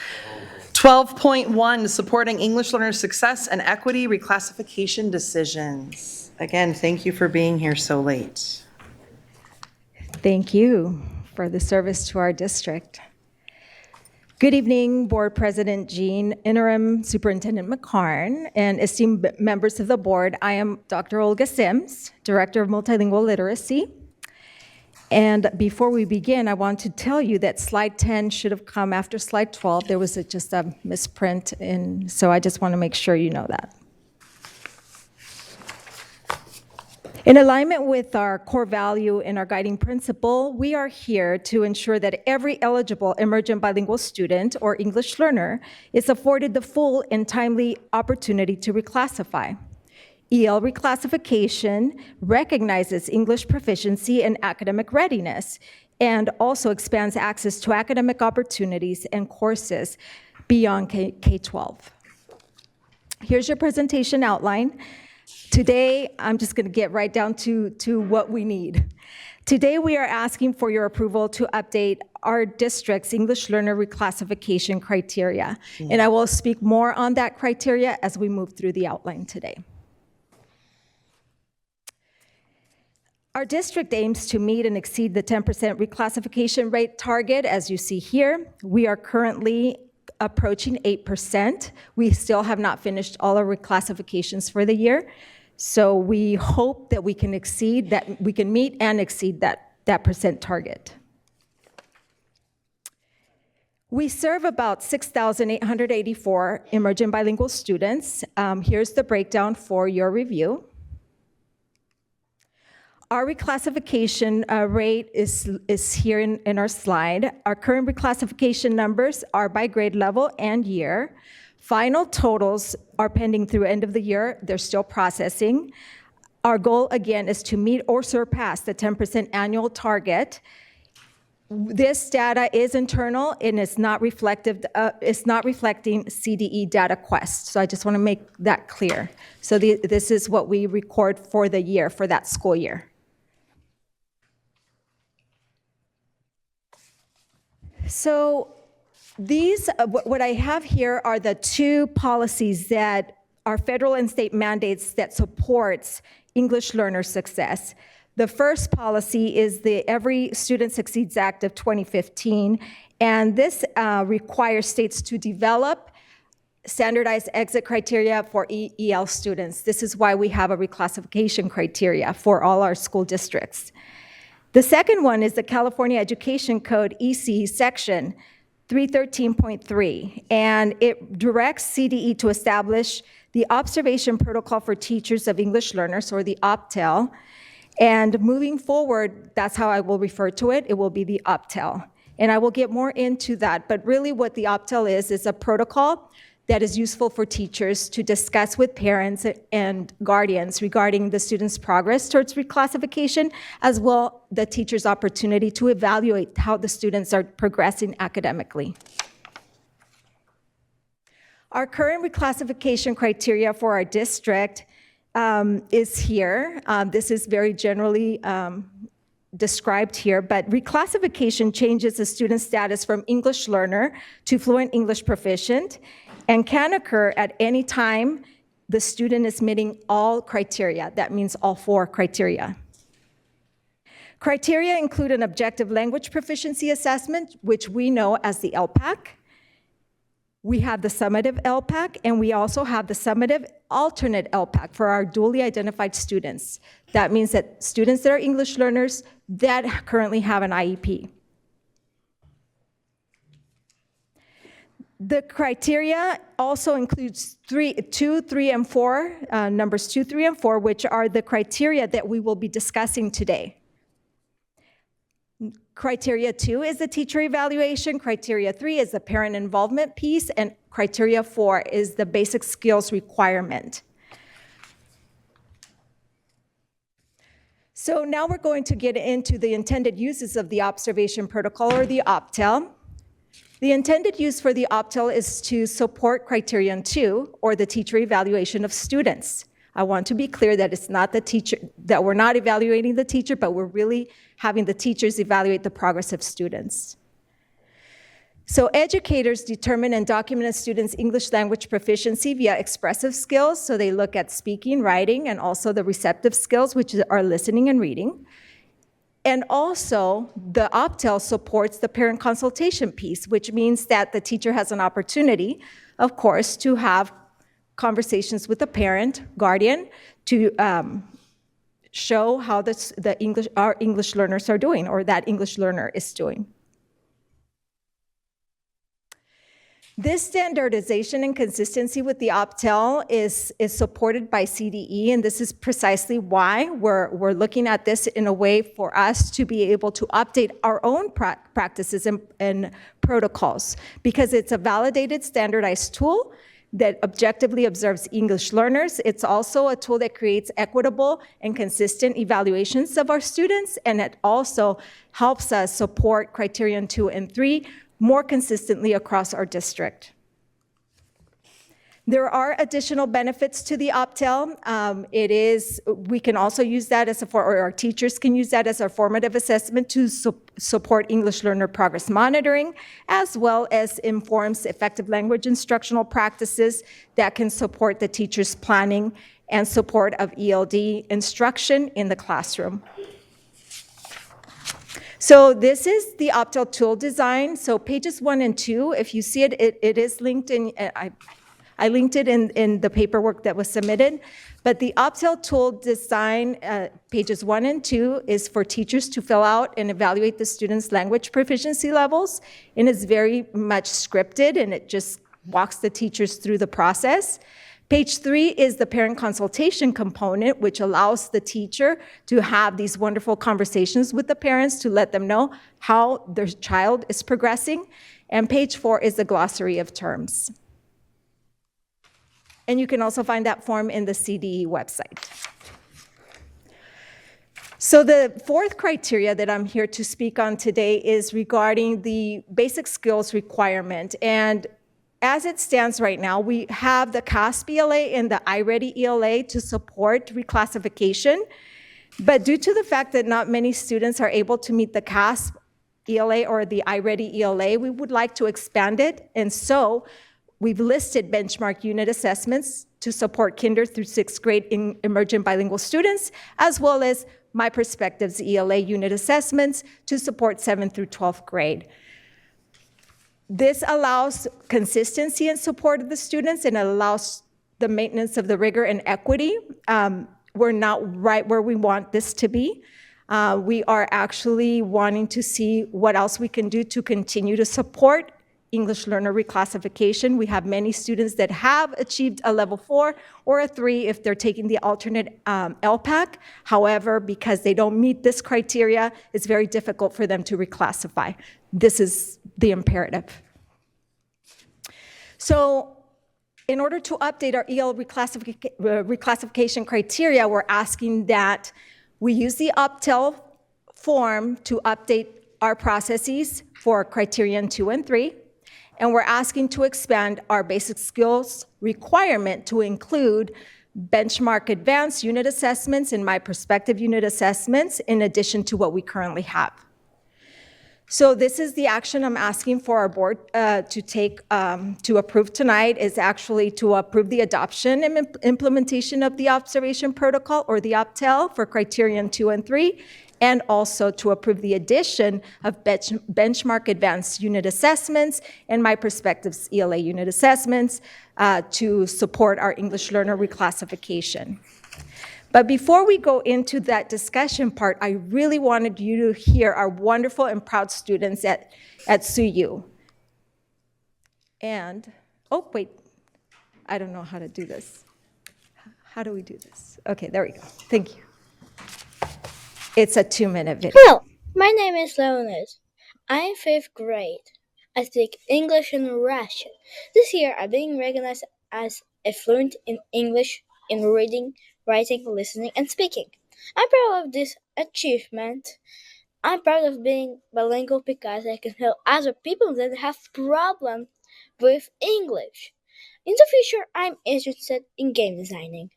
12.1, supporting English learners' success and equity reclassification decisions. Again, thank you for being here so late. Thank you for the service to our district. Good evening, Board President Jean, Interim Superintendent McCarn, and esteemed members of the board. I am Dr. Olga Sims, Director of Multilingual Literacy. And before we begin, I want to tell you that slide 10 should have come after slide 12. There was just a misprint, and so I just want to make sure you know that. In alignment with our core value and our guiding principle, we are here to ensure that every eligible emergent bilingual student or English learner is afforded the full and timely opportunity to reclassify. EL reclassification recognizes English proficiency and academic readiness and also expands access to academic opportunities and courses beyond K-12. Here's your presentation outline. Today, I'm just going to get right down to what we need. Today, we are asking for your approval to update our district's English learner reclassification criteria. And I will speak more on that criteria as we move through the outline today. Our district aims to meet and exceed the 10% reclassification rate target, as you see here. We are currently approaching 8%. We still have not finished all our reclassifications for the year. So we hope that we can exceed that, we can meet and exceed that percent target. We serve about 6,884 emergent bilingual students. Here's the breakdown for your review. Our reclassification rate is here in our slide. Our current reclassification numbers are by grade level and year. Final totals are pending through end of the year. They're still processing. Our goal, again, is to meet or surpass the 10% annual target. This data is internal and it's not reflective. It's not reflecting CDE data quest. So I just want to make that clear. So this is what we record for the year, for that school year. So these, what I have here are the two policies that are federal and state mandates that supports English learner success. The first policy is the Every Student Succeeds Act of 2015, and this requires states to develop standardized exit criteria for EL students. This is why we have a reclassification criteria for all our school districts. The second one is the California Education Code EC section 313.3, and it directs CDE to establish the observation protocol for teachers of English learners, or the OPTEL. And moving forward, that's how I will refer to it. It will be the OPTEL. And I will get more into that, but really what the OPTEL is a protocol that is useful for teachers to discuss with parents and guardians regarding the student's progress towards reclassification, as well the teacher's opportunity to evaluate how the students are progressing academically. Our current reclassification criteria for our district is here. This is very generally described here, but reclassification changes the student's status from English learner to fluent English proficient, and can occur at any time the student is meeting all criteria. That means all 4 criteria. Criteria include an objective language proficiency assessment, which we know as the LPAC, We have the summative LPAC, and we also have the summative alternate LPAC for our dually identified students. That means that students that are English learners that currently have an IEP. The criteria also includes 2, 3, and 4, numbers 2, 3, and 4, which are the criteria that we will be discussing today. Criteria 2 is the teacher evaluation, criteria 3 is the parent involvement piece, and criteria 4 is the basic skills requirement. So now we're going to get into the intended uses of the observation protocol, or the OPTEL. The intended use for the OPTEL is to support criterion 2, or the teacher evaluation of students. I want to be clear that it's not the teacher, that we're not evaluating the teacher, but we're really having the teachers evaluate the progress of students. So educators determine and document a student's English language proficiency via expressive skills. So they look at speaking, writing, and also the receptive skills, which are listening and reading. And also, the OPTEL supports the parent consultation piece, which means that the teacher has an opportunity, of course, to have conversations with the parent, guardian, to show how our English learners are doing, or that English learner is doing. This standardization and consistency with the OPTEL is supported by CDE, and this is precisely why we're looking at this in a way for us to be able to update our own practices and protocols, because it's a validated, standardized tool that objectively observes English learners. It's also a tool that creates equitable and consistent evaluations of our students, and it also helps us support criterion 2 and 3 more consistently across our district. There are additional benefits to the OPTEL. We can also use that or our teachers can use that as a formative assessment to support English learner progress monitoring, as well as informs effective language instructional practices that can support the teacher's planning and support of ELD instruction in the classroom. So this is the OPTEL tool design. So pages 1 and 2, if you see it, it is linked in, I linked it in the paperwork that was submitted. But the OPTEL tool design, pages 1 and 2, is for teachers to fill out and evaluate the students' language proficiency levels. And it's very much scripted, and it just walks the teachers through the process. Page 3 is the parent consultation component, which allows the teacher to have these wonderful conversations with the parents to let them know how their child is progressing. And page 4 is the glossary of terms. And you can also find that form in the CDE website. So the fourth criteria that I'm here to speak on today is regarding the basic skills requirement. And as it stands right now, we have the CASP ELA and the iReady ELA to support reclassification. But due to the fact that not many students are able to meet the CASP ELA or the iReady ELA, we would like to expand it. And so we've listed benchmark unit assessments to support kinder through 6th grade emergent bilingual students, as well as My Perspectives ELA unit assessments to support 7th through 12th grade. This allows consistency and support of the students, and it allows the maintenance of the rigor and equity. We're not right where we want this to be. We are actually wanting to see what else we can do to continue to support English learner reclassification. We have many students that have achieved a level 4 or a 3 if they're taking the alternate LPAC. However, because they don't meet this criteria, it's very difficult for them to reclassify. This is the imperative. So in order to update our EL reclassification criteria, we're asking that we use the OPTEL form to update our processes for criterion 2 and 3. And we're asking to expand our basic skills requirement to include benchmark advanced unit assessments and My Perspective unit assessments in addition to what we currently have. So this is the action I'm asking for our board to take, to approve tonight, is actually to approve the adoption and implementation of the observation protocol, or the OPTEL, for criterion 2 and 3, and also to approve the addition of benchmark advanced unit assessments and My Perspectives ELA unit assessments to support our English learner reclassification. But before we go into that discussion part, I really wanted you to hear our wonderful and proud students at SUU. And, oh, wait, I don't know how to do this. How do we do this? Okay, there we go. Thank you. It's a 2-minute video. Hello, my name is Leonard. I am 5th grade. I speak English and Russian. This year, I'm being recognized as a fluent in English in reading, writing, listening, and speaking. I'm proud of this achievement. I'm proud of being bilingual because I can help other people that have problems with English. In the future, I'm interested in game designing.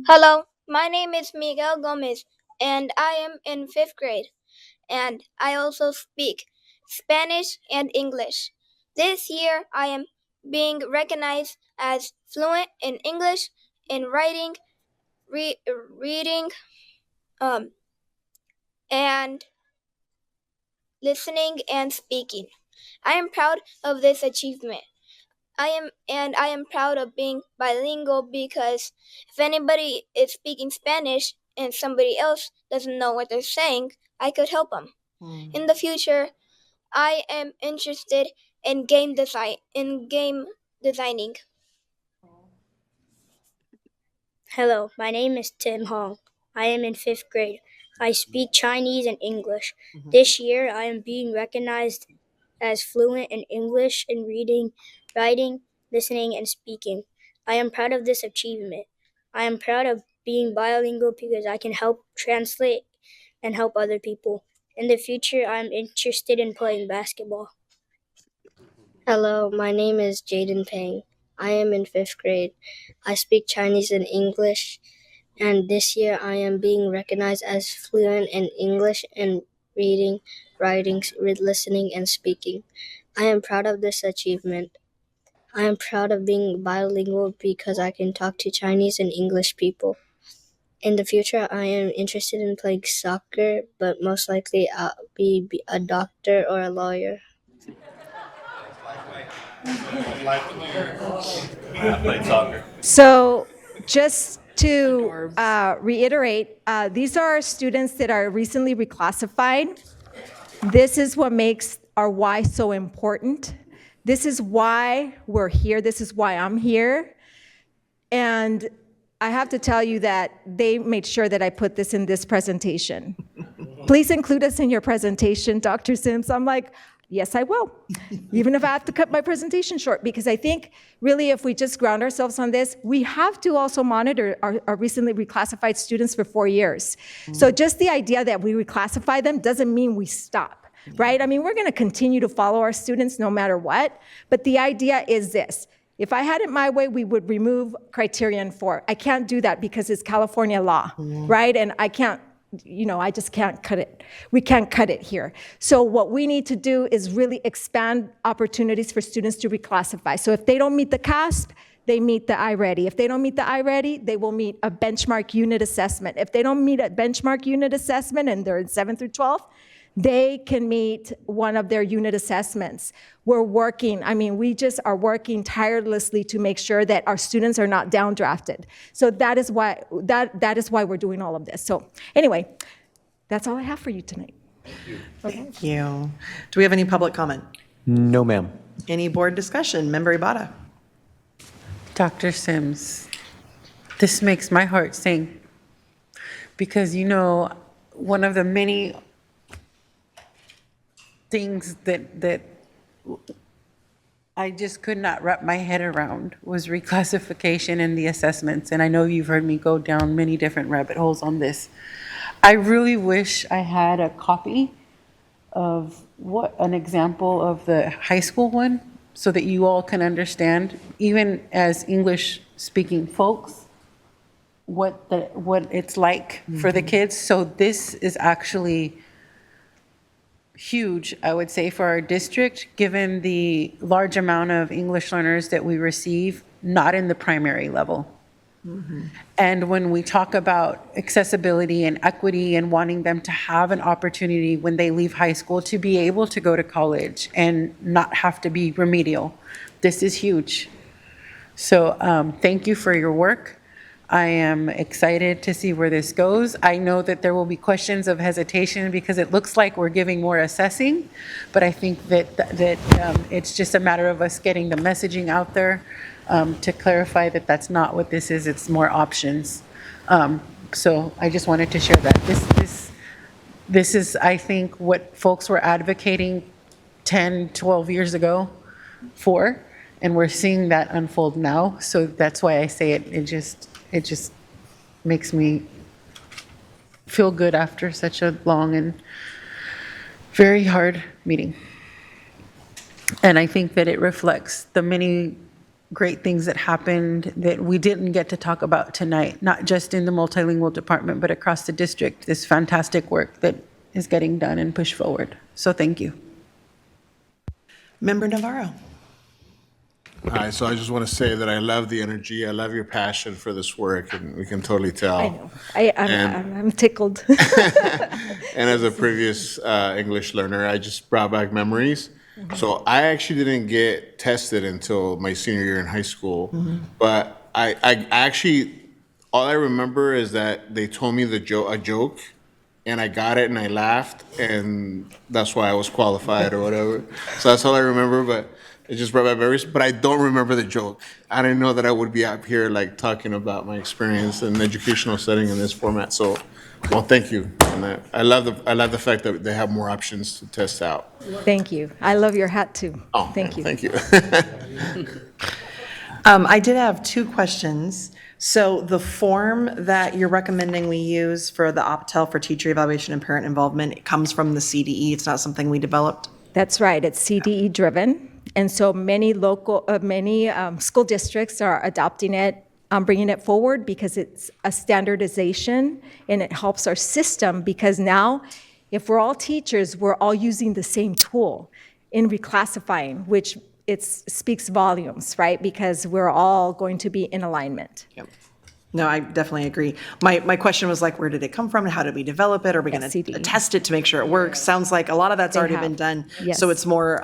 Hello, my name is Miguel Gomez, and I am in 5th grade, and I also speak Spanish and English. This year, I am being recognized as fluent in English, in writing, reading, and listening and speaking. I am proud of this achievement. I am proud of being bilingual because if anybody is speaking Spanish and somebody else doesn't know what they're saying, I could help them. In the future, I am interested in game designing. Hello, my name is Tim Hong. I am in 5th grade. I speak Chinese and English. This year, I am being recognized as fluent in English in reading, writing, listening, and speaking. I am proud of this achievement. I am proud of being bilingual because I can help translate and help other people. In the future, I am interested in playing basketball. Hello, my name is Jaden Peng. I am in 5th grade. I speak Chinese and English, and this year I am being recognized as fluent in English in reading, writing, listening, and speaking. I am proud of this achievement. I am proud of being bilingual because I can talk to Chinese and English people. In the future, I am interested in playing soccer, but most likely I'll be a doctor or a lawyer. I played soccer. So just to reiterate, these are our students that are recently reclassified. This is what makes our why so important. This is why we're here. This is why I'm here. And I have to tell you that they made sure that I put this in this presentation. Please include us in your presentation, Dr. Sims. I'm like, yes, I will, even if I have to cut my presentation short, because I think really if we just ground ourselves on this, we have to also monitor our recently reclassified students for 4 years. So just the idea that we reclassify them doesn't mean we stop, right? I mean, we're gonna continue to follow our students no matter what, but the idea is this. If I had it my way, we would remove criterion 4. I can't do that because it's California law, right? And I can't, I just can't cut it. We can't cut it here. So what we need to do is really expand opportunities for students to reclassify. So if they don't meet the CASP, they meet the iReady. If they don't meet the iReady, they will meet a benchmark unit assessment. If they don't meet a benchmark unit assessment and they're in 7th through 12th, they can meet one of their unit assessments. We're working, we just are working tirelessly to make sure that our students are not downdrafted. So that is why we're doing all of this. So anyway, that's all I have for you tonight. Thank you. Do we have any public comment? No, ma'am. Any board discussion? Member Ibarra. Dr. Sims, this makes my heart sing because, one of the many things that I just could not wrap my head around was reclassification and the assessments. And I know you've heard me go down many different rabbit holes on this. I really wish I had a copy of an example of the high school one so that you all can understand, even as English speaking folks, what it's like for the kids. So this is actually huge, I would say, for our district, given the large amount of English learners that we receive, not in the primary level. And when we talk about accessibility and equity and wanting them to have an opportunity when they leave high school to be able to go to college and not have to be remedial, this is huge. So thank you for your work. I am excited to see where this goes. I know that there will be questions of hesitation because it looks like we're giving more assessing, but I think that it's just a matter of us getting the messaging out there to clarify that that's not what this is. It's more options. So I just wanted to share that. This is, I think, what folks were advocating 10, 12 years ago for, and we're seeing that unfold now. So that's why I say it. It just makes me feel good after such a long and very hard meeting. And I think that it reflects the many great things that happened that we didn't get to talk about tonight, not just in the multilingual department, but across the district, this fantastic work that is getting done and pushed forward. So thank you. Member Navarro. Hi, so I just want to say that I love the energy, I love your passion for this work, and we can totally tell. I know. I'm tickled. And as a previous English learner, I just brought back memories. So I actually didn't get tested until my senior year in high school, but I actually, all I remember is that they told me a joke, and I got it and I laughed, and that's why I was qualified or whatever. So that's all I remember, but it just brought back memories, but I don't remember the joke. I didn't know that I would be up here like talking about my experience in an educational setting in this format. So, well, thank you. And I love the fact that they have more options to test out. Thank you. I love your hat too. Oh, thank you. Thank you. I did have two questions. So the form that you're recommending we use for the OPTEL for teacher evaluation and parent involvement, it comes from the CDE. It's not something we developed? That's right. It's CDE driven. And so many school districts are adopting it, bringing it forward because it's a standardization and it helps our system because now if we're all teachers, we're all using the same tool in reclassifying, which it speaks volumes, right? Because we're all going to be in alignment. Yep. No, I definitely agree. My question was like, where did it come from and how did we develop it? Are we going to test it to make sure it works? Sounds like a lot of that's already been done. Yes. So it's more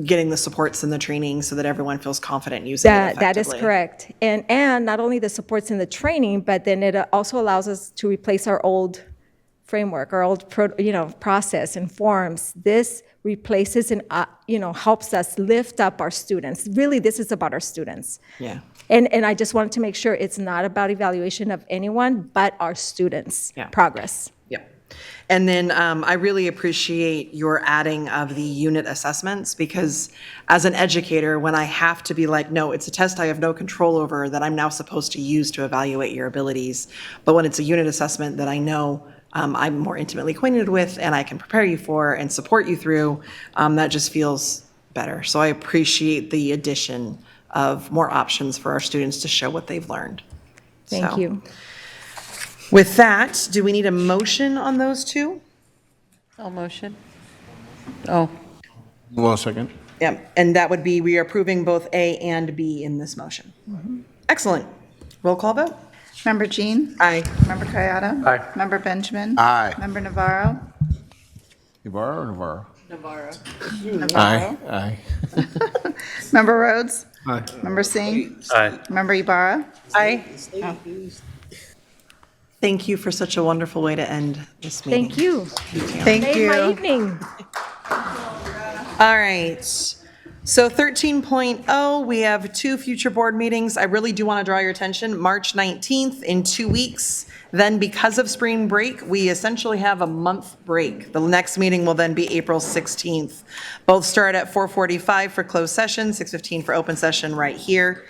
getting the supports and the training so that everyone feels confident using it effectively. That is correct. And not only the supports and the training, but then it also allows us to replace our old framework, our old process and forms. This replaces and helps us lift up our students. Really, this is about our students. Yeah. And I just wanted to make sure it's not about evaluation of anyone, but our students' progress. Yep. And then I really appreciate your adding of the unit assessments because as an educator, when I have to be like, no, it's a test I have no control over that I'm now supposed to use to evaluate your abilities. But when it's a unit assessment that I know I'm more intimately acquainted with and I can prepare you for and support you through, that just feels better. So I appreciate the addition of more options for our students to show what they've learned. Thank you. With that, do we need a motion on those two? I'll motion. Oh. Well, second. Yeah, and that would be, we are approving both A and B in this motion. Excellent. Roll call vote? Member Jean? Aye. Member Kayada? Aye. Member Benjamin? Aye. Member Navarro? Navarro or Navarro? Navarro. Aye. Aye. Member Rhodes? Aye. Member Singh? Aye. Member Ibarra? Aye. Thank you for such a wonderful way to end this meeting. Thank you. Thank Made my evening. All right. So 13.0, we have 2 future board meetings. I really do want to draw your attention. March 19th in 2 weeks. Then because of spring break, we essentially have a month break. The next meeting will then be April 16th. Both start at 4:45 for closed session, 6:15 for open session right here.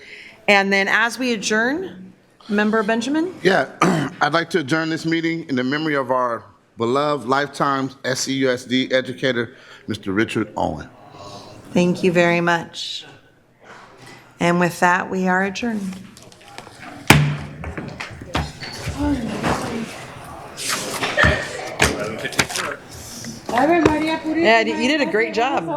And then as we adjourn, Member Benjamin? Yeah, I'd like to adjourn this meeting in the memory of our beloved lifetime SCUSD educator, Mr. Richard Owen. Thank you very much. And with that, we are adjourned. Ave Maria Purísima. Yeah, you did a great job.